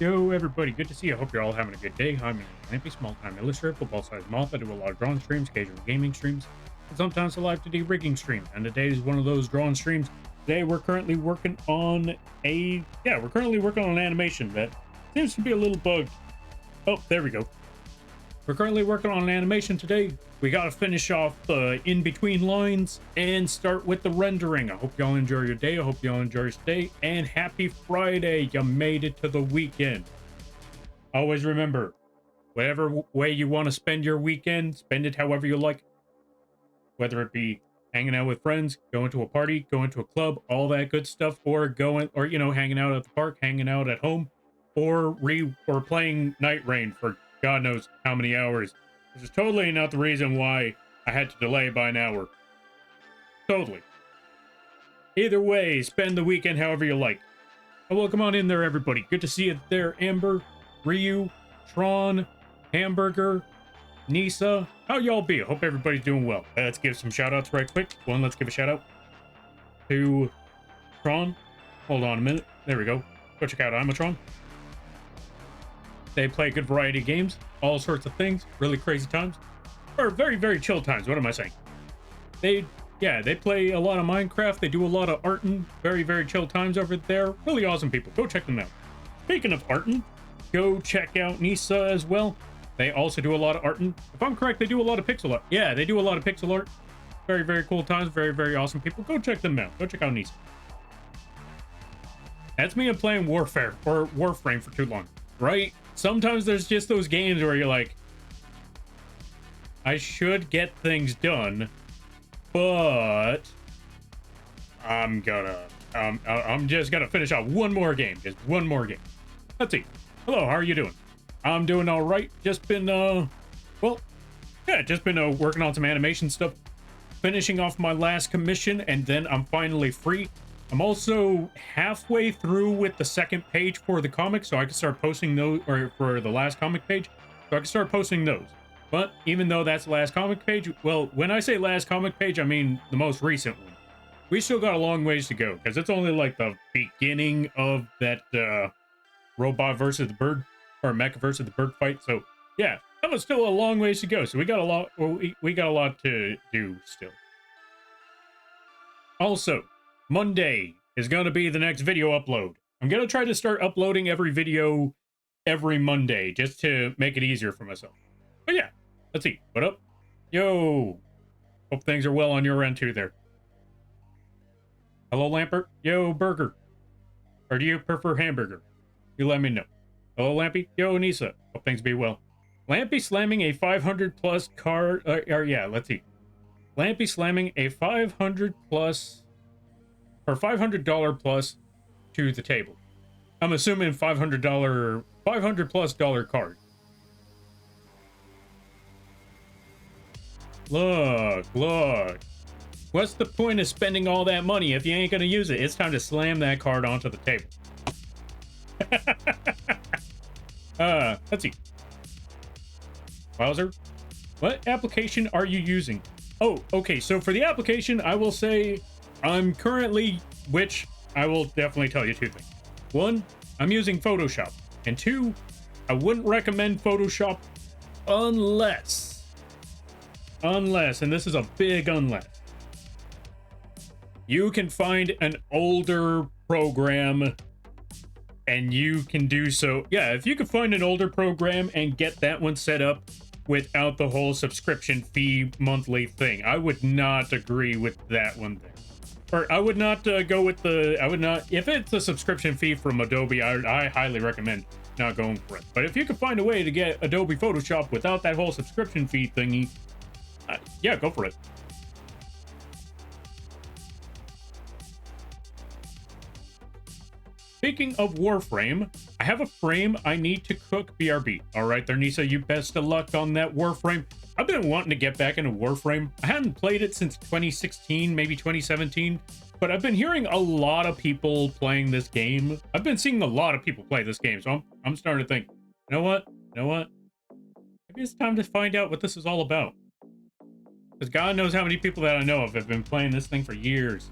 Yo, everybody, good to see you. I hope you're all having a good day. I'm a Lampy, small-time illustrator, football-sized moth. I do a lot of drawing streams, occasional gaming streams, and sometimes a live 2D rigging stream. And today is one of those drawing streams. Today we're currently working on an animation that seems to be a little bugged. Oh, there we go. We're currently working on an animation today. We got to finish off the in-between lines and start with the rendering. I hope y'all enjoy your day. I hope y'all enjoy your stay. And happy Friday. You made it to the weekend. Always remember, whatever way you want to spend your weekend, spend it however you like. Whether it be hanging out with friends, going to a party, going to a club, all that good stuff, or hanging out at the park, hanging out at home, or playing Night Rain for God knows how many hours. This is totally not the reason why I had to delay by an hour. Totally. Either way, spend the weekend however you like. Oh, well, come on in there, everybody. Good to see you there, Amber, Ryu, Tron, Hamburger, Nisa. How y'all be? Hope everybody's doing well. Let's give some shout-outs right quick. Let's give a shout-out to Tron. Hold on a minute. There we go. Go check out Tron. They play a good variety of games, all sorts of things, really crazy times, or very, very chill times. What am I saying? They play a lot of Minecraft. They do a lot of artin', very, very chill times over there. Really awesome people. Go check them out. Speaking of artin', go check out Nisa as well. They also do a lot of artin'. If I'm correct, they do a lot of pixel art. Yeah, they do a lot of pixel art. Very, very cool times. Very, very awesome people. Go check them out. Go check out Nisa. That's me playing Warframe for too long, right? Sometimes there's just those games where you're like, I should get things done, but I'm just gonna finish off one more game. Just one more game. Let's see. Hello, how are you doing? I'm doing all right. Just been working on some animation stuff, finishing off my last commission, and then I'm finally free. I'm also halfway through with the second page for the comic, so I can start posting those, or for the last comic page, so I can start posting those. But even though that's the last comic page, well, when I say last comic page, I mean the most recent one. We still got a long ways to go, because it's only like the beginning of that robot versus the bird, or mecha versus the bird fight. So yeah, that was still a long ways to go. So we got a lot. Well, we got a lot to do still. Also, Monday is going to be the next video upload. I'm going to try to start uploading every video every Monday just to make it easier for myself. But yeah, let's see. What up? Yo. Hope things are well on your end too there. Hello, Lampert. Yo, Burger. Or do you prefer hamburger? You let me know. Hello, Lampy. Yo, Nisa. Hope things be well. Lampy slamming a 500 plus card. Let's see. Lampy slamming a 500 plus or $500 plus to the table. I'm assuming $500 plus dollar card. Look. What's the point of spending all that money if you ain't gonna use it? It's time to slam that card onto the table. Let's see. Wowzer. What application are you using? Oh, okay. So for the application, I will say I'm currently, which I will definitely tell you two things. One, I'm using Photoshop. And two, I wouldn't recommend Photoshop unless, and this is a big unless, you can find an older program and you can do so. Yeah, if you can find an older program and get that one set up without the whole subscription fee monthly thing, I would not agree with that one there. Or I would not go with if it's a subscription fee from Adobe, I highly recommend not going for it. But if you can find a way to get Adobe Photoshop without that whole subscription fee thingy, yeah, go for it. Speaking of Warframe, I have a frame I need to cook BRB. All right there, Nisa, you best of luck on that Warframe. I've been wanting to get back into Warframe. I hadn't played it since 2016, maybe 2017, but I've been hearing a lot of people playing this game. I've been seeing a lot of people play this game, so I'm starting to think, you know what? Maybe it's time to find out what this is all about. Because God knows how many people that I know of have been playing this thing for years.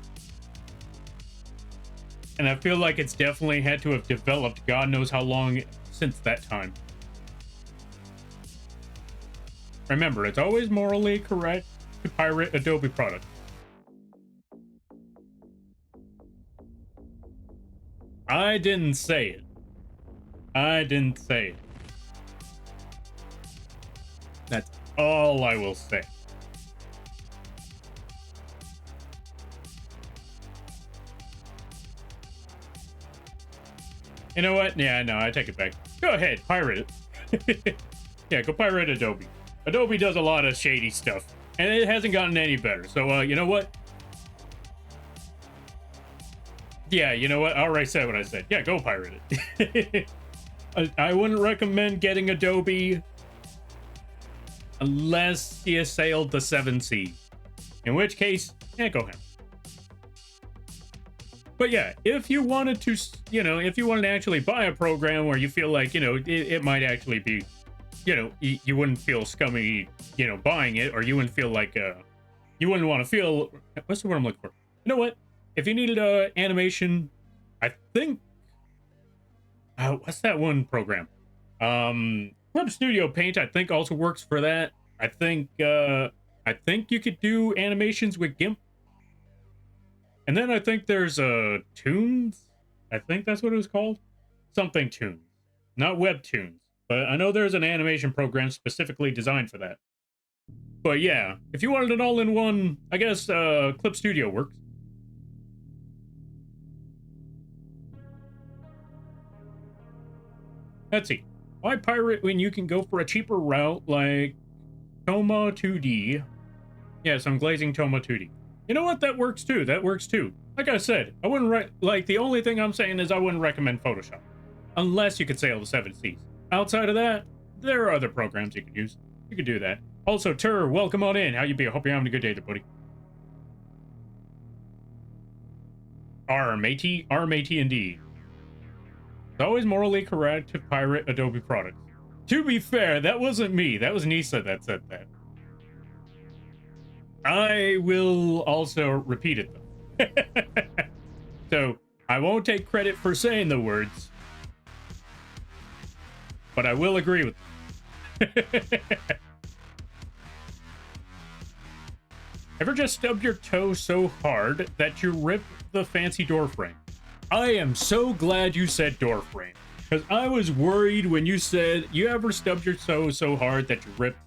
And I feel like it's definitely had to have developed God knows how long since that time. Remember, it's always morally correct to pirate Adobe products. I didn't say it. I didn't say it. That's all I will say. You know what? Yeah, no, I take it back. Go ahead, pirate it. Yeah, go pirate Adobe. Adobe does a lot of shady stuff, and it hasn't gotten any better. So, you know what? Yeah, you know what? I already said what I said. Yeah, go pirate it. I wouldn't recommend getting Adobe unless you sailed the 7 seas. In which case, yeah, go ahead. But yeah, if you wanted to, if you wanted to actually buy a program where you feel like, it might actually be, you wouldn't feel scummy, buying it, or you wouldn't feel like, you wouldn't want to feel, what's the word I'm looking for? You know what? If you needed animation, I think, what's that one program? Club Studio Paint, I think also works for that. I think you could do animations with GIMP. And then I think there's Tunes. I think that's what it was called. Something Tunes. Not Webtoons. But I know there's an animation program specifically designed for that. But yeah, if you wanted an all-in-one, I guess Clip Studio works. Let's see. Why pirate when you can go for a cheaper route like Toma 2D? Yes, I'm glazing Toma 2D. You know what? That works too. That works too. Like I said, I wouldn't the only thing I'm saying is I wouldn't recommend Photoshop unless you could sail the 7 seas. Outside of that, there are other programs you could use. You could do that. Also, Tur, welcome on in. How you be? I hope you're having a good day there, buddy. matey indeed. It's always morally correct to pirate Adobe products. To be fair, that wasn't me. That was Nisa that said that. I will also repeat it, though. So, I won't take credit for saying the words, but I will agree with them. Ever just stubbed your toe so hard that you ripped the fancy door frame? I am so glad you said door frame, because I was worried when you said you ever stubbed your toe so hard that you ripped.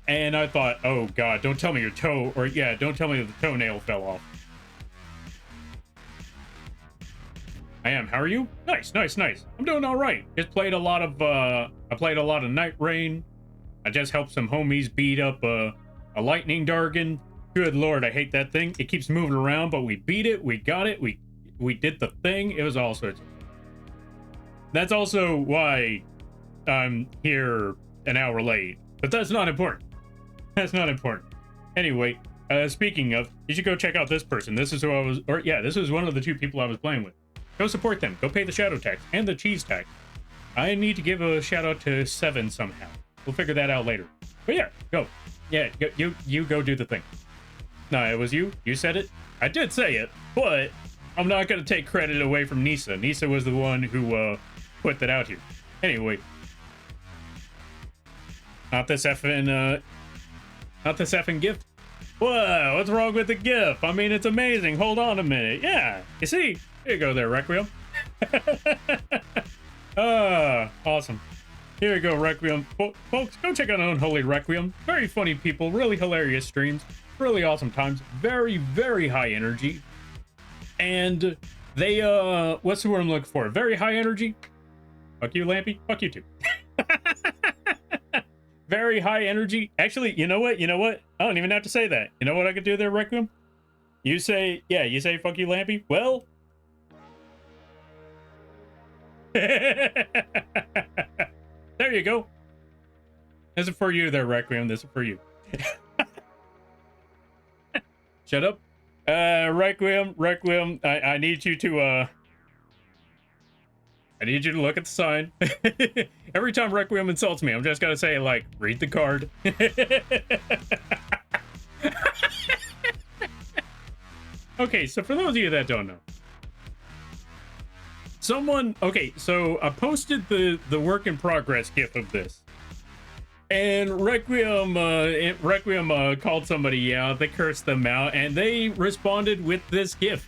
And I thought, oh god, don't tell me your toe, or yeah, don't tell me the toenail fell off. I am. How are you? Nice. I'm doing all right. Just played a lot of, I played a lot of Night Rain. I just helped some homies beat up a lightning dargon. Good lord, I hate that thing. It keeps moving around, but we beat it. We got it. We did the thing. It was all sorts. That's also why I'm here an hour late. But that's not important. That's not important. Anyway, speaking of, you should go check out this person. This is who I was, this was one of the 2 people I was playing with. Go support them. Go pay the shadow tax and the cheese tax. I need to give a shout out to 7 somehow. We'll figure that out later. But yeah, go. Yeah, you go do the thing. No, it was you. You said it. I did say it, but I'm not going to take credit away from Nisa. Nisa was the one who put that out here. Anyway. Not this effing gift. Whoa, what's wrong with the GIF? I mean, it's amazing. Hold on a minute. Yeah, you see? Here you go there, Requiem. Awesome. Here you go, Requiem. Folks, go check out Unholy Requiem. Very funny people, really hilarious streams, really awesome times, very, very high energy. And they, what's the word I'm looking for? Very high energy. Fuck you, Lampy. Fuck you too. Very high energy. Actually, you know what? I don't even have to say that. You know what I could do there, Requiem? You say fuck you, Lampy? Well, there you go. This is for you there, Requiem. This is for you. Shut up. Requiem, I need you to, I need you to look at the sign. Every time Requiem insults me, I'm just gonna say, like, read the card. Okay, so for those of you that don't know, Someone, okay, so I posted the work in progress gif of this, and Requiem called somebody out. They cursed them out, and they responded with this gif.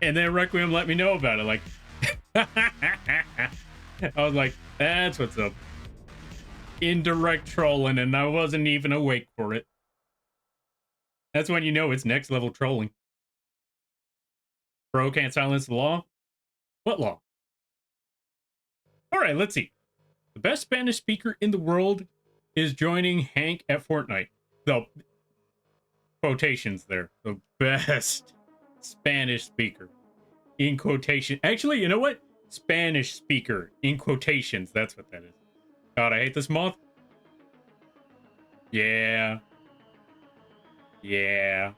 And then Requiem let me know about it. Like, I was like, that's what's up. Indirect trolling, and I wasn't even awake for it. That's when you know it's next level trolling. Bro can't silence the law? What law? All right, let's see. The best Spanish speaker in the world is joining Hank at Fortnite. The quotations there. The best Spanish speaker in quotation. Actually, you know what? Spanish speaker in quotations. That's what that is. God, I hate this moth. Yeah. Yeah.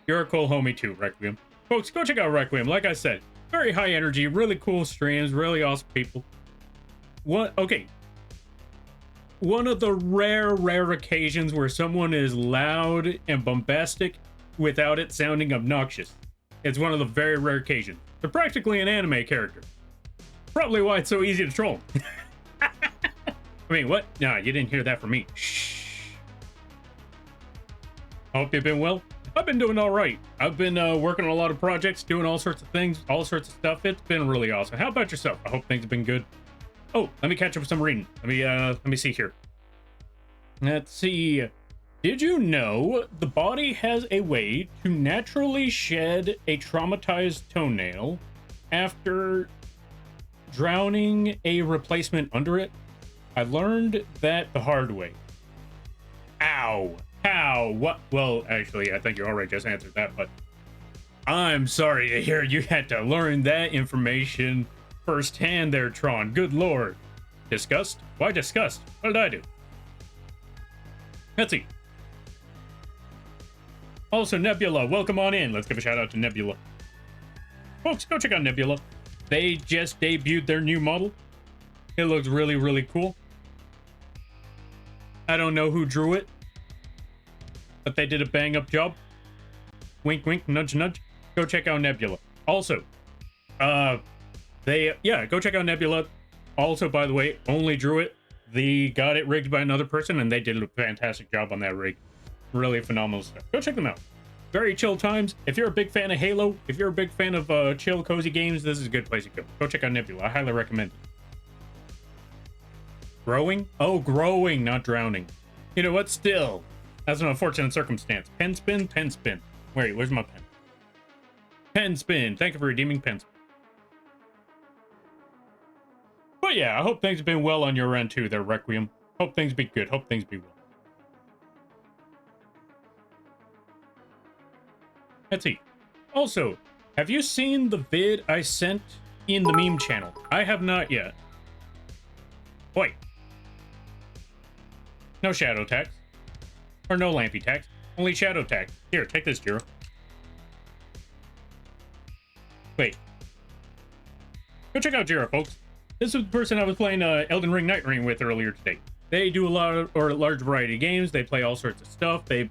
You're a cool homie too, Requiem. Folks, go check out Requiem. Like I said, very high energy, really cool streams, really awesome people. Okay. One of the rare occasions where someone is loud and bombastic without it sounding obnoxious. It's one of the very rare occasions. They're practically an anime character. Probably why it's so easy to troll. I mean, what? Nah, you didn't hear that from me. Shh. Hope you've been well. I've been doing all right. I've been working on a lot of projects, doing all sorts of things, all sorts of stuff. It's been really awesome. How about yourself? I hope things have been good. Oh, let me catch up with some reading. Let me see here. Let's see. Did you know the body has a way to naturally shed a traumatized toenail after drowning a replacement under it? I learned that the hard way. Ow. How? What? Well, actually, I think you already just answered that, but I'm sorry to hear you had to learn that information firsthand there, Tron. Good lord. Disgust? Why disgust? What did I do? Let's see. Also, Nebula, welcome on in. Let's give a shout out to Nebula. Folks, go check out Nebula. They just debuted their new model. It looks really, really cool. I don't know who drew it, but they did a bang up job. Wink, wink, nudge, nudge. Go check out Nebula. Also, go check out Nebula. Also, by the way, only drew it. They got it rigged by another person, and they did a fantastic job on that rig. Really phenomenal stuff. Go check them out. Very chill times. If you're a big fan of Halo, if you're a big fan of chill, cozy games, this is a good place to go. Go check out Nebula. I highly recommend it. Growing? Oh, growing, not drowning. You know what? Still, that's an unfortunate circumstance. Pen spin, pen spin. Wait, where's my pen? Pen spin. Thank you for redeeming pen spin. But yeah, I hope things have been well on your end too there, Requiem. Hope things be good. Hope things be well. Let's see. Also, have you seen the vid I sent in the meme channel? I have not yet. Wait. No shadow tax. Or no lampy tax. Only shadow tax. Here, take this, Jiro. Wait. Go check out Jiro, folks. This is the person I was playing Elden Ring Night Ring with earlier today. They do a large variety of games. They play all sorts of stuff. They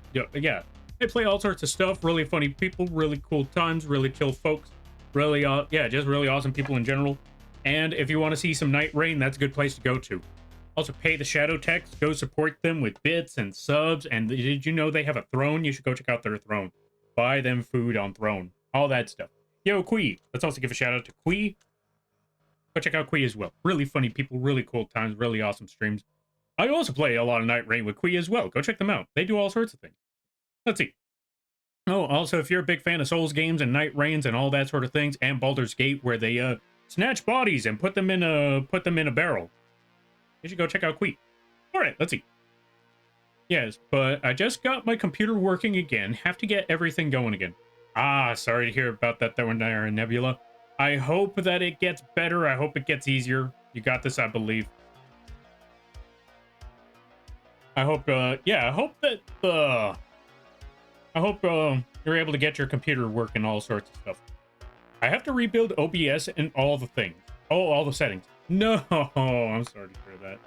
play all sorts of stuff. Really funny people, really cool times, really chill folks. Really, just really awesome people in general. And if you want to see some Night Rain, that's a good place to go to. Also, pay the Shadow Techs. Go support them with bits and subs. And did you know they have a throne? You should go check out their throne. Buy them food on throne. All that stuff. Yo, Quee. Let's also give a shout out to Quee. Go check out Quee as well. Really funny people, really cool times, really awesome streams. I also play a lot of Night Rain with Quee as well. Go check them out. They do all sorts of things. Let's see. Oh, also, if you're a big fan of Souls games and Night Rains and all that sort of things, and Baldur's Gate, where they snatch bodies and put them in a barrel, you should go check out Quee. All right, let's see. Yes, but I just got my computer working again. Have to get everything going again. Ah, sorry to hear about that there in Nebula. I hope that it gets better. I hope it gets easier. You got this, I believe. I hope, I hope you're able to get your computer working, all sorts of stuff. I have to rebuild OBS and all the things. Oh, all the settings. No, I'm sorry to hear that.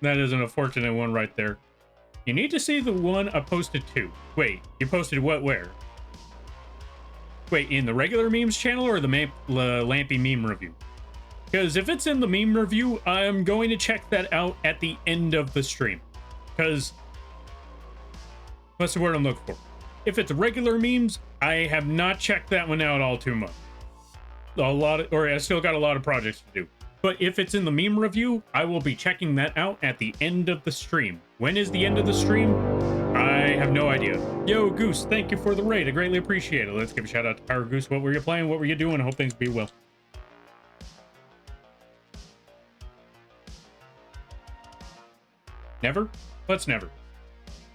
That is an unfortunate one right there. You need to see the one I posted too. Wait, you posted what, where? Wait, in the regular memes channel or the Lampy meme review? Because if it's in the meme review, I'm going to check that out at the end of the stream. Because what's the word I'm looking for? If it's regular memes, I have not checked that one out all too much. I still got a lot of projects to do. But if it's in the meme review, I will be checking that out at the end of the stream. When is the end of the stream? I have no idea. Yo, Goose, thank you for the raid. I greatly appreciate it. Let's give a shout out to Power Goose. What were you playing? What were you doing? I hope things be well. Never? Let's never.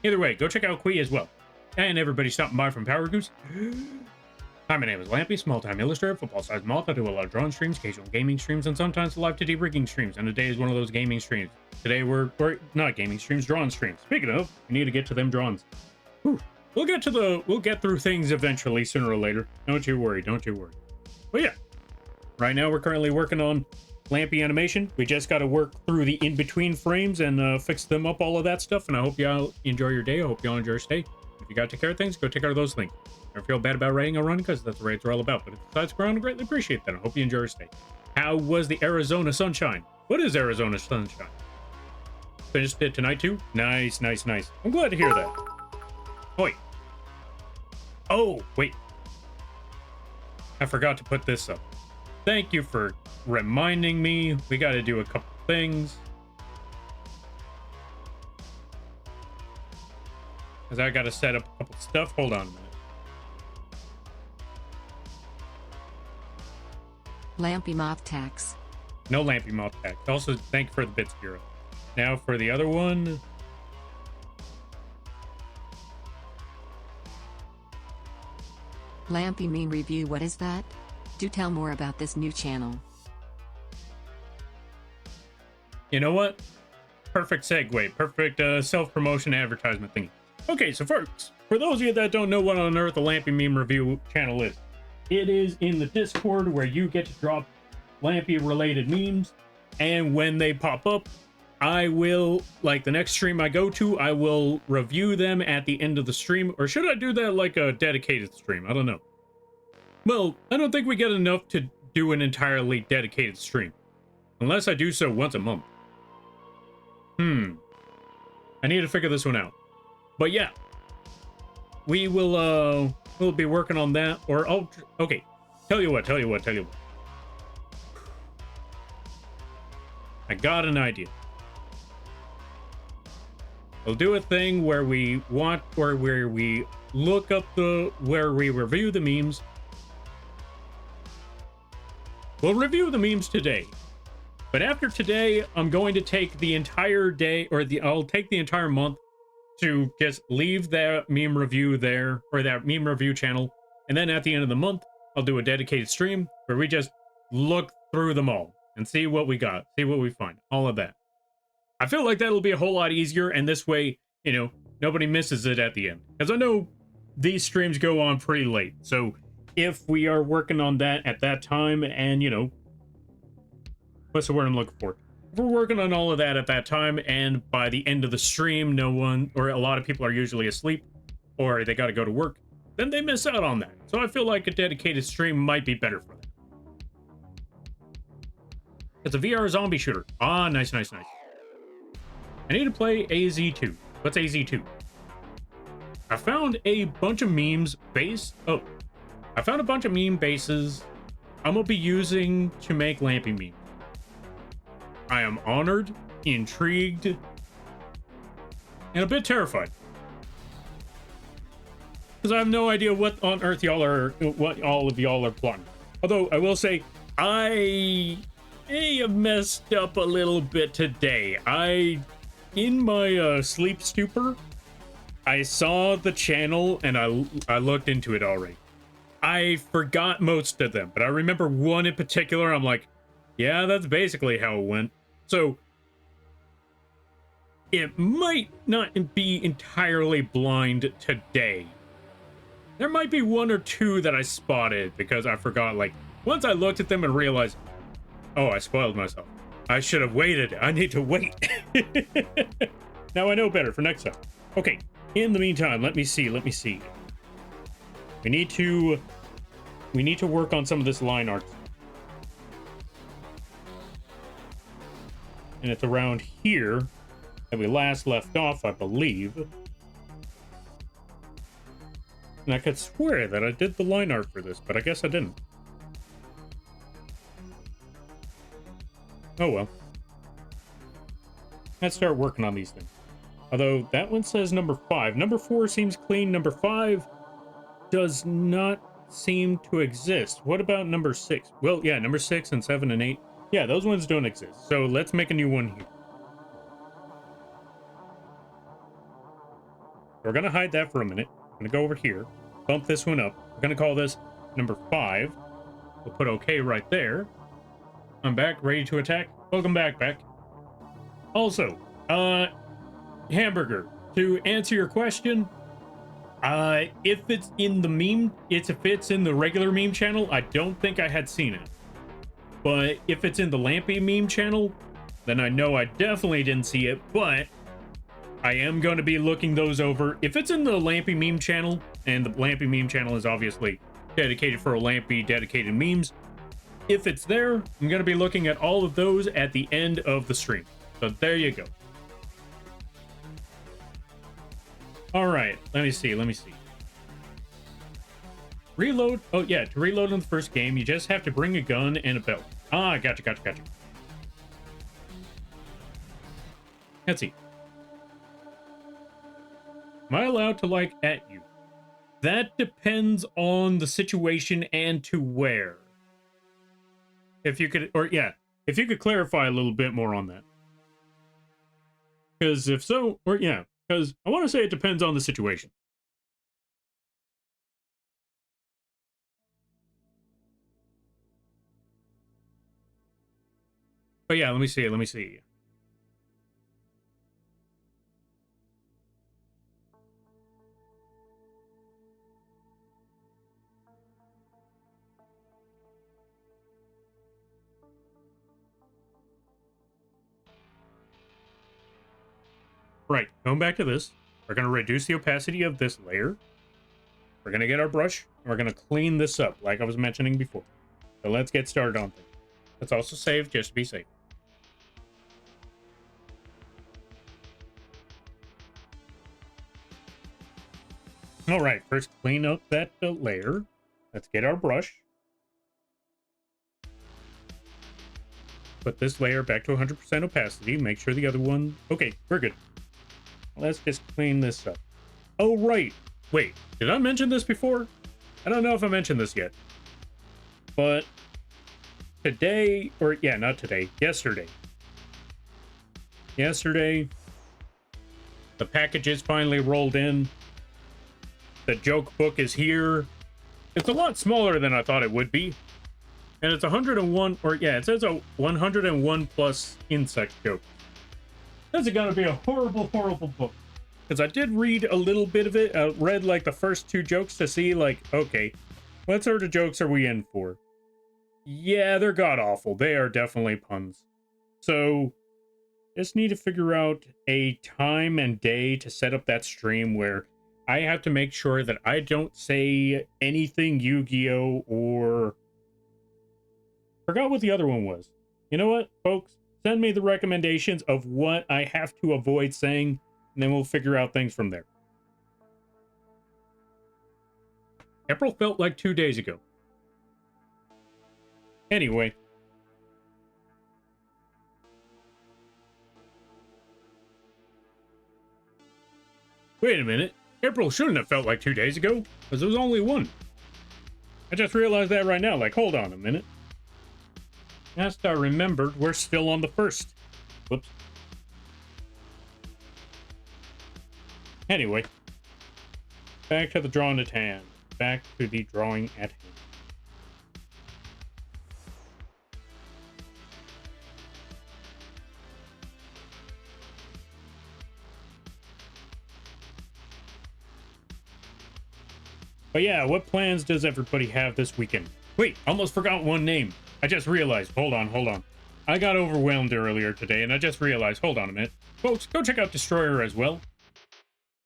Either way, go check out Quee as well. And everybody stopping by from Power Goose. Hi, my name is Lampy, small-time illustrator, football-sized moth. I do a lot of drawing streams, occasional gaming streams, and sometimes live 2D rigging streams. And today is one of those gaming streams. Today we're not gaming streams, drawing streams. Speaking of, we need to get to them drawings. Whew. We'll get through things eventually, sooner or later. Don't you worry, don't you worry. But yeah, right now we're currently working on Lampy Animation. We just got to work through the in-between frames and fix them up, all of that stuff. And I hope y'all enjoy your day. I hope y'all enjoy your stay. If you got to take care of things, go take care of those things. Never feel bad about writing a run, because that's what raids are all about. But if it's sides ground, I greatly appreciate that. I hope you enjoy your stay. How was the Arizona sunshine? What is Arizona sunshine? Finished it tonight too? Nice, nice, nice. I'm glad to hear that. Wait. Oh, wait. I forgot to put this up. Thank you for reminding me. We got to do a couple things. Because I got to set up a couple stuff. Hold on a minute. Lampy Moth Tax. No Lampy Moth Tax. Also, thank you for the bits, Bureau. Now for the other one. Lampy Meme Review, what is that? Do tell more about this new channel. You know what? Perfect segue. Perfect self-promotion advertisement thingy. Okay, so folks, for those of you that don't know what on earth the Lampy Meme Review channel is, it is in the Discord where you get to drop Lampy-related memes, and when they pop up, I will, like the next stream I go to, I will review them at the end of the stream. Or should I do that like a dedicated stream? I don't know. Well, I don't think we get enough to do an entirely dedicated stream. Unless I do so once a month. I need to figure this one out. But yeah. We will, we'll be working on that. Or, oh, okay. Tell you what. I got an idea. We'll do a thing where we look up where we review the memes. We'll review the memes today. But after today, I'm going to take the entire day, or I'll take the entire month to just leave that meme review there, or that meme review channel. And then at the end of the month, I'll do a dedicated stream where we just look through them all and see what we got, see what we find, all of that. I feel like that'll be a whole lot easier, and this way, you know, nobody misses it at the end. Because I know these streams go on pretty late, so if we are working on that at that time, and, you know, what's the word I'm looking for? If we're working on all of that at that time, and by the end of the stream, no one, or a lot of people are usually asleep, or they got to go to work, then they miss out on that. So I feel like a dedicated stream might be better for them. It's a VR zombie shooter. Ah, nice, nice, nice. I need to play AZ2. What's AZ2? I found a bunch of memes I found a bunch of meme bases I'm gonna be using to make Lampy memes. I am honored, intrigued, and a bit terrified. Because I have no idea what on earth what all of y'all are plotting. Although, I will say, I may have messed up a little bit today. In my sleep stupor, I saw the channel and I looked into it already. I forgot most of them, but I remember one in particular. I'm like, yeah, that's basically how it went. So it might not be entirely blind today. There might be one or two that I spotted because I forgot. Like, once I looked at them and realized, oh, I spoiled myself. I should have waited. I need to wait. Now I know better for next time. Okay, in the meantime, let me see. We need to we need to work on some of this line art. And it's around here that we last left off, I believe. And I could swear that I did the line art for this, but I guess I didn't. Oh well. Let's start working on these things. Although that one says number 5. Number 4 seems clean. Number 5 does not seem to exist. What about number 6? Well, yeah, number 6 and 7 and 8. Yeah, those ones don't exist. So let's make a new one here. We're going to hide that for a minute. I'm going to go over here, bump this one up. We're going to call this number 5. We'll put OK right there. I'm back, ready to attack. Welcome back, Beck. Also, Hamburger, to answer your question, if it's in the meme, if it's in the regular meme channel, I don't think I had seen it. But if it's in the Lampy meme channel, then I know I definitely didn't see it, but I am going to be looking those over. If it's in the Lampy meme channel, and the Lampy meme channel is obviously dedicated for Lampy dedicated memes, if it's there, I'm going to be looking at all of those at the end of the stream. So there you go. All right, let me see. Reload. Oh, yeah, to reload in the first game, you just have to bring a gun and a belt. Ah, gotcha. Let's see. Am I allowed to, like, at you? That depends on the situation and to where. If you could, or yeah, if you could clarify a little bit more on that. Because if so, or yeah, because I want to say it depends on the situation. But yeah, let me see. Right, going back to this, we're going to reduce the opacity of this layer. We're going to get our brush, and we're going to clean this up, like I was mentioning before. So let's get started on things. Let's also save, just to be safe. All right, first clean up that layer. Let's get our brush. Put this layer back to 100% opacity. Make sure the other one... Okay, we're good. Let's just clean this up. Oh, right. Wait, did I mention this before? I don't know if I mentioned this yet. But today, or yeah, not today, yesterday. Yesterday, the packages finally rolled in. The joke book is here. It's a lot smaller than I thought it would be. And it's 101, or yeah, it says a 101 plus insect joke. This is gonna be a horrible, horrible book. Because I did read a little bit of it. I read like the first 2 jokes to see like, okay, what sort of jokes are we in for? Yeah, they're god-awful. They are definitely puns. So, just need to figure out a time and day to set up that stream where I have to make sure that I don't say anything Yu-Gi-Oh! Or... Forgot what the other one was. You know what, folks? Send me the recommendations of what I have to avoid saying, and then we'll figure out things from there. April felt like 2 days ago. Anyway. Wait a minute. April shouldn't have felt like 2 days ago, because there was only 1. I just realized that right now. Like, hold on a minute. Last I remembered, we're still on the 1st. Whoops. Anyway. Back to the drawing at hand. Back to the drawing at hand. But yeah, what plans does everybody have this weekend? Wait, almost forgot one name. I just realized. Hold on. I got overwhelmed earlier today, and I just realized. Hold on a minute. Folks, go check out Destroyer as well.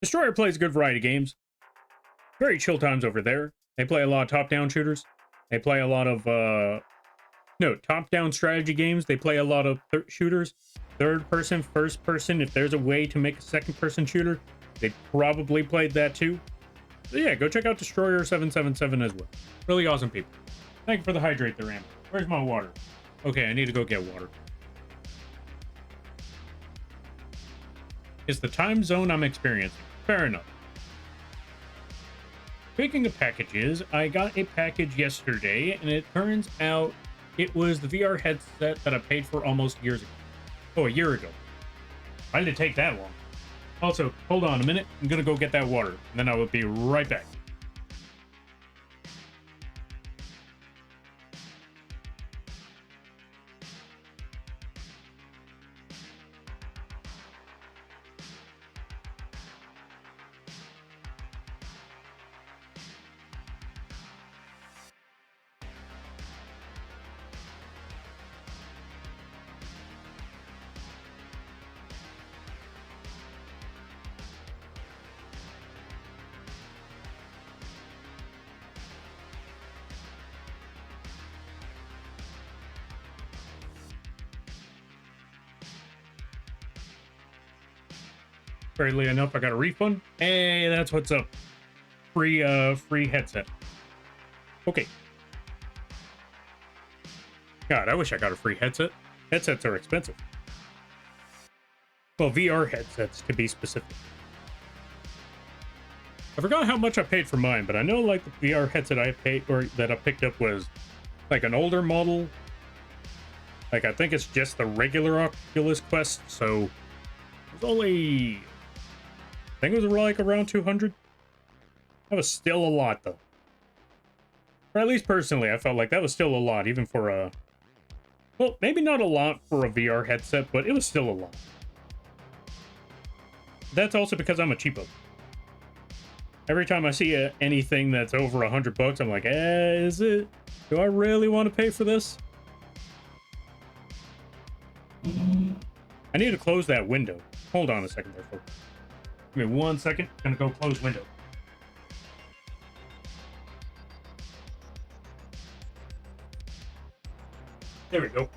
Destroyer plays a good variety of games. Very chill times over there. They play a lot of top-down shooters. They play a lot of no, top-down strategy games. They play a lot of shooters, third person, first person. If there's a way to make a second person shooter, they probably played that too. So yeah, go check out Destroyer 777 as well. Really awesome people. Thank you for the hydrate there, Amber. Where's my water? Okay, I need to go get water. It's the time zone I'm experiencing. Fair enough. Speaking of packages, I got a package yesterday, and it turns out it was the VR headset that I paid for almost years ago. Oh, a year ago. Why did it take that long? Also, hold on a minute. I'm gonna go get that water, and then I will be right back. Fairly enough, I got a refund. Hey, that's what's up. Free headset. Okay. God, I wish I got a free headset. Headsets are expensive. Well, VR headsets to be specific. I forgot how much I paid for mine, but I know like the VR headset I paid or that I picked up was like an older model. Like I think it's just the regular Oculus Quest, so it was only I think it was like around 200. That was still a lot though. Or at least personally, I felt like that was still a lot, even for a well, maybe not a lot for a VR headset, but it was still a lot. That's also because I'm a cheapo. Every time I see anything that's over $100, I'm like, is it? Do I really want to pay for this? I need to close that window. Hold on a second there, folks. Give me 1 second. I'm gonna go close window. There we go.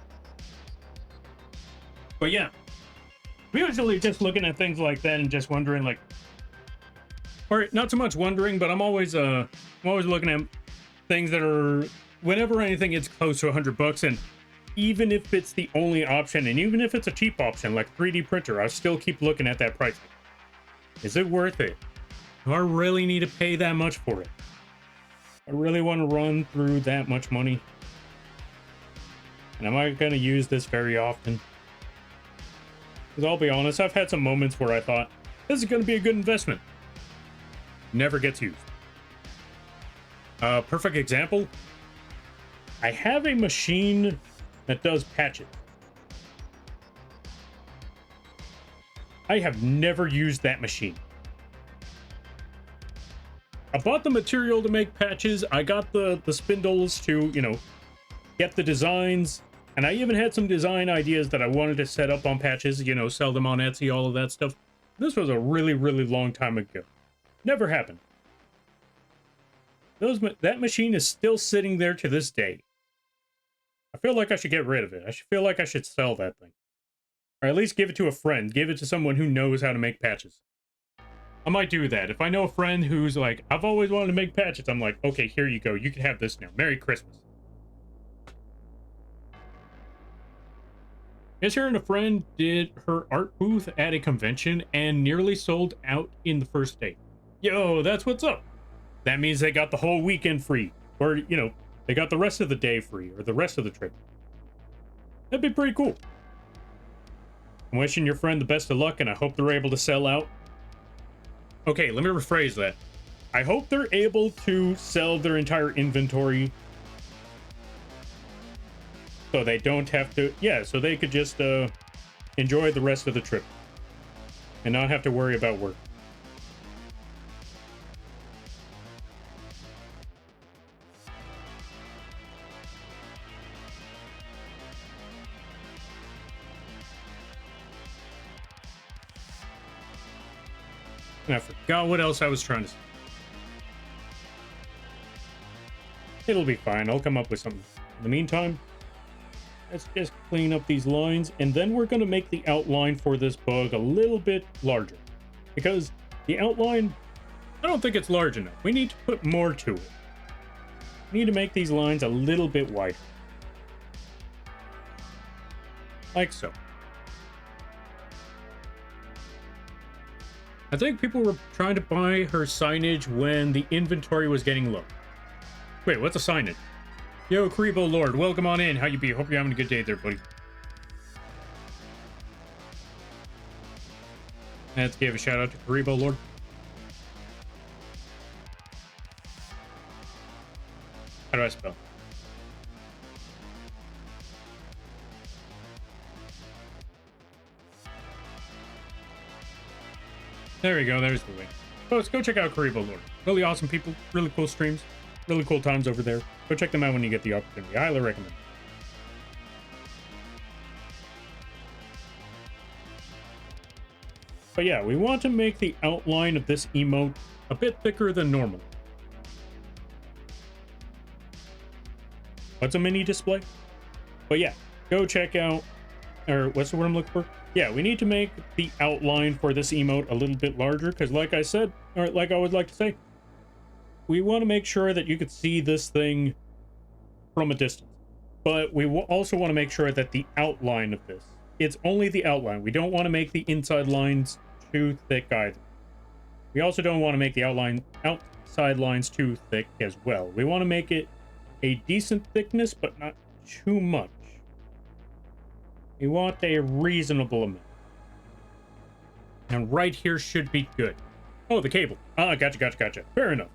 But yeah, we usually just looking at things like that and just wondering, like, or not so much wondering, but I'm always looking at things that are whenever anything gets close to $100, and even if it's the only option, and even if it's a cheap option like 3D printer, I still keep looking at that price. Is it worth it? Do I really need to pay that much for it? I really want to run through that much money. And am I going to use this very often? Because I'll be honest, I've had some moments where I thought, this is going to be a good investment. Never gets used. Perfect example. I have a machine that does patches. I have never used that machine. I bought the material to make patches. I got the spindles to, you know, get the designs. And I even had some design ideas that I wanted to set up on patches, you know, sell them on Etsy, all of that stuff. This was a really, really long time ago. Never happened. That machine is still sitting there to this day. I feel like I should get rid of it. I feel like I should sell that thing. Or at least give it to a friend. Give it to someone who knows how to make patches. I might do that. If I know a friend who's like, I've always wanted to make patches, I'm like, okay, here you go. You can have this now. Merry Christmas. Guess her and a friend did her art booth at a convention and nearly sold out in the first day. Yo, that's what's up. That means they got the whole weekend free. Or, you know, they got the rest of the day free, or the rest of the trip. That'd be pretty cool. I'm wishing your friend the best of luck, and I hope they're able to sell out. Okay, let me rephrase that. I hope they're able to sell their entire inventory so they don't have to, yeah, so they could just enjoy the rest of the trip and not have to worry about work. And I forgot what else I was trying to say. It'll be fine. I'll come up with something. In the meantime, let's just clean up these lines, and then we're going to make the outline for this bug a little bit larger. Because the outline, I don't think it's large enough. We need to put more to it. We need to make these lines a little bit wider. Like so. I think people were trying to buy her signage when the inventory was getting low. Wait, what's a signage? Yo, Karibo Lord, welcome on in. How you be? Hope you're having a good day there, buddy. Let's give a shout out to Karibo Lord. How do I spell? There we go. There's the link. Folks, go check out Karibo Lord. Really awesome people. Really cool streams. Really cool times over there. Go check them out when you get the opportunity. I highly recommend it. But yeah, we want to make the outline of this emote a bit thicker than normal. What's a mini display? But yeah, go check out, or what's the word I'm looking for? Yeah, we need to make the outline for this emote a little bit larger, because like I said, or like I would like to say, we want to make sure that you could see this thing from a distance. But we also want to make sure that the outline of this, it's only the outline. We don't want to make the inside lines too thick either. We also don't want to make the outside lines too thick as well. We want to make it a decent thickness, but not too much. We want a reasonable amount. And right here should be good. Oh, the cable. Ah, gotcha. Fair enough.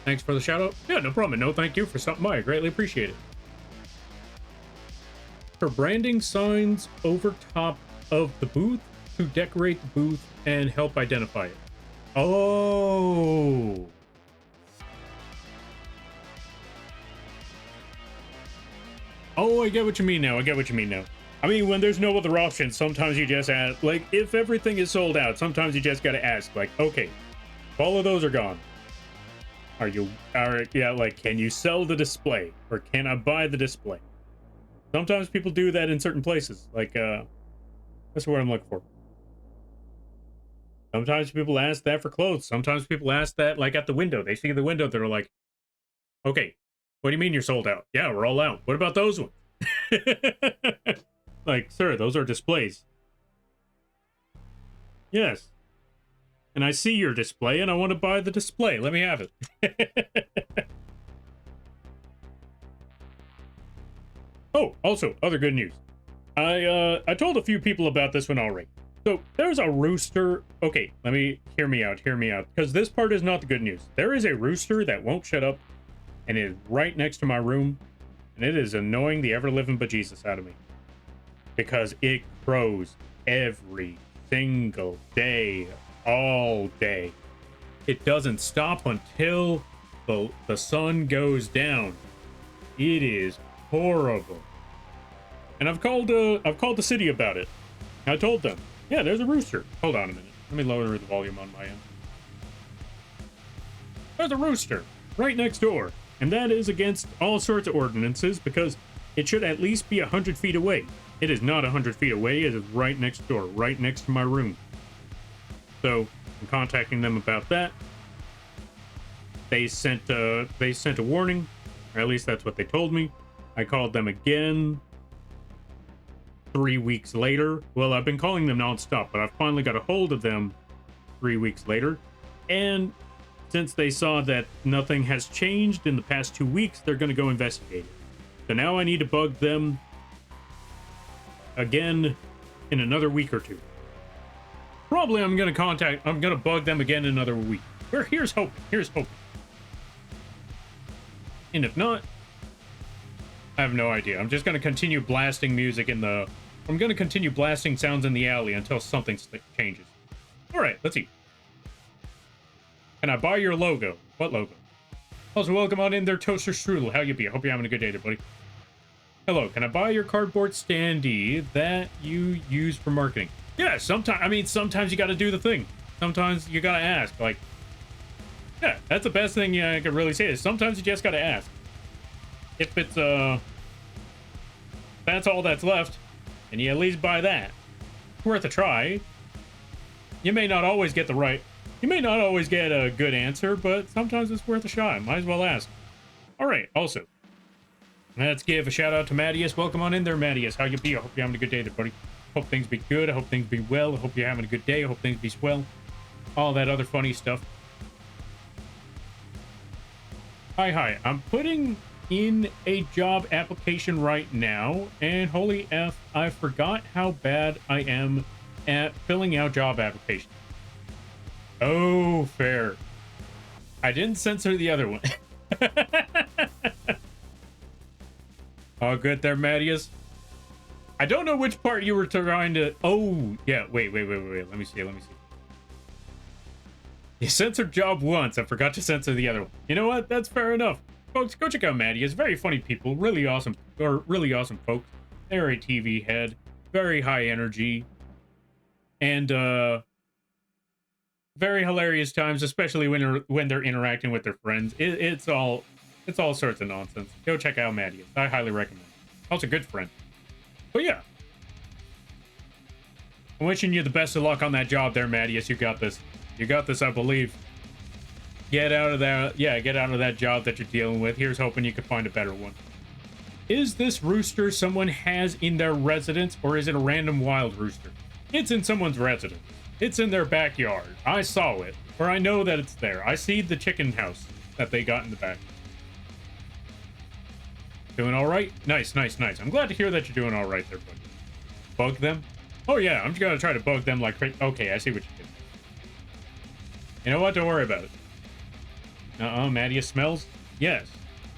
Thanks for the shout out. Yeah, no problem. No, thank you for stopping by. I greatly appreciate it. For branding signs over top of the booth to decorate the booth and help identify it. Oh. Oh, I get what you mean now. I mean, when there's no other option, sometimes you just ask, like, if everything is sold out, sometimes you just gotta ask, like, okay, if all of those are gone, like, can you sell the display? Or can I buy the display? Sometimes people do that in certain places, like, that's what I'm looking for. Sometimes people ask that for clothes. Sometimes people ask that, like, at the window. They see the window, they're like, okay, what do you mean you're sold out? Yeah, we're all out. What about those ones? Like, sir, those are displays. Yes. And I see your display, and I want to buy the display. Let me have it. Oh, also, other good news. I told a few people about this one already. So, there's a rooster. Okay, hear me out. Because this part is not the good news. There is a rooster that won't shut up, and it is right next to my room, and it is annoying the ever-living bejesus out of me. Because it crows every single day, all day. It doesn't stop until the sun goes down. It is horrible. And I've called the city about it. I told them, yeah, there's a rooster. Hold on a minute. Let me lower the volume on my end. There's a rooster right next door. And that is against all sorts of ordinances because it should at least be 100 feet away. It is not 100 feet away. It is right next door, right next to my room. So I'm contacting them about that. They sent a warning, or at least that's what they told me. I called them again 3 weeks later. Well, I've been calling them nonstop, but I finally got a hold of them 3 weeks later. And since they saw that nothing has changed in the past 2 weeks, they're going to go investigate it. So now I need to bug them again in another week or two. Probably I'm going to bug them again in another week. Here's hope. And if not, I have no idea. I'm just going to continue blasting music I'm going to continue blasting sounds in the alley until something changes. All right, let's see. Can I buy your logo? What logo? Also, welcome on in there, Toaster Strudel. How you be? I hope you're having a good day there, buddy. Hello, can I buy your cardboard standee that you use for marketing? Yeah, sometimes you got to do the thing. Sometimes you got to ask, like, Yeah, that's the best thing I could really say is sometimes you just gotta ask. If it's that's all that's left, and you at least buy that. Worth a try. You may not always get you may not always get a good answer, but sometimes it's worth a shot. Might as well ask. All right, also, let's give a shout out to Mattias. Welcome on in there, Mattias. How you be? I hope you're having a good day there, buddy. Hope things be good. I hope things be well. I hope you're having a good day. I hope things be swell. All that other funny stuff. Hi. I'm putting in a job application right now, and holy F, I forgot how bad I am at filling out job applications. Oh, fair. I didn't censor the other one. All good there, Mattias. I don't know which part you were trying to... Oh, yeah. Wait. Let me see. You censored job once. I forgot to censor the other one. You know what? That's fair enough. Folks, go check out Mattias. Very funny people. Really awesome folks. They're a TV head. Very high energy. And, very hilarious times, especially when they're interacting with their friends. It's all sorts of nonsense. Go check out Mattias. I highly recommend. Also, a good friend. But yeah, I'm wishing you the best of luck on that job there, Mattias. You got this. You got this, I believe. Get out of that. Yeah, get out of that job that you're dealing with. Here's hoping you can find a better one. Is this rooster someone has in their residence, or is it a random wild rooster? It's in someone's residence. It's in their backyard. I saw it, or I know that it's there. I see the chicken house that they got in the back. Doing all right? Nice. I'm glad to hear that you're doing all right there, buddy. Bug them? Oh yeah, I'm just gonna try to bug them like crazy. Okay, I see what you did. You know what? Don't worry about it. Mattias smells? Yes.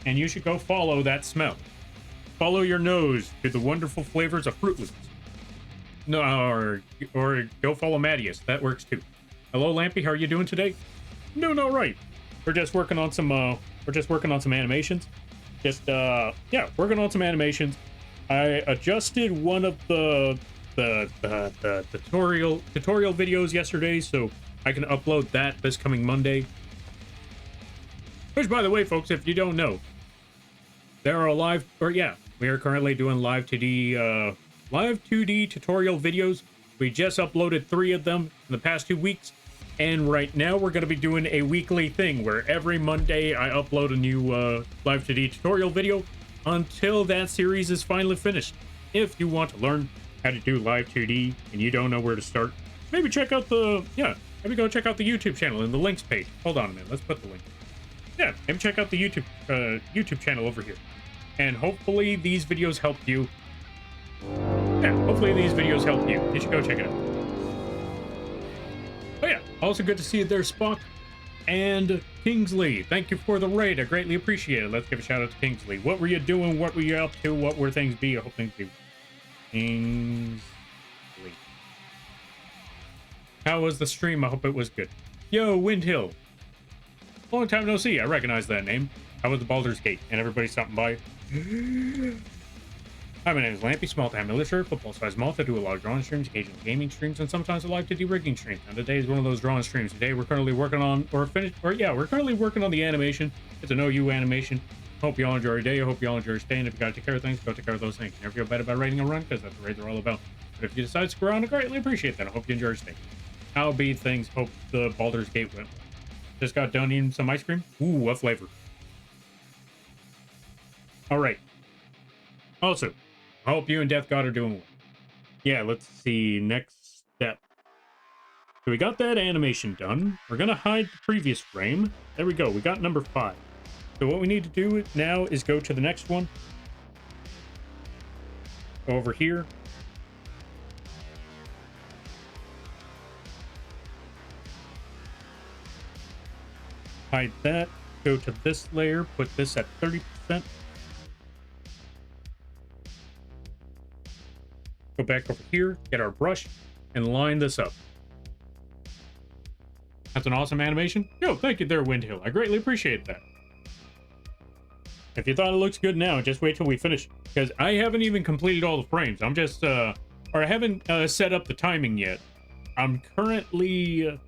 And you should go follow that smell. Follow your nose to the wonderful flavors of Fruit Loops. No, or go follow Mattias. That works too. Hello, Lampy. How are you doing today? Doing all right. We're just working on some animations. Yeah, working on some animations. I adjusted one of the tutorial videos yesterday, so I can upload that this coming Monday. Which, by the way, folks, if you don't know, there are we are currently doing live 2D tutorial videos. We just uploaded 3 of them in the past 2 weeks, and right now we're going to be doing a weekly thing where every Monday I upload a new live 2D tutorial video until that series is finally finished. If you want to learn how to do live 2D and you don't know where to start, maybe check out maybe go check out the YouTube channel in the links page. Hold on a minute, let's put the link. Yeah, maybe check out the YouTube channel over here, and hopefully these videos help you. Yeah, hopefully these videos help you. You should go check it out. Oh yeah, also good to see you there, Spock. And Kingsley, thank you for the raid. I greatly appreciate it. Let's give a shout out to Kingsley. What were you doing? What were you up to? What were things be? I hope things be. Kingsley. How was the stream? I hope it was good. Yo, Windhill. Long time no see. I recognize that name. How was the Baldur's Gate? And everybody stopping by. Hi, my name is Lampy, small-time militia, football-sized moth. I do a lot of drawing streams, occasionally gaming streams, and sometimes I like to do rigging streams. And today is one of those drawing streams. Today we're currently working on, we're currently working on the animation. It's an OU animation. Hope you all enjoy your day. I hope you all enjoy your stay. And if you gotta take care of things, go take care of those things. Never feel bad about raiding a run, because that's what raids are all about. But if you decide to stick around, I greatly appreciate that. I hope you enjoy your stay. How be things? Hope the Baldur's Gate went well. Just got done eating some ice cream. Ooh, what flavor? All right. Also, I hope you and Death God are doing well. Yeah, let's see. Next step. So we got that animation done. We're going to hide the previous frame. There we go. We got number 5. So what we need to do now is go to the next one. Go over here. Hide that. Go to this layer. Put this at 30%. Go back over here, get our brush, and line this up. That's an awesome animation. Yo, thank you there, Windhill. I greatly appreciate that. If you thought it looks good now, just wait till we finish. Because I haven't even completed all the frames. I'm just, or I haven't set up the timing yet. I'm currently,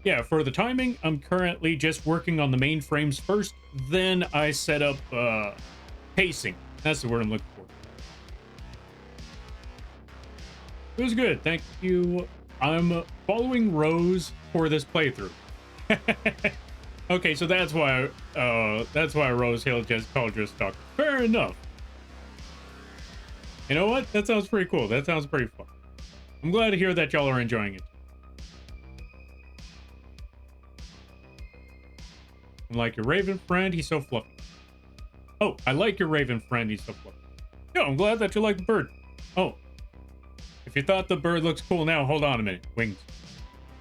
yeah, for the timing, I'm currently just working on the main frames first. Then I set up pacing. That's the word I'm looking for. It was good. Thank you. I'm following Rose for this playthrough. Okay, so that's why Rose Hill just called you a stalker. Fair enough. You know what? That sounds pretty cool. That sounds pretty fun. I'm glad to hear that y'all are enjoying it. I like your Raven friend. He's so fluffy. Oh, I like your Raven friend. He's so fluffy. Yeah, I'm glad that you like the bird. Oh, if you thought the bird looks cool now, hold on a minute. Wings.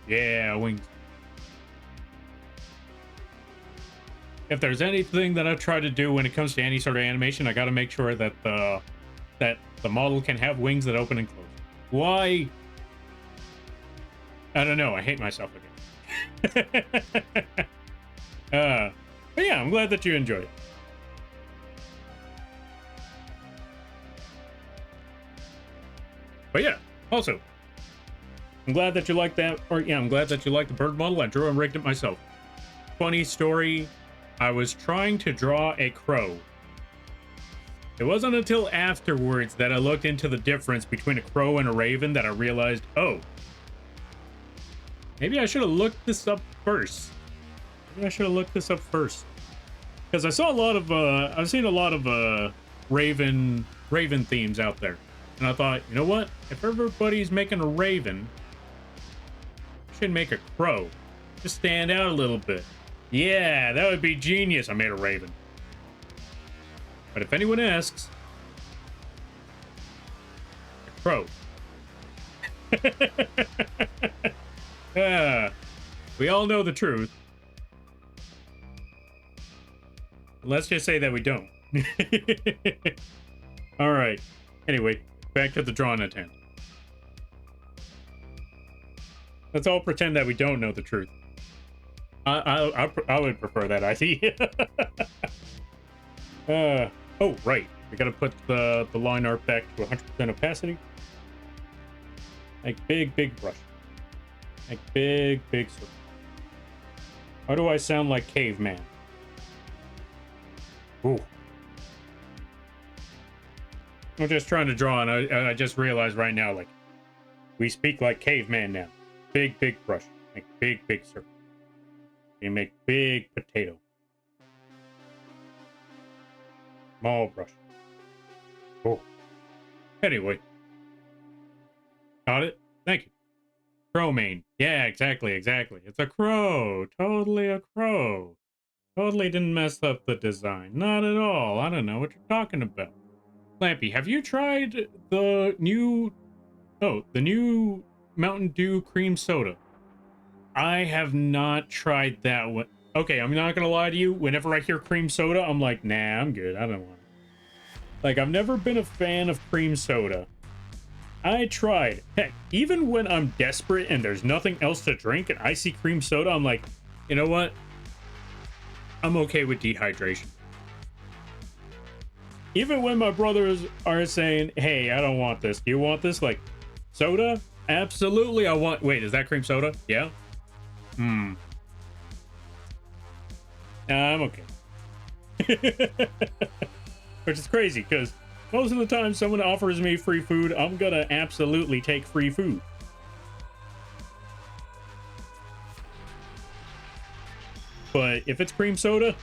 Yeah, wings. If there's anything that I try to do when it comes to any sort of animation, I got to make sure that the model can have wings that open and close. Why? I don't know. I hate myself again. But yeah, I'm glad that you enjoyed it. But yeah, also, I'm glad that you like that. Or yeah, I'm glad that you like the bird model. I drew and rigged it myself. Funny story. I was trying to draw a crow. It wasn't until afterwards that I looked into the difference between a crow and a raven that I realized, oh, maybe I should have looked this up first. Maybe I should have looked this up first. Because I saw a lot of, I've seen a lot of raven themes out there. And I thought, you know what? If everybody's making a raven, I should make a crow. Just stand out a little bit. Yeah, that would be genius. I made a raven. But if anyone asks, a crow. We all know the truth. Let's just say that we don't. All right. Anyway, back to the drawing at hand. Let's all pretend that we don't know the truth. I would prefer that idea. Oh, right. We gotta put the line art back to 100% opacity. Like big brush. Like big circle. How do I sound like caveman? Ooh. I'm just trying to draw, and I just realized right now, like, we speak like caveman now. Big brush. Like big circle. You make big potato. Small brush. Oh. Anyway. Got it? Thank you. Crow mane. Yeah, exactly. It's a crow. Totally a crow. Totally didn't mess up the design. Not at all. I don't know what you're talking about. Lampy, have you tried the new Mountain Dew cream soda? I have not tried that one. Okay, I'm not gonna lie to you. Whenever I hear cream soda, I'm like, nah, I'm good. I don't want it. Like, I've never been a fan of cream soda. I tried. Heck, even when I'm desperate and there's nothing else to drink and I see cream soda, I'm like, you know what? I'm okay with dehydration. Even when my brothers are saying, hey, I don't want this. Do you want this? Like, soda? Absolutely, I want... Wait, is that cream soda? Yeah? I'm okay. Which is crazy, because most of the time someone offers me free food, I'm gonna absolutely take free food. But if it's cream soda,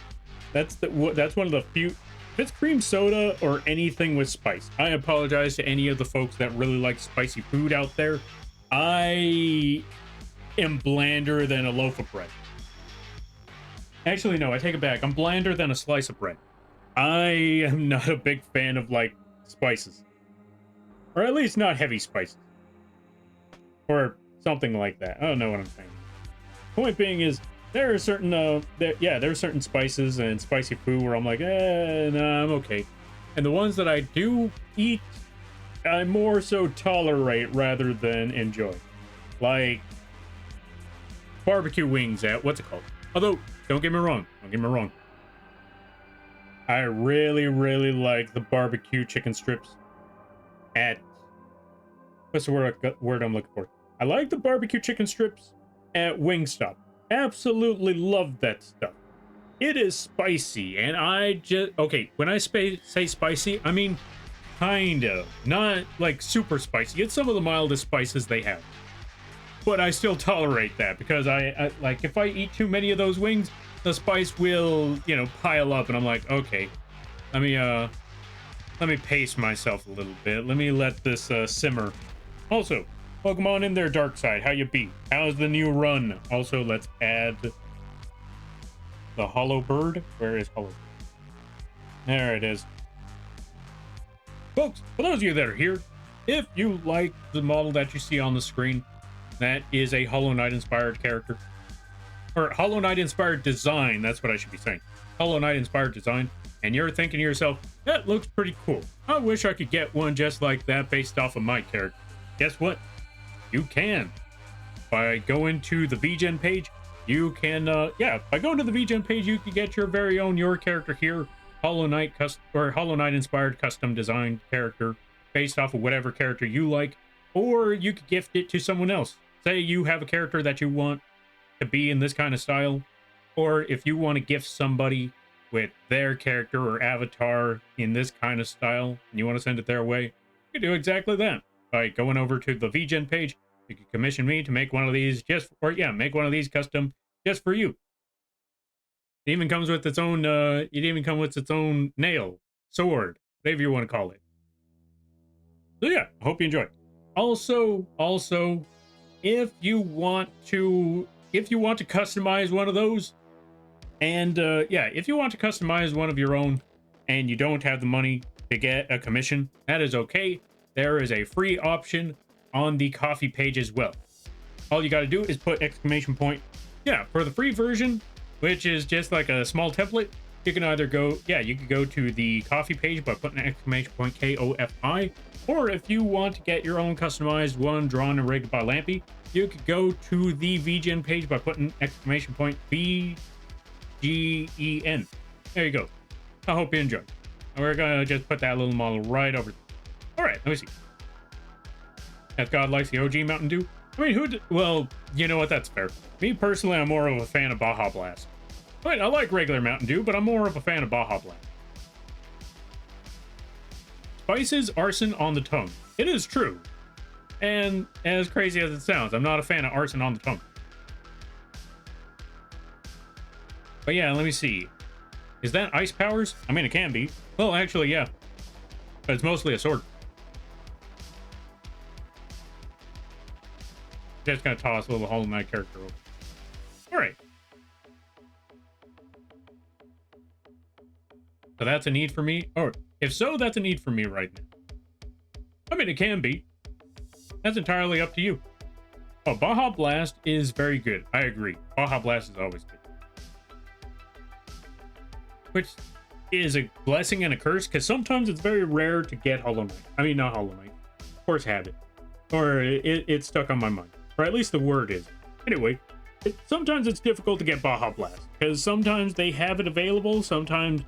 that's one of the few... If it's cream soda or anything with spice, I apologize to any of the folks that really like spicy food out there. I am blander than a loaf of bread. Actually, no, I take it back. I'm blander than a slice of bread. I am not a big fan of, like, spices. Or at least not heavy spices. Or something like that. I don't know what I'm saying. Point being is, there are certain, there are certain spices and spicy food where I'm like, nah, I'm okay. And the ones that I do eat, I more so tolerate rather than enjoy. Like, barbecue wings at, what's it called? Although, don't get me wrong. I really like the barbecue chicken strips at, what's the word I'm looking for? I like the barbecue chicken strips at Wingstop. absolutely love that stuff. It is spicy, and I just okay. When I say spicy, I mean kind of, not like super spicy. It's some of the mildest spices they have, but I still tolerate that because I like if I eat too many of those wings, the spice will pile up, and I'm like, okay, let me pace myself a little bit. Let me let this simmer. Also, welcome on in there, Dark Side. How you be? How's the new run? Also, let's add the hollow bird. Where is hollow bird? There it is. Folks, for those of you that are here, if you like the model that you see on the screen, that is a Hollow Knight inspired character. Or Hollow Knight inspired design, that's what I should be saying. Hollow Knight inspired design. And you're thinking to yourself, that looks pretty cool. I wish I could get one just like that based off of my character. Guess what? You can. By going to the vgen page, you can, by going to the vgen page, you can get your very own, your character here. Hollow Knight Hollow Knight inspired custom designed character based off of whatever character you like, or you could gift it to someone else. Say you have a character that you want to be in this kind of style, or if you want to gift somebody with their character or avatar in this kind of style and you want to send it their way, you can do exactly that by going over to the vgen page. You can commission me to make one of these make one of these custom just for you. It even comes with its own nail, sword, whatever you want to call it. So yeah, I hope you enjoy. Also, if you want to customize one of those, and if you want to customize one of your own and you don't have the money to get a commission, that is okay. There is a free option on the coffee page as well. All you got to do is put exclamation point. Yeah, for the free version, which is just like a small template, you can either go, you can go to the coffee page by putting an exclamation point KOFI, or if you want to get your own customized one drawn and rigged by Lampy, you could go to the vgen page by putting exclamation point VGEN. There you go. I hope you enjoy. And we're gonna just put that little model right over there. All right, let me see. As God likes the OG Mountain Dew. I mean, well, you know what? That's fair. Me personally, I'm more of a fan of Baja Blast. But I like regular Mountain Dew, but I'm more of a fan of Baja Blast. Spices, arson on the tongue. It is true. And as crazy as it sounds, I'm not a fan of arson on the tongue. But yeah, let me see. Is that ice powers? I mean, it can be. Well, actually, yeah. But it's mostly a sword. Just gonna toss a little Hollow Knight character over. Alright. So that's a need for me? Or if so, that's a need for me right now. I mean, it can be. That's entirely up to you. Oh, Baja Blast is very good. I agree. Baja Blast is always good. Which is a blessing and a curse, because sometimes it's very rare to get Hollow Knight. I mean, not Hollow Knight. Of course, Habit. Or it's stuck on my mind. Or at least the word is. Anyway, sometimes it's difficult to get Baja Blast, because sometimes they have it available, sometimes,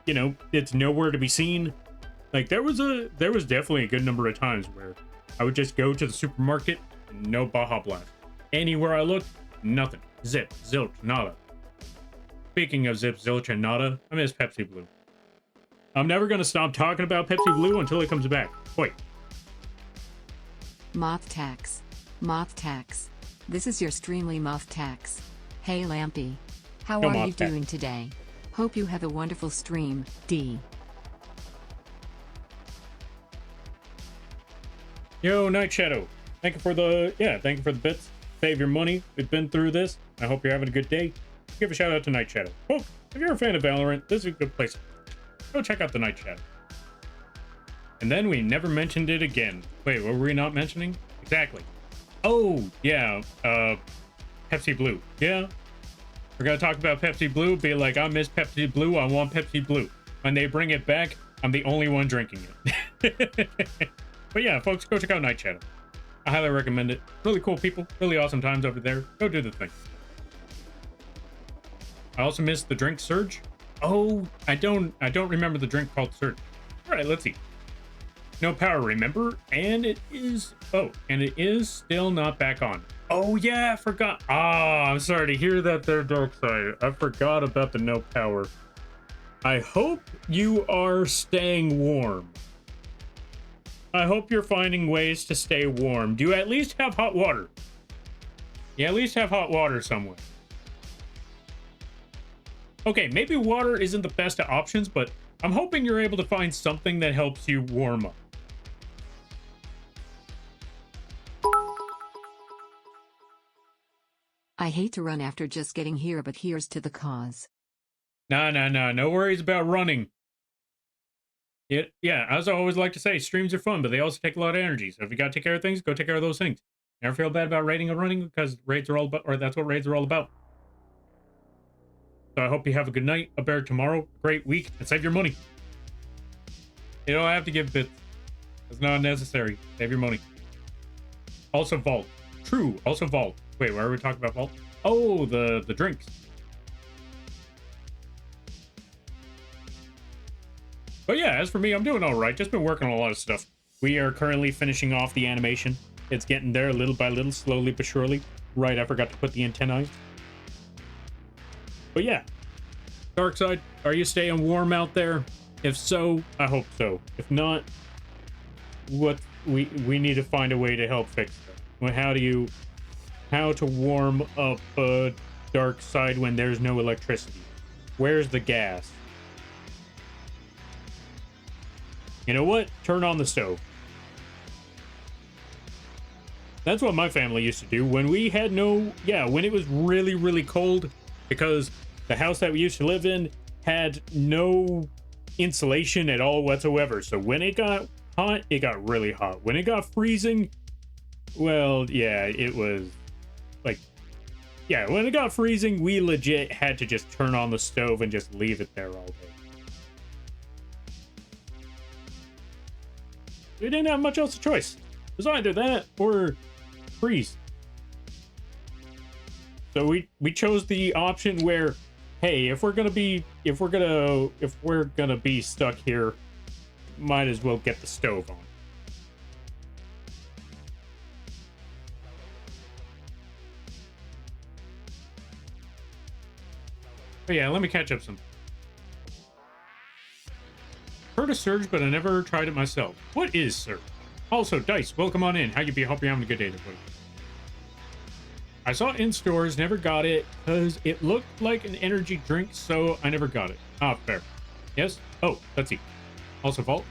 it's nowhere to be seen. Like, there was definitely a good number of times where I would just go to the supermarket, no Baja Blast. Anywhere I looked, nothing. Zip, zilch, nada. Speaking of zip, zilch, and nada, I miss Pepsi Blue. I'm never going to stop talking about Pepsi Blue until it comes back. Wait. Moth Tax. Moth Tax. This is your Streamly Moth Tax. Hey Lampy. How Yo, are Moth you Tax. doing today? Hope you have a wonderful stream, D. Yo, Night Shadow. Thank you for the bits. Save your money. We've been through this. I hope you're having a good day. Give a shout out to Night Shadow. Oh, if you're a fan of Valorant, this is a good place. Go check out the Night Shadow. And then we never mentioned it again. Wait, what were we not mentioning? Exactly. Oh, yeah, Pepsi Blue. Yeah, we're gonna talk about Pepsi Blue, be like, I miss Pepsi Blue, I want Pepsi Blue. When they bring it back, I'm the only one drinking it. But yeah, folks, go check out Night Shadow. I highly recommend it. Really cool people, really awesome times over there. Go do the thing. I also missed the drink Surge. Oh, I don't remember the drink called Surge. All right, let's see. No power, remember? And it is still not back on. Oh yeah, I forgot. Ah, I'm sorry to hear that there, Dark Side. I forgot about the no power. I hope you are staying warm. I hope you're finding ways to stay warm. Do you at least have hot water? You at least have hot water somewhere. Okay, maybe water isn't the best of options, but I'm hoping you're able to find something that helps you warm up. I hate to run after just getting here, but here's to the cause. Nah, nah, nah. No worries about running. Yeah, as I always like to say, streams are fun, but they also take a lot of energy. So if you gotta take care of things, go take care of those things. Never feel bad about raiding or running because raids are all about, or that's what raids are all about. So I hope you have a good night, a better tomorrow, a great week, and save your money. You don't have to give bits. It's not necessary. Save your money. Also vault. True. Also vault. Wait, why are we talking about vault? Oh, the drinks. But yeah, as for me, I'm doing all right. Just been working on a lot of stuff. We are currently finishing off the animation. It's getting there little by little, slowly but surely. Right, I forgot to put the antennae. But yeah, Dark Side, are you staying warm out there? If so, I hope so. If not, what we need to find a way to help fix it. How to warm up Dark Side when there's no electricity? Where's the gas? You know what? Turn on the stove. That's what my family used to do when we had when it was really, really cold, because the house that we used to live in had no insulation at all whatsoever. So when it got hot, it got really hot. When it got freezing, well, yeah, it was like, yeah, when it got freezing, we legit had to just turn on the stove and just leave it there all day. We didn't have much else of choice. It was either that or freeze. So we chose the option where, hey, if we're gonna be stuck here, might as well get the stove on. But yeah, let me catch up some. Heard of Surge, but I never tried it myself. What is Surge? Also, Dice, welcome on in. How you be? Hope you're having a good day, buddy. I saw it in stores, never got it because it looked like an energy drink, so I never got it. Ah, fair. Yes? Oh, let's see. Also Vault?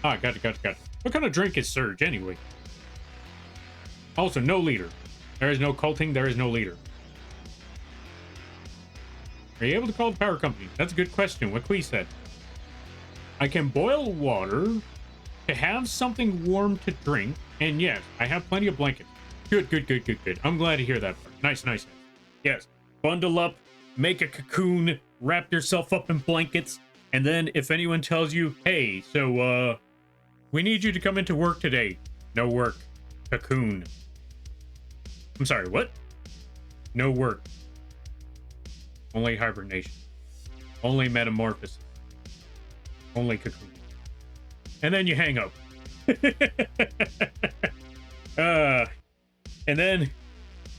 Ah, got it. What kind of drink is Surge, anyway? Also, no leader. There is no culting, there is no leader. Are you able to call the power company? That's a good question. What Quee said. I can boil water to have something warm to drink, and yes, I have plenty of blankets. Good. I'm glad to hear that part. Nice. Yes, bundle up, make a cocoon, wrap yourself up in blankets, and then if anyone tells you, hey, so, we need you to come into work today. No work. Cocoon. I'm sorry, what? No work. Only hibernation. Only metamorphosis. Only cocoon. And then you hang up. And then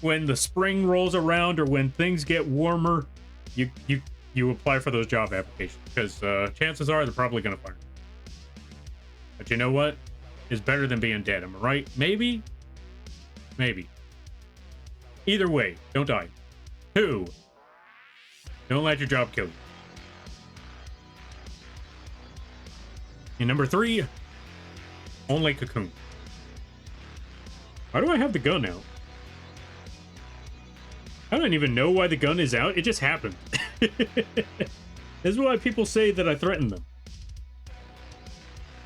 when the spring rolls around or when things get warmer, you apply for those job applications, because chances are they're probably going to fire you. But you know what? It's better than being dead, am I right? Maybe. Either way, don't die. 2, don't let your job kill you. And number 3, only cocoon. Why do I have the gun out? I don't even know why the gun is out. It just happened. This is why people say that I threaten them.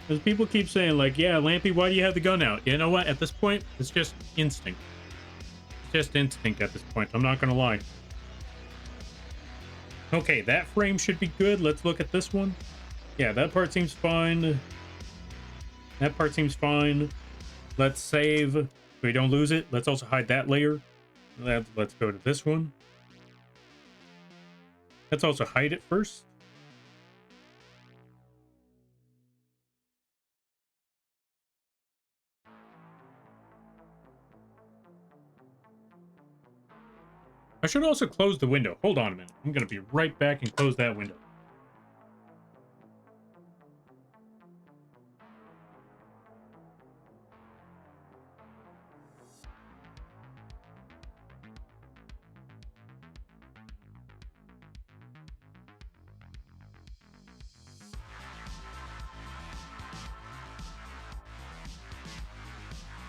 Because people keep saying, like, yeah, Lampy, why do you have the gun out? You know what? At this point, it's just instinct. It's just instinct at this point. I'm not going to lie. Okay, that frame should be good. Let's look at this one. Yeah, that part seems fine. That part seems fine. Let's save so we don't lose it. Let's also hide that layer. Let's go to this one. Let's also hide it first. I should also close the window. Hold on a minute. I'm going to be right back and close that window.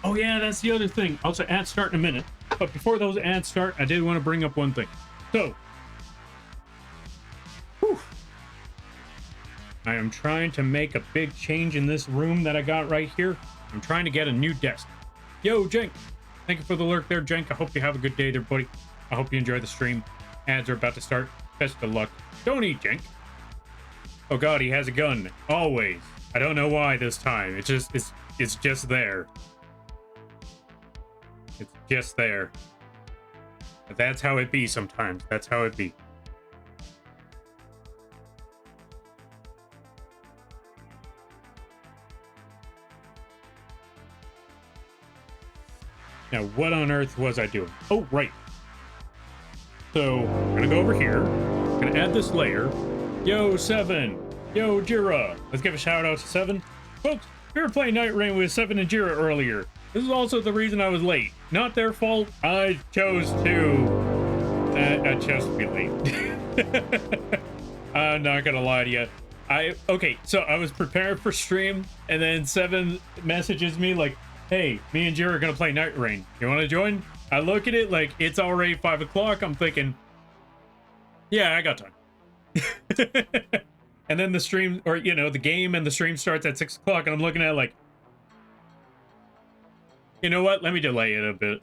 Oh yeah, that's the other thing. Also, ads start in a minute. But before those ads start, I did want to bring up one thing. So, whew, I am trying to make a big change in this room that I got right here. I'm trying to get a new desk. Yo, Jenk. Thank you for the lurk there, Jenk. I hope you have a good day there, buddy. I hope you enjoy the stream. Ads are about to start. Best of luck. Don't eat, Jenk. Oh god, he has a gun. Always. I don't know why this time. It's just there. It's just there. But that's how it be sometimes. That's how it be. Now, what on earth was I doing? Oh, right. So, I'm gonna go over here. I'm gonna add this layer. Yo, Seven. Yo, Jira. Let's give a shout out to Seven. Folks, we were playing Night Rain with Seven and Jira earlier. This is also the reason I was late. Not their fault. I chose to be late. I'm not gonna lie to you. Okay, so I was prepared for stream, and then Seven messages me like, hey, me and Jira are gonna play Night Rain. You wanna join? I look at it like it's already 5 o'clock. I'm thinking, yeah, I got time. And then the stream, or the game and the stream starts at 6 o'clock, and I'm looking at it like, you know what? Let me delay it a bit.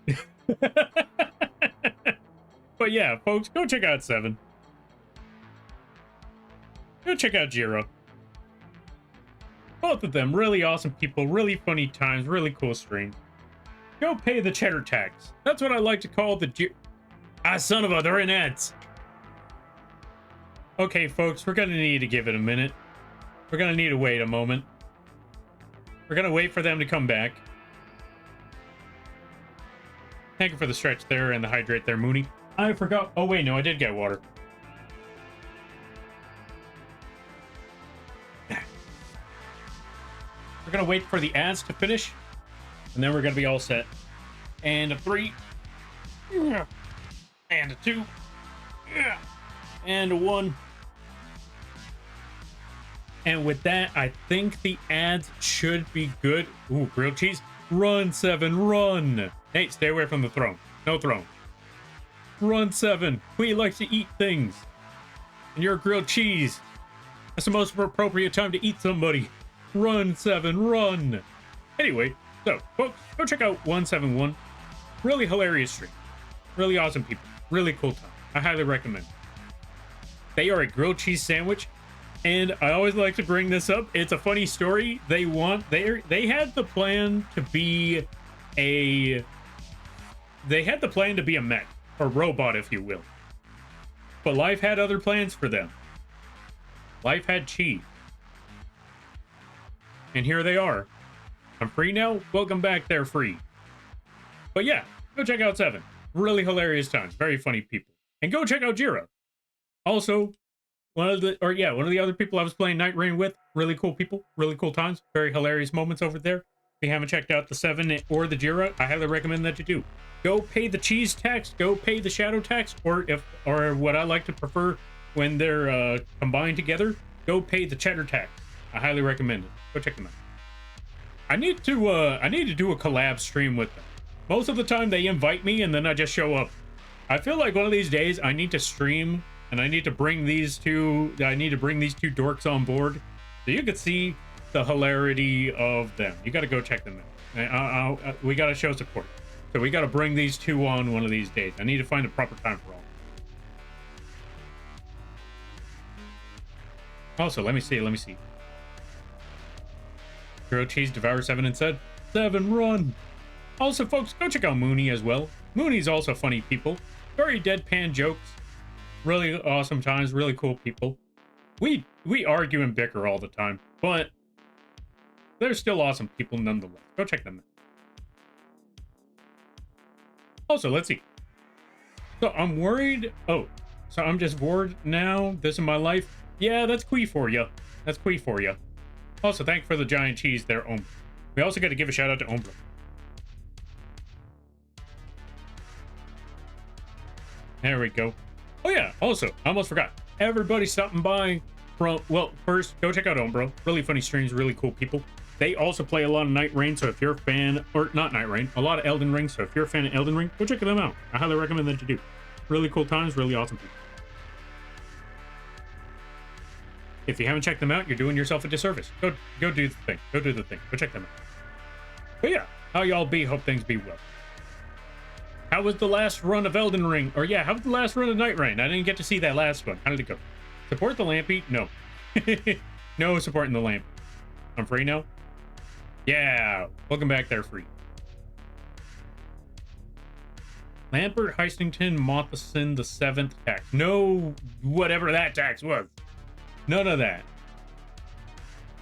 But yeah, folks, go check out Seven. Go check out Jiro. Both of them, really awesome people, really funny times, really cool streams. Go pay the cheddar tax. That's what I like to call the son of a, they're in ads. Okay, folks, we're gonna need to give it a minute. We're gonna need to wait a moment. We're gonna wait for them to come back. Thank you for the stretch there and the hydrate there, Mooney. I forgot. Oh, wait, no, I did get water. We're gonna wait for the ads to finish, and then we're gonna be all set. And a 3. And a 2. And a 1. And with that, I think the ads should be good. Ooh, grilled cheese. Run, Seven, run. Hey, stay away from the throne. No throne. Run, Seven. We like to eat things. And you're grilled cheese. That's the most appropriate time to eat somebody. Run, Seven, run. Anyway, so, folks, go check out 171. Really hilarious stream. Really awesome people. Really cool time. I highly recommend it. They are a grilled cheese sandwich. And I always like to bring this up. It's a funny story. They had the plan to be a mech, or robot, if you will. But life had other plans for them. Life had cheese. And here they are. I'm free now. Welcome back. They're free. But yeah, go check out Seven. Really hilarious times. Very funny people. And go check out Jira. Also, one of the other people I was playing Night Rain with. Really cool people. Really cool times. Very hilarious moments over there. If you haven't checked out the Seven or the Jira, I highly recommend that you do. Go pay the cheese tax. Go pay the shadow tax. Or what I like to prefer when they're combined together, go pay the cheddar tax. I highly recommend it. Go check them out. I need to do a collab stream with them. Most of the time they invite me and then I just show up. I feel like one of these days I need to stream and I need to bring these two dorks on board so you can see the hilarity of them. You got to go check them out. We got to show support. So we got to bring these two on one of these days. I need to find a proper time for all. Also, let me see. Grilled cheese devour Seven and said, Seven, run. Also, folks, go check out Mooney as well. Mooney's also funny people. Very deadpan jokes. Really awesome times. Really cool people. We argue and bicker all the time, but they're still awesome people nonetheless. Go check them out. Also, let's see. So I'm worried. Oh, so I'm just bored now. This is my life. Yeah, that's Quee for you. That's Quee for you. Also, thank you for the giant cheese there, Ombra. We also got to give a shout out to Ombra. There we go. Oh yeah, also, I almost forgot. Everybody stopping by from, well, first, go check out Ombra. Really funny streams, really cool people. They also play a lot of Night Rain, so if you're a fan, or not Night Rain, a lot of Elden Ring, so if you're a fan of Elden Ring, go check them out. I highly recommend that you do. Really cool times, really awesome people. If you haven't checked them out, you're doing yourself a disservice. Go do the thing. Go do the thing. Go check them out. But yeah, how y'all be? Hope things be well. How was the last run of Elden Ring? Or yeah, how was the last run of Night Rain? I didn't get to see that last one. How did it go? Support the Lampy? No. No supporting the Lamp. I'm free now? Yeah. Welcome back there, free. Lambert, Heistington, Mothison, the 7th tax. No, whatever that tax was. None of that.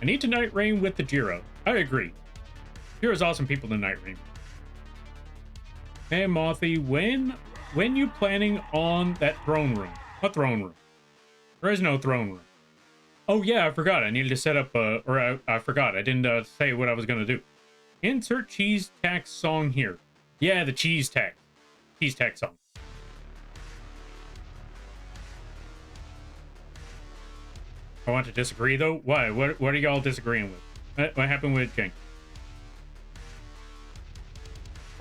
I need to Night Rain with the Jiro. I agree. Jiro's awesome people to Night Rain. Hey, Mothy, when you planning on that throne room? What throne room? There is no throne room. Oh yeah, I forgot. I needed to set up I forgot. I didn't say what I was gonna do. Insert cheese tax song here. Yeah, the cheese tax. Cheese tax song. I want to disagree though. Why? What are y'all disagreeing with? What happened with Jenks?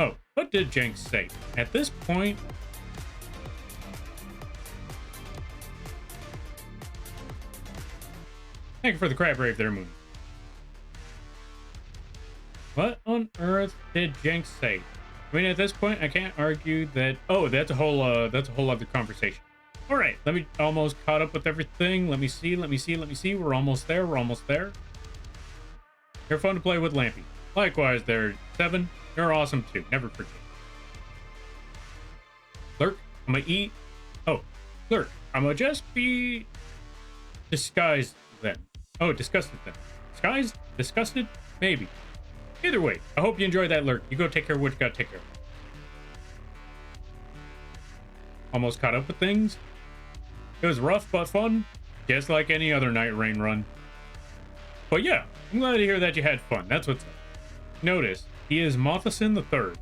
Oh, what did Jenks say? At this point, thank you for the crab rave there, Moon. What on earth did Jenks say? I mean, at this point, I can't argue that. Oh, that's a whole other conversation. All right, let me almost caught up with everything. Let me see. We're almost there. They're fun to play with, Lampy. Likewise, they're 7. They're awesome too. Never forget. Lurk, I'm gonna eat. Oh, Lurk, I'm gonna just be disguised then. Oh, disgusted then. Disguised? Disgusted? Maybe. Either way, I hope you enjoyed that Lurk. You go take care of what you gotta take care of. Almost caught up with things. It was rough but fun, just like any other Night Rain run. But yeah, I'm glad to hear that you had fun. That's what's up. Notice, he is Mothison the 3rd.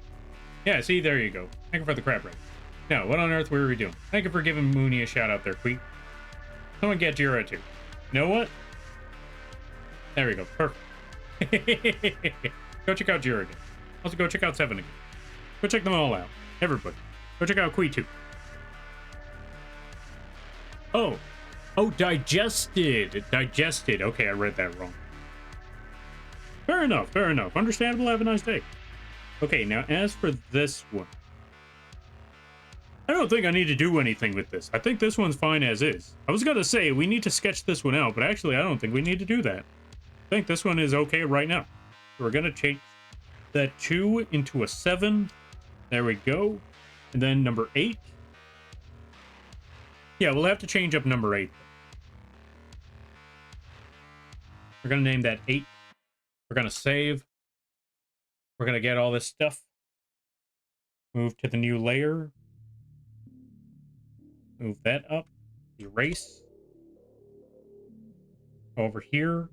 Yeah, see, there you go. Thank you for the crab rate. Now, what on earth were we doing? Thank you for giving Mooney a shout out there, Queek. Someone get Jira too. You know what? There we go. Perfect. Go check out Jira again. Also, go check out 7 again. Go check them all out. Everybody. Go check out Quee too. Oh. Oh, digested. Digested. Okay, I read that wrong. Fair enough. Fair enough. Understandable. Have a nice day. Okay, now as for this one. I don't think I need to do anything with this. I think this one's fine as is. I was gonna say, we need to sketch this one out, but actually I don't think we need to do that. I think this one is okay right now. We're gonna change that 2 into a 7. There we go. And then number 8. Yeah, we'll have to change up number 8. We're gonna name that 8. We're gonna save. We're gonna get all this stuff. Move to the new layer. Move that up. Erase. Over here.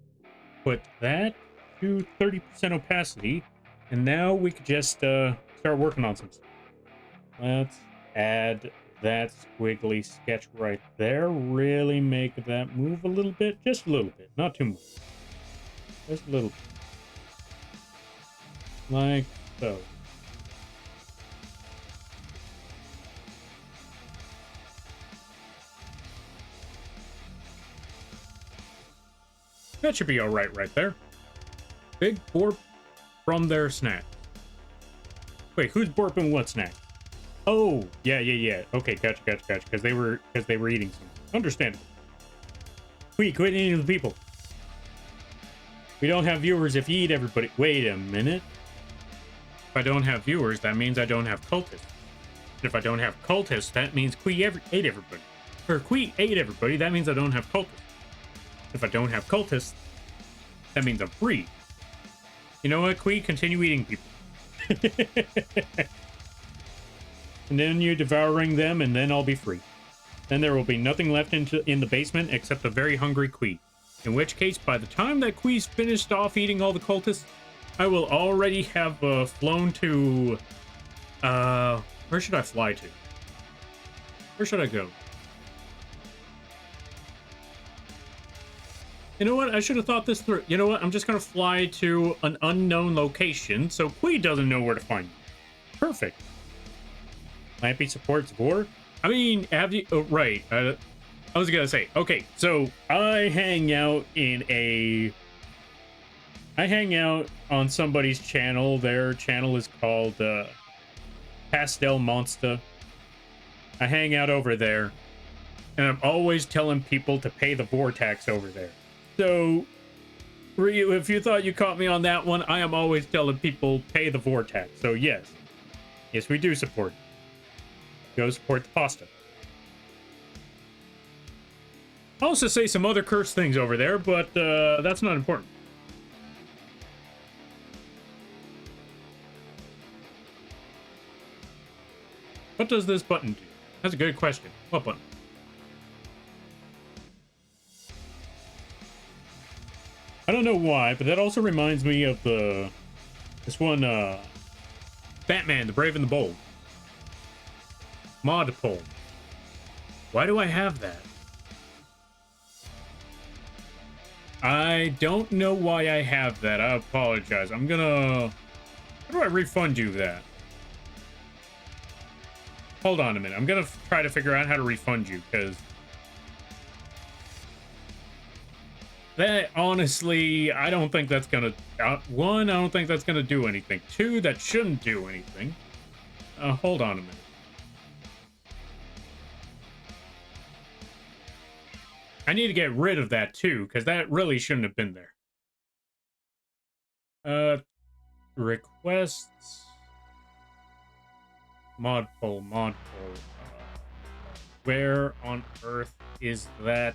Put that to 30% opacity. And now we could just start working on some stuff. Let's add that squiggly sketch right there. Really make that move a little bit. Just a little bit. Not too much. Just a little bit. Like so. That should be all right there. Big borp from their snack. Wait, who's borping what snack? Oh, yeah. Okay, gotcha. Because they were eating something. Understandable. Quit eating the people. We don't have viewers if you eat everybody. Wait a minute. If I don't have viewers, that means I don't have cultists. If I don't have cultists, that means Quee ate everybody. Or Quee ate everybody, that means I don't have cultists. If I don't have cultists, that means I'm free. You know what, Quee? Continue eating people. Continue devouring them, and then I'll be free. Then there will be nothing left in the basement except a very hungry Quee. In which case, by the time that Quee's finished off eating all the cultists, I will already have flown to... where should I fly to? Where should I go? You know what? I should have thought this through. You know what? I'm just going to fly to an unknown location so Quee doesn't know where to find me. Perfect. Lampy supports Vor. I mean, have you... Oh, right. I was going to say. Okay, so I hang out on somebody's channel. Their channel is called Pastel Monster. I hang out over there. And I'm always telling people to pay the Vortex over there. So, Ryu, if you thought you caught me on that one, I am always telling people pay the Vortex. So yes, we do support. Go support the pasta. I also say some other cursed things over there, but that's not important. What does this button do? That's a good question. What button? I don't know why, but that also reminds me of this one, Batman, the Brave and the Bold. Mod poll. Why do I have that? I don't know why I have that. I apologize. I'm gonna... How do I refund you that? Hold on a minute. I'm gonna try to figure out how to refund you, because... That, honestly, I don't think that's gonna... One, I don't think that's gonna do anything. Two, that shouldn't do anything. Hold on a minute. I need to get rid of that, too, because that really shouldn't have been there. Requests... Mod poll. Where on earth is that?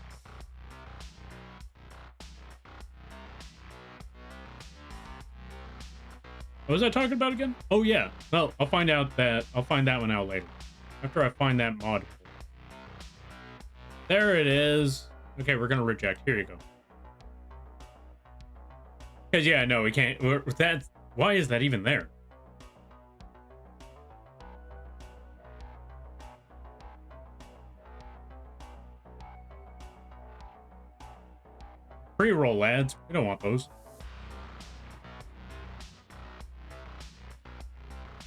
What was I talking about again? Oh yeah. Well, I'll find that one out later. After I find that mod poll. There it is. Okay, we're gonna reject. Here you go. Because yeah, no, we can't. That. Why is that even there? Pre-roll ads. We don't want those.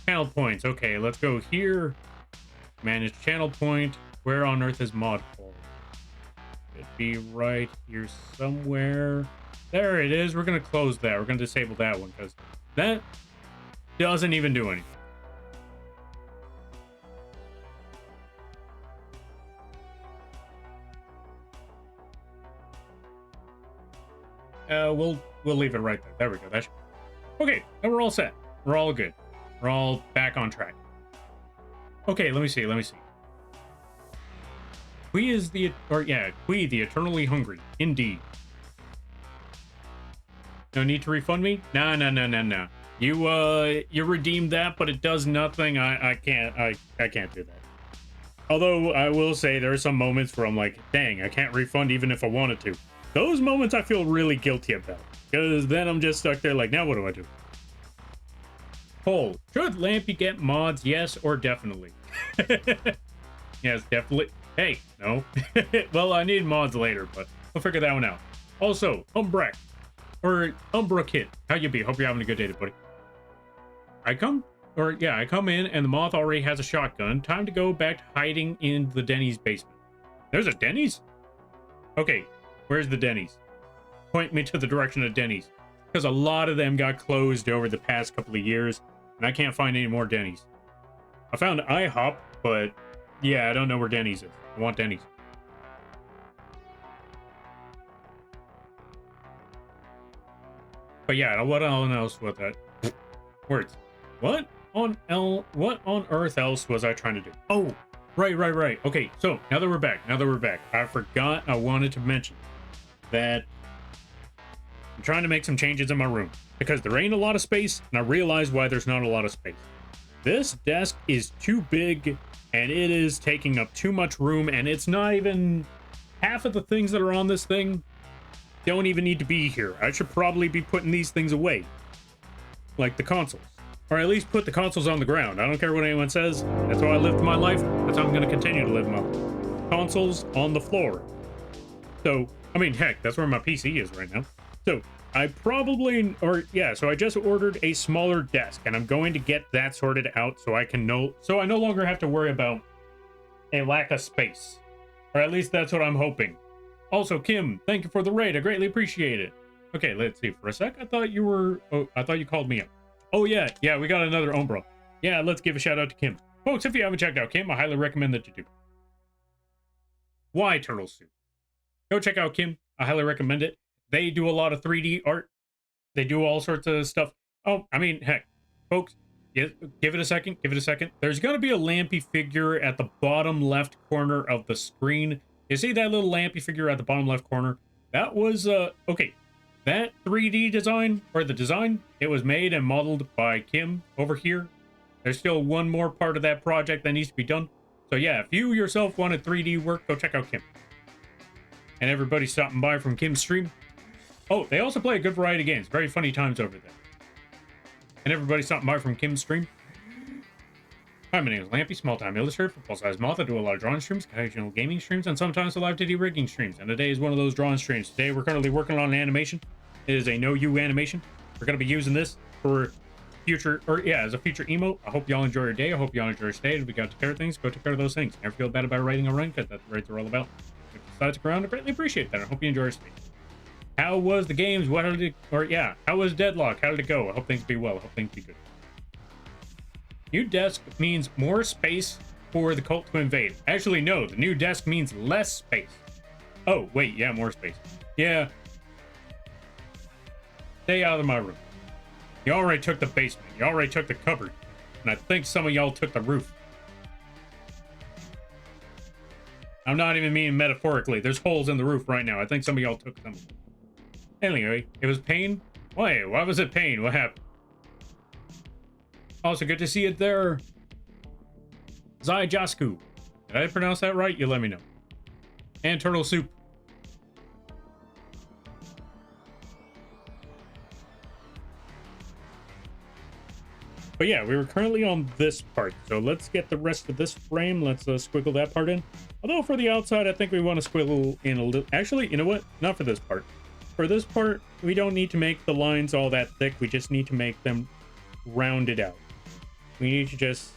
Channel points. Okay, let's go here. Manage channel point. Where on earth is mod poll? It'd be right here somewhere. There it is. We're going to close that. We're going to disable that one because that doesn't even do anything. We'll leave it right there. There we go. That should... Okay, and we're all set. We're all good. We're all back on track. Okay, let me see. Quee is the... Quee, the eternally hungry. Indeed. No need to refund me? No. You redeemed that, but it does nothing. I can't do that. Although, I will say there are some moments where I'm like, dang, I can't refund even if I wanted to. Those moments I feel really guilty about. Because then I'm just stuck there like, now what do I do? Poll. Should Lampy get mods? Yes or definitely? Yes, definitely. Hey, no. Well, I need mods later, but I'll figure that one out. Also, Umbra Kid. How you be? Hope you're having a good day, buddy. I come in and the Moth already has a shotgun. Time to go back to hiding in the Denny's basement. There's a Denny's? Okay, where's the Denny's? Point me to the direction of Denny's. Because a lot of them got closed over the past couple of years, and I can't find any more Denny's. I found IHOP, but yeah, I don't know where Denny's is. I want Denny's. But yeah, what else was that? Words. What on earth else was I trying to do? Oh, right. Okay, so now that we're back, I forgot I wanted to mention that I'm trying to make some changes in my room because there ain't a lot of space, and I realize why there's not a lot of space. This desk is too big and it is taking up too much room, and it's not even half of the things that are on this thing don't even need to be here. I should probably be putting these things away, like the consoles, or at least put the consoles on the ground. I don't care what anyone says. That's how I lived my life. That's how I'm going to continue to live my life. Consoles on the floor. So, I mean, heck, that's where my PC is right now. So, I probably, so I just ordered a smaller desk, and I'm going to get that sorted out so I no longer have to worry about a lack of space. Or at least that's what I'm hoping. Also, Kim, thank you for the raid. I greatly appreciate it. Okay, let's see. For a sec, I thought you called me up. Oh, yeah, we got another Umbra. Yeah, let's give a shout out to Kim. Folks, if you haven't checked out Kim, I highly recommend that you do. Why Turtle Soup? Go check out Kim. I highly recommend it. They do a lot of 3D art. They do all sorts of stuff. Oh, I mean, heck, folks, give it a second. Give it a second. There's going to be a Lampy figure at the bottom left corner of the screen. You see that little Lampy figure at the bottom left corner? That was, okay. That 3D design, or the design, it was made and modeled by Kim over here. There's still one more part of that project that needs to be done. So yeah, if you yourself wanted 3D work, go check out Kim. And everybody stopping by from Kim's stream. Oh, they also play a good variety of games. Very funny times over there. And everybody stopping by from Kim's stream. Hi, my name is Lampy, small-time illustrator, football-sized moth. I do a lot of drawing streams, occasional gaming streams, and sometimes the live 2D rigging streams. And today is one of those drawing streams. Today we're currently working on an animation. It is a no-you animation. We're going to be using this for future, as a future emote. I hope y'all enjoy your day. I hope y'all enjoy your stay. If we got to take care of things, go take care of those things. Never feel bad about writing a run, because that's what raids are all about. If you decide to ground, I greatly appreciate that. I hope you enjoy your stay. How was the games? How was Deadlock? How did it go? I hope things be well. I hope things be good. New desk means more space for the cult to invade. Actually, no, the new desk means less space. Oh, wait, yeah, more space. Yeah. Stay out of my room. You already took the basement. You already took the cupboard. And I think some of y'all took the roof. I'm not even meaning metaphorically. There's holes in the roof right now. I think some of y'all took them. Anyway, it was pain. Why was it pain? What happened? Also, good to see it there. Zai Jasku. Did I pronounce that right? You let me know. And Turtle Soup. But yeah, we were currently on this part. So let's get the rest of this frame. Let's squiggle that part in. Although for the outside, I think we want to squiggle in a little. Actually, you know what? Not for this part. For this part, we don't need to make the lines all that thick. We just need to make them rounded out. We need to just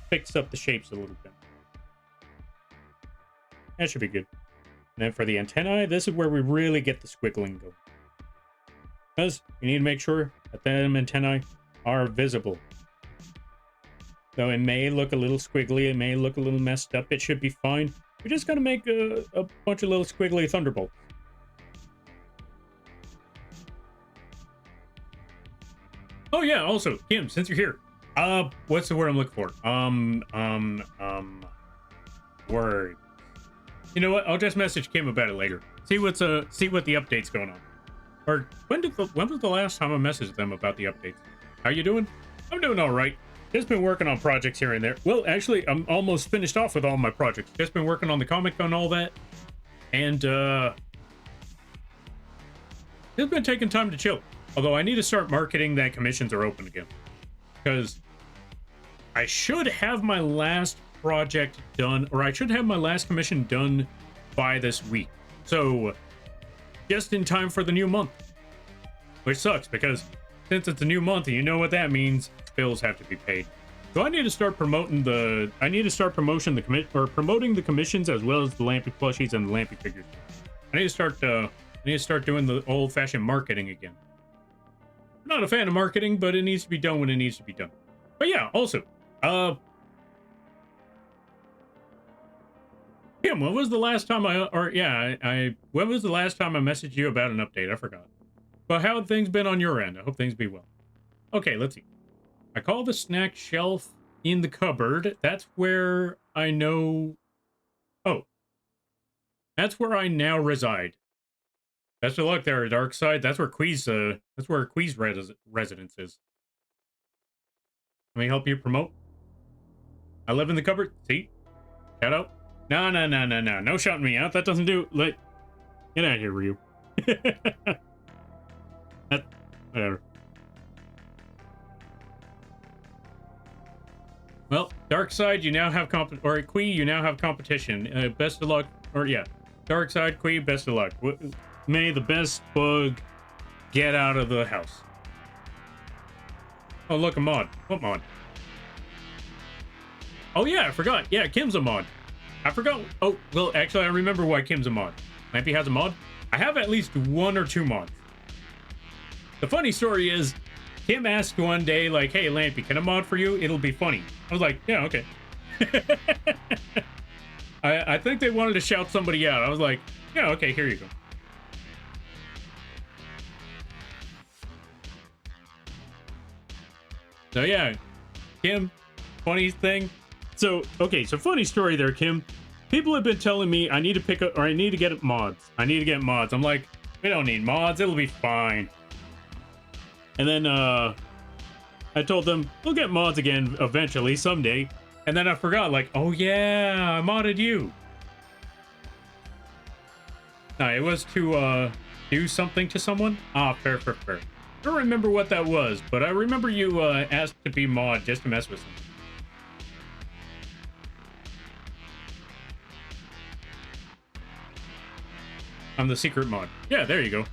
fix up the shapes a little bit. That should be good. And then for the antennae, this is where we really get the squiggling going. Because we need to make sure that them antennae are visible. Though it may look a little squiggly, it may look a little messed up, it should be fine. We just gotta make a bunch of little squiggly thunderbolts. Oh yeah, also, Kim, since you're here, what's the word I'm looking for? Word. You know what? I'll just message Kim about it later. See what the update's going on. Or when was the last time I messaged them about the updates? How you doing? I'm doing all right. Just been working on projects here and there. Well, actually, I'm almost finished off with all my projects. Just been working on the comic and all that, and just been taking time to chill. Although I need to start marketing that commissions are open again, because I should have my last project done, or I should have my last commission done by this week. So just in time for the new month, which sucks because since it's a new month, and you know what that means, bills have to be paid. So I need to start promoting promoting the commissions as well as the Lampy plushies and the Lampy figures. I need to start doing the old-fashioned marketing again. I'm not a fan of marketing, but it needs to be done when it needs to be done. But yeah, also, Kim, when was the last time when was the last time I messaged you about an update? I forgot. But how have things been on your end? I hope things be well. Okay, let's see. I call the snack shelf in the cupboard. That's where I know. Oh, that's where I now reside. Best of luck there, Dark Side. That's where Quee's residence is. Let me help you promote. I live in the cupboard. See? Shout out. No, no, no, no, no. No shouting me out. That doesn't do... Like, get out of here, Ryu. That... Whatever. Well, Dark Side, you now have or Kui, you now have competition. Best of luck. Or, yeah. Dark Side, Kui, best of luck. May the best bug get out of the house. Oh, look, a mod. What mod? Oh, yeah, I forgot. Yeah, Kim's a mod. I forgot. Oh, well, actually, I remember why Kim's a mod. Lampy has a mod? I have at least 1 or 2 mods. The funny story is, Kim asked one day, like, hey, Lampy, can I mod for you? It'll be funny. I was like, yeah, okay. I think they wanted to shout somebody out. I was like, yeah, okay, here you go. So, yeah, Kim, funny thing. So, okay, so funny story there, Kim. People have been telling me I need to pick up, or I need to get mods. I need to get mods. I'm like, we don't need mods. It'll be fine. And then, I told them, we'll get mods again eventually, someday. And then I forgot, like, oh yeah, I modded you. No, it was to, do something to someone. Ah, fair. I don't remember what that was, but I remember you, asked to be mod just to mess with them. I'm the secret mod. Yeah, there you go.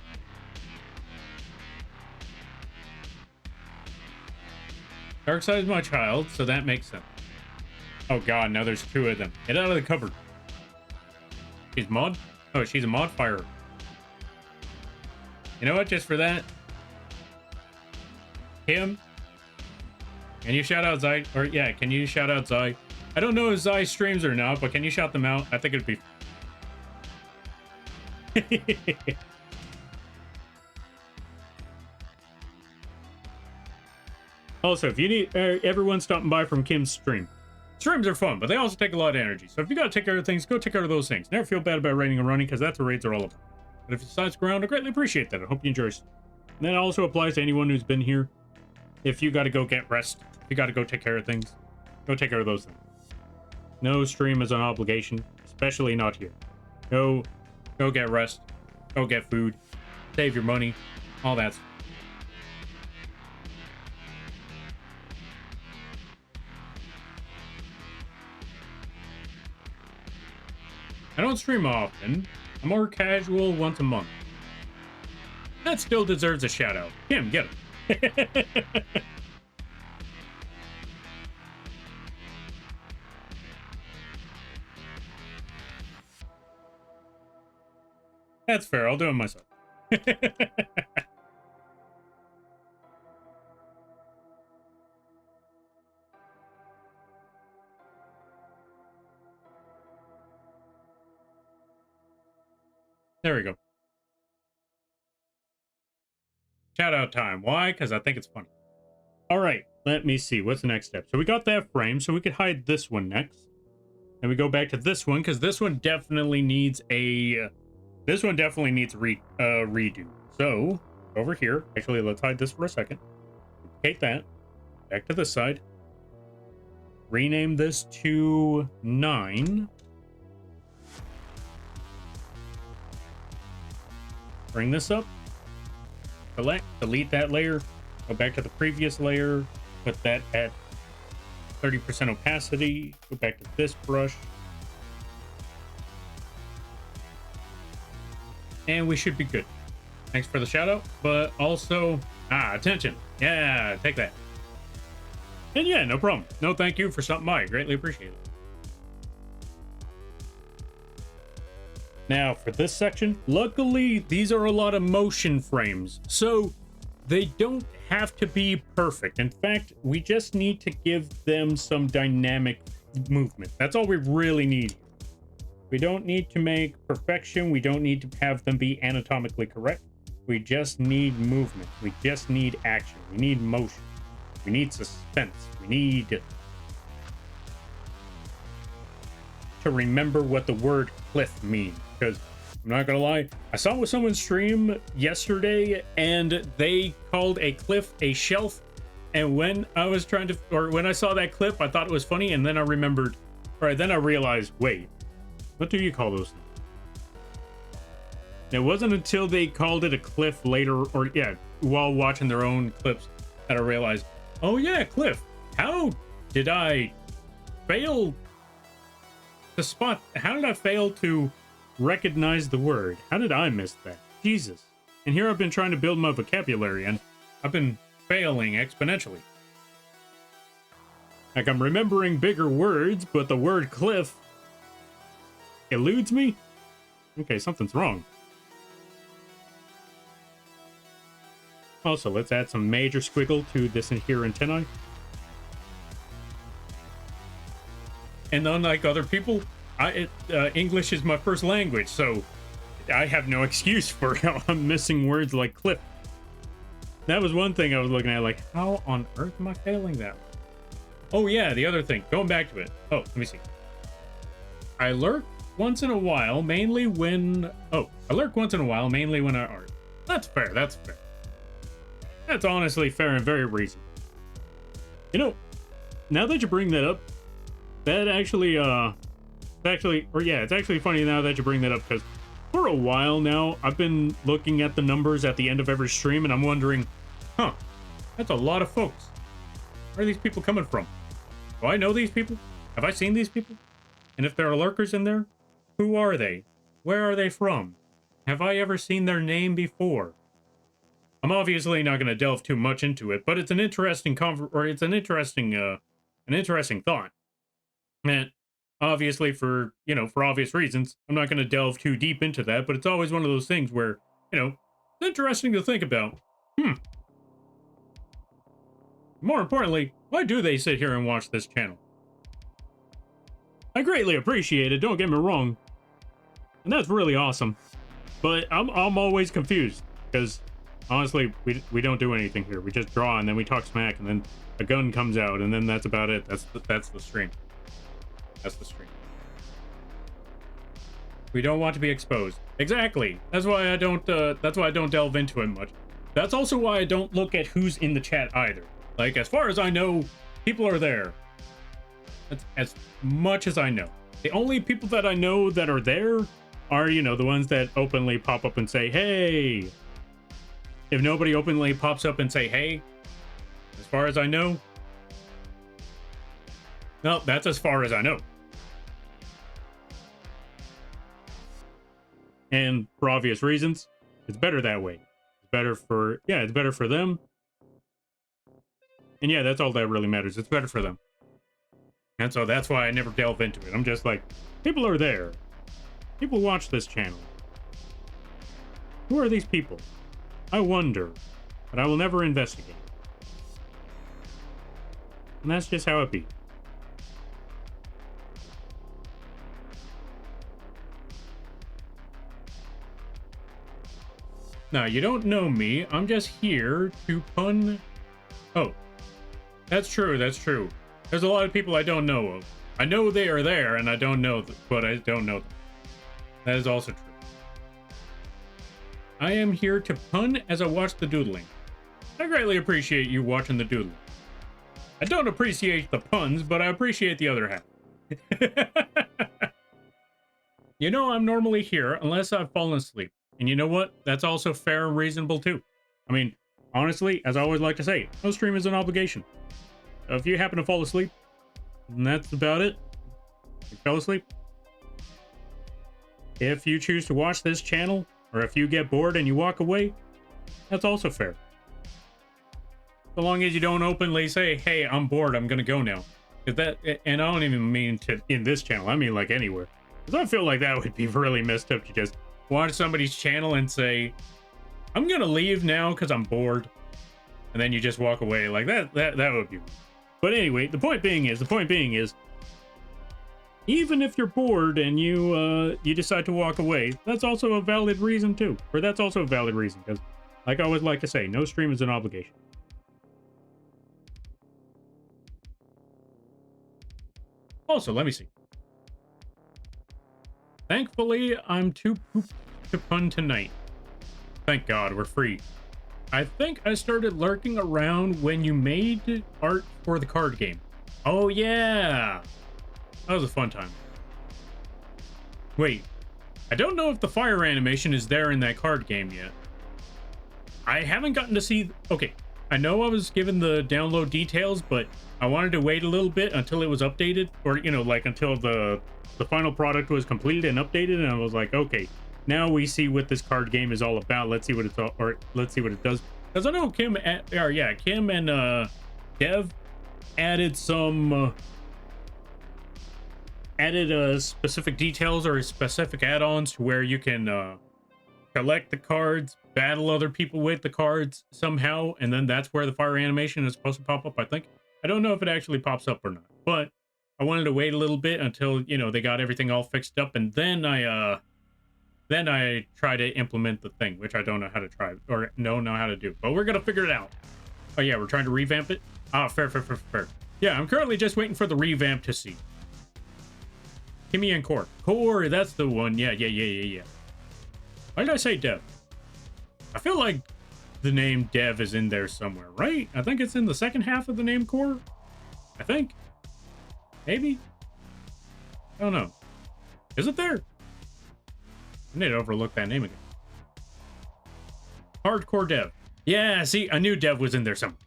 Darkseid is my child, so that makes sense. Oh god, now there's 2 of them. Get out of the cupboard. She's mod? Oh, she's a mod firer. You know what? Just for that, Kim, can you shout out Zai? Or yeah, can you shout out Zai? I don't know if Zai streams or not, but can you shout them out? I think it'd be... Also, if you need everyone stopping by from Kim's stream. Streams are fun, but they also take a lot of energy. So if you gotta take care of things, go take care of those things. Never feel bad about raiding and running, because that's what raids are all about. But if you decide to go around, I greatly appreciate that. I hope you enjoy. And that also applies to anyone who's been here. If you gotta go get rest, if you gotta go take care of things, go take care of those things. No stream is an obligation, especially not here. Go get rest, go get food, save your money, all that stuff. I don't stream often. I'm more casual once a month. That still deserves a shout out. Kim, get him. That's fair. I'll do it myself. There we go. Shout out time. Why? Because I think it's funny. All right, let me see. What's the next step? So we got that frame, so we could hide this one next. And we go back to this one, because this one definitely needs a... This one definitely needs redo. So, over here. Actually, let's hide this for a second. Duplicate that. Back to this side. Rename this to 9. Bring this up. Select, delete that layer. Go back to the previous layer. Put that at 30% opacity. Go back to this brush. And we should be good. Thanks for the shout out. But also, attention. Yeah, take that. And yeah, no problem. No thank you for stopping by. Greatly appreciate it. Now, for this section, luckily, these are a lot of motion frames, so they don't have to be perfect. In fact, we just need to give them some dynamic movement. That's all we really need. We don't need to make perfection. We don't need to have them be anatomically correct. We just need movement. We just need action. We need motion. We need suspense. We need to remember what the word cliff means. Because I'm not gonna lie, I saw with someone's stream yesterday and they called a cliff a shelf, And when I was trying to, or when I saw that clip, I thought it was funny, and then I remembered, or then I realized, wait, what do you call those things? And it wasn't until they called it a cliff later, or yeah, while watching their own clips, that I realized, oh yeah, cliff. How did I fail to spot? How did I fail to recognize the word? How did I miss that? Jesus. And here I've been trying to build my vocabulary, and I've been failing exponentially. Like, I'm remembering bigger words, but the word cliff eludes me? Okay, something's wrong. Also, let's add some major squiggle to this in here antennae. And unlike other people, English is my first language, so I have no excuse for how I'm missing words like cliff. That was one thing I was looking at, like, how on earth am I failing that? Oh yeah, the other thing, going back to it. Oh, let me see. I lurk once in a while, mainly when... I lurk once in a while, mainly when I art. That's fair, that's fair. That's honestly fair and very reasonable. You know, now that you bring that up, that actually, it's actually funny now that you bring that up, because for a while now, I've been looking at the numbers at the end of every stream, and I'm wondering, huh, that's a lot of folks. Where are these people coming from? Do I know these people? Have I seen these people? And if there are lurkers in there, who are they? Where are they from? Have I ever seen their name before? I'm obviously not going to delve too much into it, but it's an interesting an interesting thought. And obviously, for obvious reasons, I'm not going to delve too deep into that, but it's always one of those things where, it's interesting to think about. More importantly, why do they sit here and watch this channel? I greatly appreciate it, don't get me wrong. And that's really awesome. But I'm always confused, because honestly, we don't do anything here. We just draw, and then we talk smack, and then a gun comes out, and then that's about it. That's the stream. That's the stream. We don't want to be exposed. Exactly. That's why I don't delve into it much. That's also why I don't look at who's in the chat either. Like, as far as I know, people are there. That's as much as I know. The only people that I know that are there are, the ones that openly pop up and say, hey. If nobody openly pops up and say, hey, as far as I know, no, that's as far as I know. And for obvious reasons, it's better that way. It's better for them. And yeah, that's all that really matters. It's better for them. And so that's why I never delve into it. I'm just like, people are there. People watch this channel. Who are these people? I wonder. But I will never investigate. And that's just how it be. Now, you don't know me. I'm just here to pun... Oh. That's true, that's true. There's a lot of people I don't know of. I know they are there, and I don't know them, but I don't know them. That is also true. I am here to pun as I watch the doodling. I greatly appreciate you watching the doodling. I don't appreciate the puns, but I appreciate the other half. I'm normally here unless I've fallen asleep. And you know what? That's also fair and reasonable too. I mean, honestly, as I always like to say, no stream is an obligation. So if you happen to fall asleep, then that's about it. You fell asleep. If you choose to watch this channel, or if you get bored and you walk away, that's also fair. So long as you don't openly say, hey, I'm bored, I'm gonna go now. And I don't even mean to in this channel, I mean like anywhere. Because I feel like that would be really messed up to just watch somebody's channel and say, I'm gonna leave now because I'm bored. And then you just walk away. Like that would be. But anyway, the point being is, even if you're bored and you decide to walk away, that's also a valid reason too. Or that's also a valid reason, because like I always like to say, no stream is an obligation. Also, let me see. Thankfully, I'm too pooped to pun tonight. Thank God, we're free. I think I started lurking around when you made art for the card game. Oh, yeah. That was a fun time. Wait, I don't know if the fire animation is there in that card game yet. I haven't gotten to see... Okay, I know I was given the download details, but I wanted to wait a little bit until it was updated, or, you know, like until the final product was completed and updated, and I was like, okay, now we see what this card game is all about. Let's see what it's all, or let's see what it does. Because I know Kim and Dev added some specific details or specific add-ons to where you can collect the cards, battle other people with the cards somehow, and then that's where the fire animation is supposed to pop up, I think. I don't know if it actually pops up or not, but I wanted to wait a little bit until, you know, they got everything all fixed up, and then I try to implement the thing, which I don't know how to try or know how to do, but we're gonna figure it out. Oh yeah, we're trying to revamp it. Ah, fair. Yeah, I'm currently just waiting for the revamp to see. Kimmy and Core, that's the one. Yeah. Why did I say Dev? I feel like the name Dev is in there somewhere, right? I think it's in the second half of the name Core. I think. Maybe? I don't know. Is it there? I need to overlook that name again. Hardcore Dev. Yeah, see, I knew Dev was in there somewhere.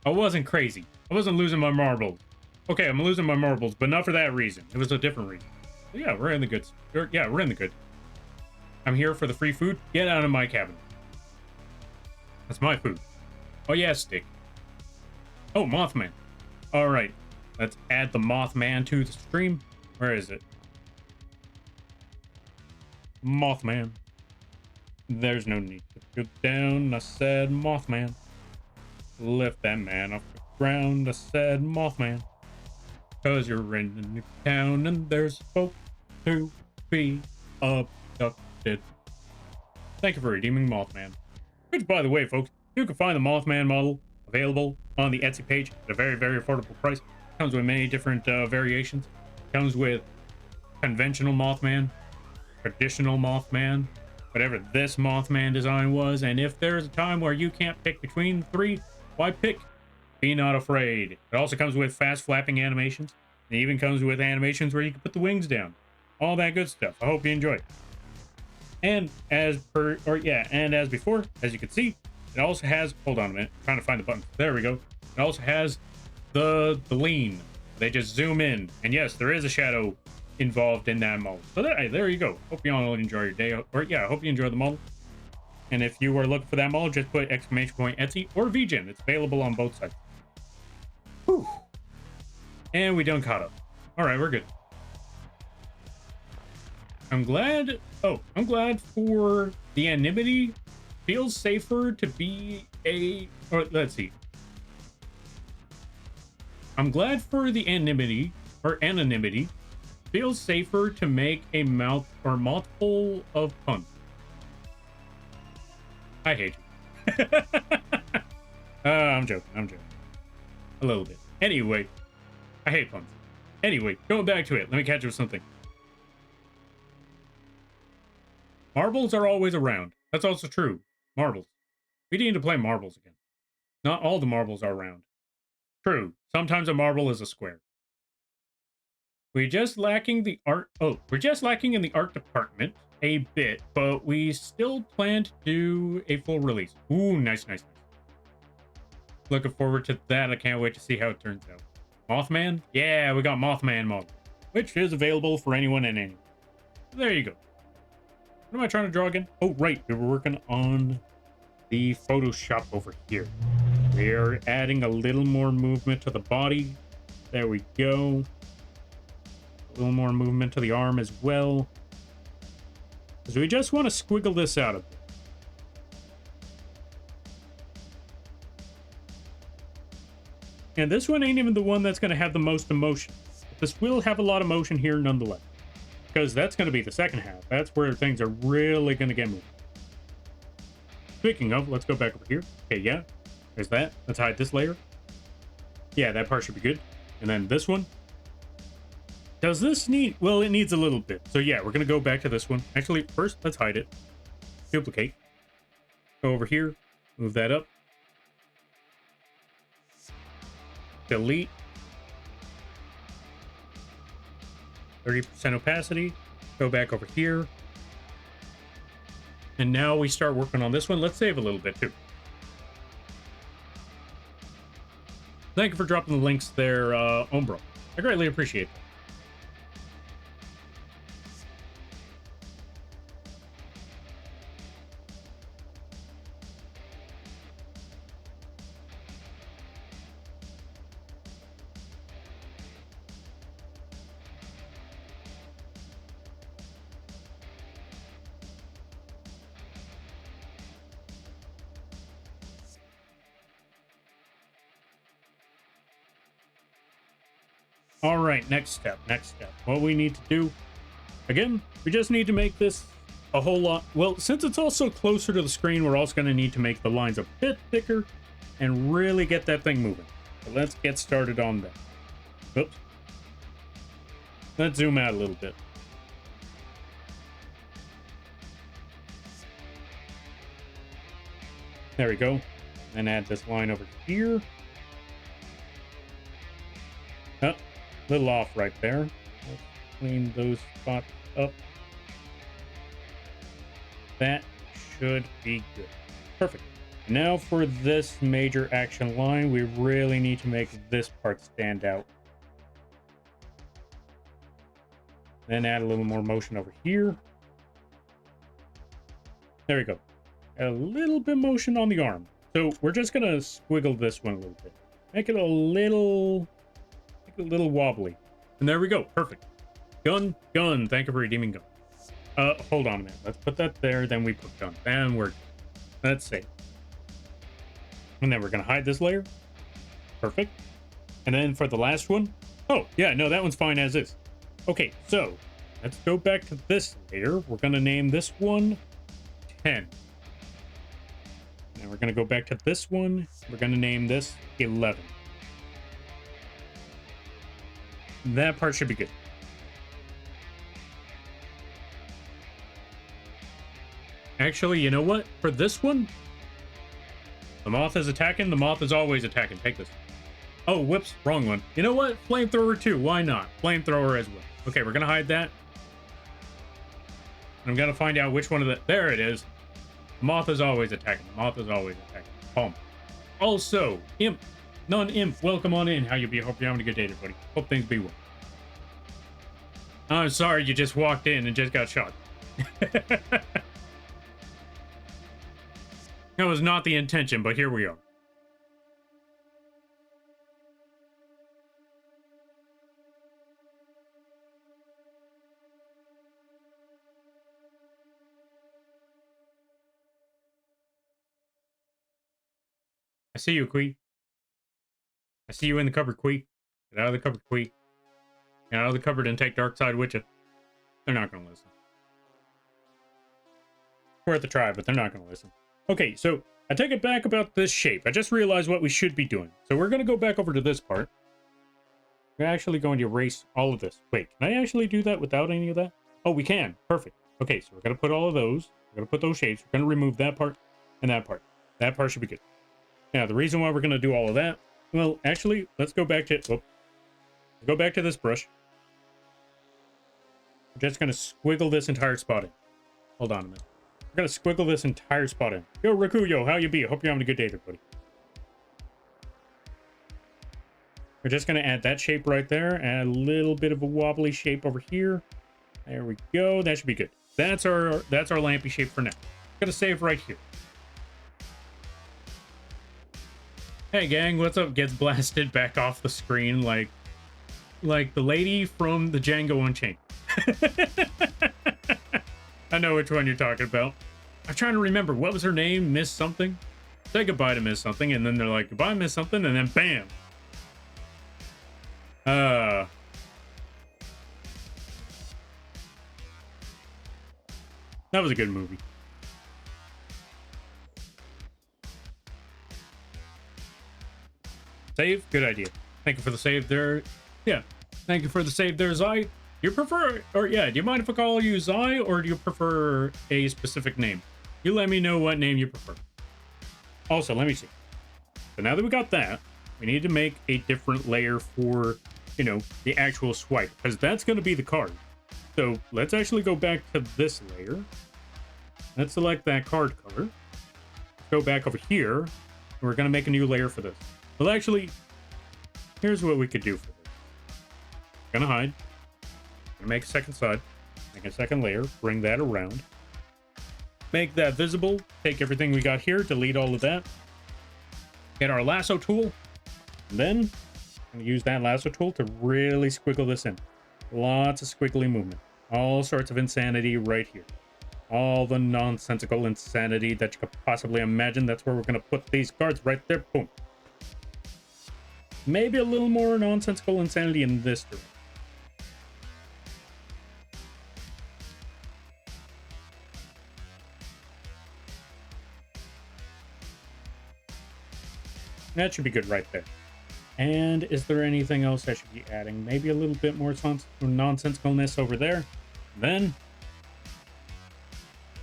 I wasn't crazy. I wasn't losing my marbles. Okay, I'm losing my marbles, but not for that reason. It was a different reason. Yeah, we're in the good. Yeah, we're in the good. I'm here for the free food. Get out of my cabin. That's my food. Oh yeah, stick. Oh, Mothman. All right, let's add the Mothman to the stream. Where is it? Mothman. There's no need to go down. I said Mothman. Lift that man off the ground. I said Mothman. Cause you're in a new town and there's supposed to be abducted. Thank you for redeeming Mothman. Which, by the way, folks, you can find the Mothman model available on the Etsy page at a very, very affordable price. Comes with many different variations. Comes with conventional Mothman, traditional Mothman, whatever this Mothman design was. And if there's a time where you can't pick between the three, why pick? Be not afraid. It also comes with fast flapping animations. It even comes with animations where you can put the wings down. All that good stuff. I hope you enjoy. And as before, as you can see, it also has, hold on a minute, I'm trying to find the button. There we go. It also has the lean. They just zoom in. And yes, there is a shadow involved in that model. So there you go. Hope you all enjoy your day. Or yeah, I hope you enjoy the model. And if you are looking for that model, just put exclamation point Etsy or vgen. It's available on both sides. Whew. And we done caught up. All right, we're good. I'm glad for the anonymity. Feels safer to be or let's see. I'm glad for the anonymity. Feels safer to make a mouthful of puns. I hate you. I'm joking. A little bit. Anyway, I hate puns. Anyway, going back to it. Let me catch you with something. Marbles are always around. That's also true. Marbles. We need to play marbles again. Not all the marbles are round. True. Sometimes a marble is a square. We're just lacking in the art department a bit, but we still plan to do a full release. Ooh, nice. Looking forward to that. I can't wait to see how it turns out. Mothman? Yeah, we got Mothman model, which is available for anyone and anyone. There you go. What am I trying to draw again? Oh, right. We were working on the Photoshop over here. We're adding a little more movement to the body. There we go. A little more movement to the arm as well. Because we just want to squiggle this out a bit. And this one ain't even the one that's going to have the most emotion. But this will have a lot of motion here nonetheless. Because that's going to be the second half. That's where things are really going to get moving. Speaking of, let's go back over here. Okay, yeah. There's that. Let's hide this layer. Yeah, that part should be good. And then this one. Does this need... Well, it needs a little bit. So yeah, we're going to go back to this one. Actually, first, let's hide it. Duplicate. Go over here. Move that up. Delete. 30% opacity. Go back over here. And now we start working on this one. Let's save a little bit too. Thank you for dropping the links there, Umbro. I greatly appreciate that. All right, next step. What we need to do, again, we just need to make this a whole lot. Well, since it's also closer to the screen, we're also going to need to make the lines a bit thicker and really get that thing moving. So let's get started on that. Oops. Let's zoom out a little bit. There we go. And add this line over here. Oh, little off right there. Let's clean those spots up. That should be good. Perfect. Now for this major action line, we really need to make this part stand out. Then add a little more motion over here. There we go. A little bit motion on the arm. So we're just gonna squiggle this one a little bit. Make it a little wobbly. And there we go. Perfect. Gun. Thank you for redeeming gun. Hold on a minute. Let's put that there. Then we put gun. And we're. Let's save. And then we're gonna hide this layer. Perfect. And then for the last one. Oh yeah, no, that one's fine as is. Okay, so let's go back to this layer. We're gonna name this one 10. And we're gonna go back to this one. We're gonna name this 11. That part should be good. Actually, you know what? For this one, the moth is attacking. The moth is always attacking. Take this. Oh, whoops, wrong one. You know what? Flamethrower too. Why not? Flamethrower as well. Okay, we're gonna hide that. I'm gonna find out which one of the. There it is. The moth is always attacking. The moth is always attacking. Boom. Also, imp. Non-imp, welcome on in. How you be? Hope you're having a good day, everybody. Hope things be well. I'm sorry you just walked in and just got shot. That was not the intention, but here we are. I see you, Quee. I see you in the cupboard, Quee. Get out of the cupboard, Quee. Get out of the cupboard and take Darkseid with you. They're not going to listen. Worth a try, but they're not going to listen. Okay, so I take it back about this shape. I just realized what we should be doing. So we're going to go back over to this part. We're actually going to erase all of this. Wait, can I actually do that without any of that? Oh, we can. Perfect. Okay, so we're going to put all of those. We're going to put those shapes. We're going to remove that part and that part. That part should be good. Now, the reason why we're going to do all of that, well, actually, let's go back to, go back to this brush. We're just going to squiggle this entire spot in. Hold on a minute. We're going to squiggle this entire spot in. Yo, Rakuyo, how you be? Hope you're having a good day, everybody. We're just going to add that shape right there. Add a little bit of a wobbly shape over here. There we go. That should be good. That's our lampy shape for now. Going to save right here. Hey gang, what's up? Gets blasted back off the screen like the lady from the Django Unchained. I know which one you're talking about. I'm trying to remember, what was her name? Miss something? Say goodbye to Miss something, and then they're like, goodbye Miss something, and then bam. That was a good movie. Save? Good idea. Thank you for the save there. Yeah. Thank you for the save there, Zai. You prefer, or yeah, do you mind if I call you Zai, or do you prefer a specific name? You let me know what name you prefer. Also, let me see. So now that we got that, we need to make a different layer for, the actual swipe, because that's going to be the card. So let's actually go back to this layer. Let's select that card color. Let's go back over here. And we're going to make a new layer for this. Well, actually, here's what we could do for this. Gonna hide. Gonna make a second side. Make a second layer. Bring that around. Make that visible. Take everything we got here. Delete all of that. Get our lasso tool. And then I'm gonna use that lasso tool to really squiggle this in. Lots of squiggly movement. All sorts of insanity right here. All the nonsensical insanity that you could possibly imagine. That's where we're gonna put these cards right there. Boom. Maybe a little more nonsensical insanity in this direction. That should be good right there. And is there anything else I should be adding? Maybe a little bit more nonsensicalness over there. Then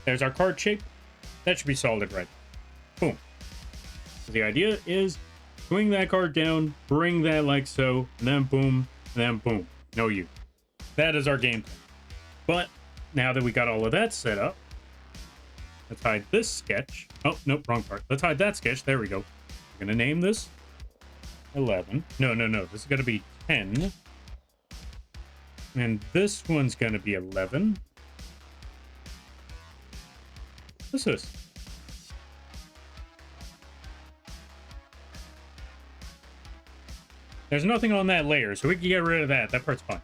there's our card shape. That should be solid right there. Boom. So the idea is swing that card down, bring that like so, and then boom, and then boom. No you. That is our game plan. But now that we got all of that set up, let's hide this sketch. Oh, nope, wrong part. Let's hide that sketch. There we go. We're gonna name this 11. No. This is gonna be 10. And this one's gonna be 11. What's this? There's nothing on that layer, so we can get rid of that. That part's fine.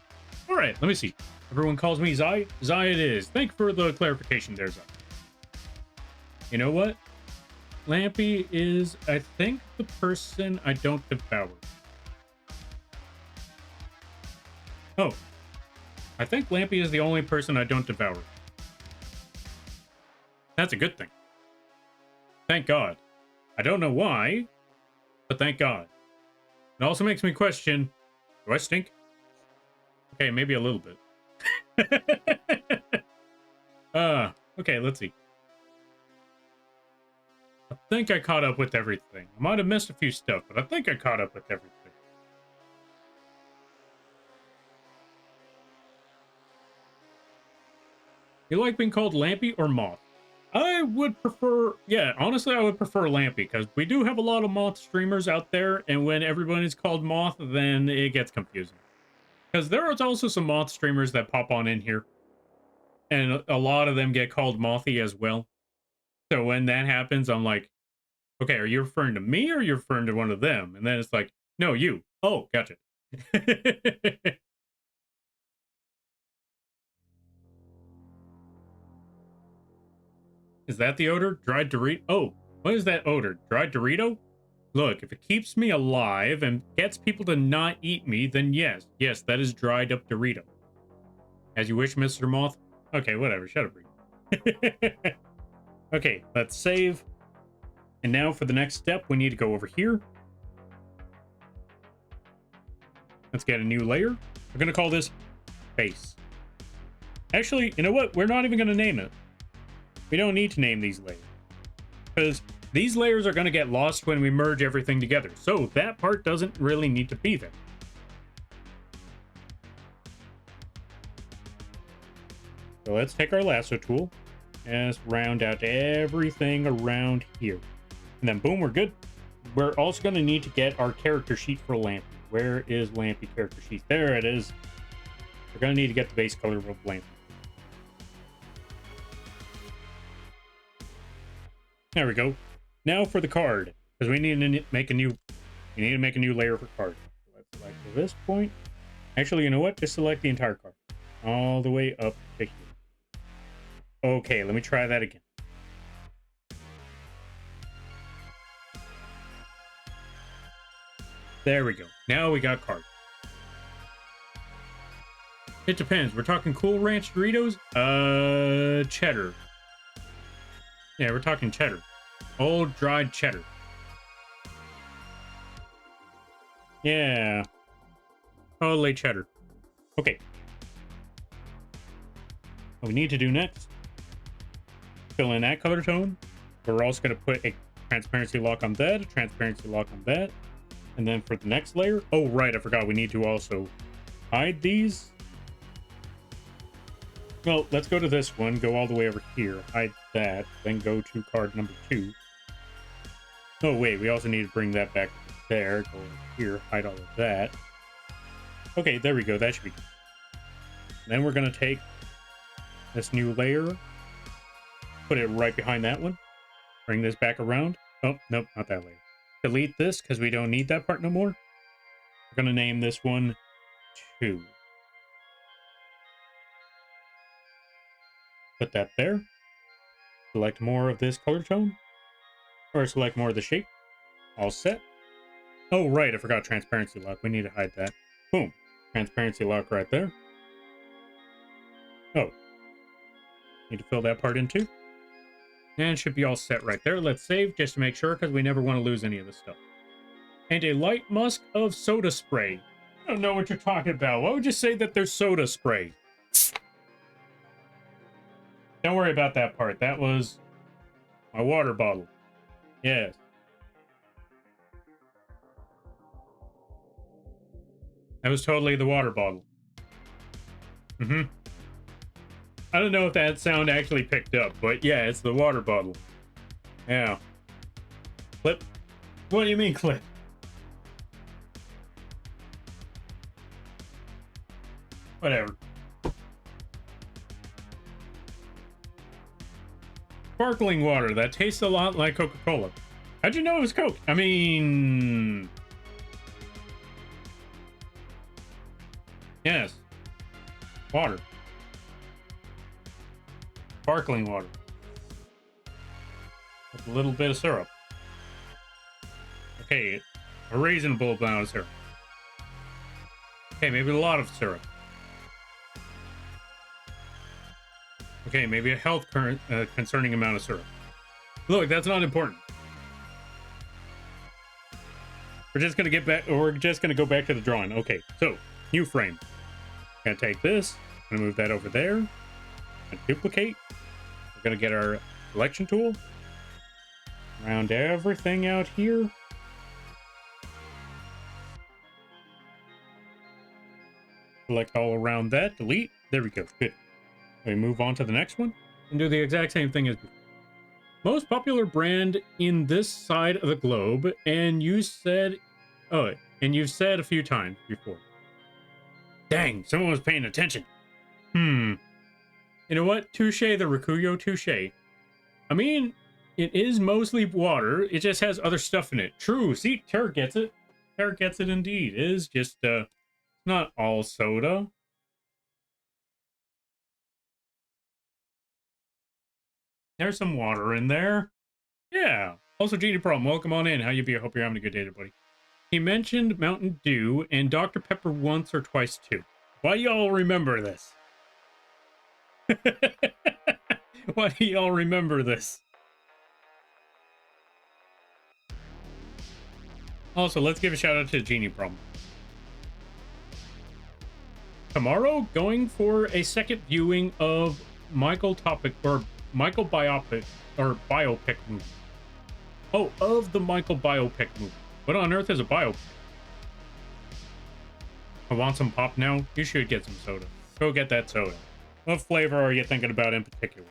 All right, let me see. Everyone calls me Zai. Zai it is. Thank you for the clarification there, Zai. You know what? Lampy is, I think, the person I don't devour. Oh. I think Lampy is the only person I don't devour. That's a good thing. Thank God. I don't know why, but thank God. It also makes me question, do I stink? Okay, maybe a little bit. Okay, let's see. I think I caught up with everything. I might have missed a few stuff, but I think I caught up with everything. You like being called Lampy or Moth? I would prefer, yeah, honestly, I would prefer Lampy, because we do have a lot of Moth streamers out there, and when everybody's called Moth, then it gets confusing. Because there are also some Moth streamers that pop on in here, and a lot of them get called Mothy as well. So when that happens, I'm like, okay, are you referring to me or are you referring to one of them? And then it's like, no, you. Oh, gotcha. Is that the odor? Dried Dorito? Oh, what is that odor? Dried Dorito? Look, if it keeps me alive and gets people to not eat me, then yes. Yes, that is dried up Dorito. As you wish, Mr. Moth. Okay, whatever. Shut up, Reed. Okay, let's save. And now for the next step, we need to go over here. Let's get a new layer. We're going to call this base. Actually, you know what? We're not even going to name it. We don't need to name these layers, because these layers are going to get lost when we merge everything together. So that part doesn't really need to be there. So let's take our lasso tool and let's round out everything around here. And then boom, we're good. We're also going to need to get our character sheet for Lampy. Where is Lampy character sheet? There it is. We're going to need to get the base color of Lampy. There we go. Now for the card, because we need to make a new layer for card. So let's select this point. Actually, you know what? Just select the entire card all the way up to here. Okay, let me try that again. There we go. Now we got card. It depends. We're talking Cool Ranch Doritos? Cheddar. Yeah, we're talking cheddar. Old dried cheddar. Yeah. Totally cheddar. Okay. What we need to do next, fill in that color tone. We're also going to put a transparency lock on that, a transparency lock on that. And then for the next layer, oh, right, I forgot we need to also hide these. Well, let's go to this one, go all the way over here, hide that, then go to card number 2. Oh, wait, we also need to bring that back there, go over here, hide all of that. Okay, there we go, that should be good. Then we're going to take this new layer, put it right behind that one, bring this back around. Oh, nope, not that layer. Delete this because we don't need that part no more. We're going to name this one 2. Put that there. Select more of this color tone. Or select more of the shape. All set. Oh, right, I forgot transparency lock. We need to hide that. Boom. Transparency lock right there. Oh. Need to fill that part in too. And it should be all set right there. Let's save just to make sure because we never want to lose any of this stuff. And a light musk of soda spray. I don't know what you're talking about. Why would you say that there's soda spray? Don't worry about that part. That was my water bottle. Yes. That was totally the water bottle. Mm-hmm. I don't know if that sound actually picked up, but yeah, it's the water bottle. Yeah. Clip? What do you mean clip? Whatever. Sparkling water that tastes a lot like Coca-Cola. How'd you know it was Coke? I mean... Yes. Water. Sparkling water. With a little bit of syrup. Okay, a reasonable amount of syrup. Okay, maybe a lot of syrup. Okay, maybe a health concerning amount of syrup. Look, that's not important. We're just gonna get back, or we're just gonna go back to the drawing. Okay, so new frame. Gonna take this, gonna move that over there, and duplicate. We're gonna get our selection tool, round everything out here. Select all around that, delete. There we go, good. We move on to the next one and do the exact same thing as before. Most popular brand in this side of the globe, and you said, oh, and you've said a few times before. Dang, someone was paying attention. You know what? Touche the Rikuyo, touche. I mean, it is mostly water. It just has other stuff in it. True. See, Terra gets it. Terra gets it indeed. It is just, not all soda. There's some water in there. Yeah. Also, Genie Problem, welcome on in. How you be? I hope you're having a good day, buddy. He mentioned Mountain Dew and Dr. Pepper once or twice, too. Why do y'all remember this? Why do y'all remember this? Also, let's give a shout out to Genie Problem. Tomorrow, going for a second viewing of Michael biopic movie. Oh, of the Michael biopic movie. What on earth is a biopic? I want some pop now. You should get some soda. Go get that soda. What flavor are you thinking about in particular?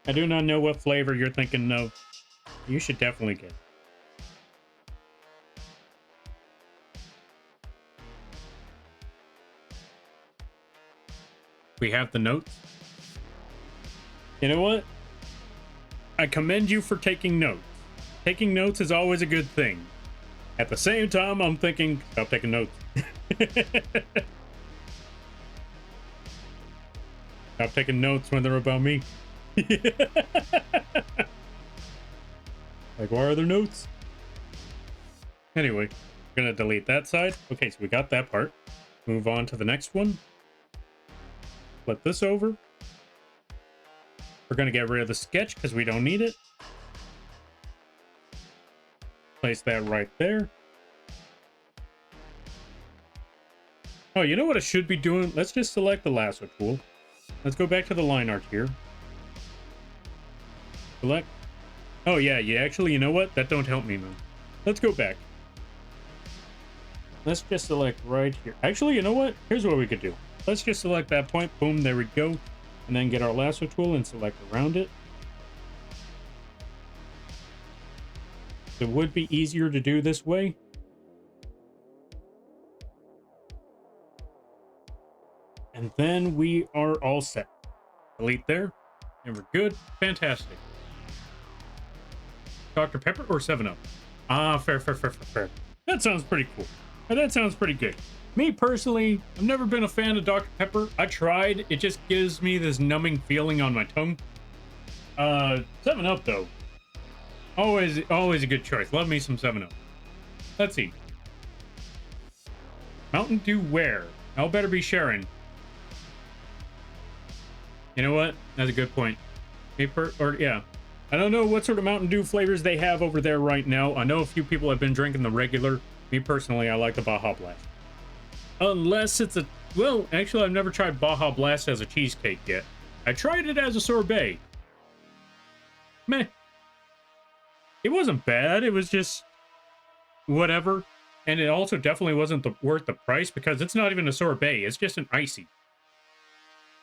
I do not know what flavor you're thinking of. You should definitely get it. We have the notes. You know what? I commend you for taking notes. Taking notes is always a good thing. At the same time, I'm thinking, stop taking notes. Stop taking notes when they're about me. Like, why are there notes? Anyway, we're gonna delete that side. Okay, so we got that part. Move on to the next one. Flip this over. We're going to get rid of the sketch because we don't need it. Place that right there. Oh, you know what I should be doing? Let's just select the lasso tool. Let's go back to the line art here. Select. Oh, yeah, actually, you know what? That don't help me, man. Let's go back. Let's just select right here. Actually, you know what? Here's what we could do. Let's just select that point. Boom, there we go. And then get our lasso tool and select around it. It would be easier to do this way. And then we are all set. Delete there. And we're good. Fantastic. Dr. Pepper or 7-Up? Ah, fair. That sounds pretty cool. That sounds pretty good. Me personally, I've never been a fan of Dr. Pepper. I tried. It just gives me this numbing feeling on my tongue. 7-Up though. Always a good choice. Love me some 7-Up. Let's see. Mountain Dew where? I'll better be sharing. You know what? That's a good point. Yeah. I don't know what sort of Mountain Dew flavors they have over there right now. I know a few people have been drinking the regular. Me personally, I like the Baja Blast. Unless it's a... Well, actually, I've never tried Baja Blast as a cheesecake yet. I tried it as a sorbet. Meh. It wasn't bad. It was just... whatever. And it also definitely wasn't worth the price because it's not even a sorbet. It's just an icy.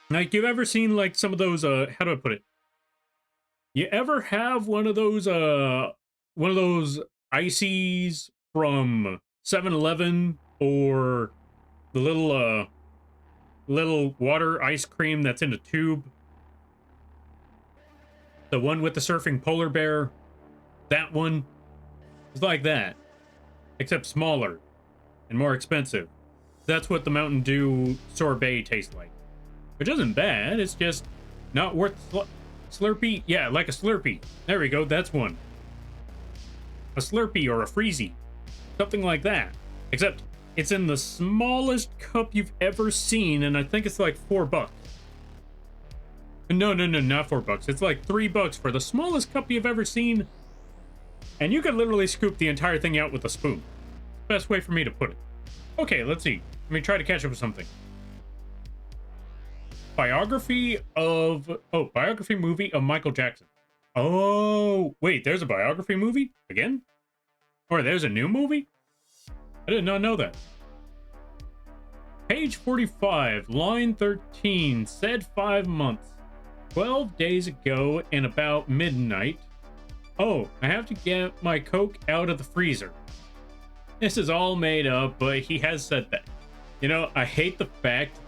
Like, you've ever seen, like, some of those, how do I put it? You ever have one of those ices from 7-Eleven or the little water ice cream that's in a tube? The one with the surfing polar bear? That one? It's like that. Except smaller and more expensive. That's what the Mountain Dew sorbet tastes like. Which isn't bad, it's just not worth Slurpee? Yeah, like a Slurpee. There we go, that's one. A Slurpee or a Freezy. Something like that. Except it's in the smallest cup you've ever seen, and I think it's like $4. No, not $4. It's like $3 for the smallest cup you've ever seen. And you could literally scoop the entire thing out with a spoon. Best way for me to put it. Okay, let's see. Let me try to catch up with something. Biography movie of Michael Jackson. Oh, wait, there's a biography movie? Again? Or there's a new movie? I did not know that. Page 45, line 13, said 5 months. 12 days ago and about midnight. Oh, I have to get my Coke out of the freezer. This is all made up, but he has said that. You know, I hate the fact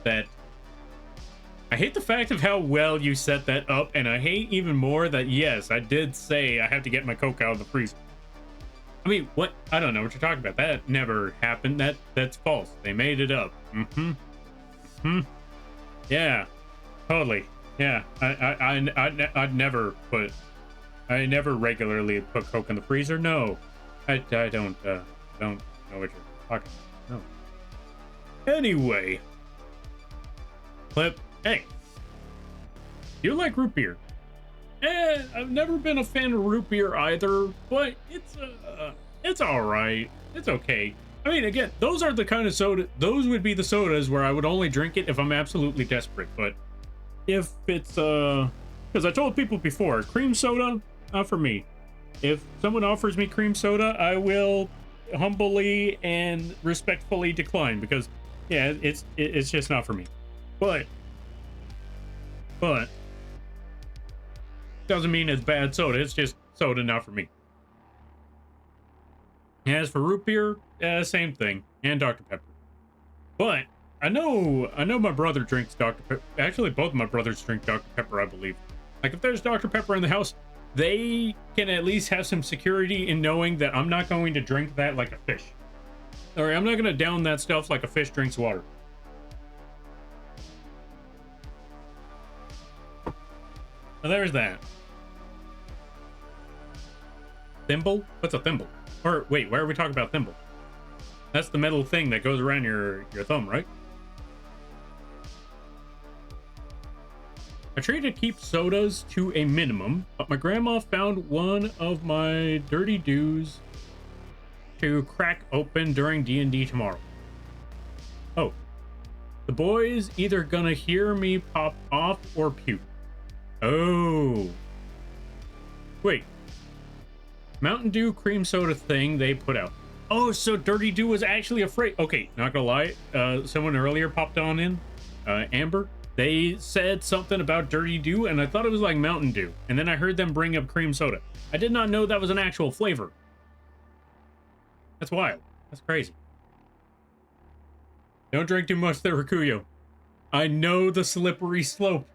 of how well you set that up, and I hate even more that, yes, I did say I have to get my Coke out of the freezer. I mean, what? I don't know what you're talking about. That never happened. That's false. They made it up. Yeah, totally. Yeah, I never regularly put Coke in the freezer. No, I don't know what you're talking about. No. Anyway, Clip. Hey, you like root beer? I've never been a fan of root beer either, but it's all right. It's okay. I mean, again, those are the kind of soda. Those would be the sodas where I would only drink it if I'm absolutely desperate. But if it's because I told people before, cream soda, not for me. If someone offers me cream soda, I will humbly and respectfully decline because, yeah, it's just not for me. But doesn't mean it's bad soda. It's just soda not for me. As for root beer, same thing, and Dr. Pepper. But I know my brother drinks Dr. Pepper. Actually, both of my brothers drink Dr. Pepper, I believe. Like, if there's Dr. Pepper in the house, they can at least have some security in knowing that I'm not going to drink that like a fish. Or I'm not going to down that stuff like a fish drinks water. So there's that. Thimble? What's a thimble? Or wait, why are we talking about thimble? That's the metal thing that goes around your thumb, right? I try to keep sodas to a minimum, but my grandma found one of my dirty dews to crack open during D&D tomorrow. Oh. The boys either gonna hear me pop off or puke. Oh. Wait. Mountain Dew cream soda thing they put out. Oh, so Dirty Dew was actually afraid. Okay, not gonna lie. Someone earlier popped on in. Amber. They said something about Dirty Dew, and I thought it was like Mountain Dew. And then I heard them bring up cream soda. I did not know that was an actual flavor. That's wild. That's crazy. Don't drink too much there, Rakuyo. I know the slippery slope.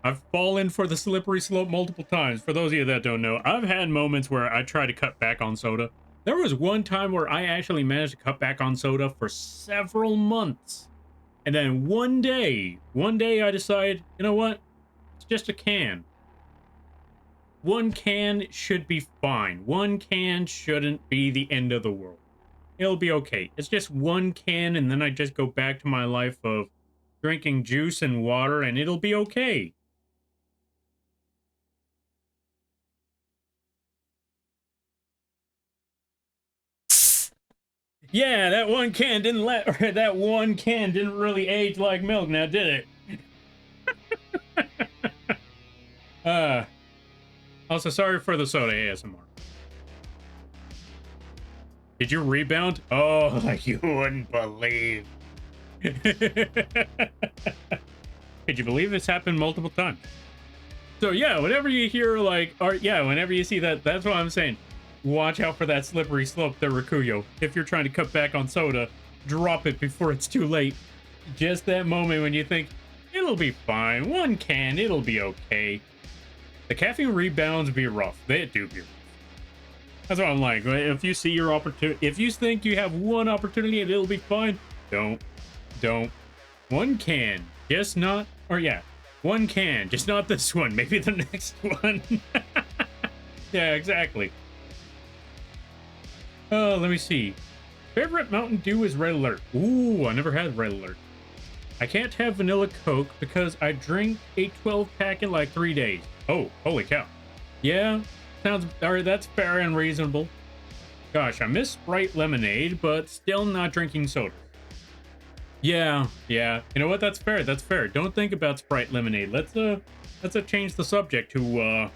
I've fallen for the slippery slope multiple times. For those of you that don't know, I've had moments where I try to cut back on soda. There was one time where I actually managed to cut back on soda for several months. And then one day I decide, you know what? It's just a can. One can should be fine. One can shouldn't be the end of the world. It'll be okay. It's just one can, and then I just go back to my life of drinking juice and water, and it'll be okay. Yeah, that one can didn't really age like milk, now did it? Also, sorry for the soda ASMR. Did you rebound? Oh, like you wouldn't believe. Could you believe this happened multiple times? So yeah, whenever you hear like, or yeah, whenever you see that, that's what I'm saying. Watch out for that slippery slope there, Rakuyo. If you're trying to cut back on soda, drop it before it's too late. Just that moment when you think, it'll be fine. One can, it'll be okay. The caffeine rebounds be rough. They do be rough. That's what I'm like. If you see your opportunity, if you think you have one opportunity and it'll be fine, don't. One can, just not, or yeah, one can, just not this one. Maybe the next one. Yeah, exactly. Let me see. Favorite Mountain Dew is Red Alert. Ooh, I never had Red Alert. I can't have vanilla Coke because I drink a 12-pack in like 3 days. Oh, holy cow. Yeah, sounds, alright, that's fair and reasonable. Gosh, I miss Sprite Lemonade, but still not drinking soda. Yeah. You know what? That's fair. Don't think about Sprite Lemonade. Let's change the subject to,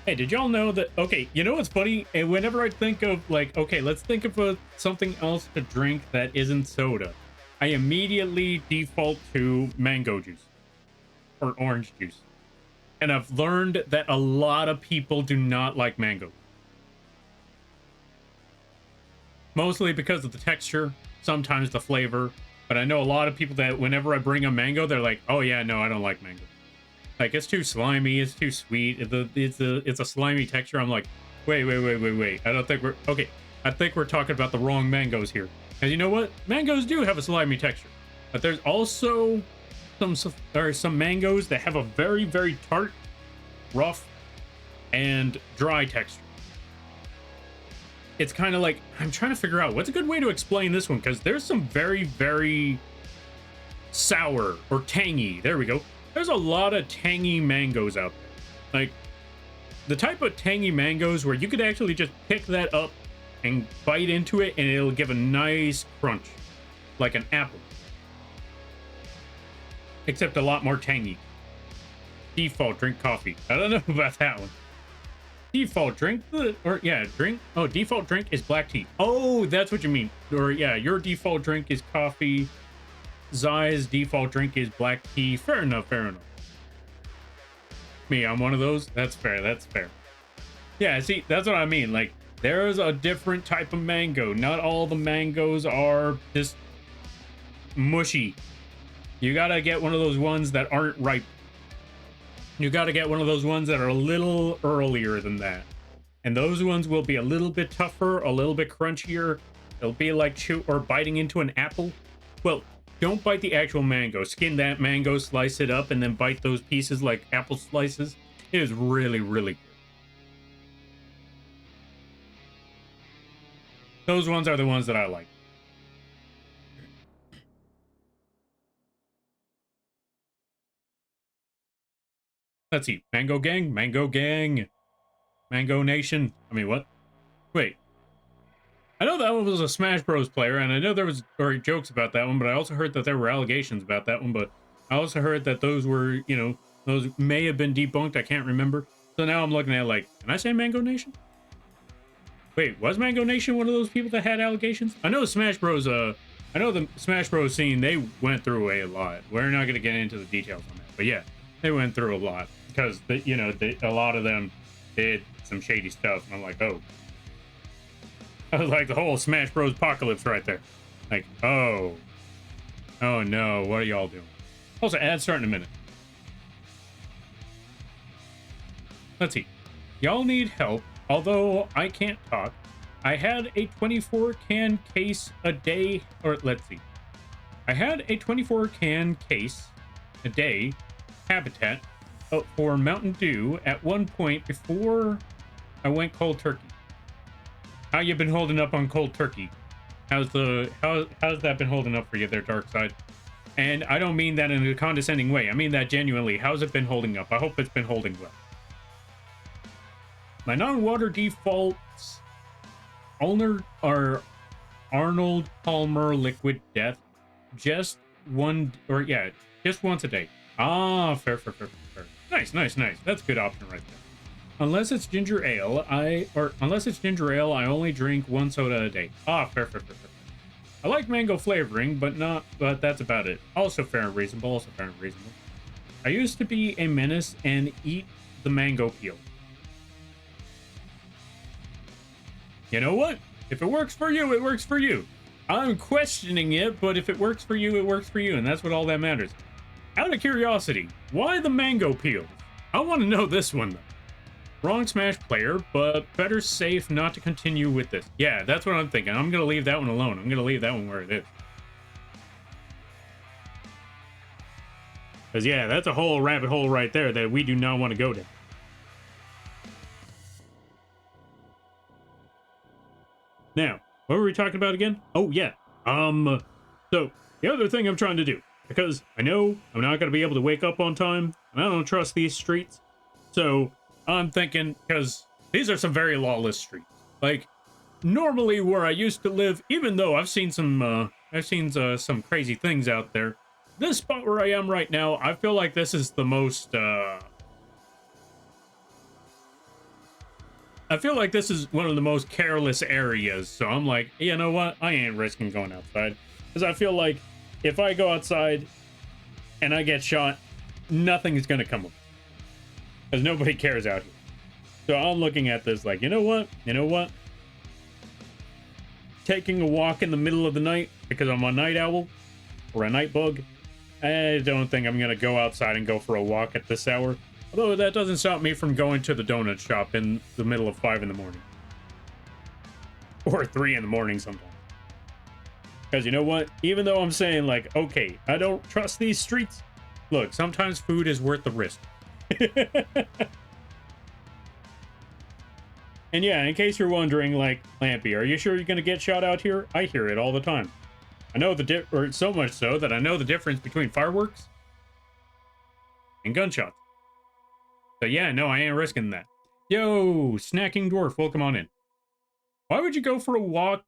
hey, did y'all know that, okay, you know what's funny? Whenever I think of, like, okay, let's think of something else to drink that isn't soda, I immediately default to mango juice or orange juice. And I've learned that a lot of people do not like mango. Mostly because of the texture, sometimes the flavor, but I know a lot of people that whenever I bring a mango, they're like, oh yeah, no, I don't like mango. Like, it's too slimy, it's too sweet, it's a slimy texture. I'm like, wait. I don't think we're, okay, I think we're talking about the wrong mangoes here. And you know what? Mangoes do have a slimy texture. But there's also some mangoes that have a very, very tart, rough, and dry texture. It's kind of like, I'm trying to figure out what's a good way to explain this one, because there's some very, very sour or tangy. There we go. There's a lot of tangy mangoes out there. Like, the type of tangy mangoes where you could actually just pick that up and bite into it and it'll give a nice crunch. Like an apple. Except a lot more tangy. Default, drink coffee. I don't know about that one. Default drink, default drink is black tea. Oh, that's what you mean. Or yeah, your default drink is coffee. Zai's default drink is black tea. Fair enough. Me, I'm one of those. That's fair. Yeah, see, that's what I mean. Like, there's a different type of mango. Not all the mangoes are just mushy. You gotta get one of those ones that aren't ripe. You gotta get one of those ones that are a little earlier than that. And those ones will be a little bit tougher, a little bit crunchier. They'll be like biting into an apple. Well, don't bite the actual mango. Skin that mango, slice it up, and then bite those pieces like apple slices. It is really, really good. Those ones are the ones that I like. Let's see. Mango Gang. Mango Nation. I mean, what? Wait. I know that one was a Smash Bros. Player, and I know there was jokes about that one, but I also heard that there were allegations about that one. But I also heard that those were, you know, those may have been debunked. I can't remember. So now I'm looking at like, can I say Mango Nation? Wait, was Mango Nation one of those people that had allegations? I know Smash Bros. I know the Smash Bros. Scene, they went through a lot. We're not going to get into the details on that, but yeah, they went through a lot because you know, a lot of them did some shady stuff, and I'm like, oh. I was like the whole Smash Bros. Apocalypse right there. Like, oh no, what are y'all doing? Also, ads start in a minute. Let's see. Y'all need help. Although I can't talk, I had a 24 can case a day, or let's see. I had a 24 can case a day habitat for Mountain Dew at one point before I went cold turkey. How you been holding up on cold turkey? How's that been holding up for you there, Dark Side? And I don't mean that in a condescending way. I mean that genuinely. How's it been holding up? I hope it's been holding well. My non-water defaults owner are Arnold Palmer Liquid Death. Just once a day. Ah, fair. Nice. That's a good option right there. Unless it's ginger ale, I only drink one soda a day. Ah, fair. I like mango flavoring, but that's about it. Also fair and reasonable. I used to be a menace and eat the mango peel. You know what? If it works for you, it works for you. I'm questioning it, but if it works for you, it works for you, and that's what all that matters. Out of curiosity, why the mango peels? I want to know this one, though. Wrong Smash player, but better safe not to continue with this. Yeah, that's what I'm thinking. I'm going to leave that one alone. I'm going to leave that one where it is. Because, yeah, that's a whole rabbit hole right there that we do not want to go down. Now, what were we talking about again? Oh, yeah. So, the other thing I'm trying to do, because I know I'm not going to be able to wake up on time, and I don't trust these streets, so I'm thinking, because these are some very lawless streets. Like, normally where I used to live, even though I've seen some crazy things out there, this spot where I am right now, I feel like this is the most, I feel like this is one of the most careless areas, so I'm like, you know what? I ain't risking going outside. Because I feel like if I go outside and I get shot, nothing is going to come of it. Because nobody cares out here. So I'm looking at this like, you know what? Taking a walk in the middle of the night, because I'm a night owl, or a night bug, I don't think I'm going to go outside and go for a walk at this hour. Although that doesn't stop me from going to the donut shop in the middle of 5 in the morning. Or 3 in the morning sometimes. Because you know what? Even though I'm saying like, okay, I don't trust these streets. Look, sometimes food is worth the risk. And yeah, in case you're wondering, like, Lampy, are you sure you're going to get shot out here? I hear it all the time. I know or so much so that I know the difference between fireworks and gunshots. So yeah, no, I ain't risking that. Yo, Snacking Dwarf, welcome on in. Why would you go for a walk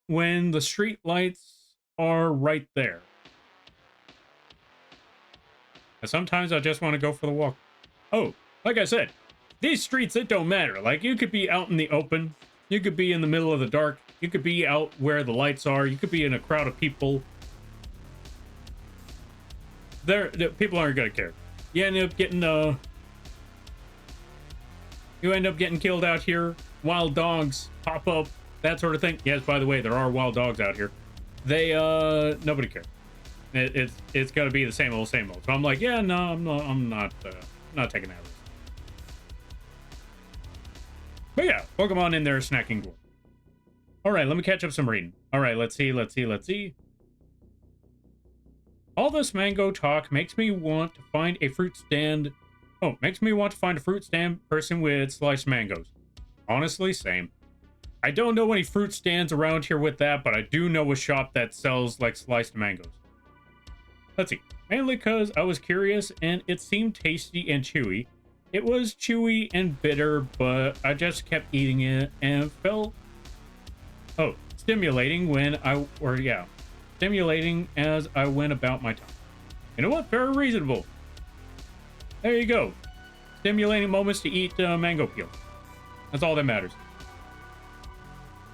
when the street lights are right there? And sometimes I just want to go for the walk. Oh, like I said, these streets, it don't matter. Like, you could be out in the open. You could be in the middle of the dark. You could be out where the lights are. You could be in a crowd of people. People aren't going to care. You end up getting killed out here. Wild dogs pop up, that sort of thing. Yes, by the way, there are wild dogs out here. They nobody cares. It's gonna be the same old. So I'm like, yeah, no, I'm not taking that risk. But yeah, welcome on in there, Snacking Dwarf. All right, let me catch up some reading. All right, let's see. All this mango talk makes me want to find a fruit stand. Oh, makes me want to find a fruit stand person with sliced mangoes. Honestly, same. I don't know any fruit stands around here with that, but I do know a shop that sells, like, sliced mangoes. Let's see. Mainly because I was curious, and it seemed tasty and chewy. It was chewy and bitter, but I just kept eating it and felt Oh, stimulating when stimulating as I went about my time. You know what? Very reasonable. There you go. Stimulating moments to eat mango peel. That's all that matters.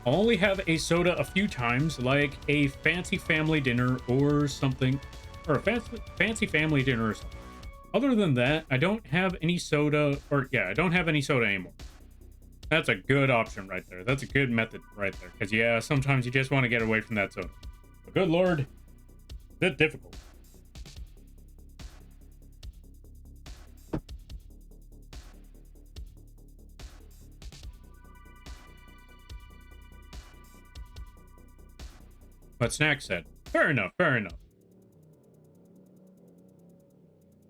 I'll only have a soda a few times, like a fancy family dinner or something, or a fancy family dinner or something. Other than that, I don't have any soda, I don't have any soda anymore. That's a good option right there. That's a good method right there. Because, yeah, sometimes you just want to get away from that soda. But good lord, it's difficult. But Snack said, fair enough, fair enough.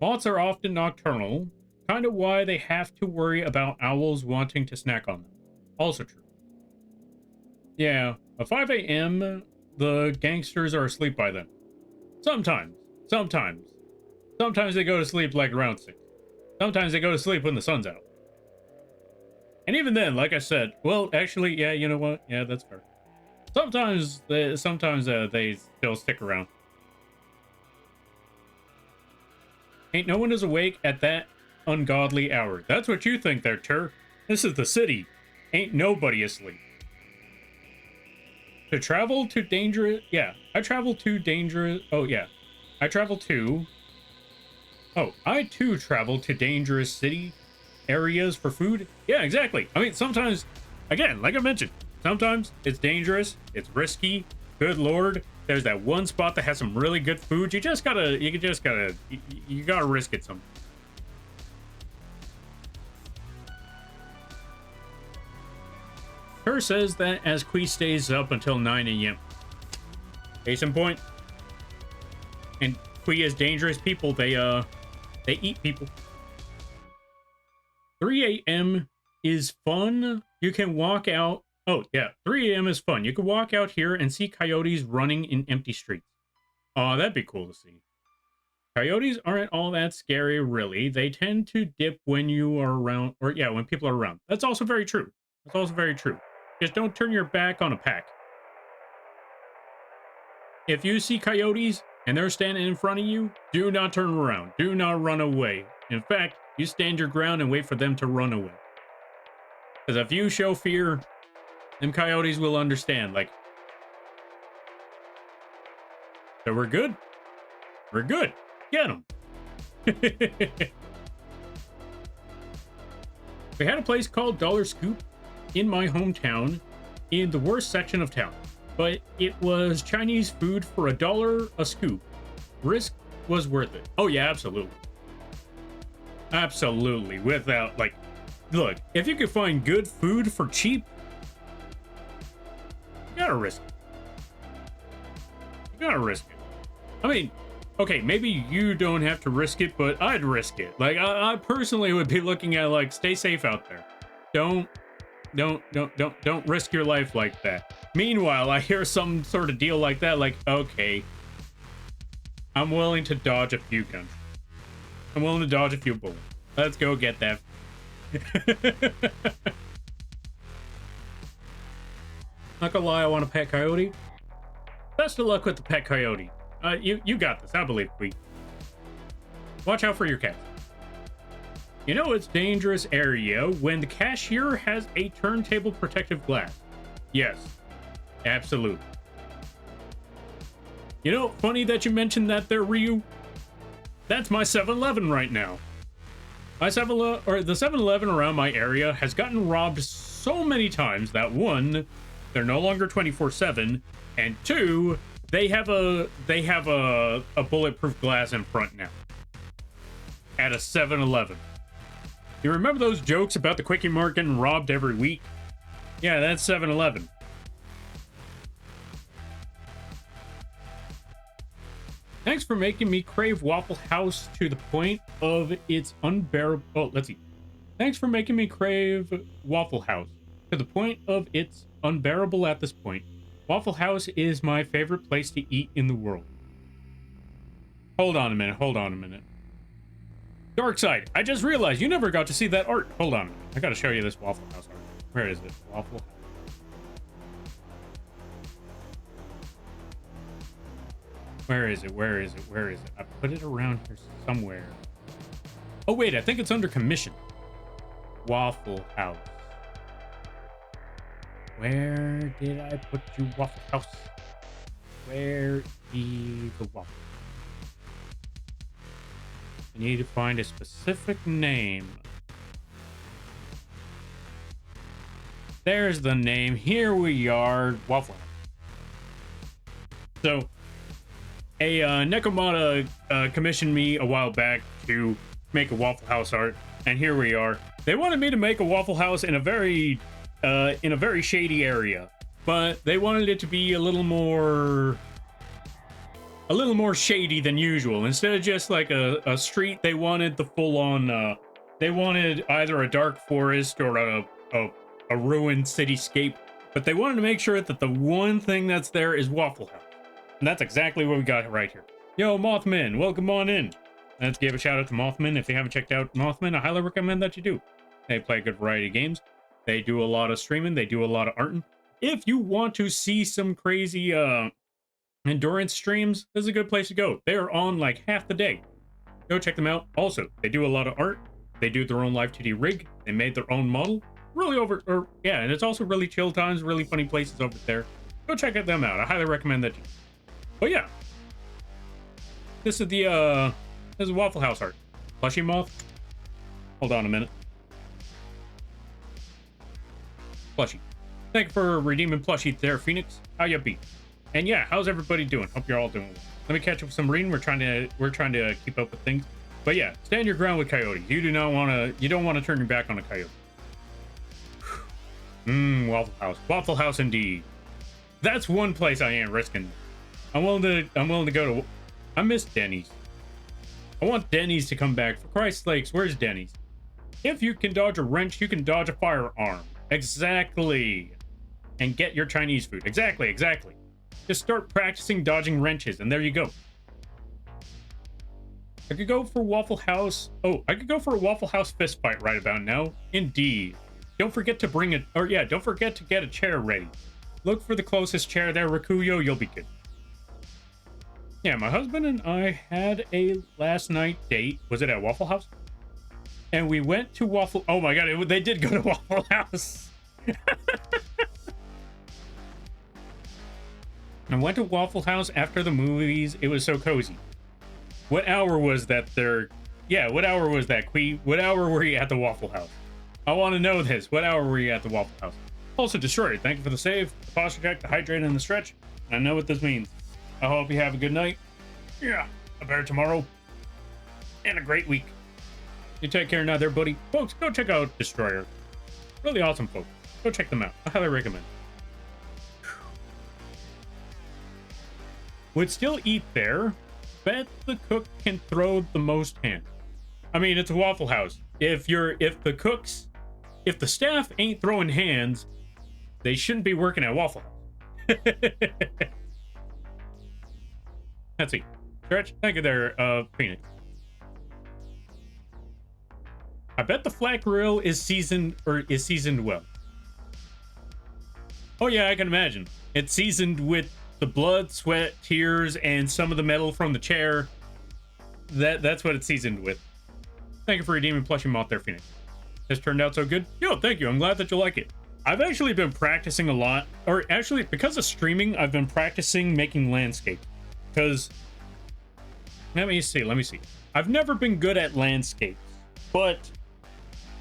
Moths are often nocturnal, kind of why they have to worry about owls wanting to snack on them. Also true. Yeah, at 5 a.m., the gangsters are asleep by then. Sometimes. Sometimes they go to sleep like around 6. Sometimes they go to sleep when the sun's out. And even then, like I said, well, actually, yeah, you know what? Yeah, that's fair. Sometimes they still stick around. Ain't no one is awake at that ungodly hour. That's what you think there, Tur. This is the city. Ain't nobody asleep. To travel to dangerous... Yeah, I travel to dangerous... Oh, yeah. I too travel to dangerous city areas for food. Yeah, exactly. I mean, sometimes, again, like I mentioned, sometimes it's dangerous, it's risky. Good lord, there's that one spot that has some really good food. You gotta risk it sometimes. Her says that as Quee stays up until 9 a.m. Case in point. And Quee is dangerous people. They eat people. 3 a.m. is fun. You can walk out. Oh, yeah. 3 a.m. is fun. You can walk out here and see coyotes running in empty streets. Oh, that'd be cool to see. Coyotes aren't all that scary, really. They tend to dip when you are around, or yeah, when people are around. That's also very true. That's also very true. Just don't turn your back on a pack. If you see coyotes and they're standing in front of you, do not turn around. Do not run away. In fact, you stand your ground and wait for them to run away. Because if you show fear, them coyotes will understand. Like, so we're good. We're good. Get them. We had a place called Dollar Scoop in my hometown in the worst section of town. But it was Chinese food for $1 a scoop. Risk was worth it. Oh, yeah, absolutely. Absolutely. Without, like, look, if you could find good food for cheap, you gotta risk it. You gotta risk it. I mean, okay, maybe you don't have to risk it, but I'd risk it. Like, I personally would be looking at, like, stay safe out there. Don't risk your life like that. Meanwhile, I hear some sort of deal like that, like, okay, I'm willing to dodge a few guns. I'm willing to dodge a few bullets. Let's go get that. Not gonna lie, I want a pet coyote. Best of luck with the pet coyote. You got this, I believe, Queen. Watch out for your cats. You know it's dangerous area when the cashier has a turntable protective glass. Yes, absolutely. You know, funny that you mentioned that there, Ryu. That's my 7-Eleven right now. The 7-Eleven around my area has gotten robbed so many times that 1, they're no longer 24/7, and 2, they have a bulletproof glass in front now. At a 7-Eleven. You remember those jokes about the Quickie Mart getting robbed every week? Yeah, that's 7-Eleven. Thanks for making me crave Waffle House to the point of its unbearable... Oh, let's see. Thanks for making me crave Waffle House to the point of its unbearable at this point. Waffle House is my favorite place to eat in the world. Hold on a minute. Dark Side, I just realized you never got to see that art. Hold on a minute. I gotta show you this Waffle House art. Where is it? Waffle House. Where is it? Where is it? Where is it? I put it around here somewhere. Oh, wait, I think it's under commission. Waffle House. Where did I put you, Waffle House? Where is the waffle? I need to find a specific name. There's the name. Here we are, Waffle House. So, a Nekomata commissioned me a while back to make a Waffle House art, and here we are. They wanted me to make a Waffle House in a very shady area, but they wanted it to be a little more shady than usual. Instead of just like a street, they wanted the full-on. They wanted either a dark forest or a ruined cityscape, but they wanted to make sure that the one thing that's there is Waffle House. And that's exactly what we got right here. Yo, Mothman, welcome on in. Let's give a shout out to Mothman. If you haven't checked out Mothman, I highly recommend that you do. They play a good variety of games. They do a lot of streaming. They do a lot of arting. If you want to see some crazy endurance streams, this is a good place to go. They're on like half the day. Go check them out. Also, they do a lot of art. They do their own live 2D rig. They made their own model. And it's also really chill times, really funny places over there. Go check them out. I highly recommend that. But yeah, this is Waffle House art. Plushie Moth. Hold on a minute. Plushie. Thank you for redeeming Plushie there, Phoenix. How you be? And yeah, how's everybody doing? Hope you're all doing well. Let me catch up with some reading. We're trying to keep up with things. But yeah, stand your ground with coyotes. You don't want to turn your back on a coyote. Waffle House. Waffle House indeed. That's one place I ain't risking. I'm willing to go to. I miss Denny's. I want Denny's to come back. For Christ's sakes, where's Denny's? If you can dodge a wrench, you can dodge a firearm. Exactly. And get your Chinese food. Exactly. Just start practicing dodging wrenches, and there you go. I could go for Waffle House. Oh, I could go for a Waffle House fist fight right about now. Indeed. Don't forget to don't forget to get a chair ready. Look for the closest chair there, Rakuyo. You'll be good. Yeah, my husband and I had a last night date. Was it at Waffle House? And we went to Waffle... Oh my god, they did go to Waffle House. I went to Waffle House after the movies. It was so cozy. What hour was that there? Yeah, what hour was that, Quee? What hour were you at the Waffle House? I want to know this. What hour were you at the Waffle House? Also, Destroyer, thank you for the save, the posture check, the hydrate, and the stretch. I know what this means. I hope you have a good night. Yeah, a better tomorrow. And a great week. You take care now there, buddy. Folks, go check out Destroyer. Really awesome folks. Go check them out. I highly recommend. Would still eat there. Bet the cook can throw the most hands. I mean, it's a Waffle House. If the staff ain't throwing hands, they shouldn't be working at Waffle House. Let's see. Stretch, thank you there, Phoenix. I bet the flat grill is seasoned well. Oh yeah, I can imagine. It's seasoned with the blood, sweat, tears, and some of the metal from the chair. That's what it's seasoned with. Thank you for redeeming Plushie Moth there, Phoenix. This turned out so good. Yo, thank you. I'm glad that you like it. I've actually been practicing a lot, or actually, because of streaming, I've been practicing making landscape. Because, let me see. I've never been good at landscapes, but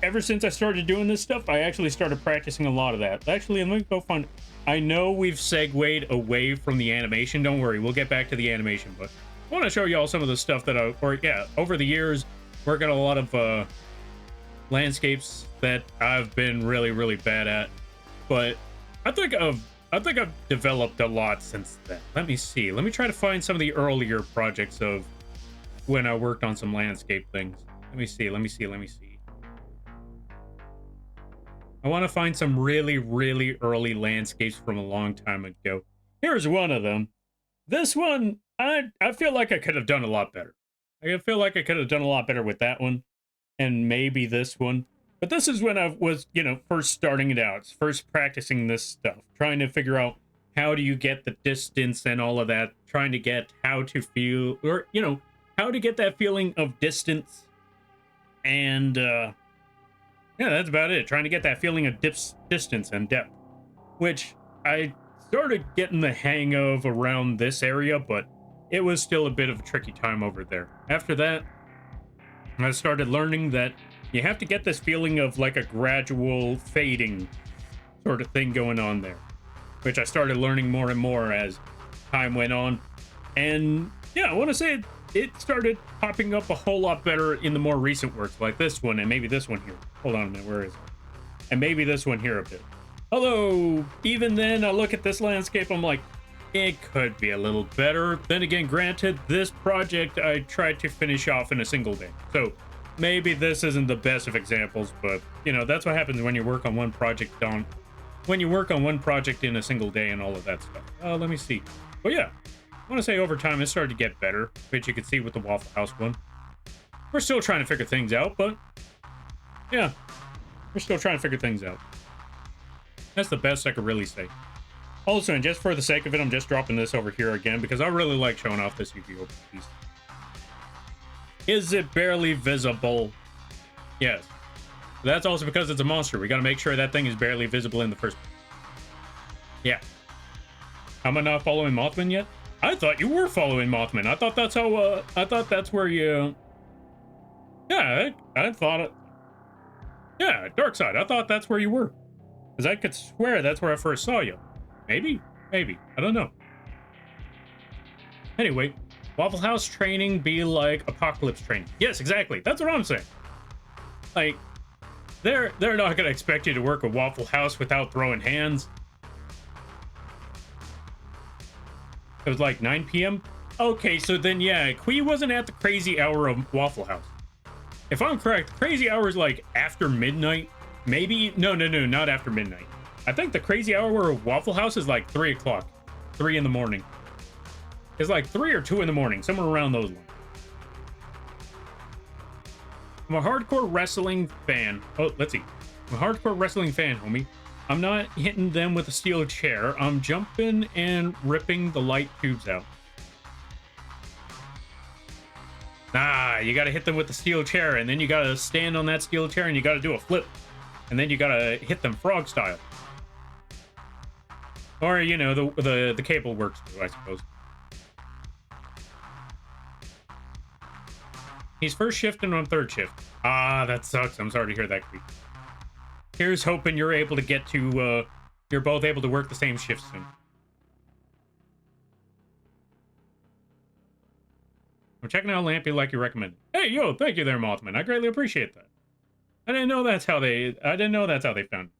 ever since I started doing this stuff, I actually started practicing a lot of that. Actually, let me go find... I know we've segued away from the animation. Don't worry, we'll get back to the animation, but I want to show y'all some of the stuff that over the years, working on a lot of landscapes that I've been really, really bad at. But I think I've developed a lot since then. Let me see. Let me try to find some of the earlier projects of when I worked on some landscape things. Let me see. I want to find some really, really early landscapes from a long time ago. Here's one of them. This one, I feel like I could have done a lot better. I feel like I could have done a lot better with that one. And maybe this one. But this is when I was, first starting it out. First practicing this stuff. Trying to figure out how do you get the distance and all of that, trying to get how to feel, or, you know, how to get that feeling of distance. And, yeah, that's about it. Trying to get that feeling of distance and depth, which I started getting the hang of around this area, but it was still a bit of a tricky time over there. After that, I started learning that you have to get this feeling of like a gradual fading sort of thing going on there, which I started learning more and more as time went on. And yeah, I want to say it started popping up a whole lot better in the more recent works, like this one and maybe this one here. Hold on a minute, where is it? And maybe this one here a bit. Although, even then, I look at this landscape, I'm like, it could be a little better. Then again, granted, this project I tried to finish off in a single day. So maybe this isn't the best of examples, but, you know, that's what happens when you work on one project in a single day and all of that stuff. Let me see. But yeah, I want to say over time it started to get better, which you can see with the Waffle House one. We're still trying to figure things out, but yeah, we're still trying to figure things out. That's the best I could really say. Also, and just for the sake of it, I'm just dropping this over here again because I really like showing off this UV piece. Is it barely visible? Yes. That's also because it's a monster. We got to make sure that thing is barely visible in the first place. Yeah. Am I not following Mothman yet? I thought you were following Mothman. I thought that's how, I thought that's where you... Yeah, I thought it... Yeah, Dark Side. I thought that's where you were. Because I could swear that's where I first saw you. Maybe? Maybe. I don't know. Anyway, Waffle House training be like apocalypse training. Yes, exactly. That's what I'm saying. Like, they're not going to expect you to work a Waffle House without throwing hands. It was like 9 p.m. Okay, so then yeah, Kui wasn't at the crazy hour of Waffle House. If I'm correct, crazy hour is like after midnight. Maybe no, not after midnight. I think the crazy hour of Waffle House is like 3 o'clock, 3 in the morning. It's like 3 or 2 in the morning, somewhere around those lines. I'm a hardcore wrestling fan. Oh, let's see. I'm a hardcore wrestling fan, homie. I'm not hitting them with a steel chair. I'm jumping and ripping the light tubes out. Nah, you gotta hit them with the steel chair, and then you gotta stand on that steel chair, and you gotta do a flip. And then you gotta hit them frog style. Or, you know, the cable works too, I suppose. He's first shift and on third shift. Ah, that sucks. I'm sorry to hear that, Creep. Here's hoping you're able to get to, you're both able to work the same shift soon. I'm checking out Lampy like you recommended. Hey, yo, thank you there, Mothman. I greatly appreciate that. I didn't know that's how they found me.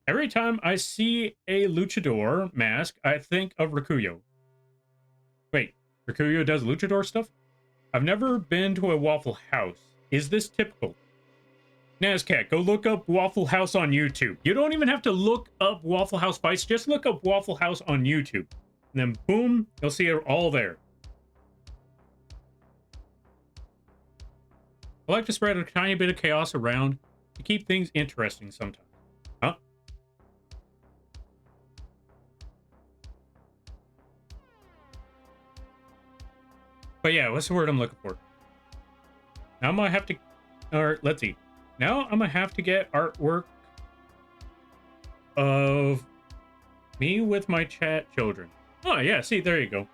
Every time I see a luchador mask, I think of Rikuyo. Wait, Rikuyo does luchador stuff? I've never been to a Waffle House. Is this typical? Nazcat, go look up Waffle House on YouTube. You don't even have to look up Waffle House fights. Just look up Waffle House on YouTube. And then boom, you'll see it all there. I like to spread a tiny bit of chaos around to keep things interesting sometimes. Huh? But yeah, what's the word I'm looking for? Now I'm gonna have to, or let's see. Now I'm gonna have to get artwork of me with my chat children. Oh yeah, see, there you go.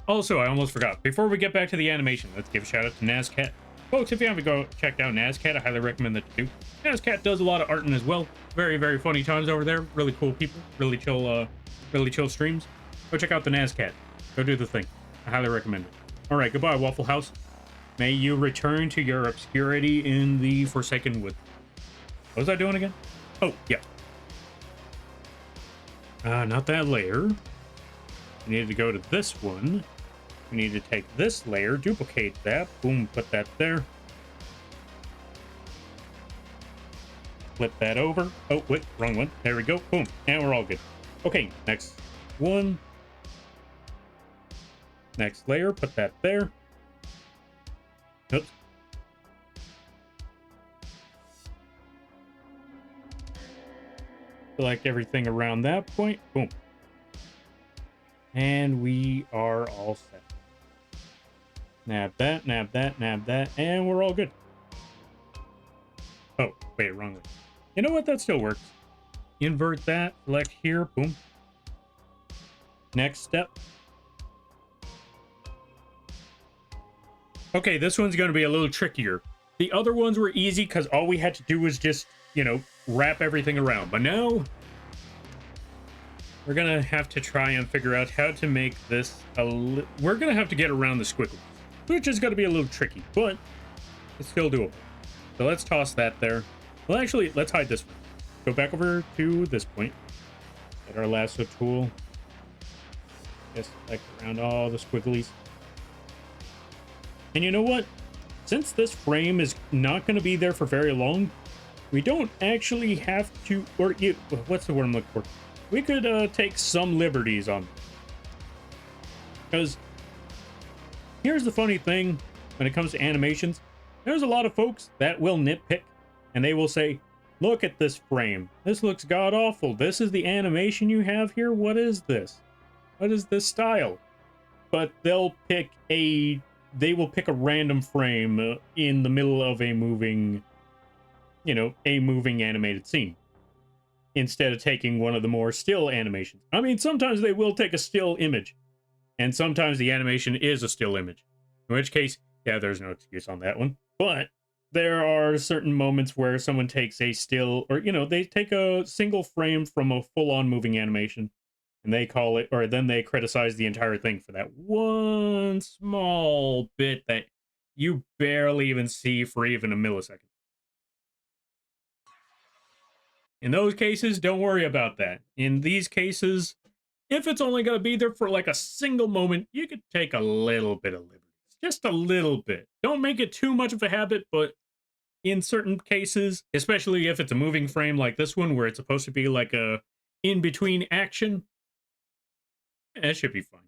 Also, I almost forgot. Before we get back to the animation, let's give a shout out to Nazcat. Folks, if you haven't checked out Nazcat, I highly recommend that you do. Nazcat does a lot of arting as well. Very, very funny times over there. Really cool people. Really chill streams. Go check out the Nazcat. Go do the thing. I highly recommend it. All right, goodbye, Waffle House. May you return to your obscurity in the Forsaken Wood. What was I doing again? Oh, yeah. Not that layer. We need to go to this one. We need to take this layer, duplicate that, boom, put that there. Flip that over. Oh, wait, wrong one. There we go. Boom. And we're all good. Okay, next one. Next layer, put that there. Oops. select everything around that point. Boom. And we are all set. Nab that, nab that, nab that, and we're all good. Oh, wait, wrong way. You know what? That still works. Invert that, select here, boom. Next step. Okay, this one's going to be a little trickier. The other ones were easy because all we had to do was just, you know, wrap everything around. But now, we're going to have to try and figure out how to make this we're going to have to get around the squiggles, which is going to be a little tricky, but it's still doable. So let's toss that there. Well, actually, let's hide this one. Go back over to this point. Get our lasso tool. Just like around all the squigglies. And you know what? Since this frame is not going to be there for very long, we don't actually have to, or what's the word I'm looking for? We could take some liberties on it. Because here's the funny thing when it comes to animations. There's a lot of folks that will nitpick and they will say, look at this frame. This looks god-awful. This is the animation you have here? What is this? What is this style? But they will pick a random frame in the middle of a moving, you know, a moving animated scene, instead of taking one of the more still animations. I mean, sometimes they will take a still image, and sometimes the animation is a still image. In which case, yeah, there's no excuse on that one. But there are certain moments where someone takes a still, or, you know, they take a single frame from a full-on moving animation, and they call it, or then they criticize the entire thing for that one small bit that you barely even see for even a millisecond. In those cases, don't worry about that. In these cases, if it's only going to be there for like a single moment, you could take a little bit of liberty. Just a little bit. Don't make it too much of a habit, but in certain cases, especially if it's a moving frame like this one, where it's supposed to be like a in-between action, that should be fine.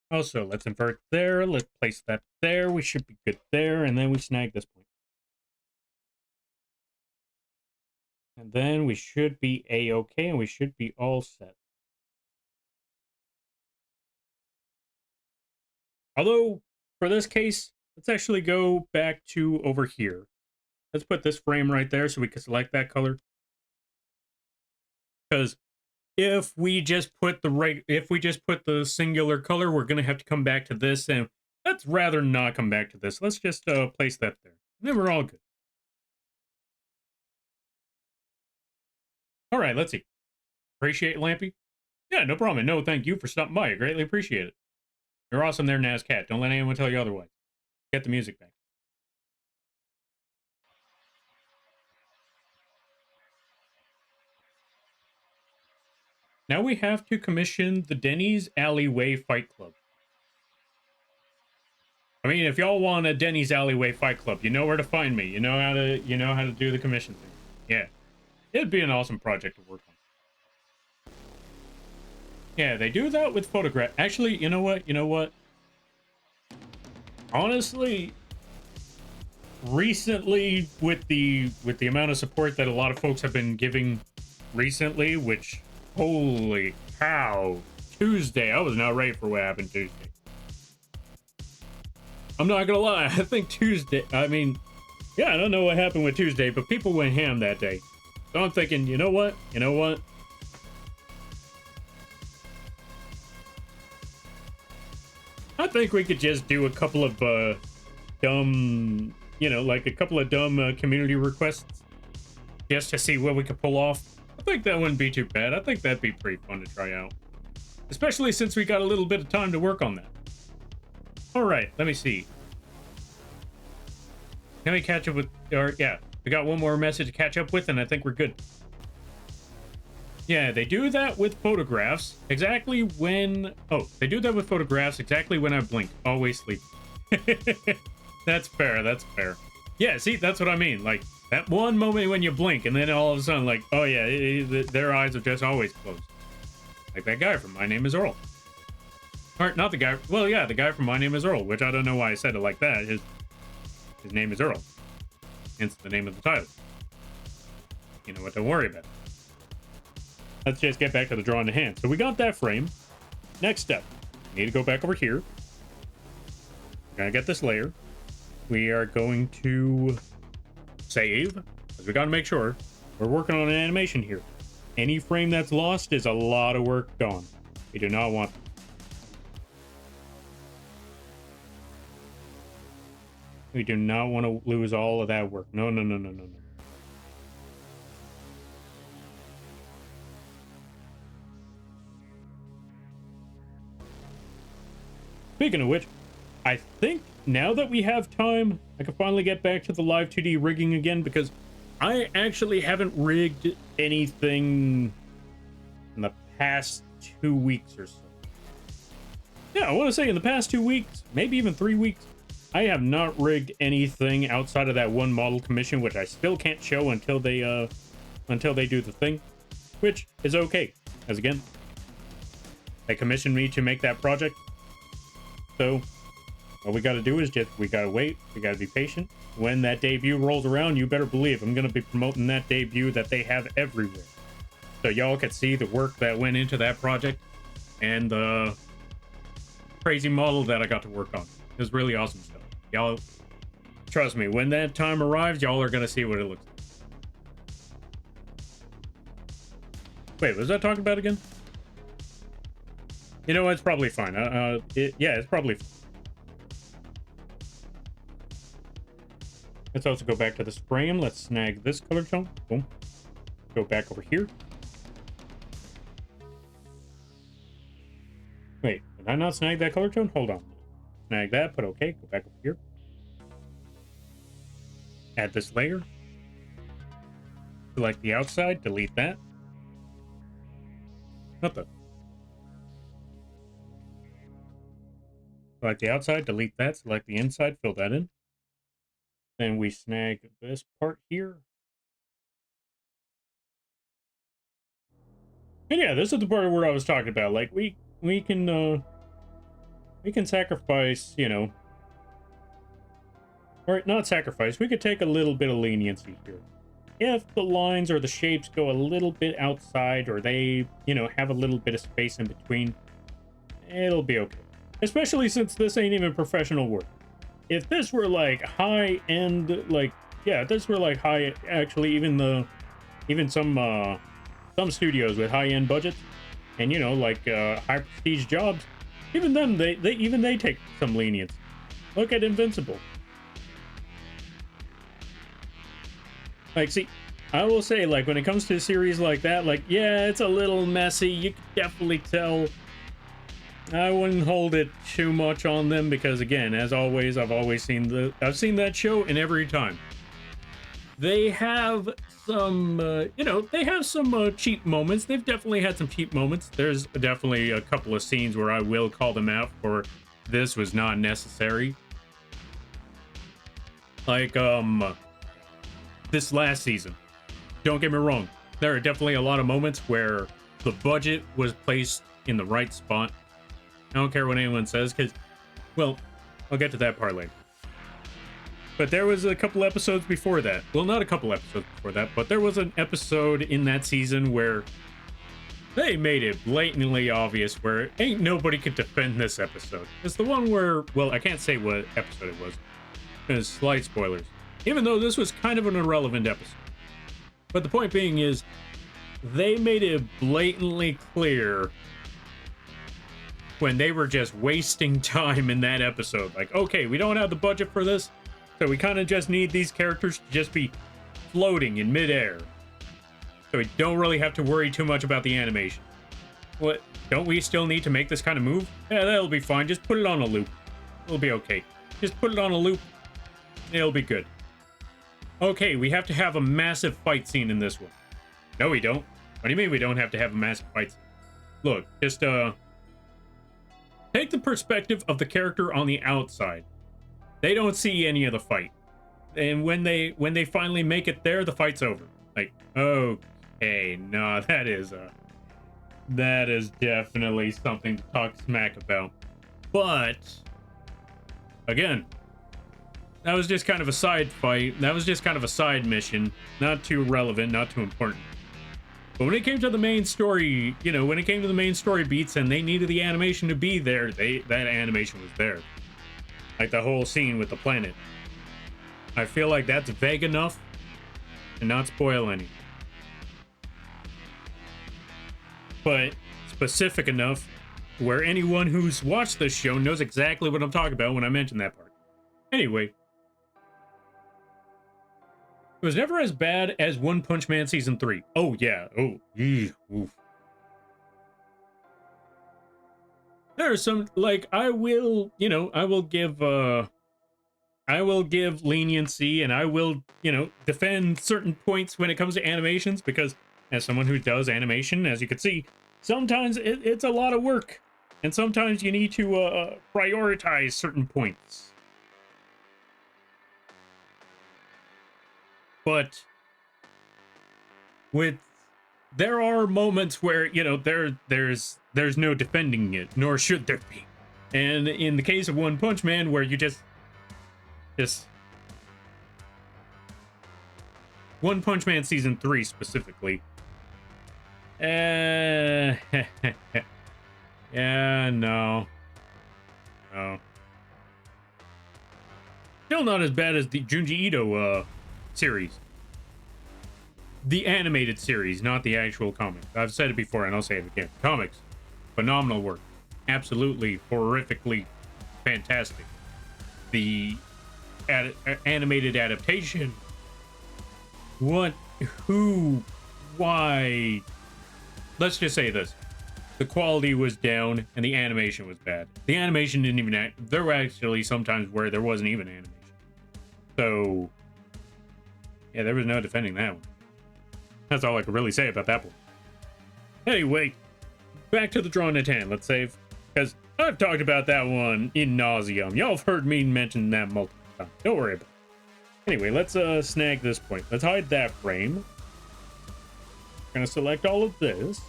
Also, let's invert there. Let's place that there. We should be good there. And then we snag this point. And then we should be A-okay, and we should be all set. Although, for this case, let's actually go back to over here. Let's put this frame right there so we can select that color. Because if we just put the singular color, we're going to have to come back to this, and let's rather not come back to this. Let's just place that there. And then we're all good. All right, let's see. Appreciate it, Lampy? Yeah, no problem. No, thank you for stopping by. I greatly appreciate it. You're awesome there, NazCat. Don't let anyone tell you otherwise. Get the music back. Now we have to commission the Denny's Alleyway Fight Club. I mean, if y'all want a Denny's Alleyway Fight Club, you know where to find me. You know how to do the commission thing. Yeah. It'd be an awesome project to work on. Yeah, they do that with photograph. Actually, you know what? Honestly, recently with the amount of support that a lot of folks have been giving recently, which, holy cow, Tuesday, I was not ready for what happened Tuesday. I'm not gonna lie, I think Tuesday, I mean, yeah, I don't know what happened with Tuesday, but people went ham that day. So I'm thinking, you know what? I think we could just do a couple of dumb, like a couple of dumb community requests just to see what we could pull off. I think that wouldn't be too bad. I think that'd be pretty fun to try out, especially since we got a little bit of time to work on that. All right, let me see. Can we catch up with, yeah, we got one more message to catch up with, and I think we're good. Yeah, they do that with photographs exactly when... Oh, they do that with photographs exactly when I blink. Always sleep. That's fair, that's fair. Yeah, see, that's what I mean. Like, that one moment when you blink, and then all of a sudden, like, oh yeah, their eyes are just always closed. Like that guy from My Name is Earl. Or not the guy. Well, yeah, the guy from My Name Is Earl, which I don't know why I said it like that. His name is Earl. Hence the name of the title. You know what? Don't worry about it. Let's just get back to the drawing in hand. So we got that frame. Next step. We need to go back over here. We're gonna get this layer. We are going to save, because we gotta make sure we're working on an animation here. Any frame that's lost is a lot of work gone. We do not want. We do not want to lose all of that work. No, no, no, no, no, no. Speaking of which, I think now that we have time, I can finally get back to the live 2D rigging again, because I actually haven't rigged anything in the past 2 weeks or so. Yeah, I want to say in the past 2 weeks, maybe even 3 weeks, I have not rigged anything outside of that one model commission, which I still can't show until they do the thing, which is okay, as again, they commissioned me to make that project. So what we got to do is we got to wait. We got to be patient. When that debut rolls around, you better believe I'm going to be promoting that debut that they have everywhere. So y'all can see the work that went into that project and the crazy model that I got to work on. It was really awesome stuff. Y'all, trust me, when that time arrives, y'all are going to see what it looks like. Wait, was I talking about again? You know, it's probably fine. Yeah, it's probably fine. Let's also go back to this frame. Let's snag this color tone. Boom. Go back over here. Wait, did I not snag that color tone? Hold on. Snag that, put okay. Go back over here. Add this layer. Select the outside, delete that. What the? Select the outside, delete that, select the inside, fill that in. Then we snag this part here. And yeah, this is the part where I was talking about. Like we can sacrifice, you know, or not sacrifice, we could take a little bit of leniency here. If the lines or the shapes go a little bit outside, or they, you know, have a little bit of space in between, it'll be okay. Especially since this ain't even professional work. If this were like high end, like, yeah, if this were like high, actually even some studios with high end budgets and, you know, like high prestige jobs, even them, they take some lenience. Look at Invincible. Like, see, I will say, like, when it comes to a series like that, like, yeah, it's a little messy. You can definitely tell. I wouldn't hold it too much on them because, again, as always, I've seen that show, and every time they have some, you know, they have some cheap moments. They've definitely had some cheap moments. There's definitely a couple of scenes where I will call them out for this was not necessary. Like, this last season. Don't get me wrong. There are definitely a lot of moments where the budget was placed in the right spot. I don't care what anyone says, because, well, I'll get to that part later. But there was a couple episodes before that. Well, not a couple episodes before that, but there was an episode in that season where they made it blatantly obvious where ain't nobody could defend this episode. It's the one where, well, I can't say what episode it was, because slight spoilers. Even though this was kind of an irrelevant episode. But the point being is, they made it blatantly clear when they were just wasting time in that episode. Like, okay, we don't have the budget for this, so we kind of just need these characters to just be floating in midair. So we don't really have to worry too much about the animation. What? Don't we still need to make this kind of move? Yeah, that'll be fine. Just put it on a loop. It'll be okay. Just put it on a loop. It'll be good. Okay, we have to have a massive fight scene in this one. No, we don't. What do you mean we don't have to have a massive fight scene? Look, just, take the perspective of the character on the outside. They don't see any of the fight. And when they finally make it there, the fight's over. Like, okay, no, that is definitely something to talk smack about. But again, that was just kind of a side fight. That was just kind of a side mission. Not too relevant, not too important. But when it came to the main story, you know, when it came to the main story beats and they needed the animation to be there, that animation was there. Like the whole scene with the planet. I feel like that's vague enough to not spoil any. But specific enough where anyone who's watched this show knows exactly what I'm talking about when I mention that part. Anyway. It was never as bad as One Punch Man Season 3. Oh, yeah. Oh, oof. There are some, like, I will give leniency and I will, defend certain points when it comes to animations because as someone who does animation, as you can see, sometimes it's a lot of work and sometimes you need to prioritize certain points. But there are moments where, there's no defending it, nor should there be. And in the case of One Punch Man, where you just One Punch Man Season 3 specifically. Yeah, no. Still not as bad as the Junji Ito series. The animated series, not the actual comic. I've said it before and I'll say it again. Comics, phenomenal work. Absolutely, horrifically fantastic. The animated adaptation. What? Who? Why? Let's just say this. The quality was down and the animation was bad. The animation didn't even... There were actually sometimes where there wasn't even animation. So... yeah, there was no defending that one. That's all I could really say about that one. Anyway, back to the drawing at hand. Let's save. Because I've talked about that one in nauseum. Y'all have heard me mention that multiple times. Don't worry about it. Anyway, let's snag this point. Let's hide that frame. Gonna select all of this.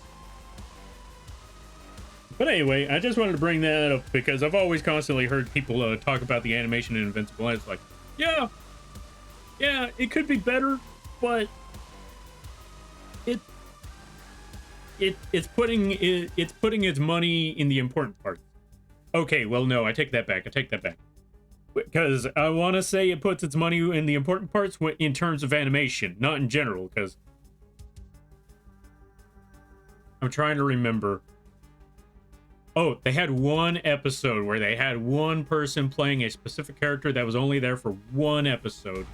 But anyway, I just wanted to bring that up because I've always constantly heard people talk about the animation in Invincible, and it's like, yeah, it could be better, but it's putting its money in the important parts. Okay, well, no, I take that back. Because I want to say it puts its money in the important parts in terms of animation, not in general, because I'm trying to remember. Oh, they had one episode where they had one person playing a specific character that was only there for one episode.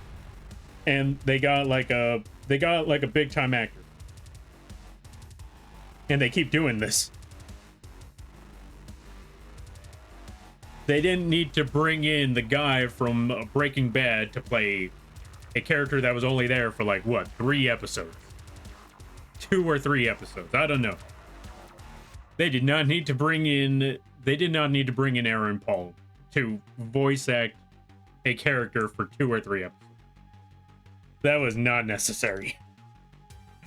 And they got like a big time actor. And they keep doing this. They didn't need to bring in the guy from Breaking Bad to play a character that was only there for like, what, 3 episodes? 2 or 3 episodes. I don't know. They did not need to bring in Aaron Paul to voice act a character for 2 or 3 episodes. That was not necessary.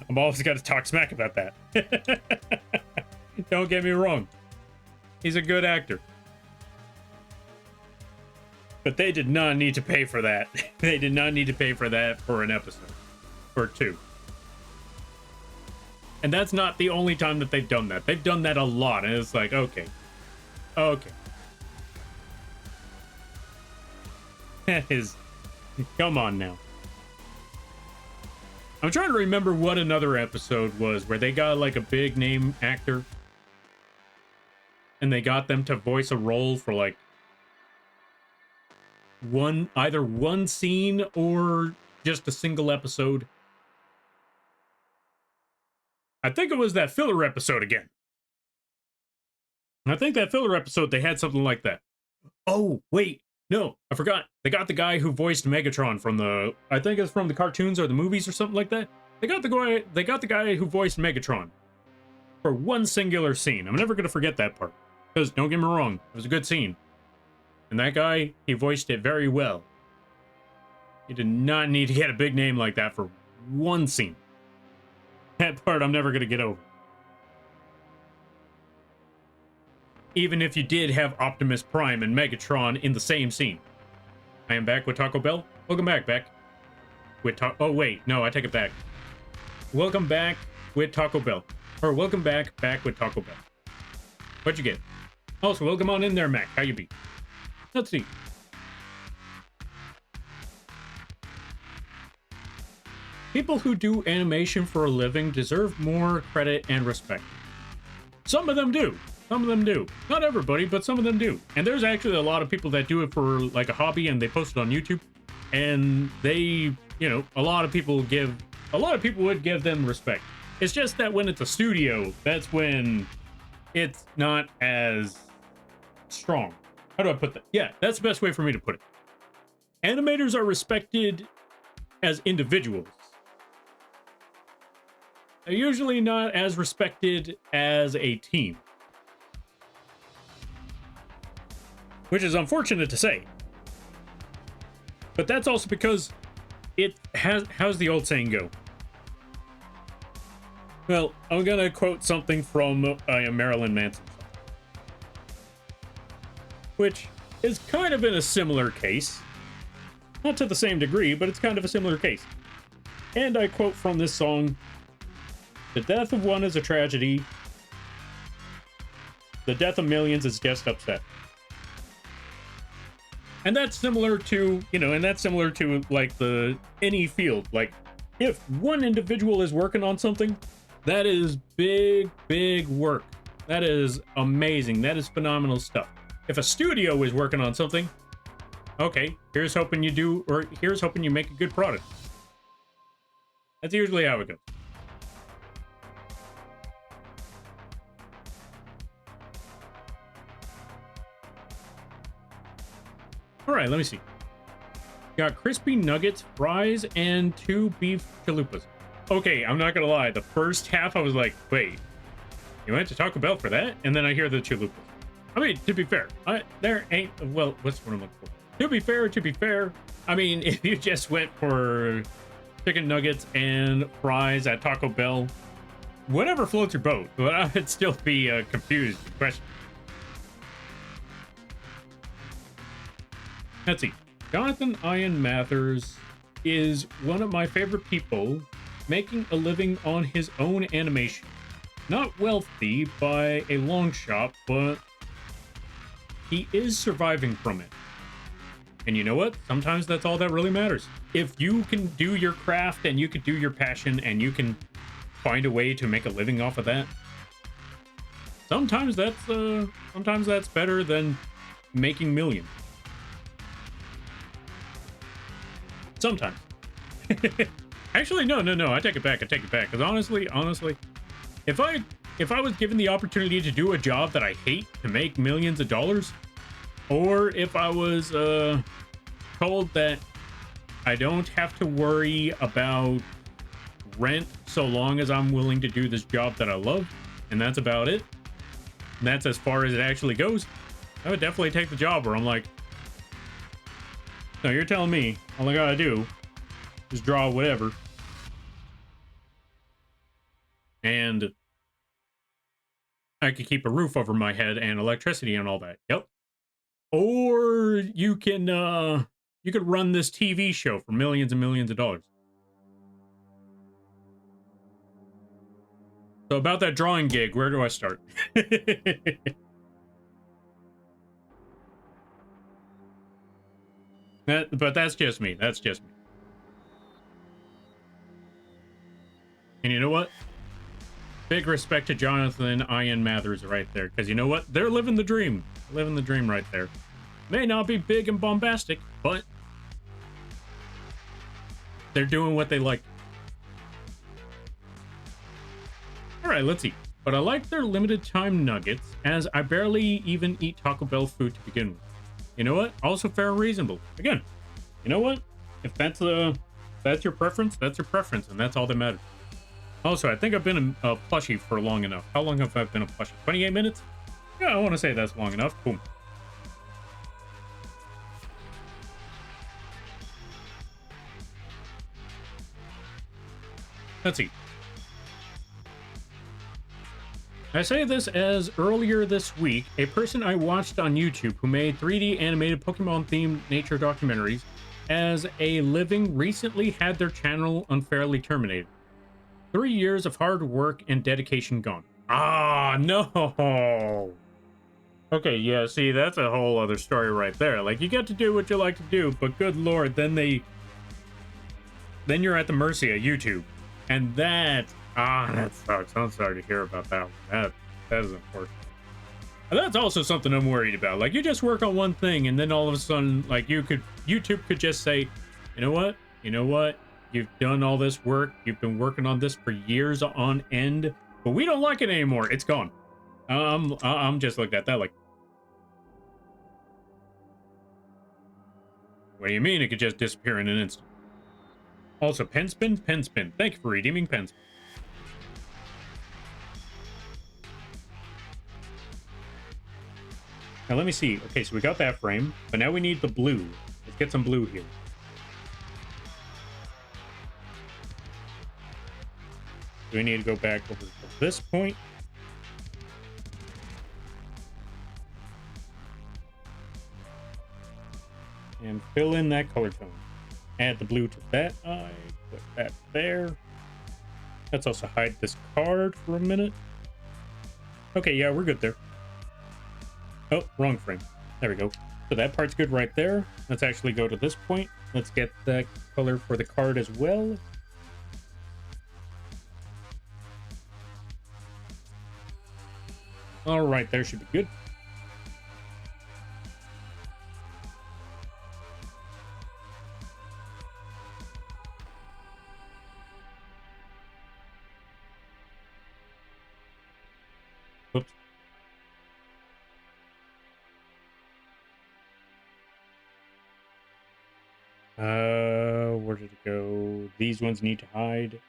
I'm always got to talk smack about that. Don't get me wrong. He's a good actor. But they did not need to pay for that. They did not need to pay for that for an episode. Or 2. And that's not the only time that they've done that. They've done that a lot, and it's like, okay. That is... Come on now. I'm trying to remember what another episode was where they got like a big name actor and they got them to voice a role for like either one scene or just a single episode. I think it was that filler episode again. I think that filler episode, they had something like that. Oh, wait. No, I forgot. They got the guy who voiced Megatron from I think it's from the cartoons or the movies or something like that. They got the guy who voiced Megatron for one singular scene. I'm never going to forget that part. Because, don't get me wrong, it was a good scene. And that guy, he voiced it very well. He did not need to get a big name like that for one scene. That part I'm never going to get over. even if you did have Optimus Prime and Megatron in the same scene. I am back with Taco Bell. Welcome back, Beck. Oh, wait. No, I take it back. Welcome back with Taco Bell. Or welcome back with Taco Bell. What'd you get? Also, welcome on in there, Mac. How you be? Let's see. People who do animation for a living deserve more credit and respect. Some of them do. Some of them do. Not everybody, but some of them do. And there's actually a lot of people that do it for like a hobby and they post it on YouTube. And they, you know, a lot of people would give them respect. It's just that when it's a studio, that's when it's not as strong. How do I put that? Yeah, that's the best way for me to put it. Animators are respected as individuals. They're usually not as respected as a team. Which is unfortunate to say. But that's also because how's the old saying go? Well, I'm gonna quote something from Marilyn Manson, which is kind of in a similar case. Not to the same degree, but it's kind of a similar case. And I quote from this song, "The death of one is a tragedy. The death of millions is just upset." And that's similar to, you know, and that's similar to like any field. Like, if one individual is working on something, that is big, big work. That is amazing. That is phenomenal stuff. If a studio is working on something, okay, here's hoping you make a good product. That's usually how it goes. All right, let me see. Got crispy nuggets, fries, and 2 beef chalupas. Okay, I'm not gonna lie. The first half, I was like, wait, you went to Taco Bell for that? And then I hear the chalupas. I mean, to be fair, there ain't, well, what's what I'm looking for? To be fair, I mean, if you just went for chicken nuggets and fries at Taco Bell, whatever floats your boat, but I would still be confused. Question. Let's see. Jonathan Ian Mathers is one of my favorite people making a living on his own animation. Not wealthy by a long shot, but he is surviving from it. And you know what? Sometimes that's all that really matters. If you can do your craft and you can do your passion and you can find a way to make a living off of that, sometimes that's better than making millions. Sometimes. Actually, no. I take it back. Because honestly, if I was given the opportunity to do a job that I hate to make millions of dollars, or if I was told that I don't have to worry about rent so long as I'm willing to do this job that I love, and that's about it, and that's as far as it actually goes, I would definitely take the job where I'm like, no, you're telling me all I gotta do is draw whatever, and I could keep a roof over my head and electricity and all that. Yep. Or you could run this TV show for millions and millions of dollars. So about that drawing gig, where do I start? But that's just me. That's just me. And you know what? Big respect to Jonathan Ian Mathers right there. Because you know what? They're living the dream. Living the dream right there. May not be big and bombastic, but they're doing what they like. All right, let's eat. But I like their limited time nuggets, as I barely even eat Taco Bell food to begin with. You know what? Also fair and reasonable. Again, you know what? If that's your preference, that's your preference, and that's all that matters. Also, I think I've been a plushie for long enough. How long have I been a plushie? 28 minutes? Yeah, I want to say that's long enough. Boom. Let's eat. I say this as earlier this week, a person I watched on YouTube who made 3D animated Pokemon themed nature documentaries as a living recently had their channel unfairly terminated. 3 years of hard work and dedication gone. Ah, no. Okay, yeah, see, that's a whole other story right there. Like, you get to do what you like to do, but good lord, then you're at the mercy of YouTube. And that sucks. I'm sorry to hear about that one. That is unfortunate. And that's also something I'm worried about. Like, you just work on one thing, and then all of a sudden, like, YouTube could just say, you know what? You know what? You've done all this work. You've been working on this for years on end, but we don't like it anymore. It's gone. I'm just looking at that like, what do you mean it could just disappear in an instant? Also, pen spin, pen spin. Thank you for redeeming pen spin. Now let me see. Okay, so we got that frame, but now we need the blue. Let's get some blue here. So we need to go back over to this point. And fill in that color tone. Add the blue to that eye. Put that there. Let's also hide this card for a minute. Okay, yeah, we're good there. Oh, wrong frame. There we go. So that part's good right there. Let's actually go to this point. Let's get that color for the card as well. All right, there should be good. Whoops. Where did it go? These ones need to hide.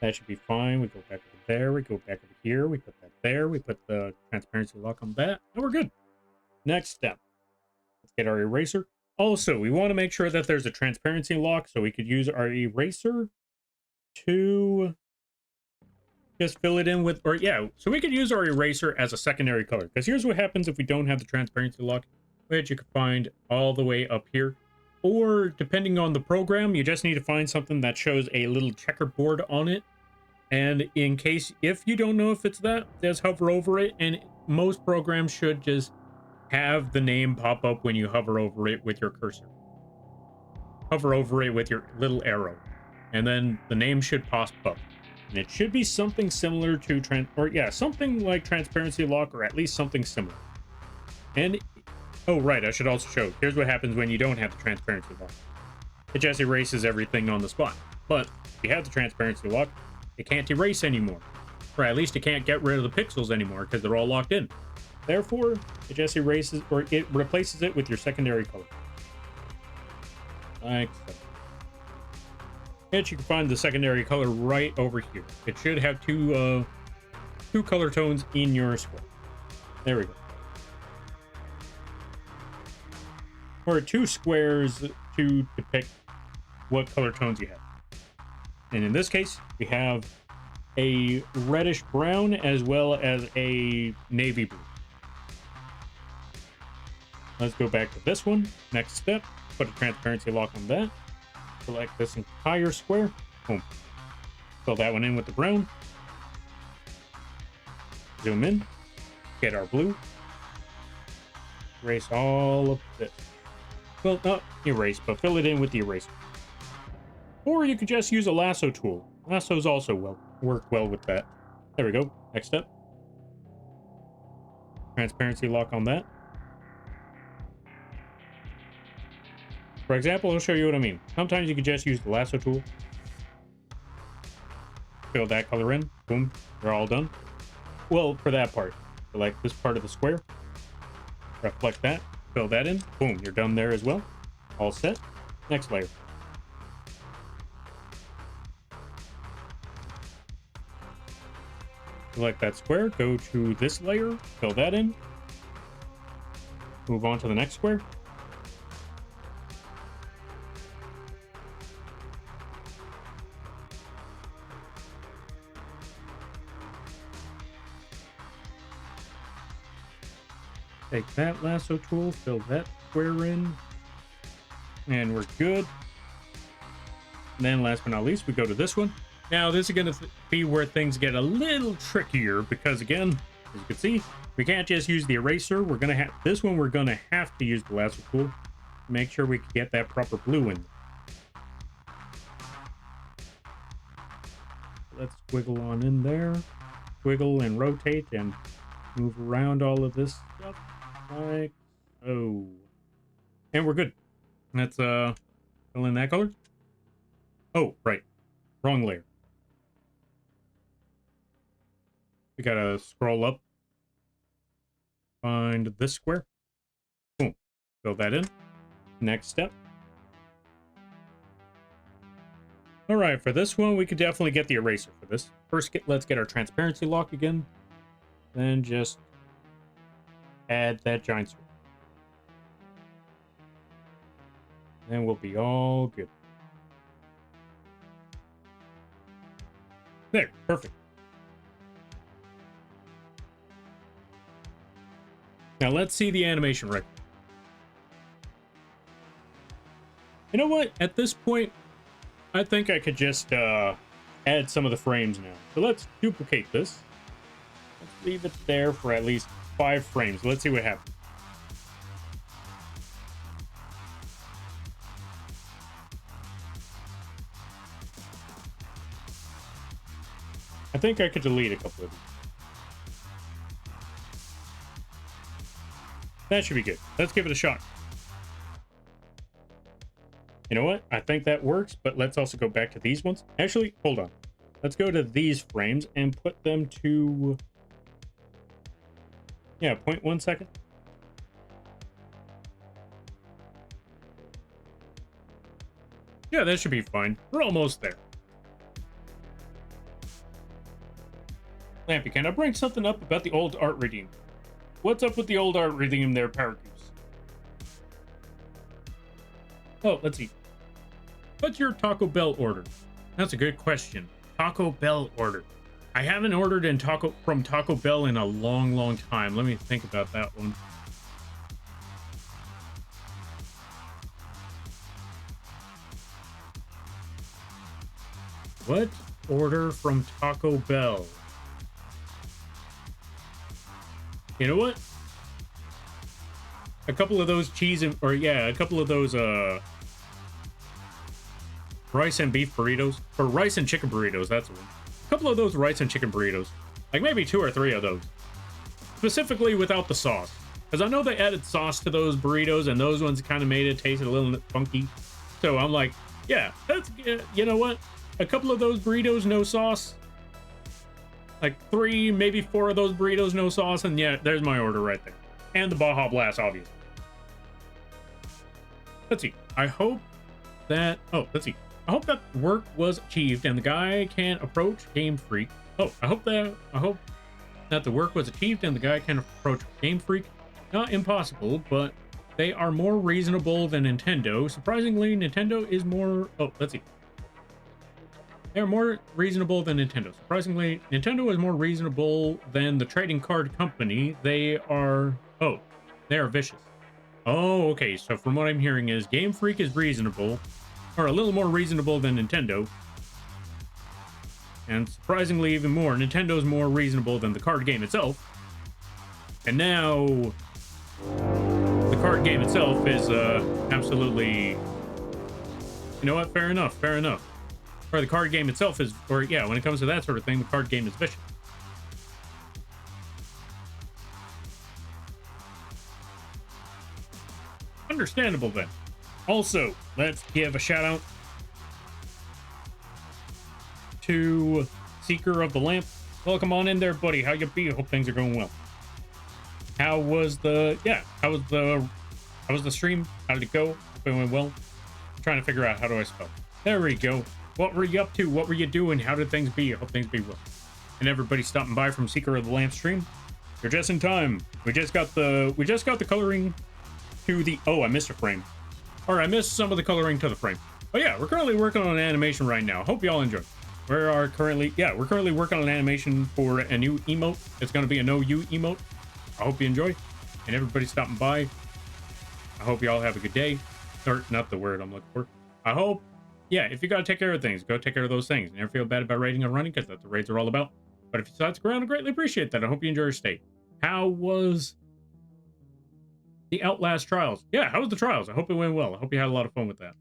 That should be fine. We go back over there. We go back over here. We put that there. We put the transparency lock on that. And we're good. Next step. Let's get our eraser. Also, we want to make sure that there's a transparency lock, so we could use our eraser to just fill it in with, or yeah, so we could use our eraser as a secondary color. Because here's what happens if we don't have the transparency lock, which you can find all the way up here. Or depending on the program, you just need to find something that shows a little checkerboard on it. And in case, if you don't know if it's that, just hover over it. And most programs should just have the name pop up when you hover over it with your cursor. Hover over it with your little arrow. And then the name should pop up. And it should be something similar to, something like transparency lock, or at least something similar. And oh, right, I should also show. Here's what happens when you don't have the transparency lock. It just erases everything on the spot. But if you have the transparency lock, it can't erase anymore. Or at least it can't get rid of the pixels anymore because they're all locked in. Therefore, it just erases, or it replaces it with your secondary color. Like so. And you can find the secondary color right over here. It should have two color tones in your square. There we go. Or two squares to depict what color tones you have. And in this case, we have a reddish brown as well as a navy blue. Let's go back to this one. Next step, put a transparency lock on that. Select this entire square. Boom. Fill that one in with the brown. Zoom in. Get our blue. Erase all of this. Well, not erase, but fill it in with the eraser. Or you could just use a lasso tool. Lassos also work well with that. There we go. Next step. Transparency lock on that. For example, I'll show you what I mean. Sometimes you can just use the lasso tool. Fill that color in. Boom. They're all done. Well, for that part. Select this part of the square. Reflect that. Fill that in. Boom. You're done there as well. All set. Next layer. Select that square. Go to this layer. Fill that in. Move on to the next square. Take that lasso tool, fill that square in, and we're good. And then last but not least, we go to this one. Now, this is going to be where things get a little trickier because, again, as you can see, we can't just use the eraser. We're going to have this one. We're going to have to use the lasso tool to make sure we can get that proper blue in. Let's squiggle on in there, squiggle and rotate and move around all of this stuff like so. And we're good. Let's fill in that color. Oh, right. Wrong layer. We gotta scroll up. Find this square. Boom. Fill that in. Next step. All right, for this one, we could definitely get the eraser for this. First, let's get our transparency lock again. Then just add that giant circle. Then we'll be all good. There, perfect. Now let's see the animation record. You know what? At this point, I think I could just add some of the frames now. So let's duplicate this. Let's leave it there for at least 5 frames. Let's see what happens. I think I could delete a couple of these. That should be good. Let's give it a shot. You know what? I think that works, but let's also go back to these ones. Actually, hold on. Let's go to these frames and put them to... yeah, 0.1 second. Yeah, that should be fine. We're almost there. Lampy, can I bring something up about the old art redeem? What's up with the old art redeem there, Paragoose? Oh, let's see. What's your Taco Bell order? That's a good question. Taco Bell order. I haven't ordered from Taco Bell in a long time. Let me think about that one. What order from Taco Bell? You know what? A couple of those a couple of those rice and beef burritos, or rice and chicken burritos. That's one. A couple of those rice and chicken burritos, like maybe 2 or 3 of those, specifically without the sauce, because I know they added sauce to those burritos, and those ones kind of made it taste a little funky. So I'm like, yeah, that's, you know what? A couple of those burritos, no sauce. Like 3, maybe 4 of those burritos, no sauce, and yeah, there's my order right there. And the Baja Blast, obviously. Let's see. I hope that... oh, let's see. I hope that work was achieved and the guy can approach Game Freak. Oh, I hope that the work was achieved and the guy can approach Game Freak. Not impossible, but they are more reasonable than Nintendo. Surprisingly, Nintendo is more... oh, let's see. They're more reasonable than Nintendo. Surprisingly, Nintendo is more reasonable than the trading card company. They are... oh, they are vicious. Oh, okay. So from what I'm hearing is Game Freak is reasonable, or a little more reasonable than Nintendo. And surprisingly even more, Nintendo's more reasonable than the card game itself. And now the card game itself is absolutely... you know what? Fair enough. Fair enough. Or the card game itself is, or yeah, when it comes to that sort of thing, the card game is vicious. Understandable then. Also, let's give a shout out to Seeker of the Lamp. Welcome on in there, buddy. How you be? Hope things are going well. How was the stream? How did it go? Hope it went well. I'm trying to figure out how do I spell. There we go. What were you up to? What were you doing? How did things be? I hope things be well. And everybody stopping by from Seeker of the Lamp stream. You're just in time. We just got the coloring to the... oh, I missed a frame. Or I missed some of the coloring to the frame. But yeah, we're currently working on an animation right now. Hope y'all enjoy. We're currently working on an animation for a new emote. It's going to be a no you emote. I hope you enjoy. and everybody stopping by. I hope you all have a good day. Or not the word I'm looking for. I hope, yeah, if you got to take care of things, go take care of those things. Never feel bad about raiding or running, because that's what raids are all about. But if you decide to go around, I greatly appreciate that. I hope you enjoy your stay. How was the Outlast trials? Yeah, how was the trials? I hope it went well. I hope you had a lot of fun with that.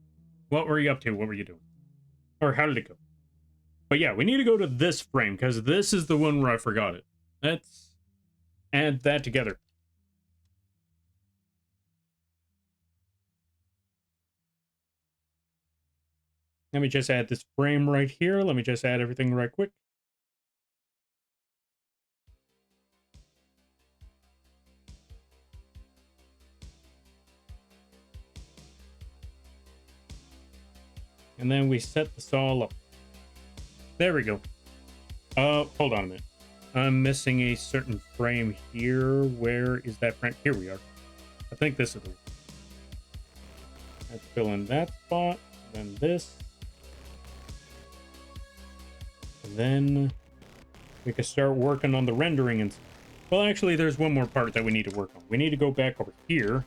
What were you up to? What were you doing? Or how did it go? But yeah, we need to go to this frame, because this is the one where I forgot it. Let's add that together. Let me just add this frame right here. Let me just add everything right quick. And then we set this all up. There we go. Hold on a minute. I'm missing a certain frame here. Where is that frame? Here we are. I think this is the one. Let's fill in that spot. Then this. And then we can start working on the rendering. And well, actually, there's one more part that we need to work on. We need to go back over here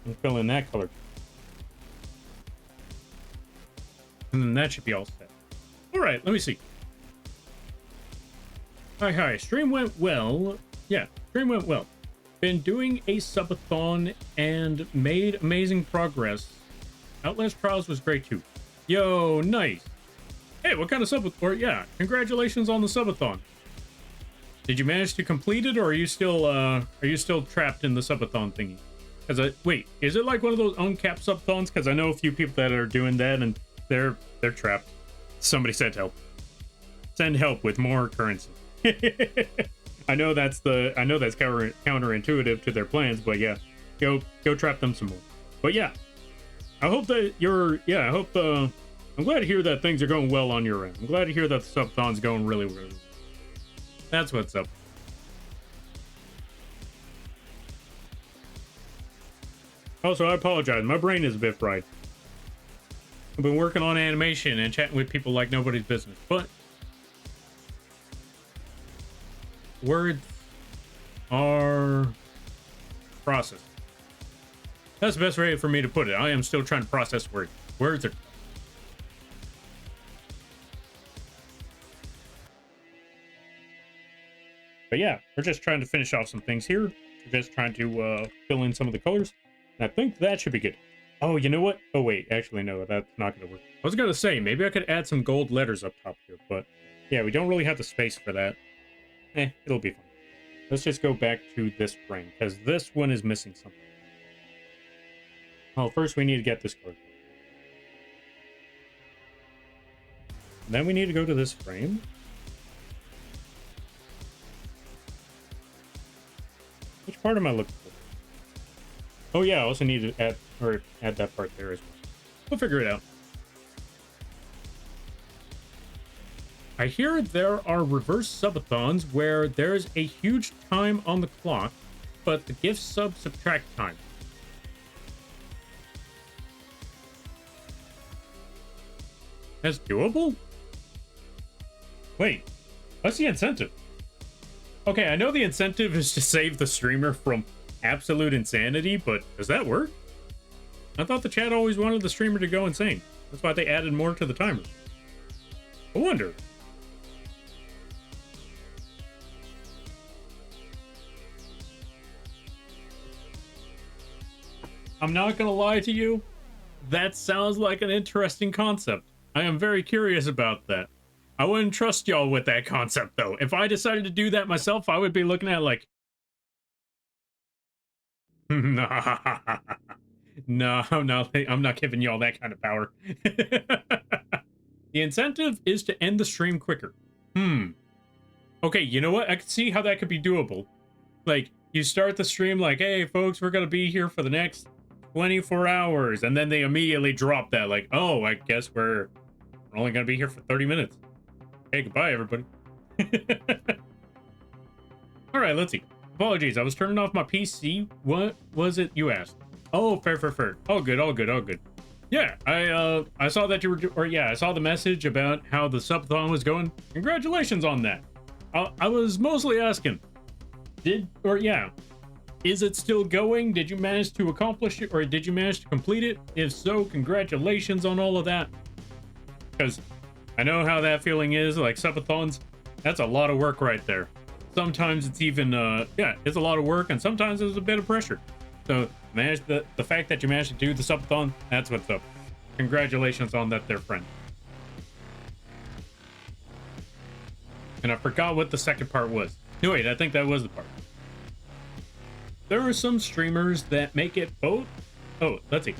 and fill in that color. And then that should be all set. All right, let me see. Hi. Stream went well. Yeah, stream went well. Been doing a subathon and made amazing progress. Outlast Trials was great too. Yo, nice. Hey, what kind of subathon? Or yeah, congratulations on the subathon. Did you manage to complete it, or are you still trapped in the subathon thingy? Because wait, is it like one of those uncapped subathons? Because I know a few people that are doing that and they're trapped. Somebody sent help. Send help with more currency. I know that's counterintuitive to their plans, but yeah, go trap them some more. But yeah, I hope that I'm glad to hear that things are going well on your end. I'm glad to hear that the subathon's going really well. That's what's up. Also, I apologize. My brain is a bit fried. I've been working on animation and chatting with people like nobody's business, but words are processed. That's the best way for me to put it. I am still trying to process words. Words are... But yeah, we're just trying to finish off some things here. We're just trying to fill in some of the colors. And I think that should be good. Oh, you know what? Oh, wait. Actually, no, that's not going to work. I was going to say, maybe I could add some gold letters up top here. But yeah, we don't really have the space for that. It'll be fine. Let's just go back to this frame, because this one is missing something. Oh, first we need to get this color. Then we need to go to this frame. Which part am I looking for? Oh yeah, I also need to add that part there as well. We'll figure it out. I hear there are reverse subathons where there's a huge time on the clock, but the gift sub subtract time. That's doable? Wait, what's the incentive? Okay, I know the incentive is to save the streamer from absolute insanity, but does that work? I thought the chat always wanted the streamer to go insane. That's why they added more to the timer. I wonder. I'm not gonna lie to you. That sounds like an interesting concept. I am very curious about that. I wouldn't trust y'all with that concept, though. If I decided to do that myself, I would be looking at it like... No, I'm not giving y'all that kind of power. The incentive is to end the stream quicker. Okay, you know what? I can see how that could be doable. Like, you start the stream like, hey, folks, we're going to be here for the next 24 hours. And then they immediately drop that like, oh, I guess we're only going to be here for 30 minutes. Hey, goodbye, everybody. All right, let's see. Apologies, I was turning off my PC. What was it you asked? Oh, fair. All good. Yeah, I saw that you were, I saw the message about how the subathon was going. Congratulations on that. I was mostly asking, Is it still going? Did you manage to accomplish it, or did you manage to complete it? If so, congratulations on all of that. Because I know how that feeling is, like subathons. That's a lot of work right there. Sometimes it's even, yeah, it's a lot of work, and sometimes there's a bit of pressure. So the fact that you managed to do the subathon, that's what's up. Congratulations on that there, friend. And I forgot what the second part was. No, wait, I think that was the part. There are some streamers that make it both. Oh, let's see.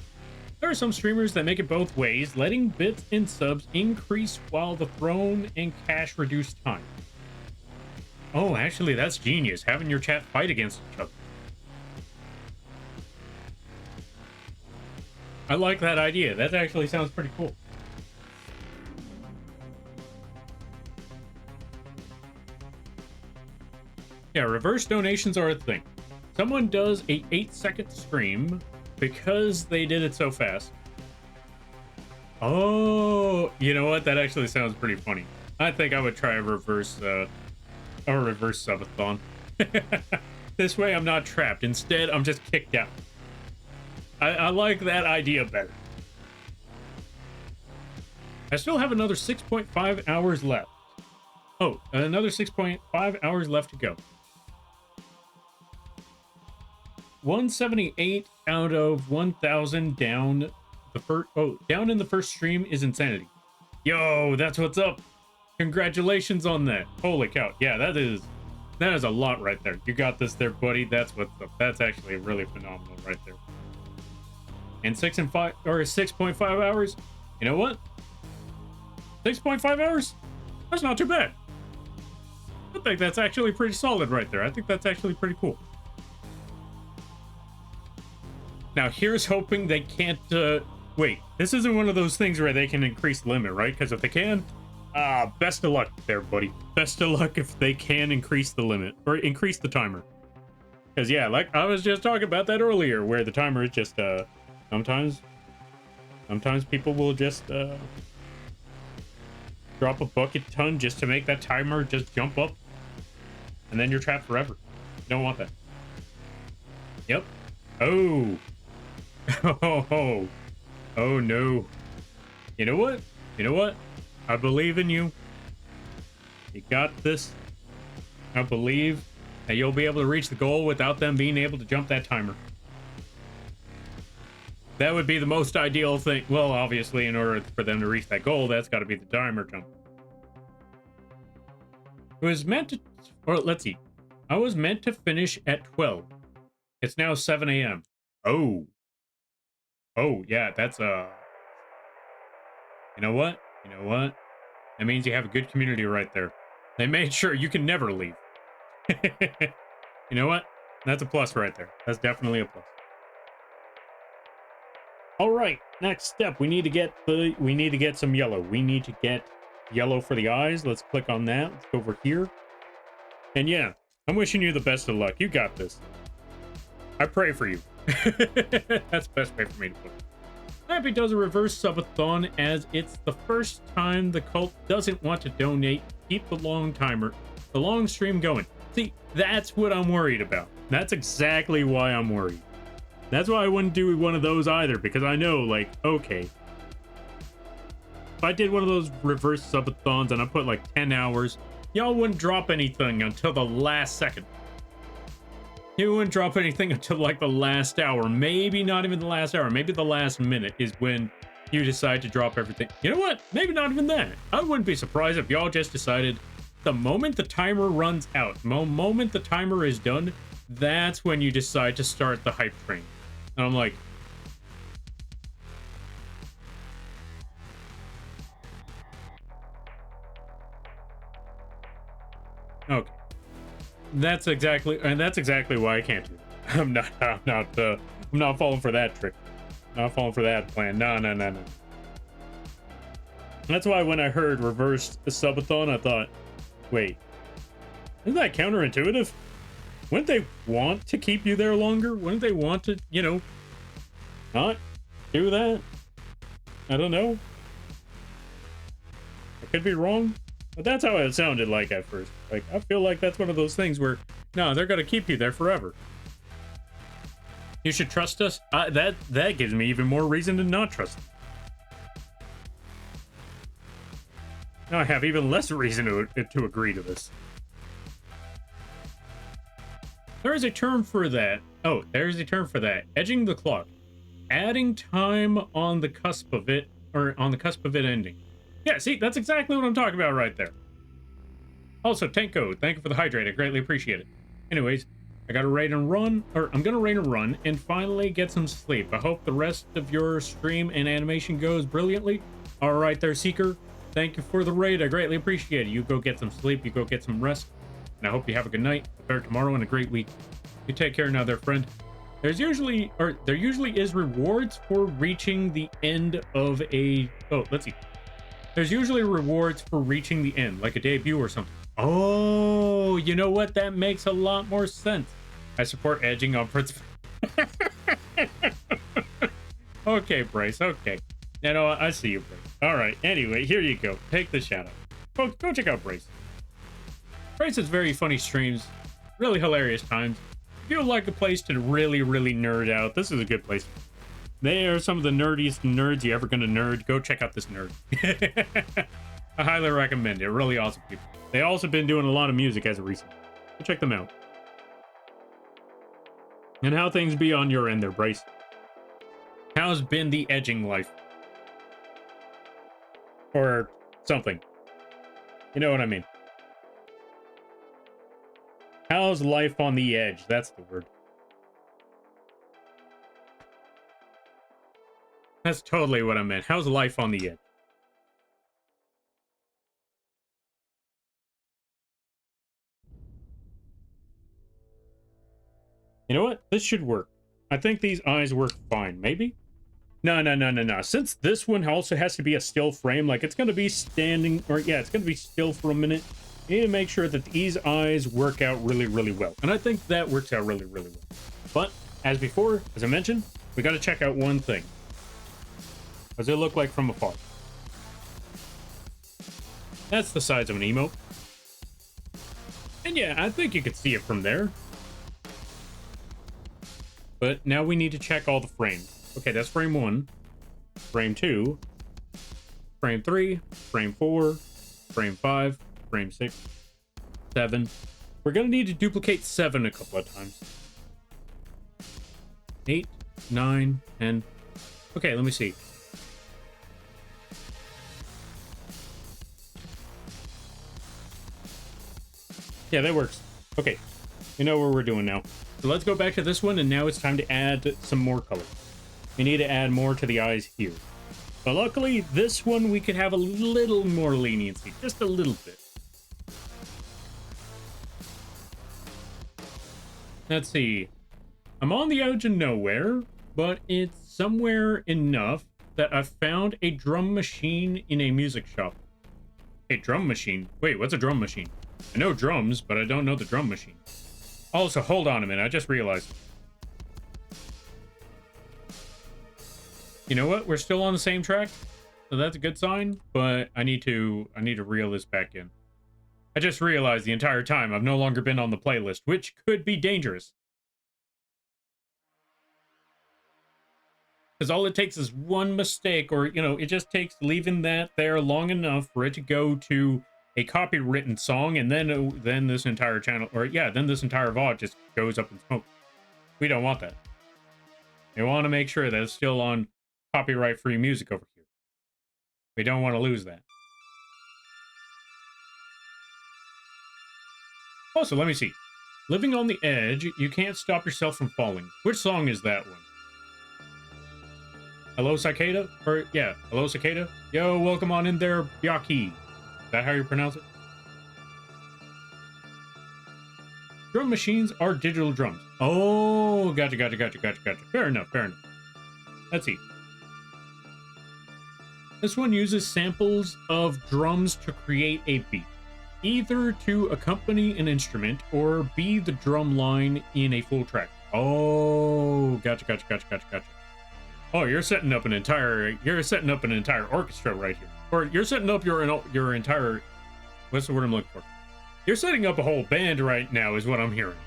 There are some streamers that make it both ways, letting bits and subs increase while the throne and cash reduce time. Oh, actually, that's genius. Having your chat fight against each other. I like that idea. That actually sounds pretty cool. Yeah, reverse donations are a thing. Someone does a 8-second stream because they did it so fast. Oh, you know what? That actually sounds pretty funny. I think I would try a reverse subathon. This way I'm not trapped. Instead, I'm just kicked out. I like that idea better. I still have another 6.5 hours left. Oh, another 6.5 hours left to go. 178 out of 1,000 down the first. Oh, down in the first stream is insanity. Yo, that's what's up. Congratulations on that. Holy cow. Yeah, that is a lot right there. You got this there, buddy. That's what's up. That's actually really phenomenal right there. And 6.5 hours. You know what? 6.5 hours? That's not too bad. I think that's actually pretty solid right there. I think that's actually pretty cool. Now, here's hoping they can't, wait, this isn't one of those things where they can increase the limit, right? Because if they can, best of luck there, buddy. Best of luck if they can increase the limit, or increase the timer. Because, yeah, like I was just talking about that earlier, where the timer is just, sometimes people will just, drop a bucket ton just to make that timer just jump up. And then you're trapped forever. You don't want that. Yep. Oh. Oh, oh no. You know what? You know what? I believe in you. You got this. I believe that you'll be able to reach the goal without them being able to jump that timer. That would be the most ideal thing. Well, obviously, in order for them to reach that goal, that's got to be the timer jump. It was meant to, or let's see. I was meant to finish at 12. It's now 7 a.m. Oh. Oh, yeah, that's, you know what? You know what? That means you have a good community right there. They made sure you can never leave. You know what? That's a plus right there. That's definitely a plus. All right, next step. We need to get some yellow. We need to get yellow for the eyes. Let's click on that. Let's go over here. And yeah, I'm wishing you the best of luck. You got this. I pray for you. That's the best way for me to put it. Happy does a reverse subathon as it's the first time the cult doesn't want to donate. Keep the long stream going. See, that's what I'm worried about. That's exactly why I'm worried. That's why I wouldn't do one of those either, because I know, like, okay, if I did one of those reverse subathons and I put like 10 hours, y'all wouldn't drop anything until the last second. You wouldn't drop anything until like the last hour. Maybe not even the last hour. Maybe the last minute is when you decide to drop everything. You know what? Maybe not even that. I wouldn't be surprised if y'all just decided the moment the timer runs out, the moment the timer is done, that's when you decide to start the hype train. And I'm like, okay. That's exactly why I can't do that. I'm not falling for that trick. Not falling for that plan. No. That's why when I heard reverse subathon, I thought, wait, isn't that counterintuitive? Wouldn't they want to keep you there longer? Wouldn't they want to, you know, not do that? I don't know. I could be wrong. But that's how it sounded like at first. Like, I feel like that's one of those things where, no, they're going to keep you there forever. You should trust us. That gives me even more reason to not trust. Now I have even less reason to agree to this. There is a term for that. Oh, there's a term for that. Edging the clock. Adding time on the cusp of it, or on the cusp of it ending. Yeah, see, that's exactly what I'm talking about right there. Also, Tanko, thank you for the hydrate. I greatly appreciate it. Anyways, I gotta raid and run, or I'm gonna raid and run, and finally get some sleep. I hope the rest of your stream and animation goes brilliantly. All right there, Seeker. Thank you for the raid. I greatly appreciate it. You go get some sleep. You go get some rest. And I hope you have a good night, a better tomorrow, and a great week. You take care now there, friend. There usually is rewards for reaching the end of a... Oh, let's see. There's usually rewards for reaching the end, like a debut or something. Oh, you know what? That makes a lot more sense. I support edging on principle. Okay, Bryce. Okay. You know what? I see you, Bryce. All right. Anyway, here you go. Take the shout out. Folks, go check out Bryce. Bryce has very funny streams, really hilarious times. If you like a place to really, really nerd out, this is a good place. They are some of the nerdiest nerds you ever gonna nerd. Go check out this nerd. I highly recommend it. Really awesome people. They also been doing a lot of music as of recent. Go check them out. And how things be on your end there, Bryce? How's been the edging life? Or something. You know what I mean. How's life on the edge? That's the word. That's totally what I meant. How's life on the edge? You know what? This should work. I think these eyes work fine. Maybe? No. Since this one also has to be a still frame, like it's going to be standing, or yeah, it's going to be still for a minute. You need to make sure that these eyes work out really, really well. And I think that works out really, really well. But as before, as I mentioned, we got to check out one thing. What does it look like from afar? That's the size of an emote. And yeah, I think you could see it from there. But now we need to check all the frames. Okay, that's frame 1, frame 2, frame 3, frame 4, frame 5, frame 6, 7. We're gonna need to duplicate 7 a couple of times. 8, 9, 10. Okay, let me see. Yeah, that works. Okay, we know what we're doing now. So let's go back to this one, and now it's time to add some more color. We need to add more to the eyes here. But luckily, this one we could have a little more leniency, just a little bit. Let's see. I'm on the edge of nowhere, but it's somewhere enough that I found a drum machine in a music shop. A drum machine? Wait, what's a drum machine? I know drums, but I don't know the drum machine. Also, hold on a minute. I just realized. You know what? We're still on the same track, so that's a good sign. But I need to reel this back in. I just realized the entire time I've no longer been on the playlist, which could be dangerous. Because all it takes is one mistake, or it just takes leaving that there long enough for it to go to a copywritten song, and then this entire channel, or yeah, then this entire VOD just goes up in smoke. We don't want that. We want to make sure that it's still on copyright-free music over here. We don't want to lose that. Also, let me see. Living on the edge, you can't stop yourself from falling. Which song is that one? Hello, Cicada? Or, yeah, hello, Cicada? Yo, welcome on in there, Byaki. Is that how you pronounce it? Drum machines are digital drums. Oh, gotcha. Fair enough. Let's see. This one uses samples of drums to create a beat, either to accompany an instrument or be the drum line in a full track. Oh, gotcha. Oh, you're setting up an entire orchestra right here. Or you're setting up your entire, what's the word I'm looking for? You're setting up a whole band right now is what I'm hearing.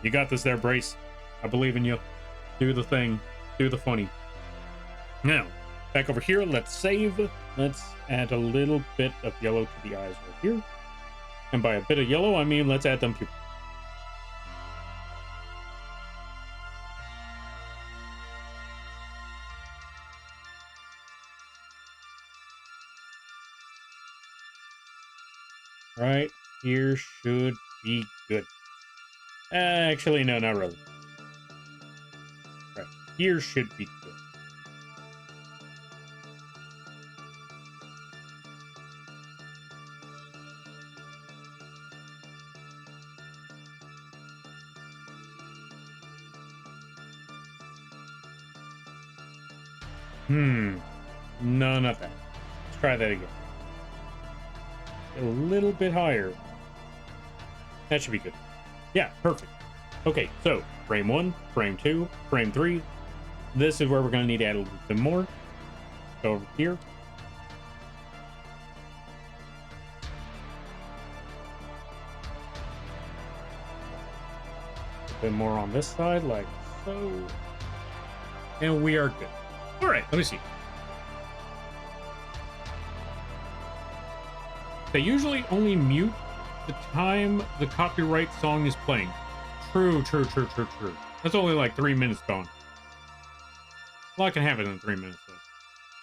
You got this there, Brace. I believe in you. Do the thing. Do the funny. Now, back over here, let's save. Let's add a little bit of yellow to the eyes right here. And by a bit of yellow, I mean let's add them pupils. Right here should be good. Actually, no, not really. Right here should be good. No, not that. Let's try that again. A little bit higher. That should be good. Yeah, perfect. Okay, so frame 1, frame 2, frame 3. This is where we're going to need to add a little bit more. Go over here. A bit more on this side, like so. And we are good. All right, let me see. They usually only mute the time the copyright song is playing. True. That's only like 3 minutes gone. A lot can happen in 3 minutes, though.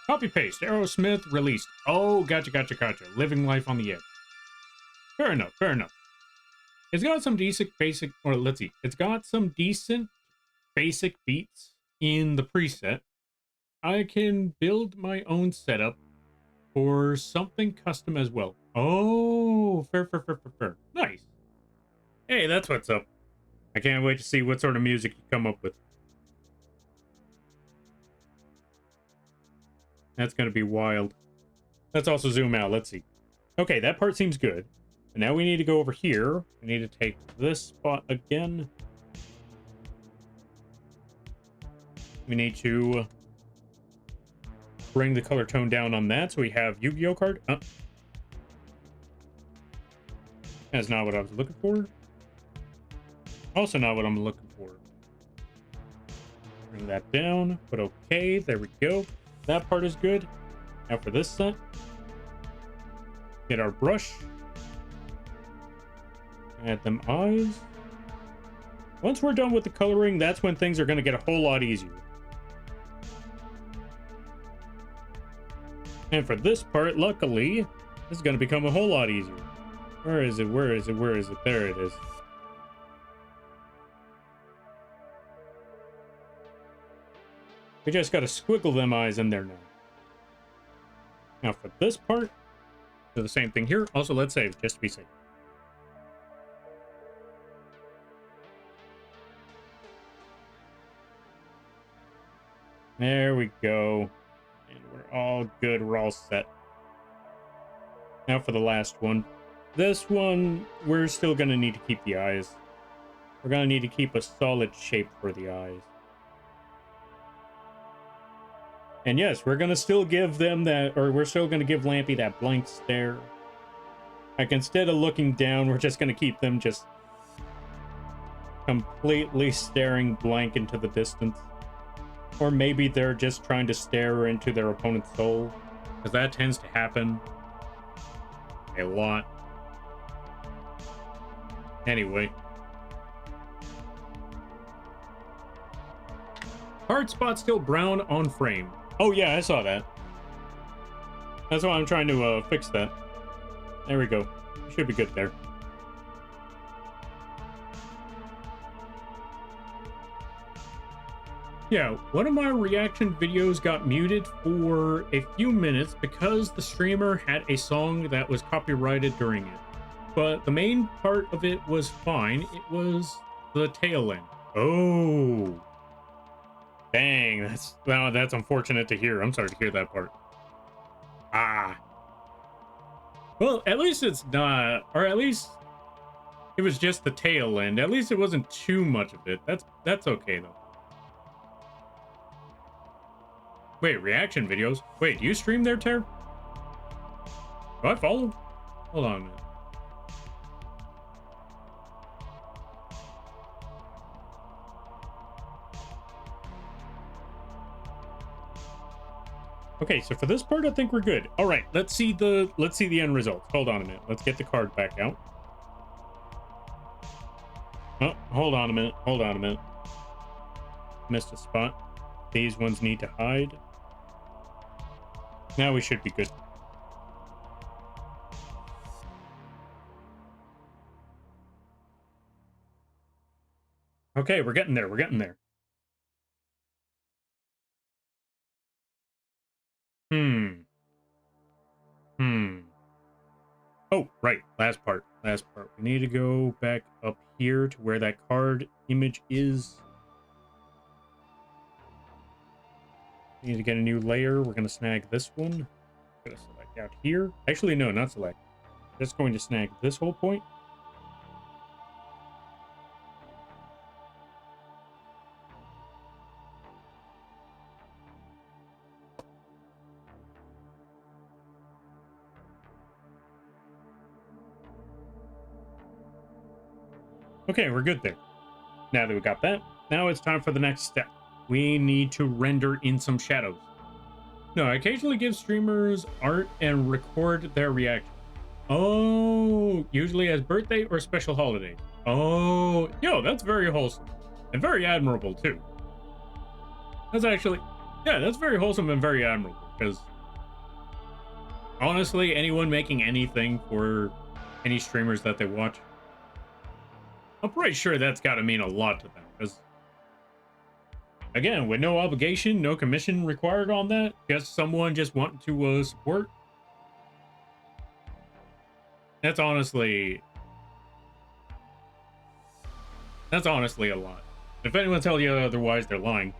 Copy paste. Aerosmith released. Oh, gotcha. Living life on the edge. Fair enough. It's got some decent basic, or let's see. It's got some decent basic beats in the preset. I can build my own setup for something custom as well. Oh, fair. Nice. Hey, that's what's up. I can't wait to see what sort of music you come up with. That's going to be wild. Let's also zoom out. Let's see. Okay, that part seems good. And now we need to go over here. We need to take this spot again. We need to bring the color tone down on that so we have Yu-Gi-Oh card. That's not what I was looking for. Also not what I'm looking for. Bring that down. Put okay. There we go. That part is good. Now for this set. Get our brush. Add them eyes. Once we're done with the coloring, that's when things are going to get a whole lot easier. And for this part, luckily, this is going to become a whole lot easier. Where is it? There it is. We just got to squiggle them eyes in there now. Now for this part, do the same thing here. Also, let's save, just to be safe. There we go. And we're all good. We're all set. Now for the last one. This one, we're still going to need to keep the eyes. We're going to need to keep a solid shape for the eyes. And yes, we're going to still give them that, or we're still going to give Lampy that blank stare. Like, instead of looking down, we're just going to keep them just completely staring blank into the distance. Or maybe they're just trying to stare into their opponent's soul. Because that tends to happen a lot. Anyway. Hard spot still brown on frame. Oh yeah, I saw that. That's why I'm trying to fix that. There we go. Should be good there. Yeah, one of my reaction videos got muted for a few minutes because the streamer had a song that was copyrighted during it. But the main part of it was fine. It was the tail end. Oh. Dang, that's unfortunate to hear. I'm sorry to hear that part. Ah. Well, at least it's not, or at least it was just the tail end. At least it wasn't too much of it. That's okay though. Wait, reaction videos? Wait, do you stream there, Ter? Do I follow? Hold on a minute. Okay, so for this part, I think we're good. All right, let's see the end results. Hold on a minute. Let's get the card back out. Oh, hold on a minute. Hold on a minute. Missed a spot. These ones need to hide. Now we should be good. Okay, we're getting there. We're getting there. Hmm. Hmm. Oh, right. Last part. Last part. We need to go back up here to where that card image is. We need to get a new layer. We're going to snag this one. Going to select out here. Actually, no, not select. Just going to snag this whole point. Okay, we're good there. Now that we got that, now it's time for the next step. We need to render in some shadows. No, I occasionally give streamers art and record their reaction. Oh, usually as birthday or special holidays. Oh, yo, that's very wholesome and very admirable too. That's actually, yeah, that's very wholesome and very admirable because honestly, anyone making anything for any streamers that they watch, I'm pretty sure that's got to mean a lot to them because again, with no obligation, no commission required on that, just someone just wanting to support. That's honestly a lot. If anyone tells you otherwise, they're lying.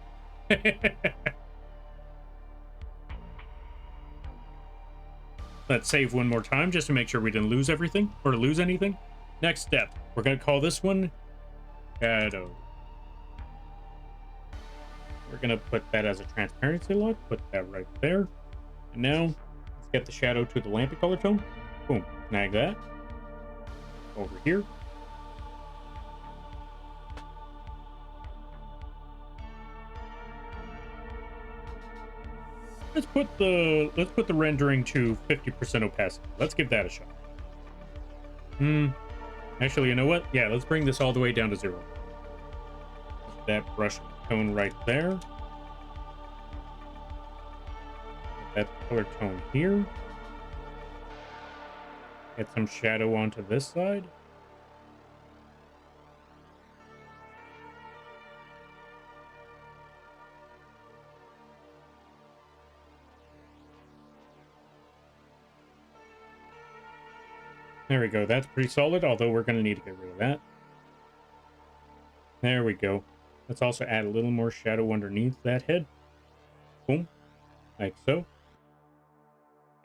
Let's save one more time just to make sure we didn't lose everything or lose anything. Next step, we're going to call this one shadow. We're going to put that as a transparency lock, put that right there. And now let's get the shadow to the lampy color tone. Boom, snag that. Over here. Let's put the rendering to 50% opacity. Let's give that a shot. Actually, you know what? Yeah, let's bring this all the way down to 0. That brush tone right there. That color tone here. Get some shadow onto this side. There we go. That's pretty solid, although we're going to need to get rid of that. There we go. Let's also add a little more shadow underneath that head. Boom. Like so.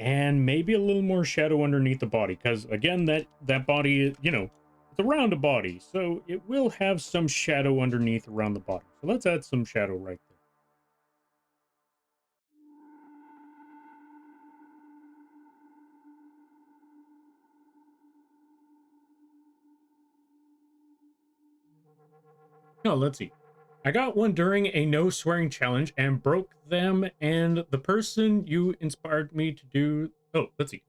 And maybe a little more shadow underneath the body, because again, that body, you know, it's around a body, so it will have some shadow underneath around the bottom. So let's add some shadow right there. Now, let's see. I got one during a no swearing challenge and broke them, and the person you inspired me to do. Oh, let's see.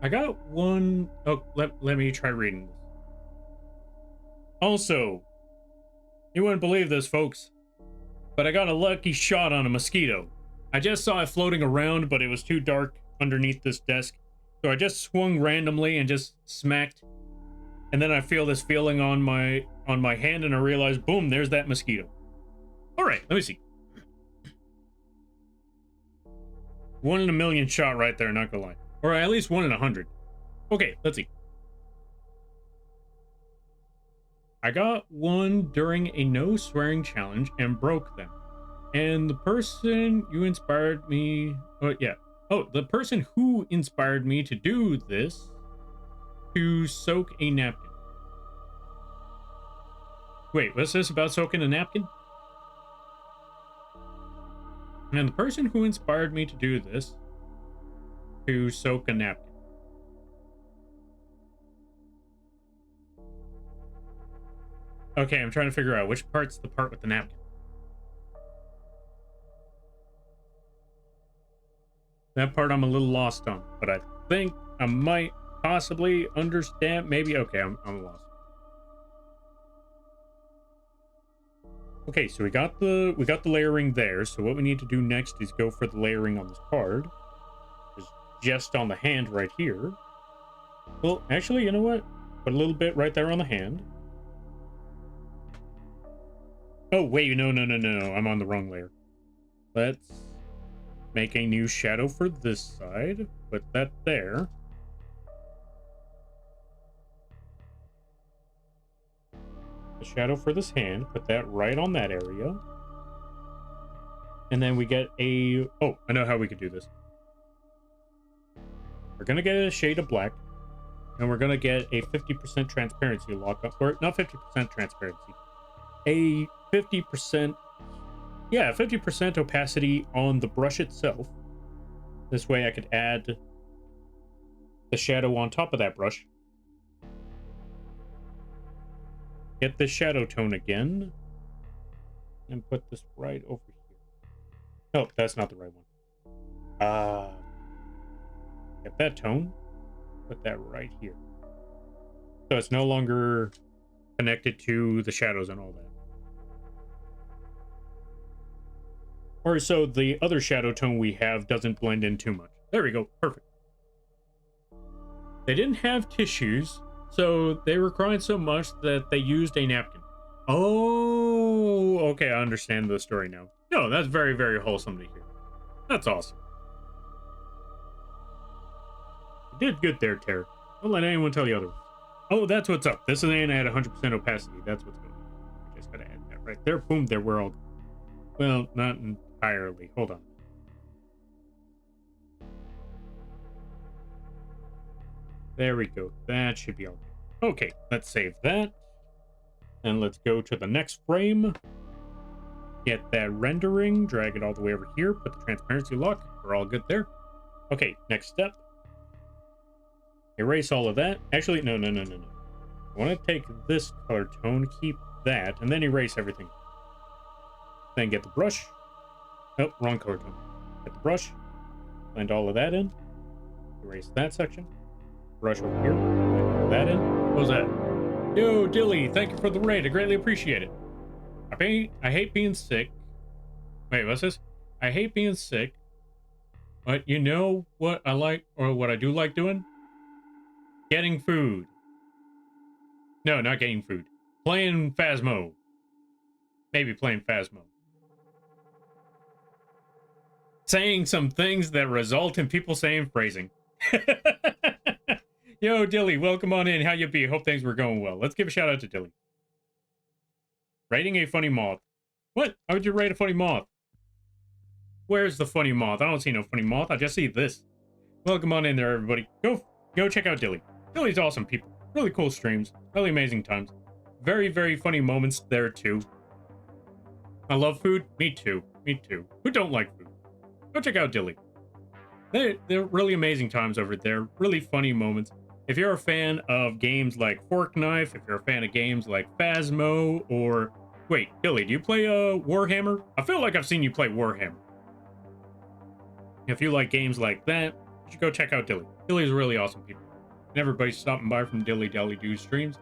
I got one. Oh, let me try reading this. Also, you wouldn't believe this, folks, but I got a lucky shot on a mosquito. I just saw it floating around, but it was too dark underneath this desk. So I just swung randomly and just smacked. And then I feel this feeling on my hand, and I realize, boom, there's that mosquito. All right, let me see. 1 in a million shot right there, not gonna lie. Or at least 1 in 100. Okay, let's see. I got one during a no swearing challenge and broke them. And the person you inspired me, oh yeah. Oh, the person who inspired me to do this, to soak a napkin. Wait, what's this about soaking a napkin? And the person who inspired me to do this, to soak a napkin. Okay, I'm trying to figure out which part's the part with the napkin. That part I'm a little lost on, but I think I might possibly understand. Maybe. Okay, I'm lost. Okay, so we got the layering there. So what we need to do next is go for the layering on this card. It's just on the hand right here. Well, actually, you know what? Put a little bit right there on the hand. Oh, wait, no. I'm on the wrong layer. Let's make a new shadow for this side. Put that there. The shadow for this hand. Put that right on that area. And then we get a... Oh, I know how we could do this. We're going to get a shade of black. And we're going to get a 50% transparency lockup. Or not 50% transparency. A 50%... Yeah, 50% opacity on the brush itself. This way I could add the shadow on top of that brush. Get the shadow tone again. And put this right over here. Oh, that's not the right one. Get that tone. Put that right here. So it's no longer connected to the shadows and all that. Or so the other shadow tone we have doesn't blend in too much. There we go. Perfect. They didn't have tissues, so they were crying so much that they used a napkin. Oh, okay. I understand the story now. No, that's very, very wholesome to hear. That's awesome. You did good there, Tara. Don't let anyone tell you otherwise. Oh, that's what's up. This ain't at 100% opacity. That's what's going on. I just gotta add that right there. Boom, there we're all... Well, not entirely. Hold on. There we go. That should be all good. Okay, let's save that. And let's go to the next frame. Get that rendering. Drag it all the way over here. Put the transparency lock. We're all good there. Okay, next step. Erase all of that. Actually, no. I want to take this color tone, keep that, and then erase everything. Then get the brush. Oh, wrong color tone. Get the brush. Blend all of that in. Erase that section. Brush over here. Blend all of that in. What was that? Yo, Dilly, thank you for the raid. I greatly appreciate it. I hate being sick. Wait, what's this? I hate being sick. But you know what I like, or what I do like doing? Getting food. No, not getting food. Playing Phasmo. Maybe playing Phasmo. Saying some things that result in people saying phrasing. Yo, Dilly, welcome on in. How you be? Hope things were going well. Let's give a shout out to Dilly. Rating a funny moth. What? How would you rate a funny moth? Where's the funny moth? I don't see no funny moth. I just see this. Welcome on in there, everybody. Go check out Dilly. Dilly's awesome people. Really cool streams. Really amazing times. Very, very funny moments there, too. I love food. Me too. Me too. Who don't like food? Go check out Dilly. They're really amazing times over there. Really funny moments. If you're a fan of games like Fork Knife, if you're a fan of games like Phasmo, or... Wait, Dilly, do you play Warhammer? I feel like I've seen you play Warhammer. If you like games like that, you should go check out Dilly. Dilly's really awesome people. And everybody's stopping by from Dilly Do streams.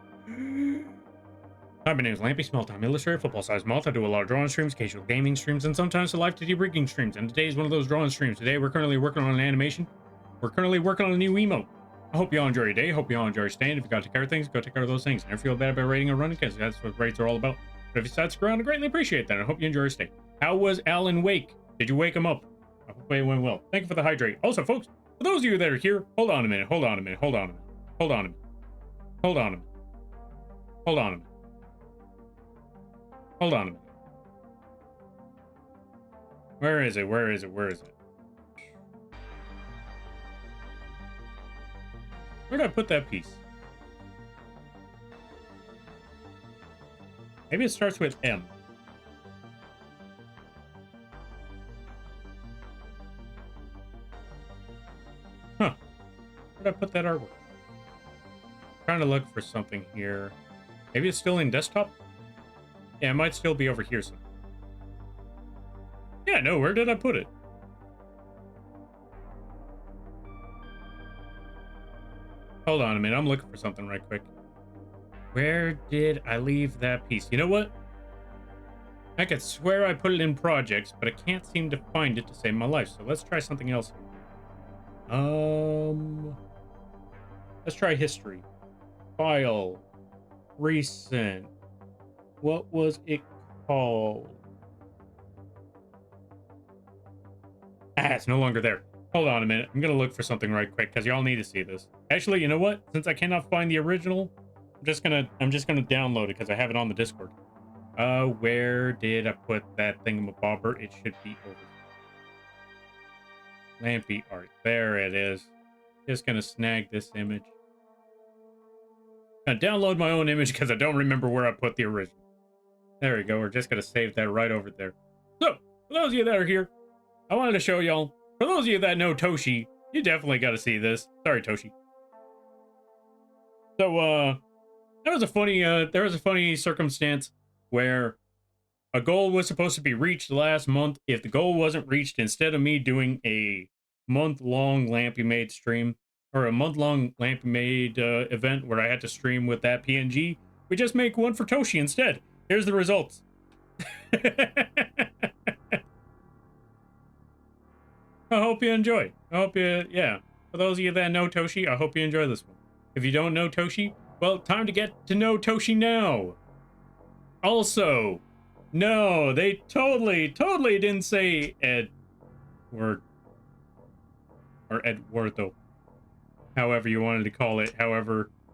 Hi, my name is Lampy, small-time illustrator, football-sized moth. I do a lot of drawing streams, occasional gaming streams, and sometimes the live 2D rigging streams. And today is one of those drawing streams. Today we're currently working on an animation. We're currently working on a new emote. I hope you all enjoy your day. Hope you all enjoy your staying. If you got to take care of things, go take care of those things. Never feel bad about rating or running, because that's what rates are all about. But if you decide to screw around, I greatly appreciate that. I hope you enjoy your stay. How was Alan Wake? Did you wake him up? I hope it went well. Thank you for the hydrate. Also, folks, for those of you that are here, hold on a minute. Hold on a minute. Hold on a minute. Hold on a minute. Hold on a minute. Hold on a minute. Hold on a minute. Where is it? Where is it? Where is it? Where did I put that piece? Maybe it starts with M. Huh. Where did I put that artwork? Trying to look for something here. Maybe it's still in desktop? Yeah, it might still be over here somewhere. Yeah, no, where did I put it? Hold on a minute. I'm looking for something right quick. Where did I leave that piece? You know what? I could swear I put it in projects, but I can't seem to find it to save my life. So let's try something else. Let's try history. File. Recent. What was it called? Ah, it's no longer there. Hold on a minute. I'm gonna look for something right quick because y'all need to see this. Actually, you know what? Since I cannot find the original, I'm just gonna download it because I have it on the Discord. Where did I put that thingamabobber? It should be over here. Lampy art. There it is. Just gonna snag this image. Gonna download my own image because I don't remember where I put the original. There we go. We're just gonna save that right over there. So, for those of you that are here, I wanted to show y'all. For those of you that know Toshi, you definitely got to see this. Sorry, Toshi. So, there was a funny circumstance where a goal was supposed to be reached last month. If the goal wasn't reached, instead of me doing a month-long Lampy Made stream or a month-long Lampy Made event where I had to stream with that PNG, we just make one for Toshi instead. Here's the results. I hope you enjoy. Yeah. For those of you that know Toshi, I hope you enjoy this one. If you don't know Toshi, well, time to get to know Toshi now. Also, no, they totally didn't say Edward or Eduardo. However you wanted to call it,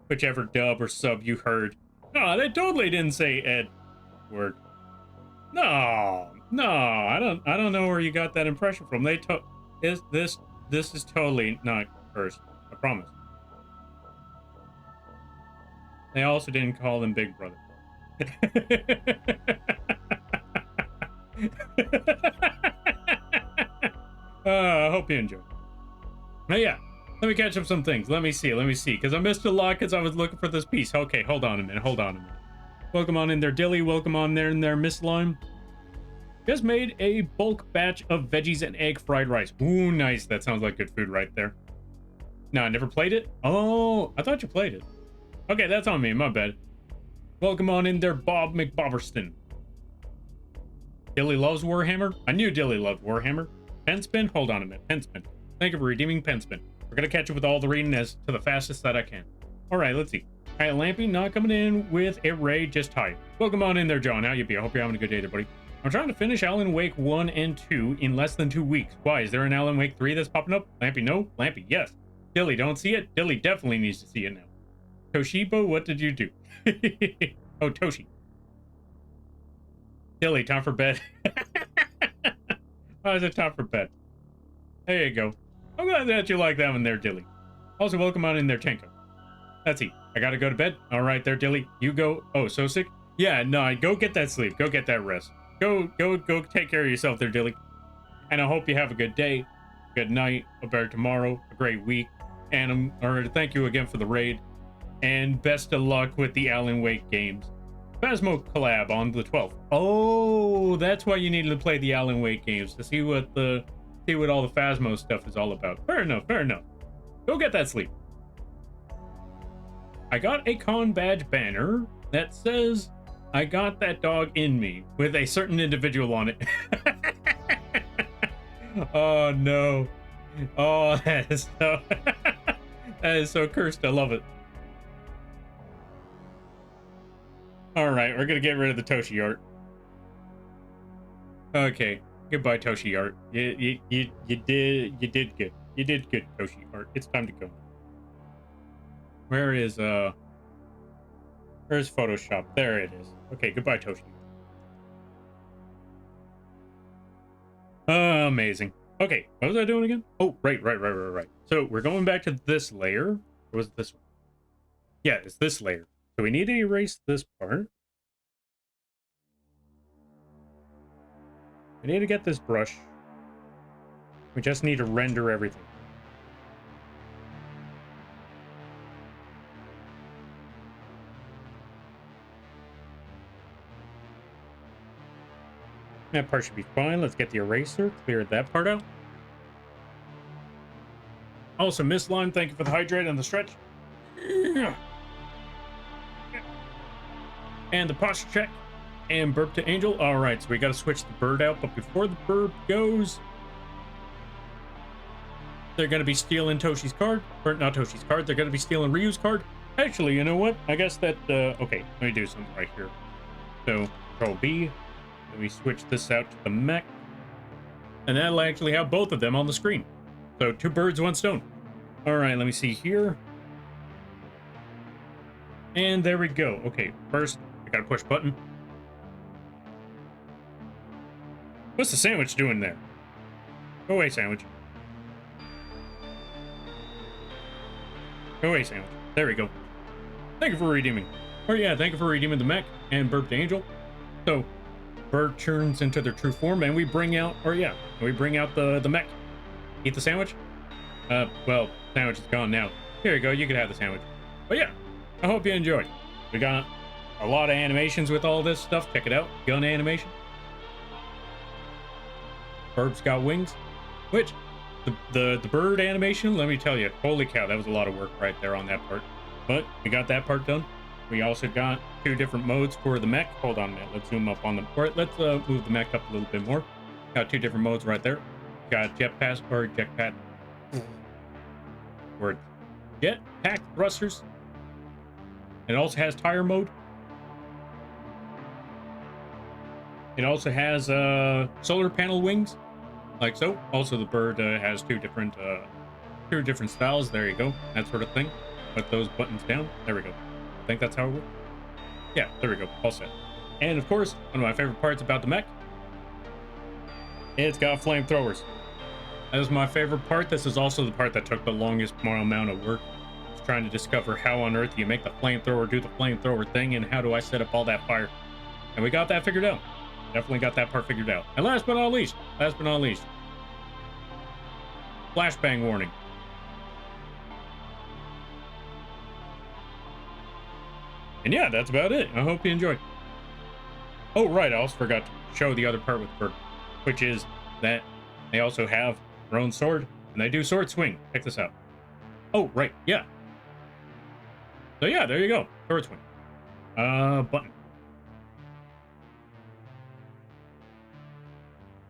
whichever dub or sub you heard. No, they totally didn't say Edward. No, I don't know where you got that impression from. This is totally not cursed. I promise. They also didn't call him Big Brother. I hope you enjoy. But yeah, let me catch up some things. Let me see, because I missed a lot because I was looking for this piece. Okay, hold on a minute. Welcome on in there, Dilly. Welcome on there in there, Miss Lime. Just made a bulk batch of veggies and egg fried rice. Ooh, nice. That sounds like good food right there. No, I never played it? Oh, I thought you played it. Okay, that's on me. My bad. Welcome on in there, Bob McBobberston. Dilly loves Warhammer? I knew Dilly loved Warhammer. Penspin? Hold on a minute. Penspin. Thank you for redeeming Penspin. We're going to catch up with all the reading as to the fastest that I can. All right, let's see. All right, Lampy not coming in with a raid, just hi. Welcome on in there, John. How you be? I hope you're having a good day there, buddy. I'm trying to finish Alan Wake 1 and 2 in less than 2 weeks. Why? Is there an Alan Wake 3 that's popping up? Lampy, no. Lampy, yes. Dilly, don't see it? Dilly definitely needs to see it now. Toshiba, what did you do? Oh, Toshi. Dilly, time for bed. Oh, is it time for bed? There you go. I'm glad that you like that one there, Dilly. Also, welcome on in there, Tenko. Let's see. I gotta go to bed. All right there, Dilly. You go. Oh, so sick? Yeah, no, go get that sleep. Go get that rest. Go take care of yourself there, Dilly. And I hope you have a good day, good night, a better tomorrow, a great week. And thank you again for the raid. And best of luck with the Alan Wake games. Phasmo collab on the 12th. Oh, that's why you needed to play the Alan Wake games, to see what all the Phasmo stuff is all about. Fair enough. Go get that sleep. I got a con badge banner that says I got that dog in me with a certain individual on it. Oh no. Oh, that is so cursed. I love it. All right, we're gonna get rid of the Toshi art. Okay, goodbye Toshi art. You did good. You did good, Toshi art. It's time to go. Where's Photoshop? There it is. Okay, goodbye Toshi. Amazing. Okay, what was I doing again? Oh, right. So we're going back to this layer. Or was it this one? Yeah, it's this layer. So we need to erase this part. We need to get this brush. We just need to render everything. That part should be fine. Let's get the eraser. Clear that part out. Also, Miss Lime, thank you for the hydrate and the stretch. Yeah. And the posture check. And burp to Angel. All right, so we got to switch the bird out. But before the burp goes, they're going to be stealing Toshi's card. Or not Toshi's card. They're going to be stealing Ryu's card. Actually, you know what? I guess that... okay, let me do something right here. So, Control B. Let me switch this out to the mech. And that'll actually have both of them on the screen. So, 2 birds, 1 stone. All right, let me see here. And there we go. Okay, first, I got to push button. What's the sandwich doing there? Go away, sandwich. Go away, sandwich. There we go. Thank you for redeeming. Oh yeah, thank you for redeeming the mech and burp to Angel. So, bird turns into their true form, and we bring out, we bring out the mech. Eat the sandwich? Well, sandwich is gone now. Here you go, you can have the sandwich. But yeah, I hope you enjoyed. We got a lot of animations with all this stuff. Check it out. Gun animation. Bird's got wings. Which, the bird animation, let me tell you, holy cow, that was a lot of work right there on that part. But we got that part done. We also got 2 different modes for the mech. Hold on a minute. Let's zoom up on the... Or let's move the mech up a little bit more. Got 2 different modes right there. Got jetpack or jetpack. Or jetpack thrusters. It also has tire mode. It also has solar panel wings, like so. Also, the bird has 2 different styles. There you go. That sort of thing. Put those buttons down. There we go. I think that's how it works. Yeah, there we go. All set. And of course, one of my favorite parts about the mech, it's got flamethrowers. That is my favorite part. This is also the part that took the longest amount of work. Just trying to discover how on earth you make the flamethrower do the flamethrower thing, and how do I set up all that fire. And we got that figured out. Definitely got that part figured out. And last but not least, flashbang warning. And yeah, that's about it. I hope you enjoyed. Oh, right. I also forgot to show the other part with Bird, which is that they also have their own sword, and they do sword swing. Check this out. Oh, right. Yeah. So yeah, there you go. Sword swing. Button.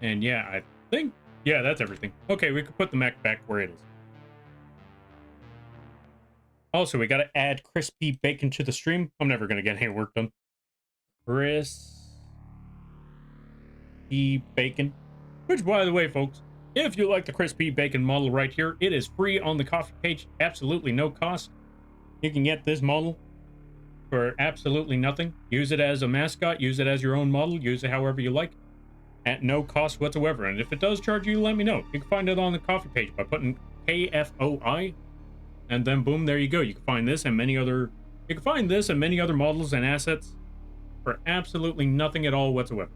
And yeah, I think, yeah, that's everything. Okay, we could put the mech back where it is. Also, we got to add crispy bacon to the stream. I'm never going to get any work done. Crispy bacon. Which, by the way, folks, if you like the crispy bacon model right here, it is free on the coffee page. Absolutely no cost. You can get this model for absolutely nothing. Use it as a mascot. Use it as your own model. Use it however you like. At no cost whatsoever. And if it does charge you, let me know. You can find it on the coffee page by putting KFOI. And then boom, there you go. You can find this and many other models and assets for absolutely nothing at all whatsoever.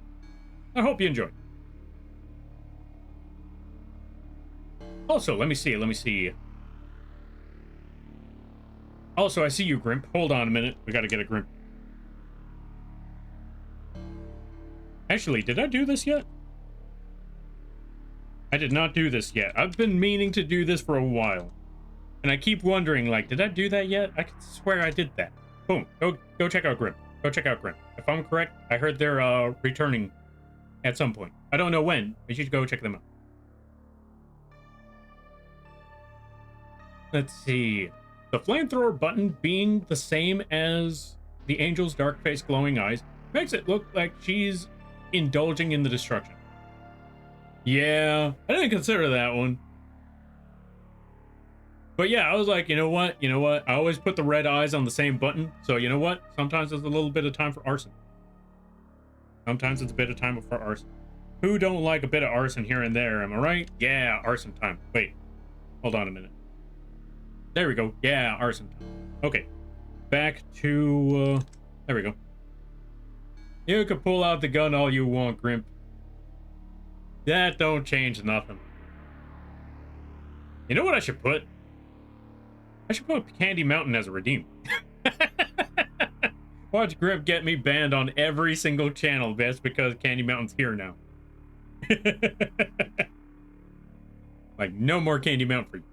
I hope you enjoy. Also, let me see. Also, I see you, Grimp. Hold on a minute. We gotta get a Grimp. Actually, did I do this yet? I did not do this yet. I've been meaning to do this for a while. And I keep wondering, like, did I do that yet? I can swear I did that. Boom. Go check out Grimp. Go check out Grimp. If I'm correct, I heard they're returning at some point. I don't know when. You should go check them out. Let's see. The flamethrower button being the same as the angel's dark face glowing eyes makes it look like she's indulging in the destruction. Yeah, I didn't consider that one. But yeah, I was like, you know what? I always put the red eyes on the same button. So you know what? Sometimes there's a little bit of time for arson. Sometimes it's a bit of time for arson. Who don't like a bit of arson here and there? Am I right? Yeah, arson time. Wait, hold on a minute. There we go. Yeah, arson time. Okay, back to, there we go. You can pull out the gun all you want, Grimp. That don't change nothing. You know what I should put? I should put Candy Mountain as a redeem. Watch Grimp get me banned on every single channel just because Candy Mountain's here now. Like, no more Candy Mountain for you.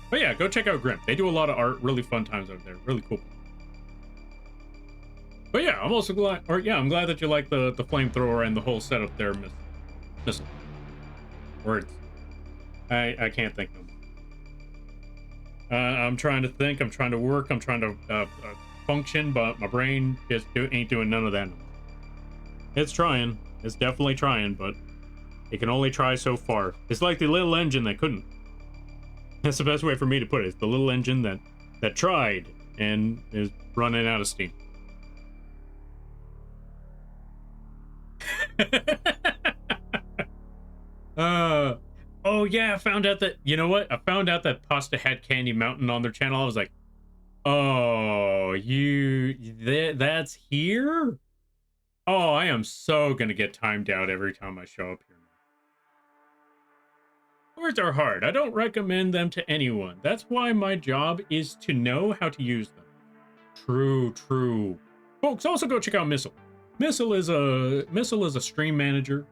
But yeah, go check out Grim. They do a lot of art, really fun times over there. Really cool. But yeah, I'm also glad, or yeah, I'm glad that you like the flamethrower and the whole setup there, Missile. Words. I can't think of them. I'm trying to think. I'm trying to work. I'm trying to function, but my brain just ain't doing none of that. It's trying. It's definitely trying, but it can only try so far. It's like the little engine that couldn't. That's the best way for me to put it. It's the little engine that tried and is running out of steam. Oh yeah, I found out that, you know what? I found out that Pasta had Candy Mountain on their channel. I was like, oh, that's here? Oh, I am so gonna get timed out every time I show up here. Words are hard. I don't recommend them to anyone. That's why my job is to know how to use them. True, true. Folks, also go check out Missile. Missile is a stream manager.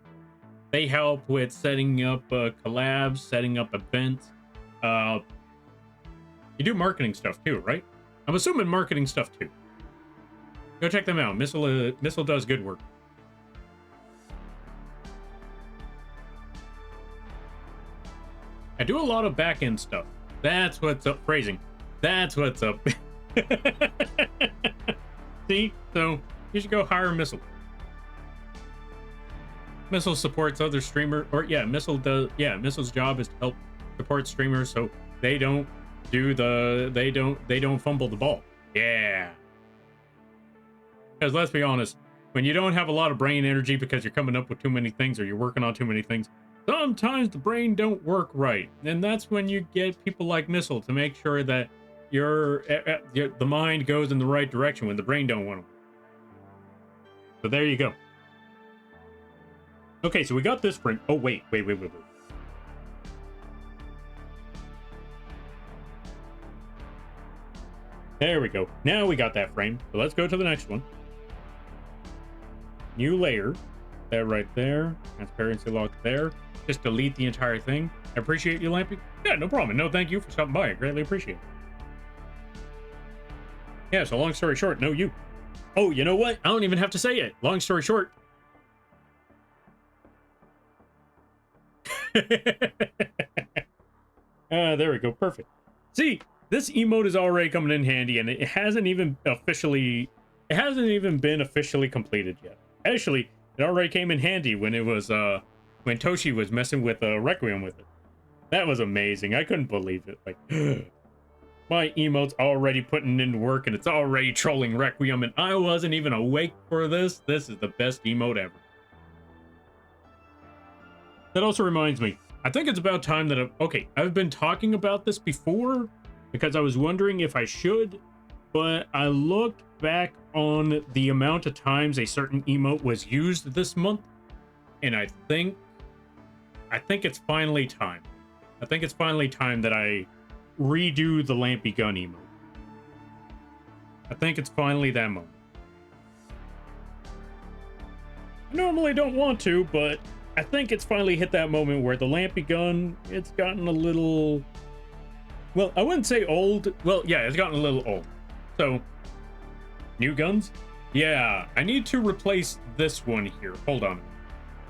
They help with setting up collabs, setting up events. You do marketing stuff too, right? I'm assuming marketing stuff too. Go check them out. Missile does good work. I do a lot of back-end stuff. That's what's up. Phrasing. That's what's up. See? So you should go hire Missile. Missile supports other streamers, or yeah, Missile does. Yeah, Missile's job is to help support streamers so they don't fumble the ball. Yeah. Because let's be honest, when you don't have a lot of brain energy because you're coming up with too many things or you're working on too many things, sometimes the brain don't work right, and that's when you get people like Missile to make sure that the mind goes in the right direction when the brain don't want to. So there you go. Okay, so we got this frame. Oh wait. There we go. Now we got that frame. So let's go to the next one. New layer. That right there. Transparency lock there. Just delete the entire thing. I appreciate you, Lampy. Yeah, no problem. No, thank you for stopping by. I greatly appreciate it. Yeah, so long story short, no you. Oh, you know what? I don't even have to say it. Long story short. There we go. Perfect. See, this emote is already coming in handy, and it hasn't even been officially completed yet. Actually, it already came in handy when it was when Toshi was messing with Requiem with it. That was amazing. I couldn't believe it. Like, my emote's already putting in work, and it's already trolling Requiem, and I wasn't even awake for this. This is the best emote ever. That also reminds me, I think it's about time that I've been talking about this before because I was wondering if I should, but I looked back on the amount of times a certain emote was used this month, and I think it's finally time. I think it's finally time that I redo the Lampy Gun emote. I think it's finally that moment. I normally don't want to, but I think it's finally hit that moment where the Lampy Gun, it's gotten a little, well, I wouldn't say old. Well, yeah, it's gotten a little old. So, new guns? Yeah, I need to replace this one here. Hold on.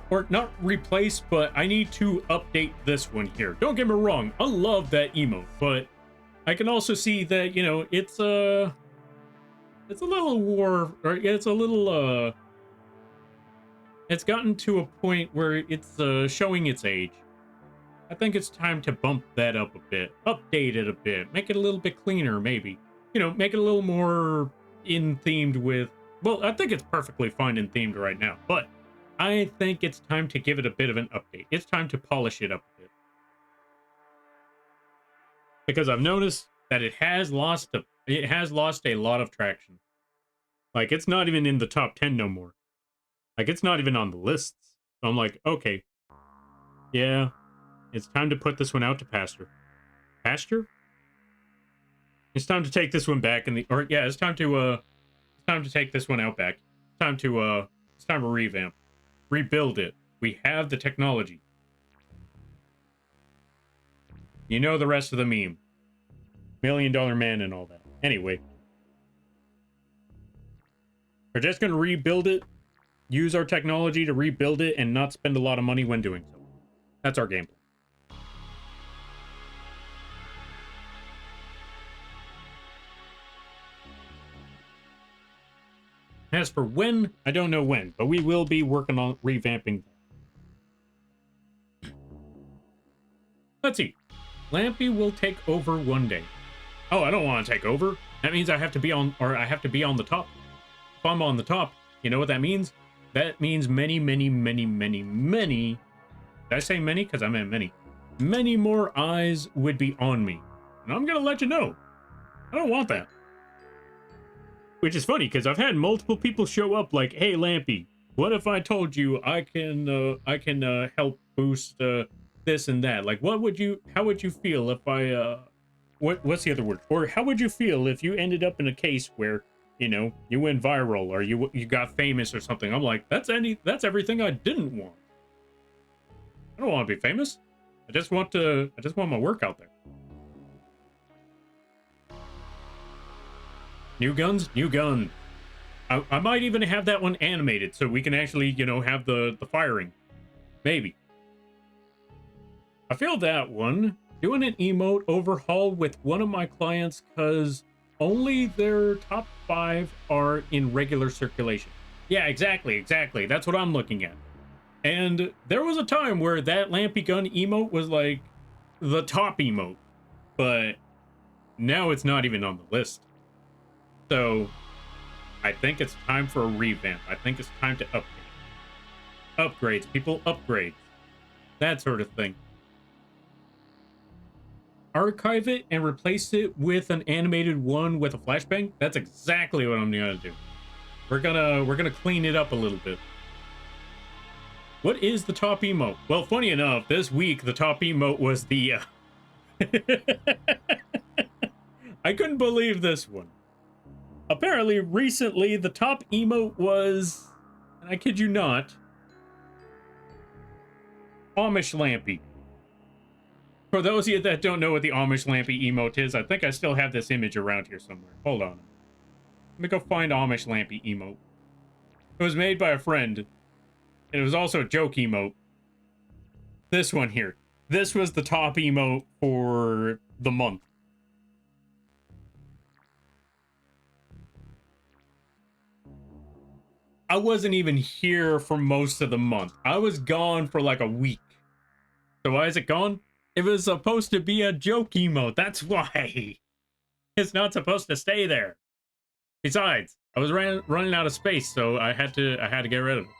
Or not replace, but I need to update this one here. Don't get me wrong, I love that emote, but I can also see that, you know, it's a little it's gotten to a point where it's showing its age. I think it's time to bump that up a bit, update it a bit, make it a little bit cleaner, maybe. You know, make it a little more in-themed with, well, I think it's perfectly fine in themed right now, but I think it's time to give it a bit of an update. It's time to polish it up a bit. Because I've noticed that it has lost a lot of traction. Like, it's not even in the top 10 no more. Like, it's not even on the lists. So I'm like, okay. Yeah. It's time to put this one out to pasture. Pasture? It's time to take this one back it's time to take this one out back. It's time to revamp. Rebuild it. We have the technology. You know the rest of the meme. $1 million man and all that. Anyway, we're just going to rebuild it, use our technology to rebuild it, and not spend a lot of money when doing so. That's our game plan. As for when, I don't know when, but we will be working on revamping. Let's see. Lampy will take over one day. Oh, I don't want to take over. That means I have to be on, or I have to be on the top. If I'm on the top, you know what that means? That means many, many, many, many, many. Did I say many? Because I meant many. Many more eyes would be on me. And I'm going to let you know. I don't want that. Which is funny, because I've had multiple people show up like, hey, Lampy, what if I told you I can help boost this and that? Like, how would you feel if I, what's the other word? Or how would you feel if you ended up in a case where, you know, you went viral or you got famous or something? I'm like, that's everything I didn't want. I don't want to be famous. I just want my work out there. New guns, new gun. I might even have that one animated so we can actually, you know, have the firing. Maybe. I feel that one. Doing an emote overhaul with one of my clients because only their top 5 are in regular circulation. Yeah, exactly. That's what I'm looking at. And there was a time where that Lampy gun emote was like the top emote. But now it's not even on the list. So, I think it's time for a revamp. I think it's time to update. Upgrades, people, upgrades. That sort of thing. Archive it and replace it with an animated one with a flashbang. That's exactly what I'm gonna do. We're gonna clean it up a little bit. What is the top emote? Well, funny enough, this week the top emote was the I couldn't believe this one. Apparently, recently, the top emote was, and I kid you not, Amish Lampy. For those of you that don't know what the Amish Lampy emote is, I think I still have this image around here somewhere. Hold on. Let me go find Amish Lampy emote. It was made by a friend. And it was also a joke emote. This one here. This was the top emote for the month. I wasn't even here for most of the month. I was gone for like a week. So why is it gone? It was supposed to be a joke emote. That's why. It's not supposed to stay there. Besides, I was running out of space, so I had to get rid of it.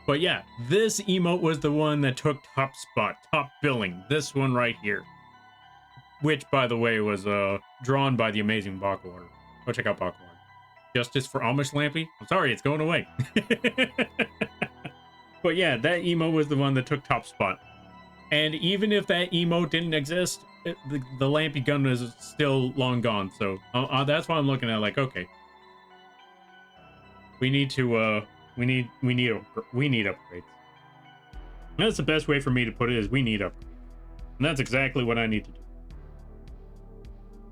But yeah, this emote was the one that took top spot, top billing. This one right here. Which, by the way, was drawn by the amazing Bakuar. Go check out Bakuar. Justice for Amish Lampy? I'm sorry, it's going away. But yeah, that emote was the one that took top spot. And even if that emote didn't exist, the Lampy gun is still long gone. So that's why I'm looking at like, okay, we need to we need upgrades. And that's the best way for me to put it, is we need upgrades. And that's exactly what I need to do.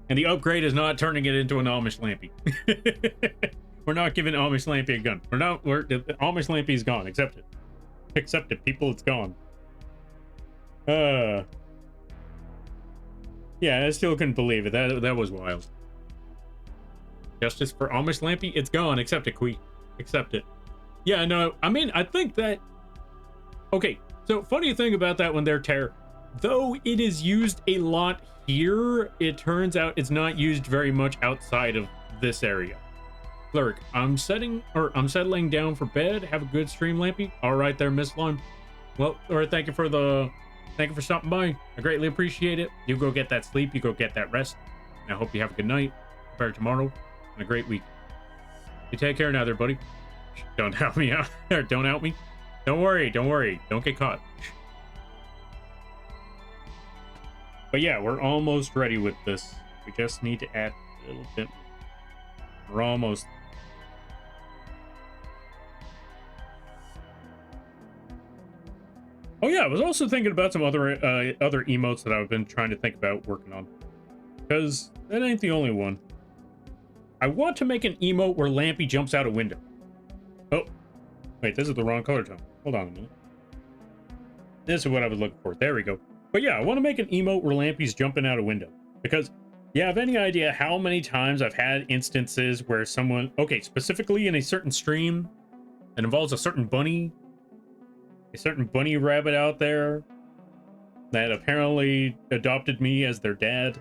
And the upgrade is not turning it into an Amish Lampy. We're not giving Amish Lampy a gun. Amish Lampy is gone. Accept it. Accept it, people. It's gone. Yeah, I still couldn't believe it. That was wild. Justice for Amish Lampy? It's gone. Accept it, Quee. Accept it. Yeah, no, I mean, I think that... Okay, so funny thing about that one there, Terror. Though it is used a lot here, it turns out it's not used very much outside of this area. Cleric, I'm settling down for bed. Have a good stream, Lampy. All right there, Miss Lime. Well, all right, thank you for stopping by. I greatly appreciate it. You go get that sleep. You go get that rest. And I hope you have a good night. Prepare tomorrow and a great week. You take care now, there, buddy. Don't help me out. Or don't out me. Don't worry. Don't get caught. But yeah, we're almost ready with this. We just need to add a little bit more. We're almost. Oh yeah, I was also thinking about some other emotes that I've been trying to think about working on, because that ain't the only one. I want to make an emote where Lampy jumps out a window. Oh, wait, this is the wrong color tone. Hold on a minute. This is what I was looking for. There we go. But yeah, I want to make an emote where Lampy's jumping out a window, because yeah, I have any idea how many times I've had instances where someone, okay, specifically in a certain stream that involves a certain bunny rabbit out there that apparently adopted me as their dad.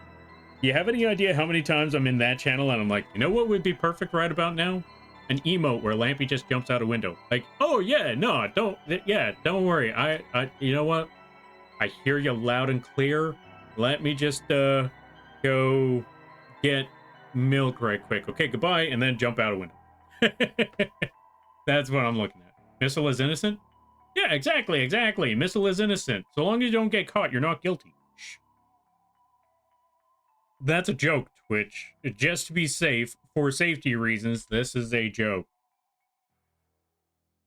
Do you have any idea how many times I'm in that channel and I'm like, you know what would be perfect right about now? An emote where Lampy just jumps out a window. Like, oh yeah, no, don't worry. You know what? I hear you loud and clear. Let me just go get milk right quick. Okay, goodbye, and then jump out a window. That's what I'm looking at. Missile is innocent? Yeah, exactly. Missile is innocent. So long as you don't get caught, you're not guilty. Shh. That's a joke, Twitch. Just to be safe, for safety reasons, this is a joke.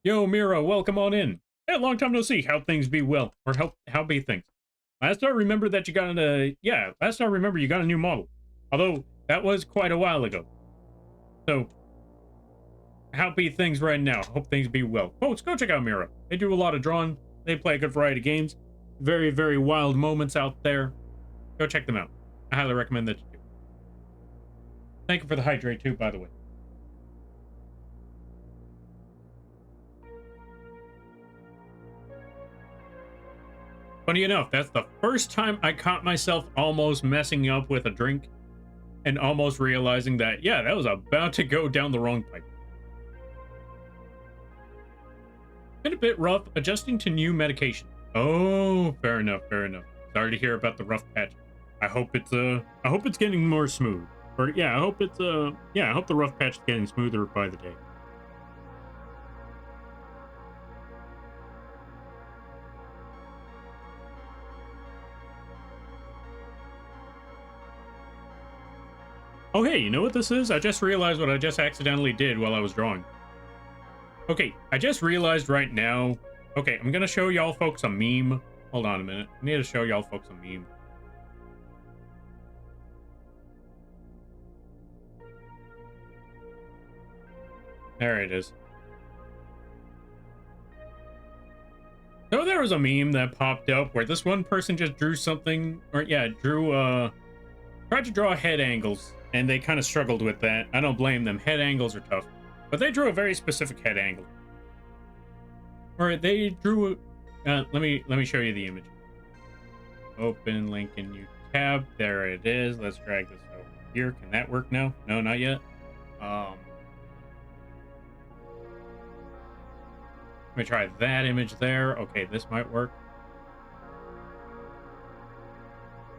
Yo, Mira, welcome on in. Hey, long time no see. How things be well? Or how be things? Last I remember that you got last I remember you got a new model. Although, that was quite a while ago. So, how be things right now? Hope things be well. Folks, go check out Mira. They do a lot of drawing. They play a good variety of games. Very, very wild moments out there. Go check them out. I highly recommend that you do. Thank you for the hydrate too, by the way. Funny enough, that's the first time I caught myself almost messing up with a drink and almost realizing that, yeah, that was about to go down the wrong pipe. Been a bit rough adjusting to new medication. Oh, fair enough. Sorry to hear about the rough patch. I hope it's getting more smooth. Or yeah, I hope the rough patch is getting smoother by the day. Oh hey, you know what this is? I just realized what I just accidentally did while I was drawing. Okay, I just realized right now. Okay, I'm gonna show y'all folks a meme. Hold on a minute. I need to show y'all folks a meme. There it is. So there was a meme that popped up where this one person just drew something, or yeah, tried to draw head angles, and they kind of struggled with that. I don't blame them. Head angles are tough, but they drew a very specific head angle. Or they drew. Let me show you the image. Open link in new tab. There it is. Let's drag this over here. Can that work now? No, not yet. Let me try that image there. Okay, this might work.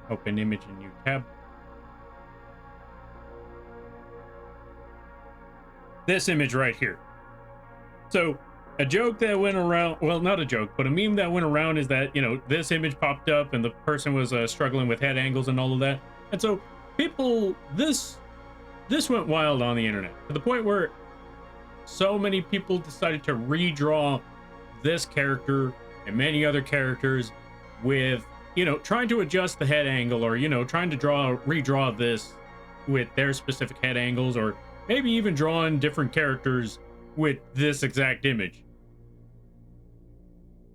Open image in new tab. This image right here. So a joke that went around, well, not a joke, but a meme that went around is that, you know, this image popped up and the person was struggling with head angles and all of that. And so people, this went wild on the internet to the point where so many people decided to redraw this character and many other characters with, you know, trying to adjust the head angle, or, you know, trying to redraw this with their specific head angles, or maybe even drawing different characters with this exact image.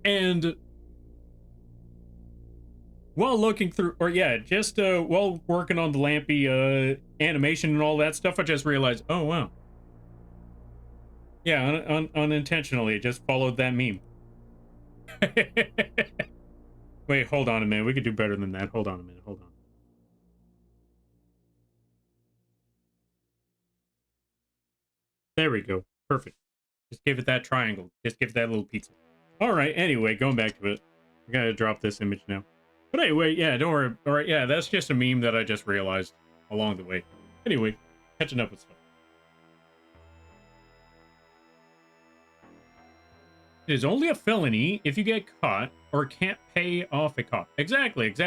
And while looking through, or yeah, just while working on the Lampy animation and all that stuff, I just realized, oh wow, yeah, unintentionally, just followed that meme. Wait, hold on a minute. We could do better than that. Hold on a minute. Hold on. There we go. Perfect. Just give it that triangle. Just give it that little pizza. All right. Anyway, going back to it. I gotta drop this image now. But anyway, yeah, don't worry. All right, yeah, that's just a meme that I just realized along the way. Anyway, catching up with stuff. It is only a felony if you get caught or can't pay off a cop. Exactly. It's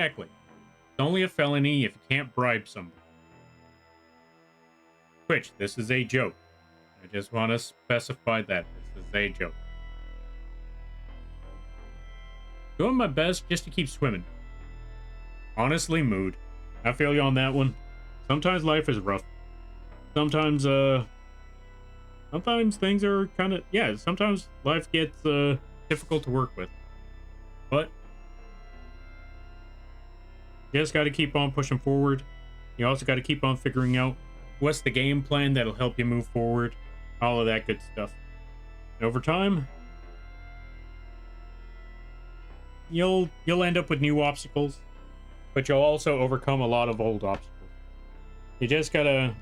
only a felony if you can't bribe somebody. Twitch, this is a joke. I just want to specify that this is a joke. Doing my best just to keep swimming. Honestly, mood. I feel you on that one. Sometimes life is rough. Sometimes, sometimes things are kind of, yeah, sometimes life gets, difficult to work with. But, you just gotta keep on pushing forward. You also gotta keep on figuring out what's the game plan that'll help you move forward. All of that good stuff. And over time, you'll end up with new obstacles, but you'll also overcome a lot of old obstacles. You just gotta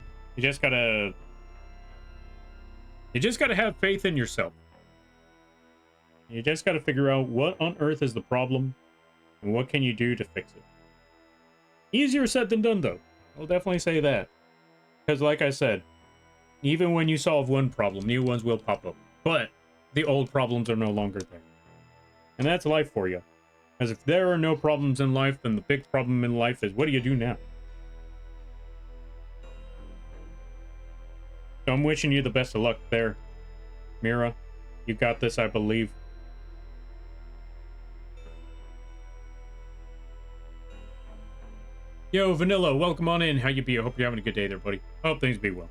have faith in yourself. You just gotta figure out what on earth is the problem and what can you do to fix it. Easier said than done, though. I'll definitely say that. Because like I said, even when you solve one problem, new ones will pop up. But the old problems are no longer there. And that's life for you. Because if there are no problems in life, then the big problem in life is, what do you do now? So I'm wishing you the best of luck there, Mira. You got this, I believe. Yo, Vanilla, welcome on in. How you be? I hope you're having a good day there, buddy. Hope things be well.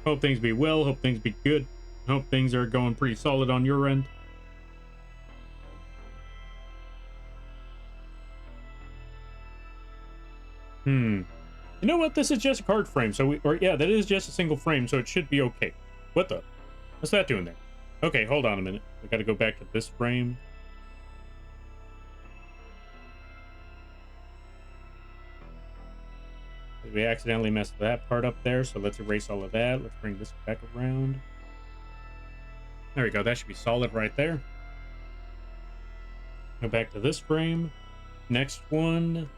Hope things be well. Hope things be good. Hope things are going pretty solid on your end. You know what? This is just a card frame, so yeah, that is just a single frame, so it should be okay. What the? What's that doing there? Okay, hold on a minute. We gotta go back to this frame. We accidentally messed that part up there, so let's erase all of that. Let's bring this back around. There we go. That should be solid right there. Go back to this frame. Next one.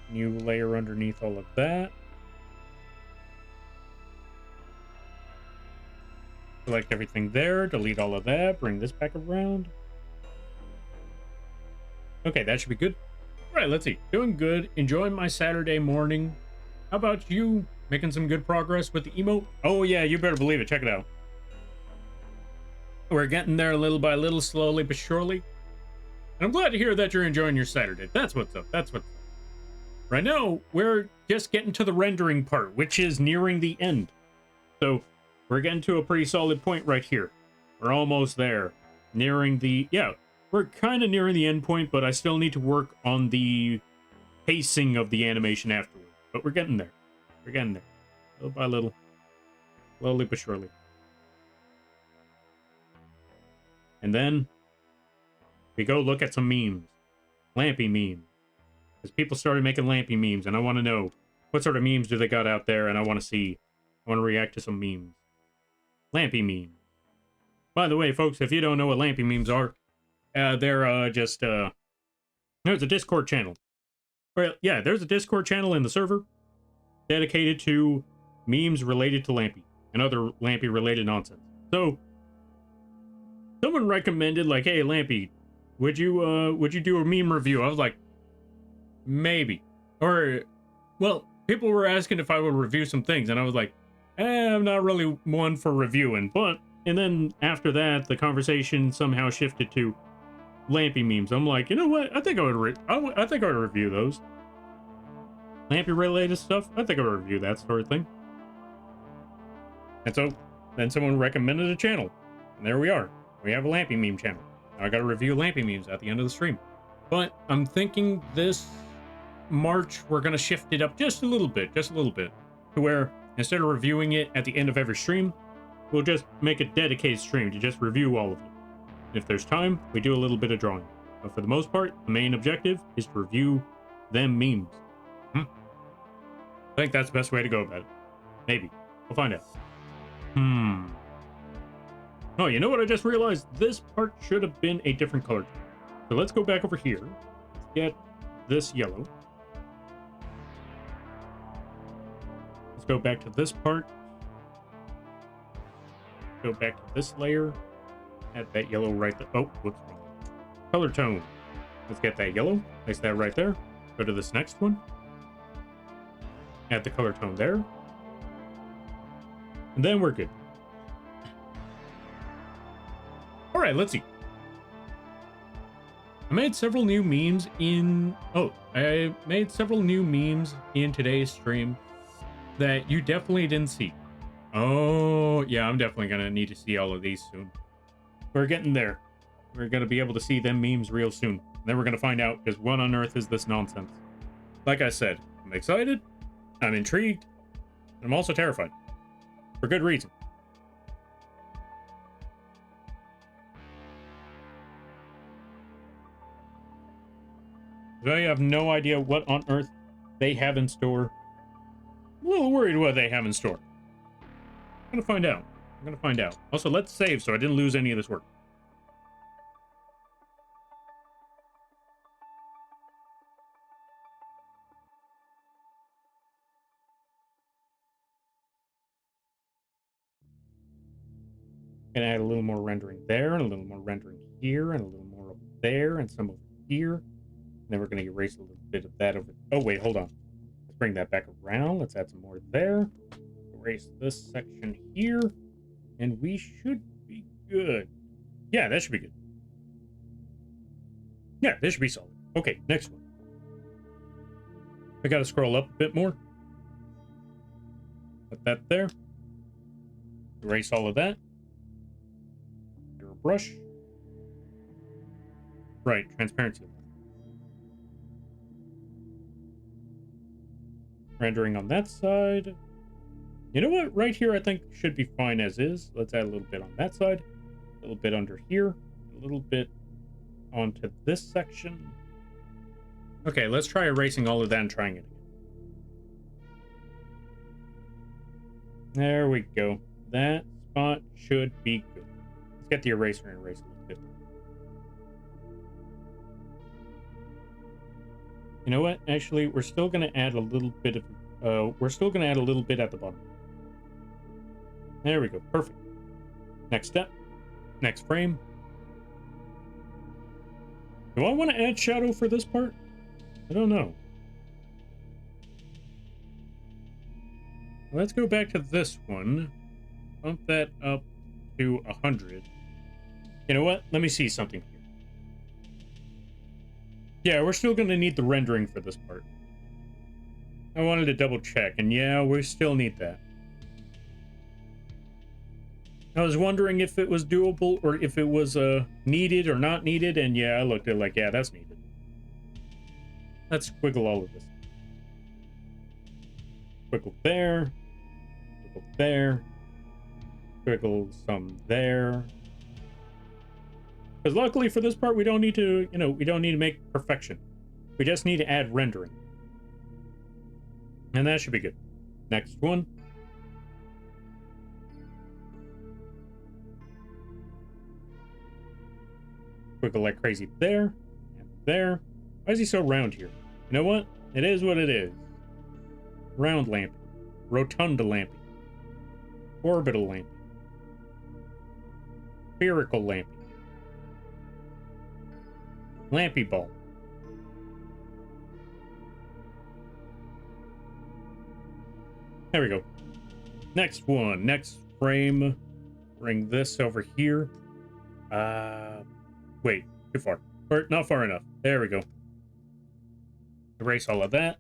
New layer underneath all of that. Select everything there. Delete all of that. Bring this back around. Okay, that should be good. All right, let's see. Doing good. Enjoying my Saturday morning. How about you? Making some good progress with the emote? Oh, yeah, you better believe it. Check it out. We're getting there little by little, slowly but surely. And I'm glad to hear that you're enjoying your Saturday. That's what's up. That's what's up. Right now, we're just getting to the rendering part, which is nearing the end. So, we're getting to a pretty solid point right here. We're almost there. Nearing the... Yeah, we're kind of nearing the end point, but I still need to work on the pacing of the animation afterwards. But we're getting there. We're getting there. Little by little. Slowly but surely. And then, we go look at some memes. Lampy memes. Because people started making Lampy memes, and I want to know what sort of memes do they got out there, and I want to see. I want to react to some memes. Lampy memes. By the way, folks, if you don't know what Lampy memes are, they're just, there's a Discord channel. Well, yeah, there's a Discord channel in the server dedicated to memes related to Lampy and other Lampy-related nonsense. So, someone recommended, like, hey, Lampy, would you do a meme review? I was like, maybe. Or, well, people were asking if I would review some things, and I was like, I'm not really one for reviewing. But, and then after that, the conversation somehow shifted to Lampy memes. I'm like, you know what? I think I would I think I would review those. Lampy related stuff. I think I would review that sort of thing. And so then someone recommended a channel, and there we are. We have a Lampy meme channel. Now I got to review Lampy memes at the end of the stream. But I'm thinking this March we're gonna shift it up just a little bit, to where instead of reviewing it at the end of every stream, we'll just make a dedicated stream to just review all of it. And if there's time, we do a little bit of drawing. But for the most part, the main objective is to review them memes. I think that's the best way to go about it. Maybe. We'll find out. Oh, you know what I just realized? This part should have been a different color. So let's go back over here. Let's get this yellow. Let's go back to this part. Go back to this layer. Add that yellow right there. Oh, whoops. Color tone. Let's get that yellow. Place that right there. Go to this next one. Add the color tone there. And then we're good. All right, let's see. I made several new memes in... Oh, I made several new memes in today's stream that you definitely didn't see. Oh, yeah, I'm definitely going to need to see all of these soon. We're getting there. We're going to be able to see them memes real soon. And then we're going to find out just what on earth is this nonsense. Like I said, I'm excited, I'm intrigued, and I'm also terrified. For good reason. I have no idea what on earth they have in store. I'm a little worried what they have in store. I'm gonna find out. I'm gonna find out. Also, let's save so I didn't lose any of this work. Gonna add a little more rendering there, and a little more rendering here, and a little more over there, and some over here. And then we're gonna erase a little bit of that over. Oh wait, hold on. Let's bring that back around. Let's add some more there. Erase this section here, and we should be good. Yeah, that should be good. Yeah, this should be solid. Okay, next one. I gotta scroll up a bit more. Put that there. Erase all of that. Your brush. Right, transparency. Rendering on that side. You know what? Right here, I think should be fine as is. Let's add a little bit on that side. A little bit under here. A little bit onto this section. Okay, let's try erasing all of that and trying it again. There we go. That spot should be good. Let's get the eraser and erase a little bit. You know what? Actually, we're still going to add a little bit of... we're still going to add a little bit at the bottom. There we go. Perfect. Next step. Next frame. Do I want to add shadow for this part? I don't know. Let's go back to this one. Bump that up to 100. You know what? Let me see something here. Yeah, we're still going to need the rendering for this part. I wanted to double check, and yeah, we still need that. I was wondering if it was doable or if it was needed or not needed, and yeah, I looked at it like, yeah, that's needed. Let's squiggle all of this. Squiggle there. Squiggle there. Squiggle some there. Because luckily for this part, we don't need to, we don't need to make perfection. We just need to add rendering. And that should be good. Next one. Squiggle like crazy there. And there. Why is he so round here? You know what? It is what it is. Round lampy. Rotunda lampy. Orbital lampy. Spherical lampy. Lampy ball. There we go. Next one. Next frame. Bring this over here. Wait. Too far. Or not far enough. There we go. Erase all of that.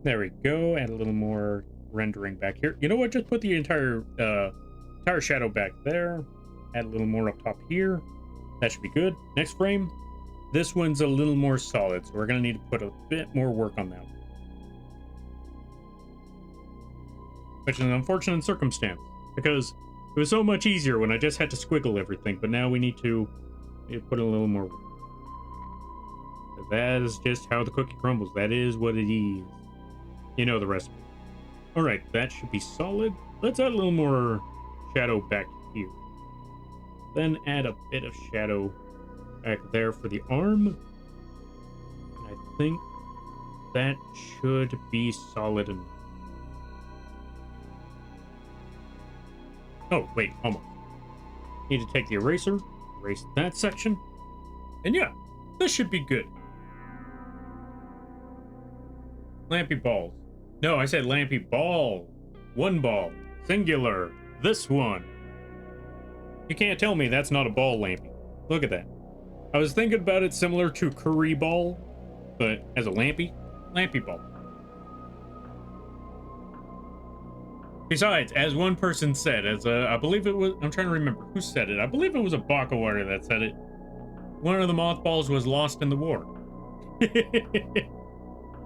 There we go. Add a little more rendering back here. You know what? Just put the entire shadow back there. Add a little more up top here. That should be good. Next frame. This one's a little more solid, so we're going to need to put a bit more work on that one. Which is an unfortunate circumstance, because it was so much easier when I just had to squiggle everything, but now we need to put a little more work. That is just how the cookie crumbles. That is what it is. You know the recipe. Alright, that should be solid. Let's add a little more shadow back here. Then add a bit of shadow back there for the arm. And I think that should be solid enough. Oh, wait, almost. Need to take the eraser, erase that section. And yeah, this should be good. Lampy balls. No, I said lampy ball. One ball. Singular. This one. You can't tell me that's not a ball lampy. Look at that. I was thinking about it similar to curry ball, but as a lampy ball. Besides, as one person said, I believe it was, I'm trying to remember who said it. I believe it was a Bakawara that said it. One of the mothballs was lost in the war.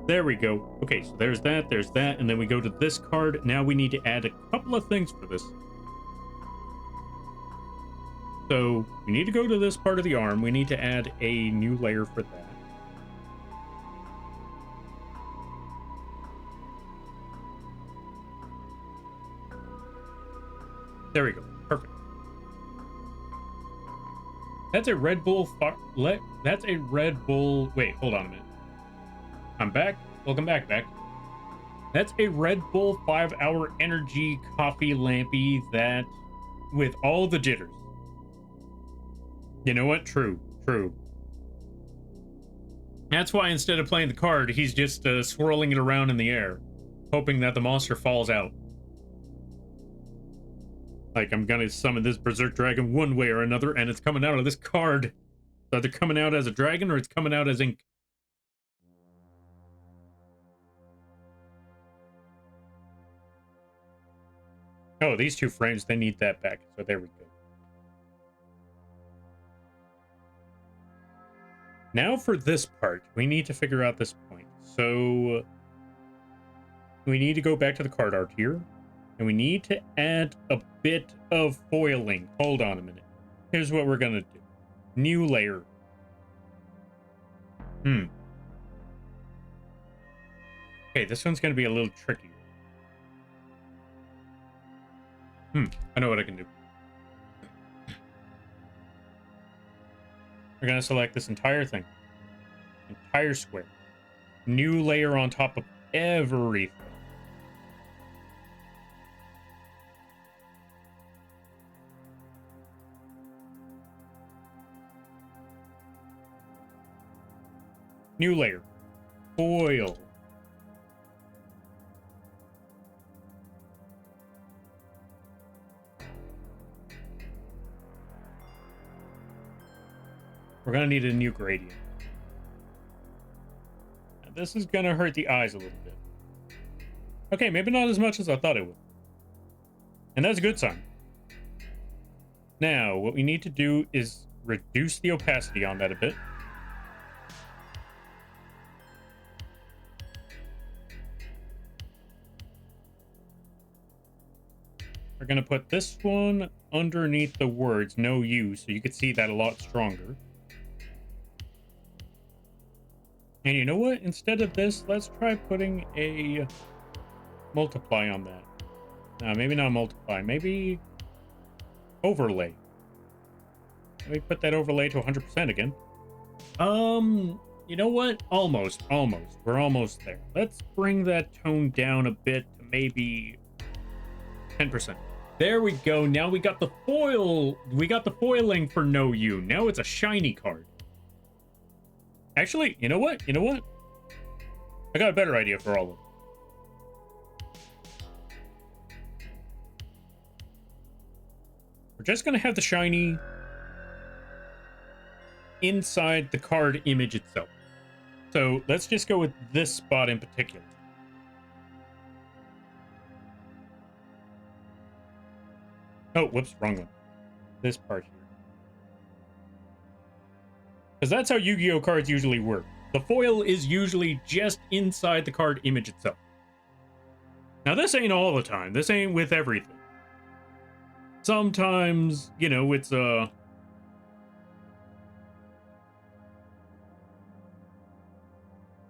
There we go. Okay, so there's that, and then we go to this card. Now we need to add a couple of things for this. So we need to go to this part of the arm. We need to add a new layer for that. There we go. Perfect. That's a Red Bull. That's a Red Bull. Wait, hold on a minute. I'm back. Welcome back. That's a Red Bull 5-hour energy coffee lampy that with all the jitters. You know what? True. That's why instead of playing the card, he's just swirling it around in the air, hoping that the monster falls out. Like, I'm gonna summon this Berserk Dragon one way or another, and it's coming out of this card. It's either coming out as a dragon or it's coming out as ink. Oh, these two frames, they need that back. So there we go. Now for this part, we need to figure out this point. So we need to go back to the card art here. And we need to add a bit of foiling. Hold on a minute. Here's what we're going to do. New layer. Okay, this one's going to be a little tricky. I know what I can do. We're going to select this entire thing. Entire square. New layer on top of everything. New layer. Foil. We're going to need a new gradient. Now, this is going to hurt the eyes a little bit. Okay, maybe not as much as I thought it would. And that's a good sign. Now, what we need to do is reduce the opacity on that a bit. We're going to put this one underneath the words, no you, so you can see that a lot stronger. And you know what? Instead of this, let's try putting a multiply on that. No, maybe not multiply. Maybe overlay. Let me put that overlay to 100% again. You know what? Almost. We're almost there. Let's bring that tone down a bit to maybe 10%. There we go. Now we got the foil. We got the foiling for no you. Now it's a shiny card. Actually, you know what? I got a better idea for all of them. We're just going to have the shiny inside the card image itself. So let's just go with this spot in particular. Oh, whoops, wrong one. This part here. Because that's how Yu-Gi-Oh cards usually work. The foil is usually just inside the card image itself. Now, this ain't all the time. This ain't with everything. Sometimes, you know, it's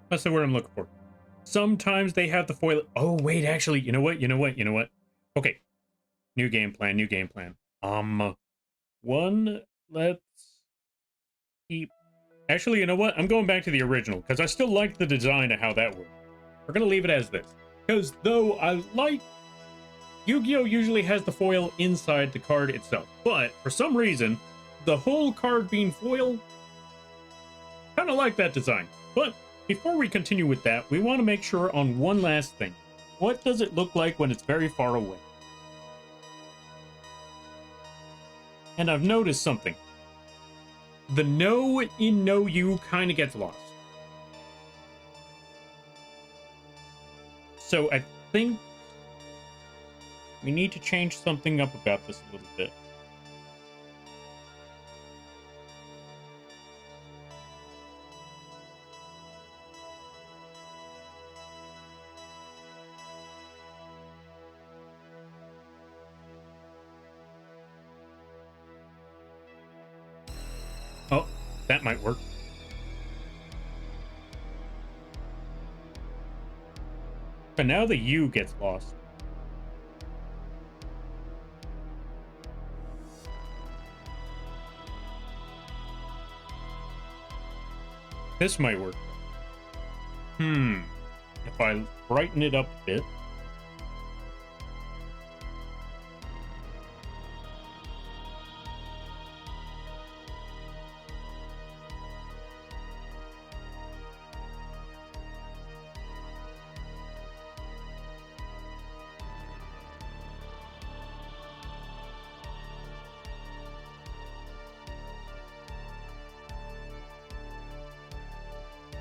that's the word I'm looking for. Sometimes they have the foil. Oh, wait, actually, you know what? Okay. New game plan. Let's keep... Actually, you know what? I'm going back to the original, because I still like the design of how that worked. We're going to leave it as this. Because though I like Yu-Gi-Oh! Usually has the foil inside the card itself, but for some reason, the whole card being foil, kind of like that design. But before we continue with that, we want to make sure on one last thing. What does it look like when it's very far away? And I've noticed something. The no in no you kind of gets lost. So I think we need to change something up about this a little bit. Oh, that might work. But now the U gets lost. This might work. If I brighten it up a bit.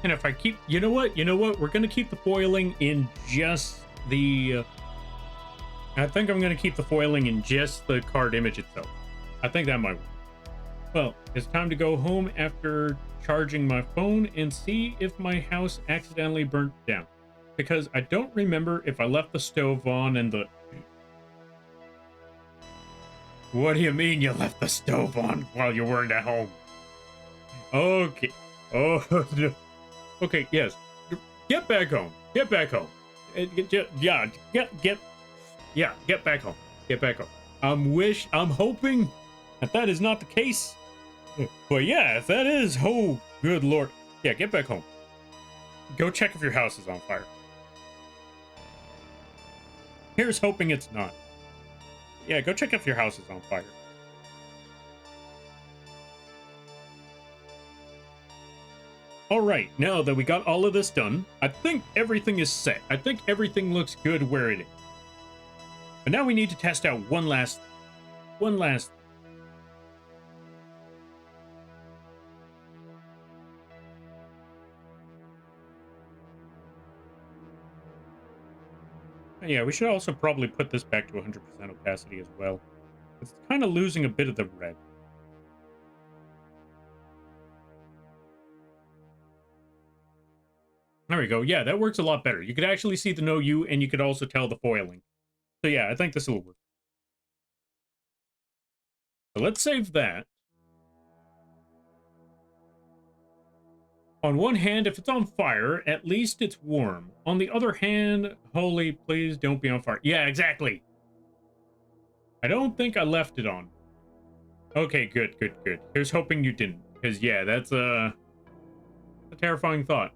And if I keep, you know what? We're going to keep the foiling in just the, I think I'm going to keep the foiling in just the card image itself. I think that might work. Well, it's time to go home after charging my phone and see if my house accidentally burnt down. Because I don't remember if I left the stove on and the... What do you mean you left the stove on while you weren't at home? Okay. Oh, no. Okay, yes. Get back home. Get back home. Yeah, get back home. Get back home. I'm hoping that is not the case. But yeah, if that is, oh, good lord. Yeah, get back home. Go check if your house is on fire. Here's hoping it's not. Yeah, go check if your house is on fire. All right, now that we got all of this done, I think everything is set. I think everything looks good where it is. But now we need to test out one last. Yeah, we should also probably put this back to 100% opacity as well. It's kind of losing a bit of the red. There we go. Yeah, that works a lot better. You could actually see the no U, and you could also tell the foiling. So yeah, I think this will work. So let's save that. On one hand, if it's on fire, at least it's warm. On the other hand, holy, please don't be on fire. Yeah, exactly. I don't think I left it on. Okay, good. Here's hoping you didn't. Because, yeah, that's a terrifying thought.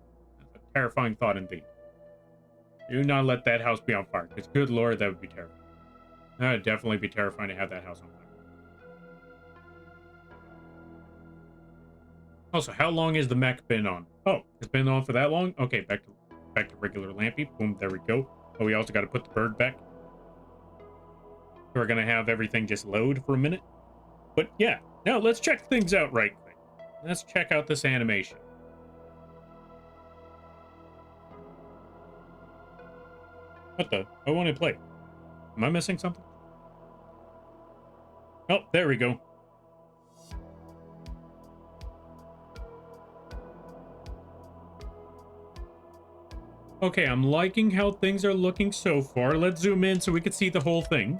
That's a terrifying thought indeed. Do not let that house be on fire. Because, good lord, that would be terrifying. That would definitely be terrifying to have that house on fire. Also, how long has the mech been on? Oh, it's been on for that long? Okay, back to regular Lampy. Boom, there we go. Oh, we also got to put the bird back. We're gonna have everything just load for a minute. But yeah, now let's check things out right quick. Let's check out this animation. What the? I want to play. Am I missing something? Oh, there we go. Okay, I'm liking how things are looking so far. Let's zoom in so we can see the whole thing.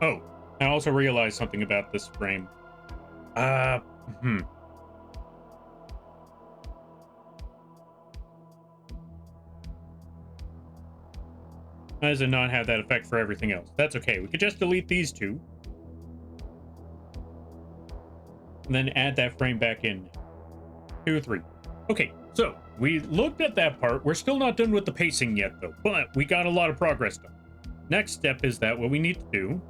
Oh, I also realized something about this frame. Why does it not have that effect for everything else? That's okay. We could just delete these two. And then add that frame back in. 2, 3. Okay, So we looked at that part. We're still not done with the pacing yet, though, but we got a lot of progress done. Next step is that what we need to do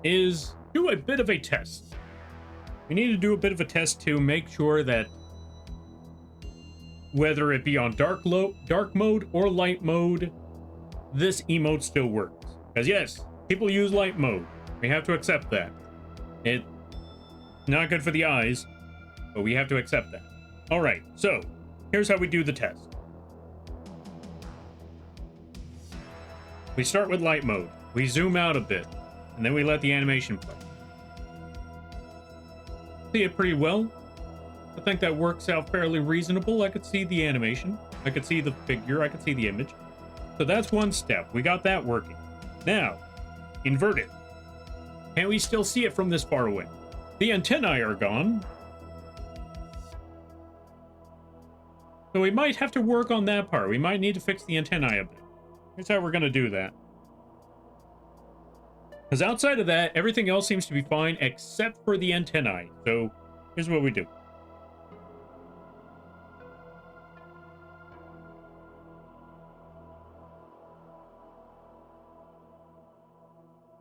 is do a bit of a test. We need to do a bit of a test to make sure that whether it be on dark mode or light mode, this emote still works. Because yes, people use light mode. We have to accept that. It's not good for the eyes, but we have to accept that. All right, so here's how we do the test. We start with light mode. We zoom out a bit, and then we let the animation play. See it pretty well. I think that works out fairly reasonable. I could see the animation. I could see the figure. I could see the image. So that's one step. We got that working. Now, invert it. Can we still see it from this far away? The antennae are gone. So we might have to work on that part. We might need to fix the antennae a bit. Here's how we're going to do that. Because outside of that, everything else seems to be fine except for the antennae. So here's what we do.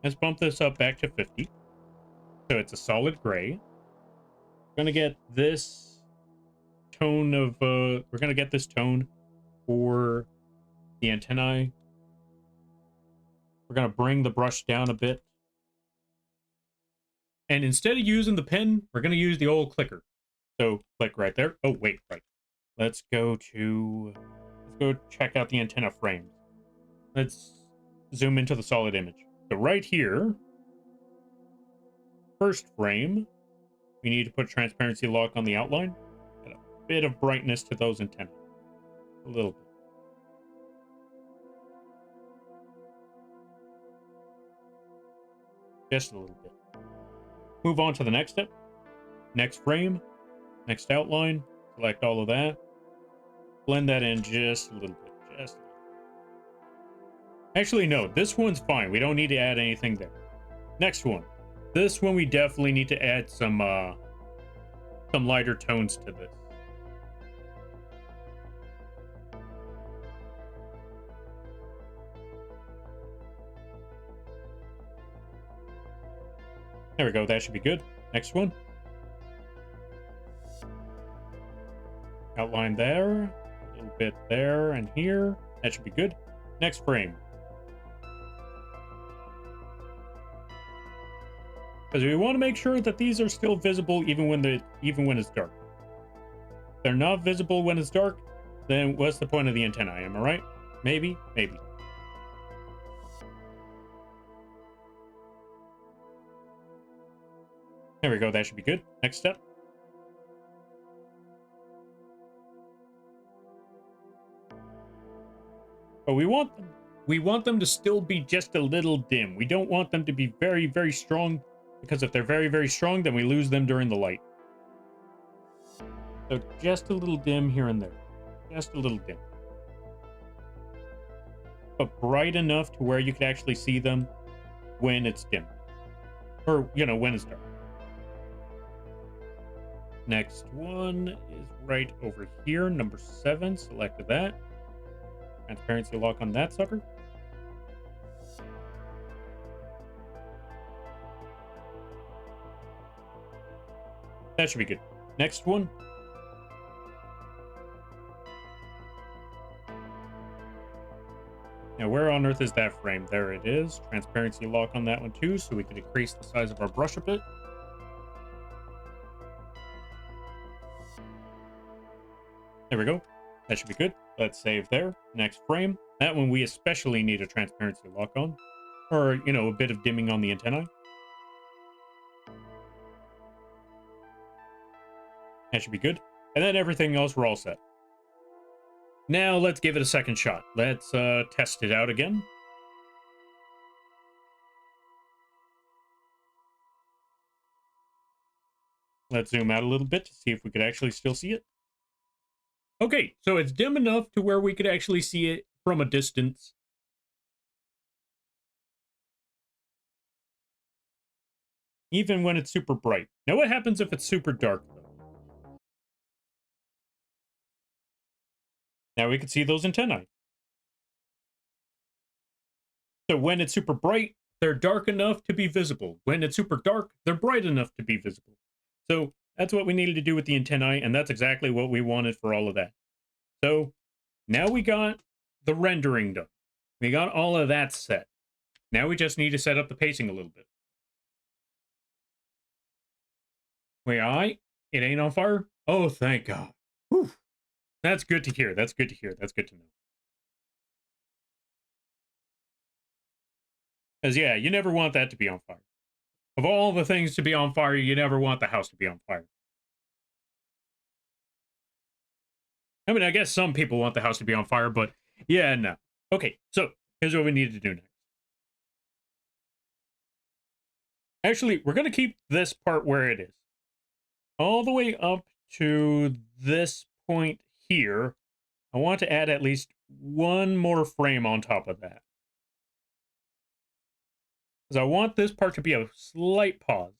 Let's bump this up back to 50. So it's a solid gray. We're going to get this tone of, we're going to get this tone for the antennae. We're going to bring the brush down a bit. And instead of using the pen, we're going to use the old clicker. So click right there. Oh, wait, right. Let's go check out the antenna frames. Let's zoom into the solid image. So right here, first frame, we need to put transparency lock on the outline. Add a bit of brightness to those antennae. A little bit. Just a little bit. Move on to the next step. Next frame, next outline. Select all of that. Blend that in just a little bit. Just a little. Actually, no, this one's fine. We don't need to add anything there. Next one. This one we definitely need to add some lighter tones to this. There we go. That should be good. Next one. Outline there. A little bit there and here. That should be good. Next frame. Because we want to make sure that these are still visible even when it's dark. If they're not visible when it's dark, then what's the point of the antennae? Am I right? Maybe, maybe. There we go. That should be good. Next step. But we want them to still be just a little dim. We don't want them to be very, very strong, because if they're very, very strong, then we lose them during the light. So just a little dim here and there. Just a little dim. But bright enough to where you could actually see them when it's dim. Or, when it's dark. Next one is right over here, number 7. Select that. Transparency lock on that sucker. That should be good. Next one. Now, where on earth is that frame? There it is. Transparency lock on that one too, so we can decrease the size of our brush a bit. There we go. That should be good. Let's save there. Next frame. That one we especially need a transparency lock on. Or, a bit of dimming on the antennae. That should be good. And then everything else, we're all set. Now, let's give it a second shot. Let's test it out again. Let's zoom out a little bit to see if we could actually still see it. Okay, so it's dim enough to where we could actually see it from a distance. Even when it's super bright. Now what happens if it's super dark, though? Now we can see those antennae. So when it's super bright, they're dark enough to be visible. When it's super dark, they're bright enough to be visible. So that's what we needed to do with the antennae, and that's exactly what we wanted for all of that. So now we got the rendering done. We got all of that set. Now we just need to set up the pacing a little bit. Wait, it ain't on fire? Oh, thank God. Whew. That's good to hear. That's good to hear. That's good to know. Because, yeah, you never want that to be on fire. Of all the things to be on fire, you never want the house to be on fire. I mean, I guess some people want the house to be on fire, but yeah, no. Okay, so here's what we need to do next. Actually, we're going to keep this part where it is. All the way up to this point here, I want to add at least one more frame on top of that. Because I want this part to be a slight pause.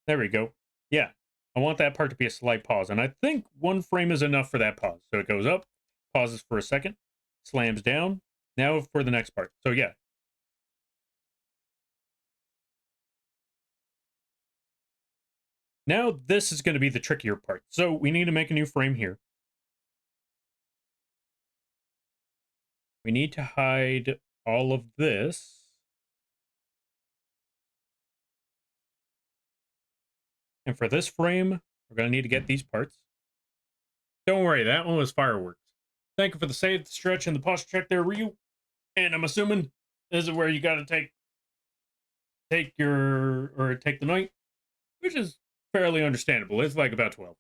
There we go. Yeah, I want that part to be a slight pause. And I think one frame is enough for that pause. So it goes up, pauses for a second, slams down. Now for the next part. So yeah. Now this is going to be the trickier part. So we need to make a new frame here. We need to hide all of this. And for this frame, we're going to need to get these parts. Don't worry, that one was fireworks. Thank you for the save, the stretch, and the posture check there, Ryu. And I'm assuming this is where you got to take the night, which is fairly understandable. It's like about 12.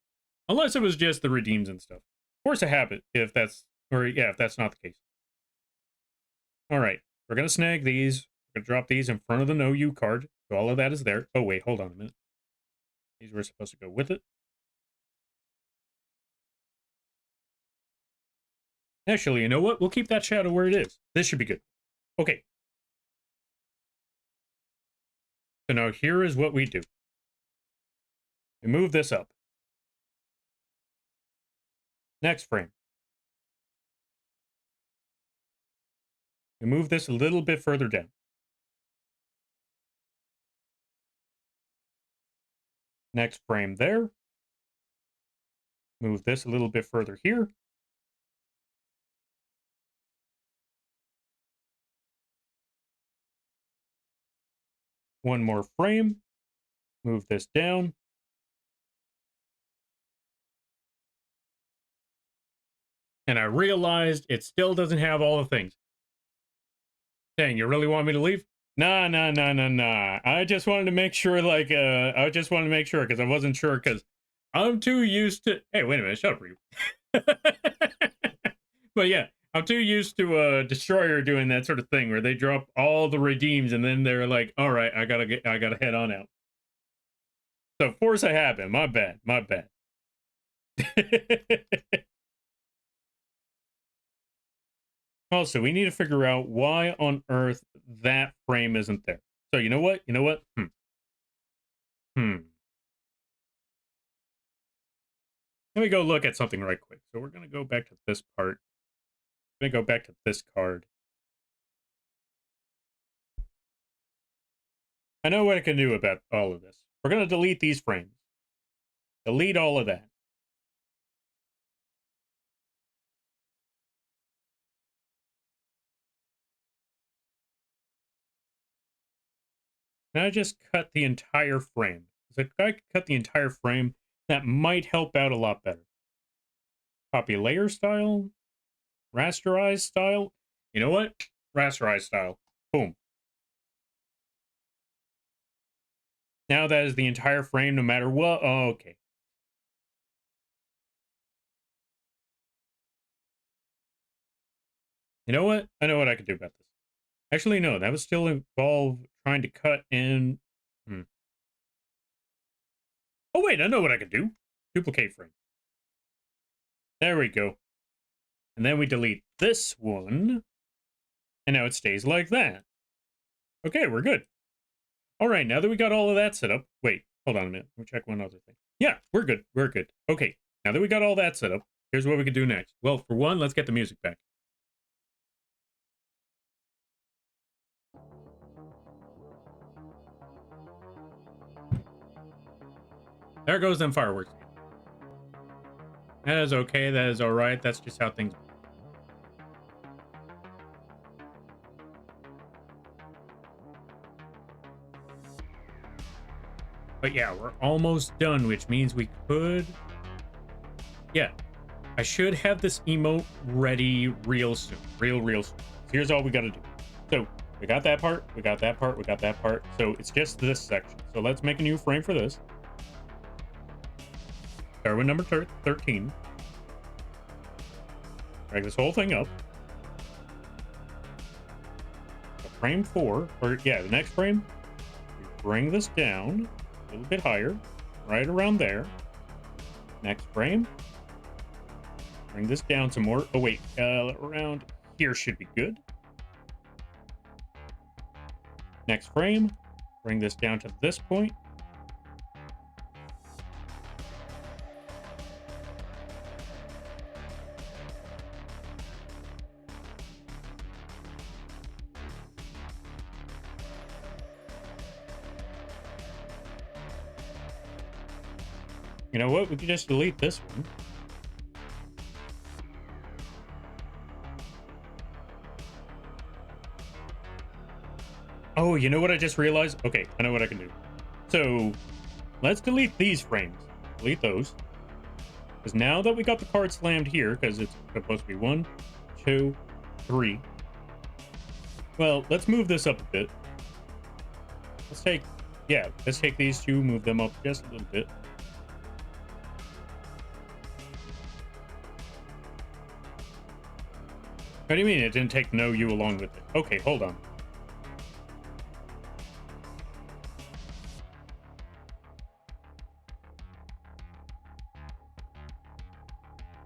Unless it was just the redeems and stuff. Force a habit if that's not the case. All right, we're going to snag these. We're going to drop these in front of the no you card. So all of that is there. Oh, wait, hold on a minute. These were supposed to go with it. Actually, you know what? We'll keep that shadow where it is. This should be good. Okay. So now here is what we do. We move this up. Next frame. We move this a little bit further down. Next frame there. Move this a little bit further here. One more frame. Move this down. And I realized it still doesn't have all the things. Dang, you really want me to leave? Nah. I just wanted to make sure, because I wasn't sure, because I'm too used to... Hey, wait a minute, shut up, you. But yeah, I'm too used to Destroyer doing that sort of thing, where they drop all the redeems, and then they're like, all right, I gotta head on out. So force a habit, my bad. Also, we need to figure out why on earth that frame isn't there. So you know what? Let me go look at something right quick. So we're going to go back to this part. I'm going to go back to this card. I know what I can do about all of this. We're going to delete these frames. Delete all of that. Now I just cut the entire frame. If I could cut the entire frame, that might help out a lot better. Copy layer style. Rasterize style. You know what? Rasterize style. Boom. Now that is the entire frame, no matter what. Oh, okay. You know what? I know what I could do about this. Actually, no, that would still involve trying to cut in. Oh, wait, I know what I could do. Duplicate frame. There we go. And then we delete this one. And now it stays like that. Okay, we're good. All right, now that we got all of that set up. Wait, hold on a minute. Let me check one other thing. Yeah, we're good. Okay, now that we got all that set up, here's what we could do next. Well, for one, let's get the music back. There goes them fireworks. That is okay. That is all right. That's just how things. But yeah, we're almost done, which means we could. Yeah, I should have this emote ready real soon. Real soon. Here's all we got to do. So we got that part. We got that part. We got that part. So it's just this section. So let's make a new frame for this. Start with number 13. Drag this whole thing up. Frame 4, or yeah, the next frame. We bring this down a little bit higher, right around there. Next frame. Bring this down some more. Oh wait, around here should be good. Next frame. Bring this down to this point. You know what? We could just delete this one. Oh, you know what I just realized? Okay, I know what I can do. So let's delete these frames. Delete those. Because now that we got the card slammed here, because it's supposed to be 1, 2, 3. Well, let's move this up a bit. Let's take these two, move them up just a little bit. What do you mean it didn't take no you along with it? Okay, hold on.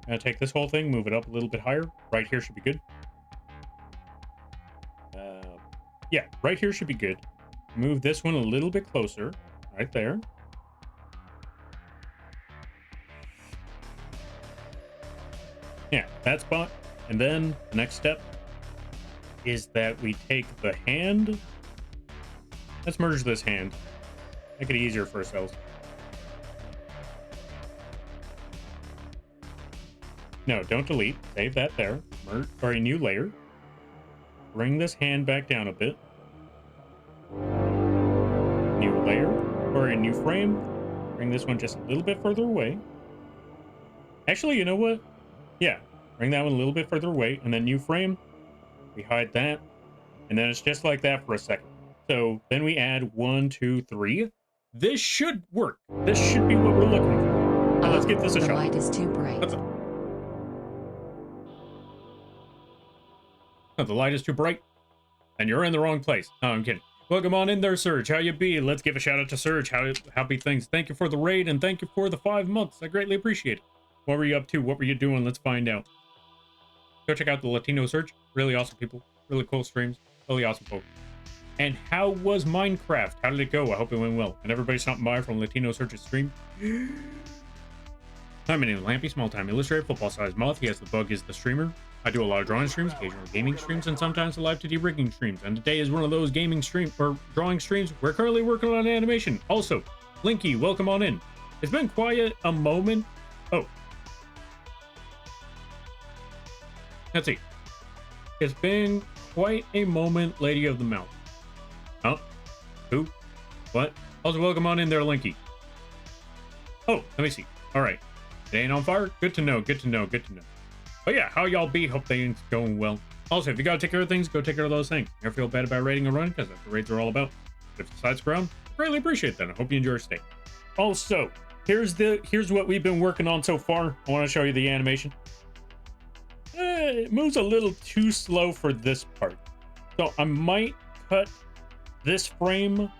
I'm gonna take this whole thing, move it up a little bit higher. Right here should be good. Yeah, right here should be good. Move this one a little bit closer. Right there. Yeah, that spot. And then the next step is that we take the hand. Let's merge this hand. Make it easier for ourselves. No, don't delete. Save that there. Merge, or a new layer. Bring this hand back down a bit. New layer, or a new frame. Bring this one just a little bit further away. Actually, you know what? Yeah, bring that one a little bit further away, and then new frame. We hide that, and then it's just like that for a second. So then we add 1, 2, 3. This should work. This should be what we're looking for. Now let's give this a shot. The light is too bright. Oh, the light is too bright, and you're in the wrong place. No, I'm kidding. Welcome on in there, Surge. How you be? Let's give a shout out to Surge. Happy things. Thank you for the raid, and thank you for the 5 months. I greatly appreciate it. What were you up to? What were you doing? Let's find out. Go check out the Latino Surge. Really awesome people. Really cool streams. Really awesome folks. And how was Minecraft? How did it go? I hope it went well. And everybody stopping by from Latino Surge's stream. Hi, my name is Lampy, small-time illustrator, football-sized moth. Yes, the bug is the streamer. I do a lot of drawing streams, occasionally gaming streams, and sometimes live 2D rigging streams. And today is one of those gaming stream or drawing streams. We're currently working on animation. Also, Linky, welcome on in. It's been quite a moment. Oh. Let's see. It's been quite a moment, Lady of the Mouth. Oh. Who? What? Also, welcome on in there, Linky. Oh, let me see. All right. It ain't on fire? Good to know, good to know, good to know. But yeah, how y'all be? Hope things going well. Also, if you gotta take care of things, go take care of those things. Never feel bad about raiding a run, because that's what raids are all about. But if the side's ground, greatly appreciate that. I hope you enjoy your stay. Also, here's what we've been working on so far. I want to show you the animation. It moves a little too slow for this part. So I might cut this frame.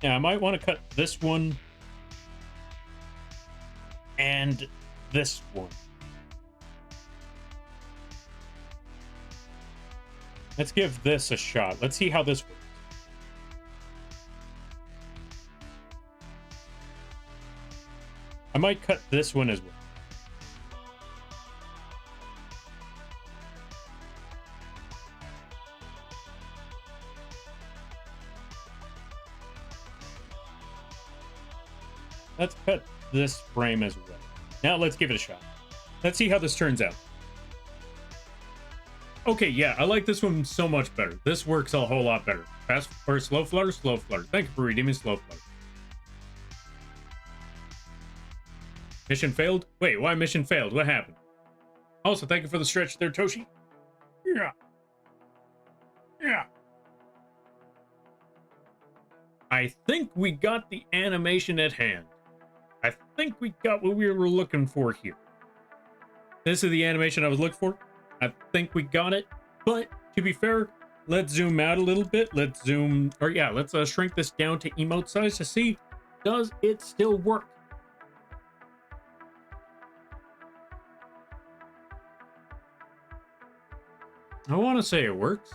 Yeah, I might want to cut this one and this one. Let's give this a shot. Let's see how this works. I might cut this one as well. Let's cut this frame as well. Now let's give it a shot. Let's see how this turns out. Okay, yeah, I like this one so much better. This works a whole lot better. Fast or slow flutter, slow flutter. Thank you for redeeming slow flutter. Mission failed? Wait, why mission failed? What happened? Also, thank you for the stretch there, Toshi. Yeah. Yeah. I think we got the animation at hand. I think we got what we were looking for here. This is the animation I was looking for. I think we got it. But to be fair, let's zoom out a little bit. Let's shrink this down to emote size to see, does it still work? I want to say it works.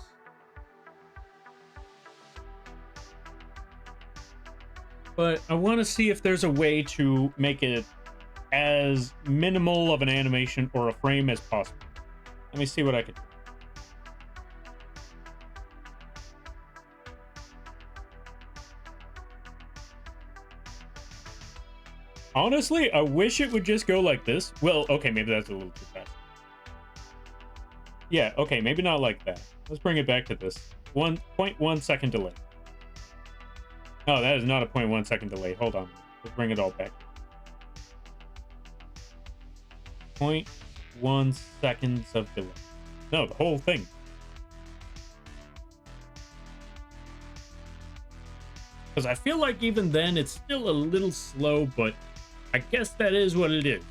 But I want to see if there's a way to make it as minimal of an animation or a frame as possible. Let me see what I can do. Honestly, I wish it would just go like this. Well, okay, maybe that's a little too fast. Yeah, okay, maybe not like that. Let's bring it back to this. 1.1 second delay. Oh, that is not a 0.1 second delay. Hold on. Let's bring it all back. 0.1 seconds of delay. No, the whole thing. Because I feel like even then it's still a little slow, but I guess that is what it is.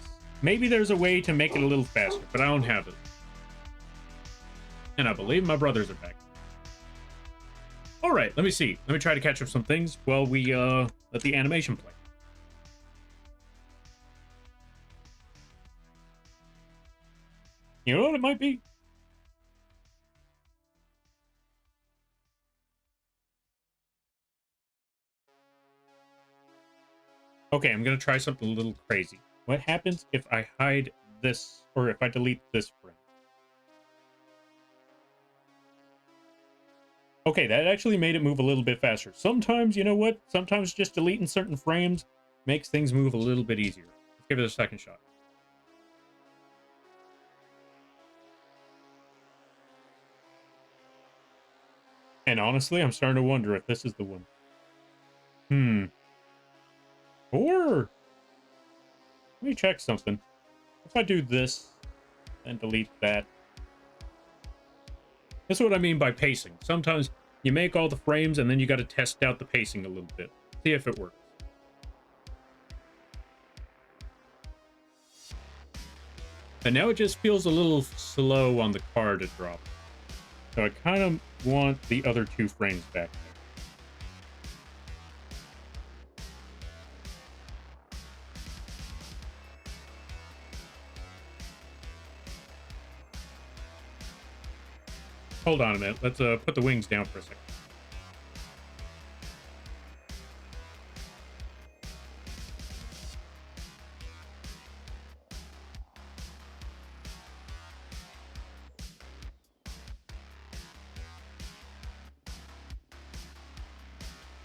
Maybe there's a way to make it a little faster, but I don't have it. And I believe my brothers are back. All right, let me see. Let me try to catch up some things while we let the animation play. You know what it might be? Okay, I'm gonna try something a little crazy. What happens if I hide this, or if I delete this frame? Okay, that actually made it move a little bit faster. Sometimes, you know what? Sometimes just deleting certain frames makes things move a little bit easier. Let's give it a second shot. And honestly, I'm starting to wonder if this is the one. Or let me check something. If I do this and delete that. That's what I mean by pacing. Sometimes you make all the frames and then you got to test out the pacing a little bit. See if it works. And now it just feels a little slow on the car to drop. So I kind of want the other 2 frames back there. Hold on a minute. Let's put the wings down for a second.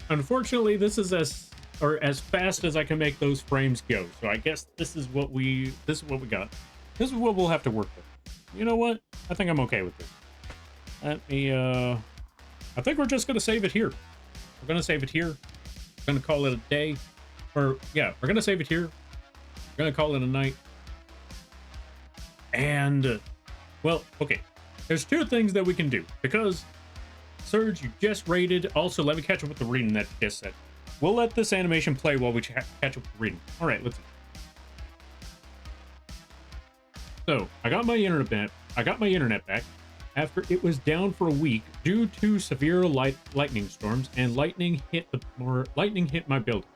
Unfortunately, this is as fast as I can make those frames go. So I guess this is what we got. This is what we'll have to work with. You know what? I think I'm okay with this. Let me I think we're just gonna save it here. We're gonna save it here. We're gonna call it a day. Or yeah, we're gonna save it here. We're gonna call it a night. And well, okay. There's 2 things that we can do because Surge, you just rated. Also, let me catch up with the reading that you just said. We'll let this animation play while we catch up with the reading. All right, let's see. So I got my internet back after it was down for a week due to severe lightning storms and lightning hit my building.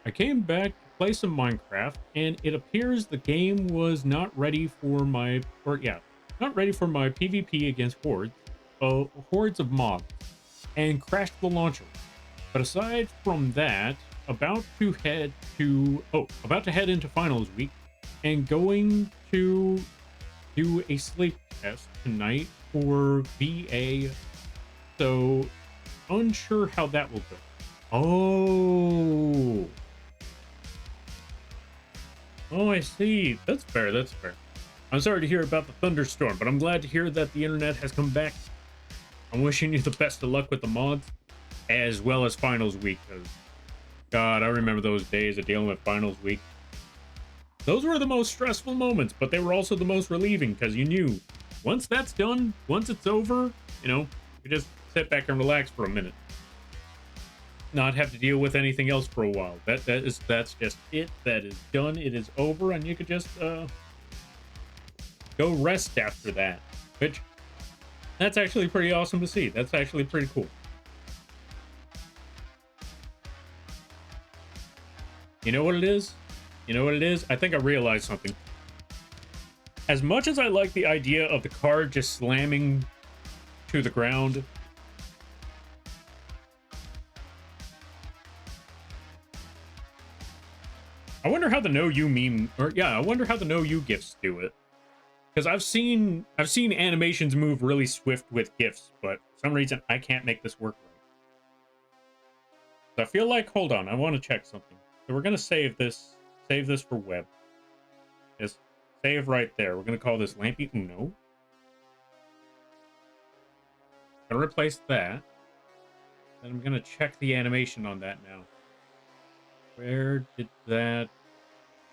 I came back to play some Minecraft and it appears the game was not ready for my PvP against hordes of mobs and crashed the launcher. But aside from that, about to head into finals week and going to do a sleep test tonight for VA. So unsure how that will go. Oh, I see. That's fair. That's fair. I'm sorry to hear about the thunderstorm, but I'm glad to hear that the internet has come back. I'm wishing you the best of luck with the mods, as well as finals week. Because, God, I remember those days of dealing with finals week. Those were the most stressful moments, but they were also the most relieving because you knew once that's done, once it's over, you just sit back and relax for a minute. Not have to deal with anything else for a while. That's just it. That is done. It is over, and you could just go rest after that. Which that's actually pretty awesome to see. That's actually pretty cool. You know what it is? You know what it is? I think I realized something. As much as I like the idea of the card just slamming to the ground, I wonder how the no you meme, or yeah, I wonder how the no you gifts do it. Because I've seen animations move really swift with gifts, but for some reason I can't make this work right. So I feel like, hold on, I want to check something. So we're gonna save this for web. Just save right there. We're gonna call this Lampy Uno. Gonna replace that. And I'm gonna check the animation on that now. Where did that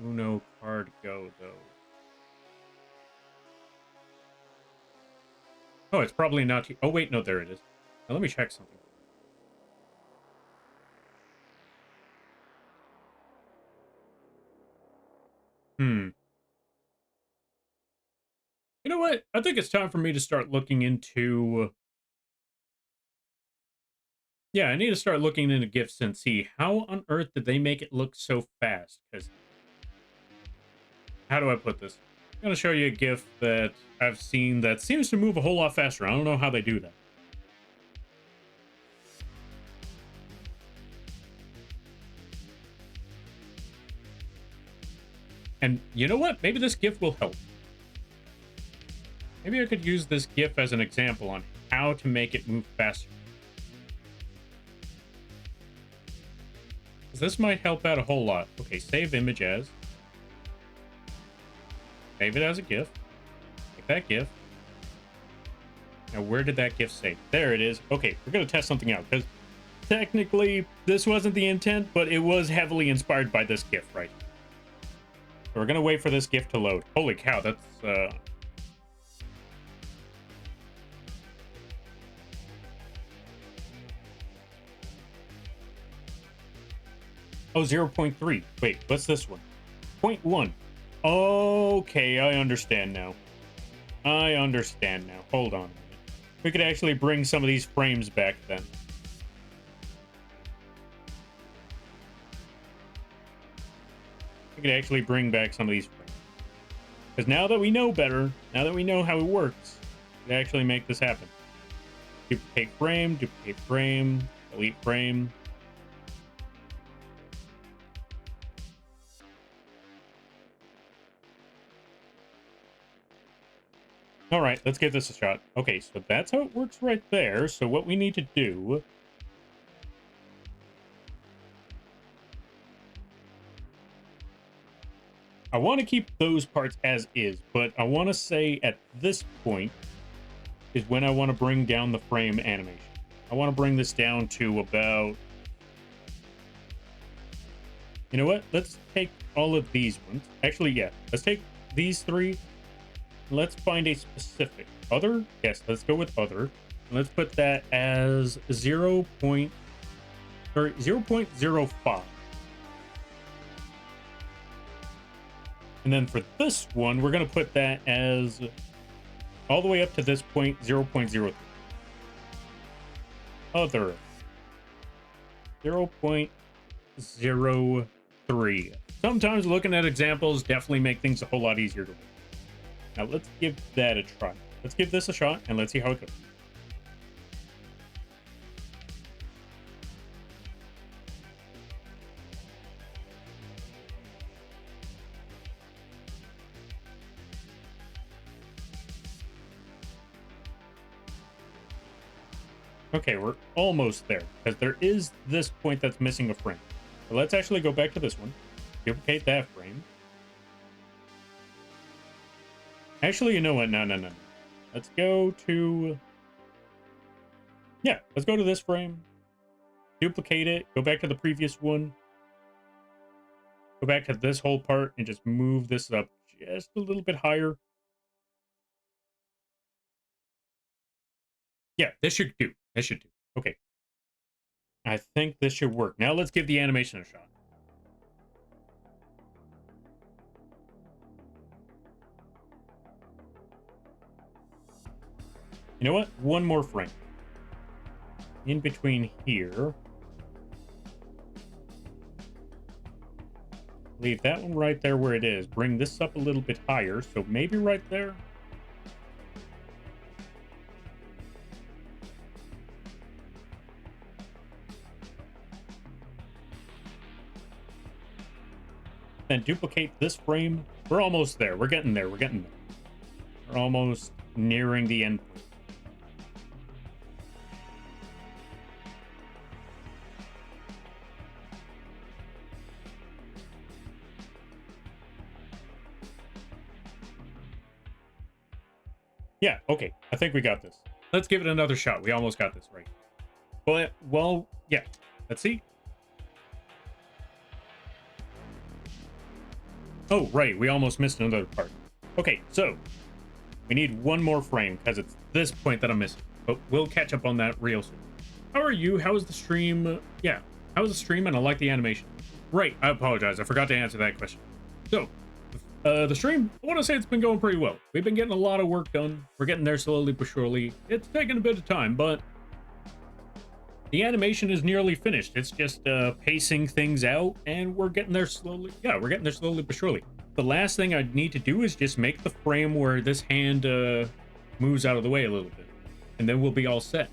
Uno card go, though? Oh, it's probably not. Oh, wait, no, there it is. Now, let me check something. You know what? I think it's time for me to start looking into. Yeah, I need to start looking into gifts and see how on earth did they make it look so fast? Because how do I put this? I'm going to show you a GIF that I've seen that seems to move a whole lot faster. I don't know how they do that. And you know what? Maybe this GIF will help. Maybe I could use this GIF as an example on how to make it move faster. This might help out a whole lot. Okay, save image as. Save it as a GIF. Take that GIF. Now, where did that GIF save? There it is. Okay, we're going to test something out, because technically, this wasn't the intent, but it was heavily inspired by this GIF right here. So we're going to wait for this GIF to load. Holy cow, that's... Oh, 0.3. Wait, what's this one? 0.1. Okay, I understand now. I understand now. Hold on a minute. We could actually bring some of these frames back then. We could actually bring back some of these frames. Because now that we know better, now that we know how it works, we could actually make this happen. Duplicate frame, delete frame. All right, let's give this a shot. Okay, so that's how it works right there. So what we need to do... I want to keep those parts as is, but I want to say at this point is when I want to bring down the frame animation. I want to bring this down to about... You know what? Let's take all of these ones. Actually, yeah. Let's take these three. Let's find a specific other. Yes, let's go with other. Let's put that as 0.05. And then for this one, we're going to put that as all the way up to this point, 0.03. Other 0.03. Sometimes looking at examples definitely make things a whole lot easier to read. Now let's give that a try. Let's give this a shot and let's see how it goes. Okay, we're almost there because there is this point that's missing a frame. So let's actually go back to this one, duplicate that frame. Actually, you know what? No. Let's go to, yeah, let's go to this frame, duplicate it, go back to the previous one, go back to this whole part and just move this up just a little bit higher. Yeah, this should do. This should do. Okay. I think this should work. Now let's give the animation a shot. You know what? One more frame. In between here. Leave that one right there where it is. Bring this up a little bit higher. So maybe right there. Then duplicate this frame. We're almost there. We're getting there. We're getting there. We're almost nearing the end point. Yeah, okay. I think we got this. Let's give it another shot. We almost got this right. But, well, yeah. Let's see. Oh, right. We almost missed another part. Okay, so we need one more frame because it's this point that I'm missing. But we'll catch up on that real soon. How are you? How was the stream? Yeah, how was the stream? And I like the animation. Right, I apologize. I forgot to answer that question. So, the stream, I want to say it's been going pretty well. We've been getting a lot of work done. We're getting there slowly but surely. It's taken a bit of time, but the animation is nearly finished. It's just pacing things out, and we're getting there slowly. Yeah, we're getting there slowly but surely. The last thing I need to do is just make the frame where this hand moves out of the way a little bit, and then we'll be all set.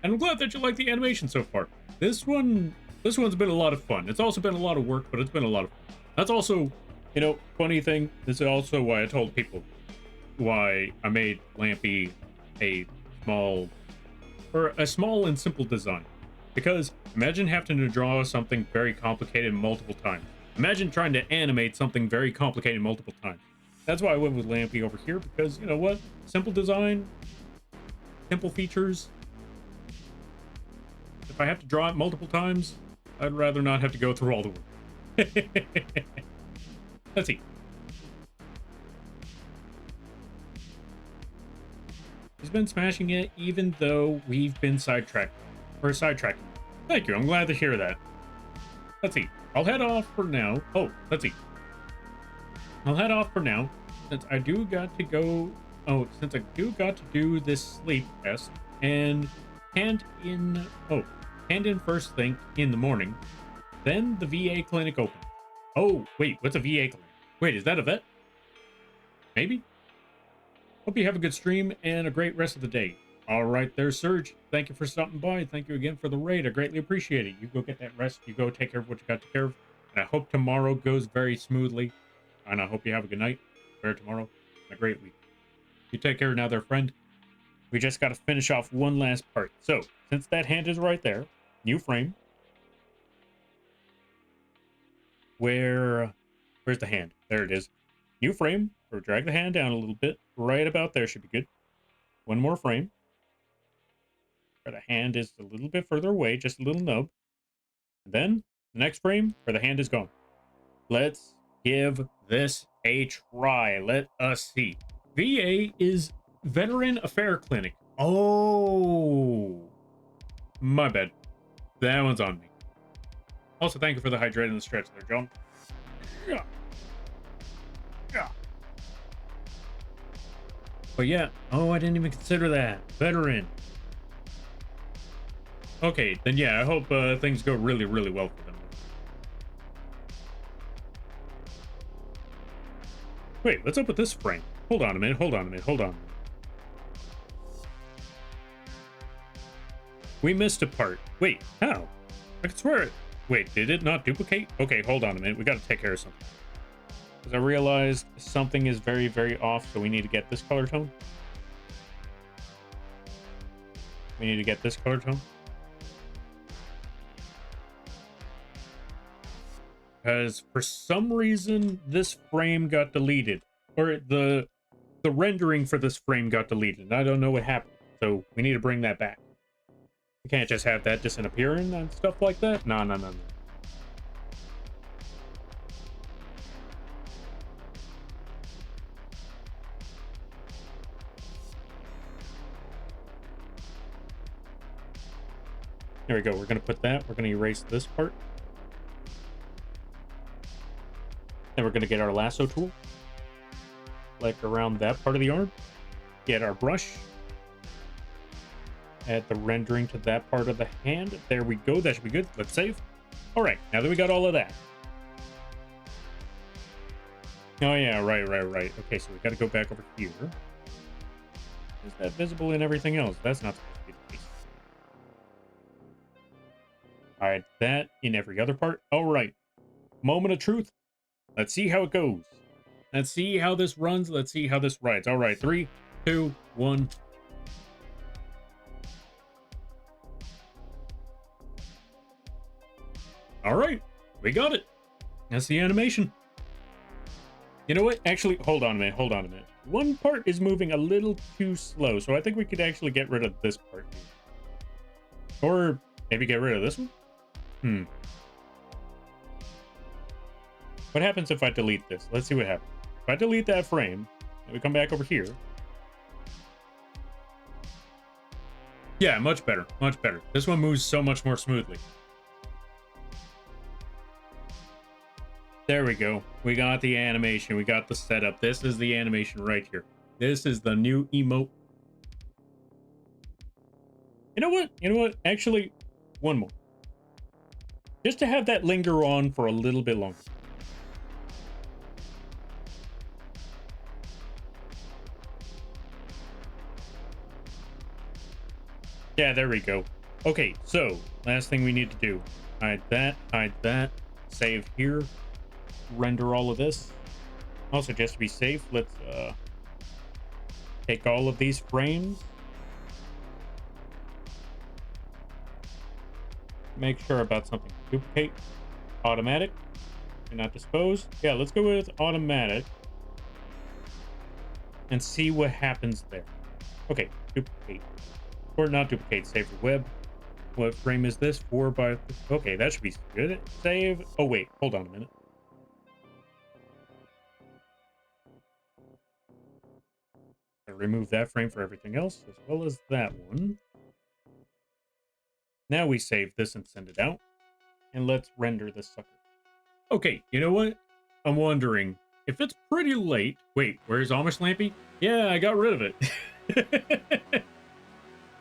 And I'm glad that you like the animation so far. This one's been a lot of fun. It's also been a lot of work, but it's been a lot of fun. That's also, you know, funny thing. This is also why I told people why I made Lampy a small and simple design. Because imagine having to draw something very complicated multiple times. Imagine trying to animate something very complicated multiple times. That's why I went with Lampy over here, because you know what? Simple design, simple features. If I have to draw it multiple times, I'd rather not have to go through all the work. Let's see. He's been smashing it even though we've been sidetracking. Thank you, I'm glad to hear that. Let's see. I'll head off for now. Oh, let's see. I'll head off for now since I do got to go. Oh, since I do got to do this sleep test and hand in first thing in the morning. Then the VA clinic opens. Oh, wait, what's a VA clinic? Wait, is that a vet? Maybe? Hope you have a good stream and a great rest of the day. All right there, Serge. Thank you for stopping by. Thank you again for the raid. I greatly appreciate it. You go get that rest. You go take care of what you got to care of. And I hope tomorrow goes very smoothly. And I hope you have a good night, fair tomorrow, and a great week. You take care now there, friend. We just got to finish off one last part. So, since that hand is right there, new frame. Where's the hand? There it is. New frame, or drag the hand down a little bit. Right about there should be good. One more frame. Where the hand is a little bit further away, just a little nub. And then, the next frame, where the hand is gone. Let's give this a try. Let us see. VA is Veteran Affair Clinic. Oh, my bad. That one's on me. Also, thank you for the hydrate and the stretch there, John. Yeah. Yeah. But yeah. Oh, I didn't even consider that. Veteran. Okay, then yeah, I hope things go really, really well for them. Wait, what's up with this frame? Hold on a minute, hold on a minute, hold on. We missed a part. Wait, how? I could swear it. Wait, did it not duplicate? Okay, hold on a minute. We got to take care of something. Because I realized something is very, very off, so we need to get this color tone. We need to get this color tone. Because for some reason, this frame got deleted. Or the rendering for this frame got deleted. I don't know what happened. So we need to bring that back. We can't just have that disappearing and stuff like that. No, no, no, no. There we go. We're going to put that. We're going to erase this part. Then we're going to get our lasso tool. Like around that part of the arm. Get our brush. Add the rendering to that part of the hand. There we go. That should be good. Let's save. All right. Now that we got all of that. Oh, yeah. Right. Okay, so we got to go back over here. Is that visible in everything else? That's not supposed to be the case. All right, that in every other part. All right, moment of truth. Let's see how it goes. Let's see how this runs. Let's see how this rides. All right, 3, 2, 1. All right, we got it. That's the animation. You know what? Actually, hold on a minute. One part is moving a little too slow, so I think we could actually get rid of this part here. Or maybe get rid of this one? What happens if I delete this? Let's see what happens. If I delete that frame, and we come back over here. Yeah, much better. Much better. This one moves so much more smoothly. There we go. We got the animation. We got the setup. This is the animation right here. This is the new emote. You know what? You know what? Actually, one more. Just to have that linger on for a little bit longer. Yeah, there we go. Okay, so last thing we need to do. Hide that, save here, render all of this. Also, just to be safe, let's take all of these frames. Make sure about something. Duplicate, automatic, and not dispose. Yeah, let's go with automatic and see what happens there. Okay, duplicate. Or not duplicate, save the web. What frame is this? 4 by... Okay, that should be good. Save. Oh, wait. Hold on a minute. Remove that frame for everything else, as well as that one. Now we save this and send it out. And let's render this sucker. Okay, you know what? I'm wondering, if it's pretty late... Wait, where's Amish Lampy? Yeah, I got rid of it.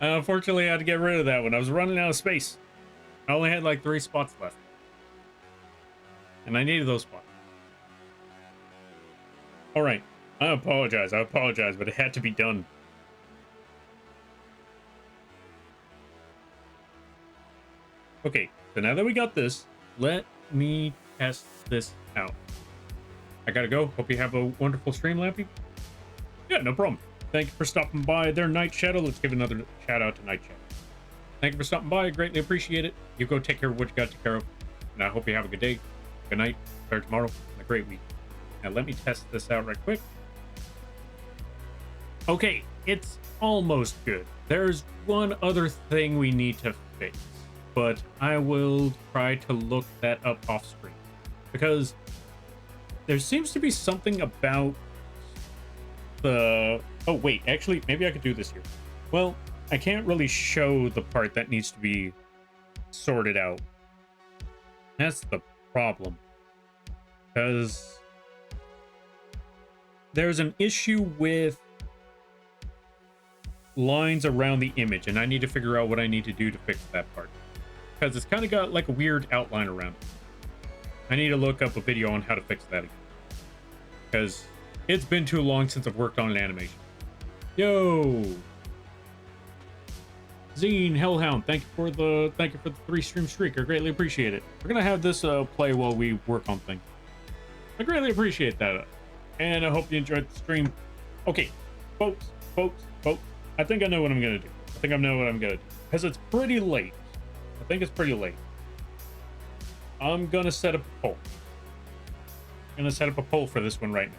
Unfortunately, I had to get rid of that one. I was running out of space. I only had like 3 spots left. And I needed those spots. Alright. I apologize, but it had to be done. Okay, so now that we got this, let me test this out. I gotta go. Hope you have a wonderful stream, Lampy. Yeah, no problem. Thank you for stopping by there, Night Shadow. Let's give another shout out to Night Shadow. Thank you for stopping by. I greatly appreciate it. You go take care of what you got to take care of. And I hope you have a good day, good night, or tomorrow, and a great week. Now let me test this out right quick. Okay, it's almost good. There's one other thing we need to fix, but I will try to look that up off screen. Because there seems to be something about the... Oh, wait, actually, maybe I could do this here. Well, I can't really show the part that needs to be sorted out. That's the problem. Because there's an issue with lines around the image, and I need to figure out what I need to do to fix that part. Because it's kind of got like a weird outline around it. I need to look up a video on how to fix that again. Because it's been too long since I've worked on an animation. Yo, Zine Hellhound, thank you for the 3-stream streak. I greatly appreciate it. We're gonna have this play while we work on things. I greatly appreciate that, and I hope you enjoyed the stream. Okay, folks, I think I know what I'm gonna do. I think I know what I'm gonna do. Because it's pretty late. I think it's pretty late. I'm gonna set up a poll. I'm gonna set up a poll for this one right now.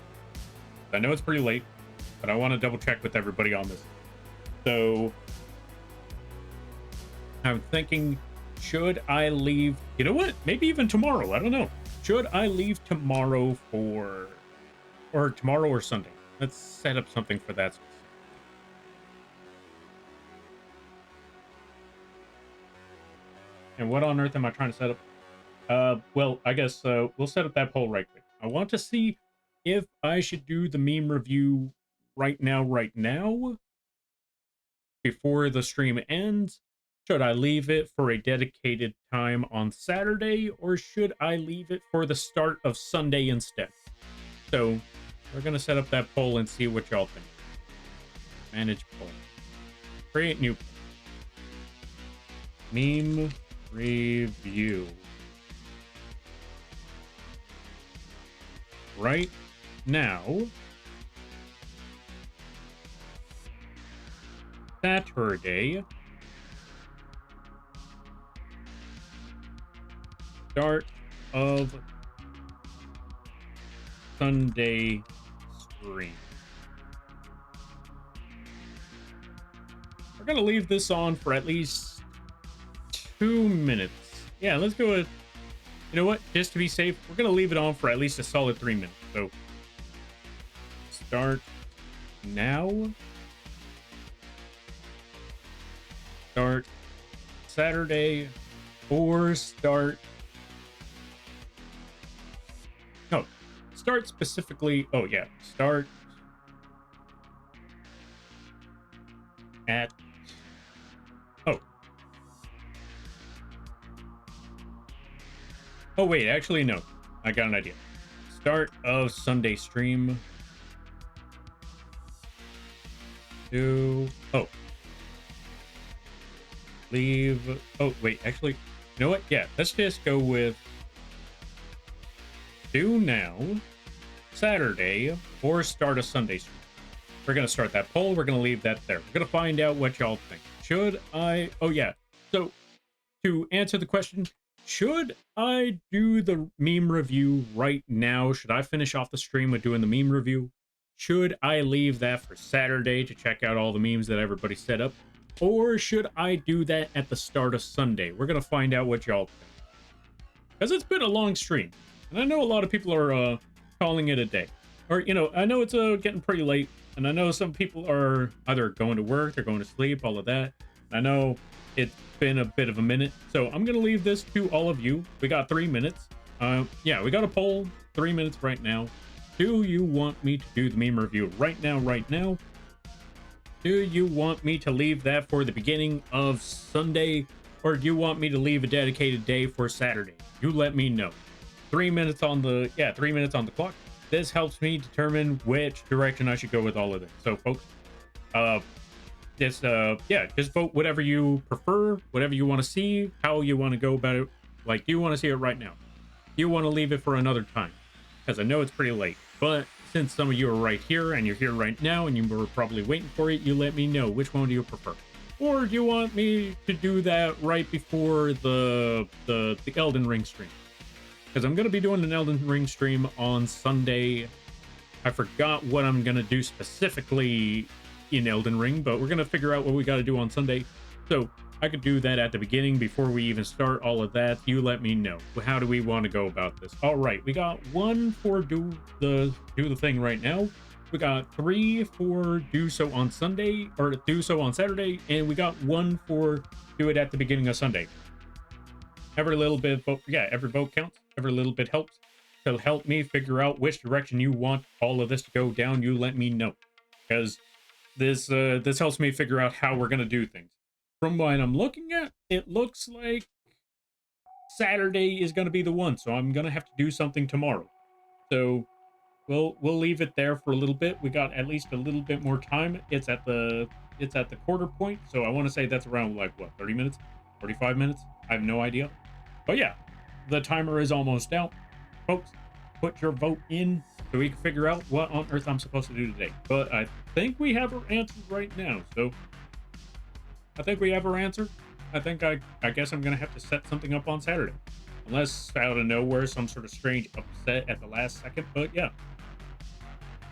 I know it's pretty late, but I want to double check with everybody on this. So I'm thinking, should I leave? You know what? Maybe even tomorrow. I don't know. Should I leave tomorrow or tomorrow or Sunday? Let's set up something for that. And what on earth am I trying to set up? Well, I guess we'll set up that poll right quick. I want to see if I should do the meme review right now, before the stream ends. Should I leave it for a dedicated time on Saturday, or should I leave it for the start of Sunday instead? So we're going to set up that poll and see what y'all think. Manage poll. Create new poll. Meme review. Right now, Saturday, start of Sunday stream. We're gonna leave this on for at least 2 minutes. Yeah, let's go with, you know what, just to be safe, we're gonna leave it on for at least a solid 3 minutes. So start now. Start Saturday, or start, no, start specifically, oh yeah, start at, oh wait, actually no, I got an idea. Start of Sunday stream to, oh, leave, oh wait, actually, you know what, yeah, let's just go with do now, Saturday, or start a Sunday stream. We're gonna start that poll, we're gonna leave that there. We're gonna find out what y'all think. Should I, oh yeah, so to answer the question, should I do the meme review right now? Should I finish off the stream with doing the meme review? Should I leave that for Saturday to check out all the memes that everybody set up? Or should I do that at the start of Sunday? We're going to find out what y'all think. Because it's been a long stream. And I know a lot of people are calling it a day. Or, you know, I know it's getting pretty late. And I know some people are either going to work, they're going to sleep, all of that. I know it's been a bit of a minute. So I'm going to leave this to all of you. We got 3 minutes. Yeah, we got a poll, 3 minutes right now. Do you want me to do the meme review right now? Do you want me to leave that for the beginning of Sunday, or do you want me to leave a dedicated day for Saturday? You let me know. 3 minutes on the, yeah, 3 minutes on the clock. This helps me determine which direction I should go with all of this. So folks, just vote whatever you prefer, whatever you want to see, how you want to go about it. Like, do you want to see it right now? Do you want to leave it for another time? Because I know it's pretty late, but since some of you are right here and you're here right now and you were probably waiting for it, you let me know, which one do you prefer? Or do you want me to do that right before the Elden Ring stream? Because I'm going to be doing an Elden Ring stream on Sunday. I forgot what I'm going to do specifically in Elden Ring, but we're going to figure out what we got to do on Sunday. So I could do that at the beginning before we even start all of that. You let me know. How do we want to go about this? All right, we got 1 for do the thing right now. We got 3 for do so on Sunday, or do so on Saturday, and we got 1 for do it at the beginning of Sunday. Every little bit of vote, yeah, every vote counts. Every little bit helps. So help me figure out which direction you want all of this to go down. You let me know, because this helps me figure out how we're gonna do things. From what I'm looking at, it looks like Saturday is gonna be the one. So I'm gonna have to do something tomorrow. So we'll leave it there for a little bit. We got at least a little bit more time. It's at the quarter point. So I want to say that's around like what, 30 minutes, 45 minutes. I have no idea. But yeah, the timer is almost out. Folks, put your vote in so we can figure out what on earth I'm supposed to do today. But I think we have our answers right now. So I think we have our answer. I guess I'm gonna have to set something up on Saturday. Unless out of nowhere some sort of strange upset at the last second. But yeah,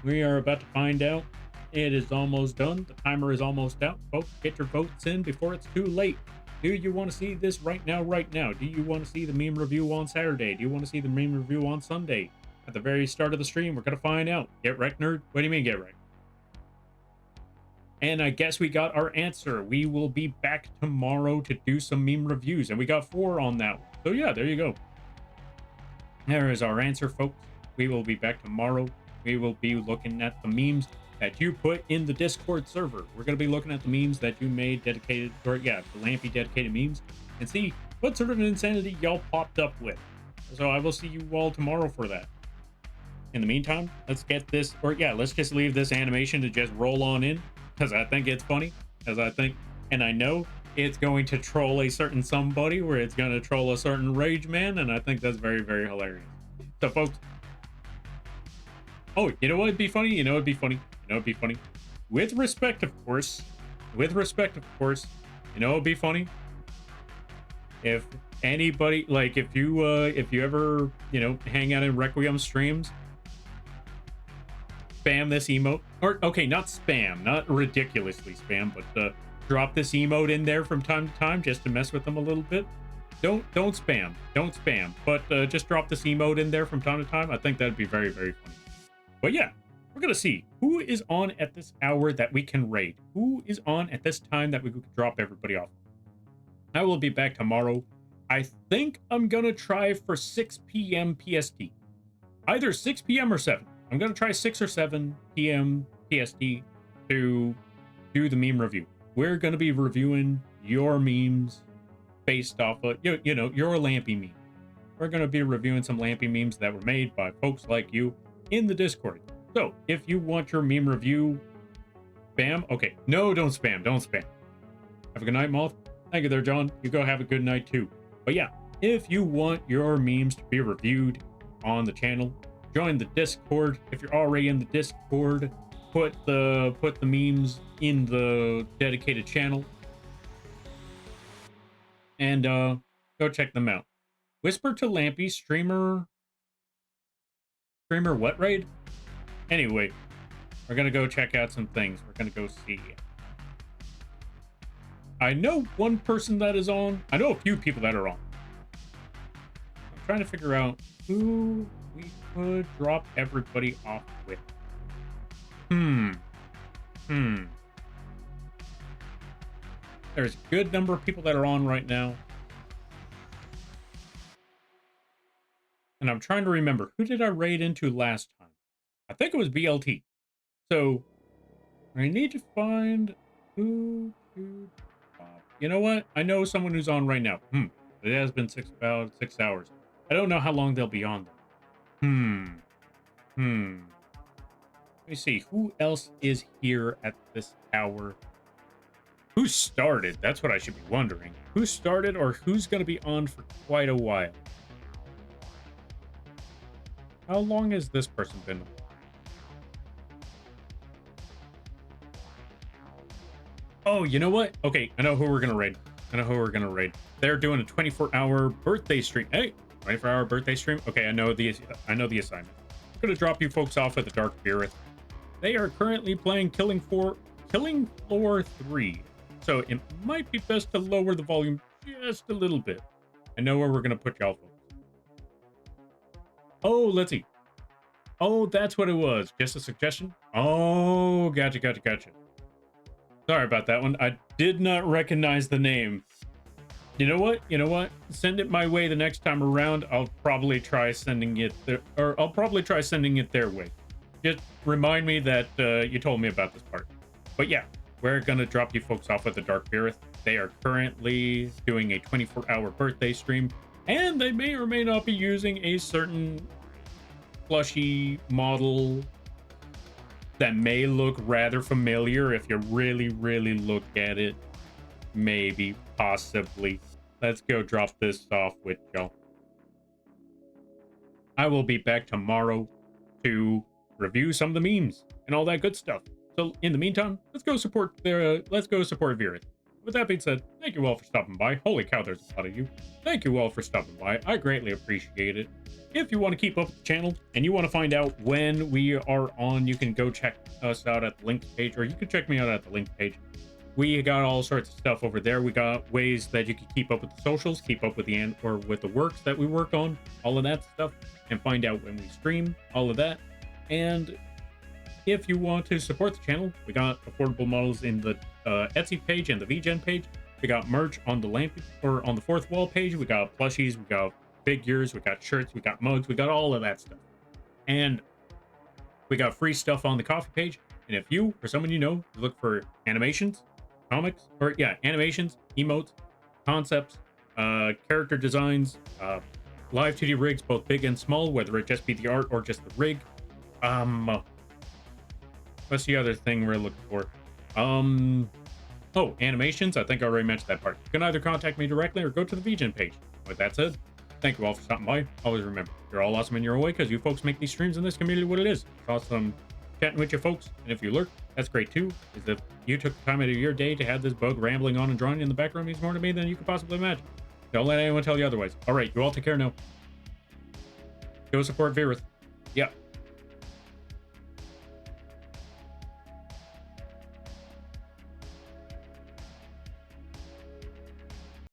we are about to find out. It is almost done. The timer is almost out. Folks, get your votes in before it's too late. Do you want to see this right now? Right now? Do you want to see the meme review on Saturday? Do you want to see the meme review on Sunday? At the very start of the stream, we're gonna find out. Get wrecked, nerd. What do you mean get wrecked? And I guess we got our answer. We will be back tomorrow to do some meme reviews, and we got 4 on that one. So yeah, there you go. There is our answer, folks. We will be back tomorrow. We will be looking at the memes that you put in the Discord server. We're going to be looking at the memes that you made dedicated, or yeah, the Lampy dedicated memes, and see what sort of insanity y'all popped up with. So I will see you all tomorrow for that. In the meantime, let's get this, or yeah, let's just leave this animation to just roll on in, because I think it's funny, and I know it's going to troll a certain somebody, where it's going to troll a certain rage man, and I think that's very, very hilarious. So, folks, oh, you know what would be funny? You know it'd be funny. You know it'd be funny. With respect, of course. With respect, of course. You know it'd be funny? If anybody, like, if you ever, you know, hang out in Requiem streams, spam this emote. Or, okay, not spam. Not ridiculously spam, but, drop this emote in there from time to time just to mess with them a little bit. Don't spam. Don't spam. But, just drop this emote in there from time to time. I think that'd be very, very funny. But yeah, we're going to see who is on at this hour that we can raid. Who is on at this time that we could drop everybody off. I will be back tomorrow. I think I'm going to try for 6 p.m. PST. Either 6 p.m. or 7. I'm going to try 6 or 7 p.m. PST to do the meme review. We're going to be reviewing your memes based off of, you know, your Lampy meme. We're going to be reviewing some Lampy memes that were made by folks like you in the Discord. So if you want your meme review, spam. Okay, no, don't spam. Don't spam. Have a good night, Moth. Thank you there, John. You go have a good night too. But yeah, if you want your memes to be reviewed on the channel, join the Discord. If you're already in the Discord, put the memes in the dedicated channel, and go check them out. Whisper to Lampy, streamer what raid? Anyway, we're gonna go check out some things. We're gonna go see. I know one person that is on. I know a few people that are on. I'm trying to figure out who we could drop everybody off with. There's a good number of people that are on right now. And I'm trying to remember, who did I raid into last time? I think it was BLT. So I need to find who to drop. You know what? I know someone who's on right now. It has been about 6 hours. I don't know how long they'll be on though. Let me see. Who else is here at this hour? Who started? That's what I should be wondering. Who started, or who's going to be on for quite a while? How long has this person been on? Oh, you know what? Okay, I know who we're going to raid. They're doing a 24-hour birthday stream. Hey, 24-hour birthday stream? Okay, I know the assignment. I'm going to drop you folks off at the Dark Beereth. They are currently playing Killing Floor 3. So it might be best to lower the volume just a little bit. I know where we're going to put y'all folks. Oh, let's see. Oh, that's what it was. Just a suggestion? Oh, gotcha. Sorry about that one. I did not recognize the name. You know what? Send it my way the next time around. I'll probably try sending it their way. Just remind me that you told me about this part. But yeah, we're gonna drop you folks off at the Dark Beereth. They are currently doing a 24-hour birthday stream, and they may or may not be using a certain plushie model that may look rather familiar if you really, really look at it. Maybe, possibly. Let's go drop this off with y'all. I will be back tomorrow to review some of the memes and all that good stuff. So in the meantime, let's go support Virith. With that being said, thank you all for stopping by. Holy cow, there's a lot of you. Thank you all for stopping by. I greatly appreciate it. If you want to keep up with the channel and you want to find out when we are on, you can go check us out at the links page, or you can check me out at the link page. We got all sorts of stuff over there. We got ways that you can keep up with the socials, keep up with with the works that we work on, all of that stuff, and find out when we stream, all of that. And if you want to support the channel, we got affordable models in the Etsy page and the vgen page. We got merch on the lamp or on the fourth wall page. We got plushies, we got figures, we got shirts, we got mugs, we got all of that stuff. And we got free stuff on the coffee page. And if you or someone you know look for animations, comics, or animations, emotes, concepts, character designs, live 2D rigs, both big and small, whether it just be the art or just the rig. What's the other thing we're looking for? Oh, animations. I think I already mentioned that part. You can either contact me directly or go to the vgen page. With that said, thank you all for stopping by. Always remember, you're all awesome in your own way because you folks make these streams and this community what it is. It's awesome chatting with you folks. And if you lurk, that's great too. Is if you took the time out of your day to have this bug rambling on and drawing in the background means more to me than you could possibly imagine. Don't let anyone tell you otherwise. All right, you all take care now. Go support Virus. Yeah.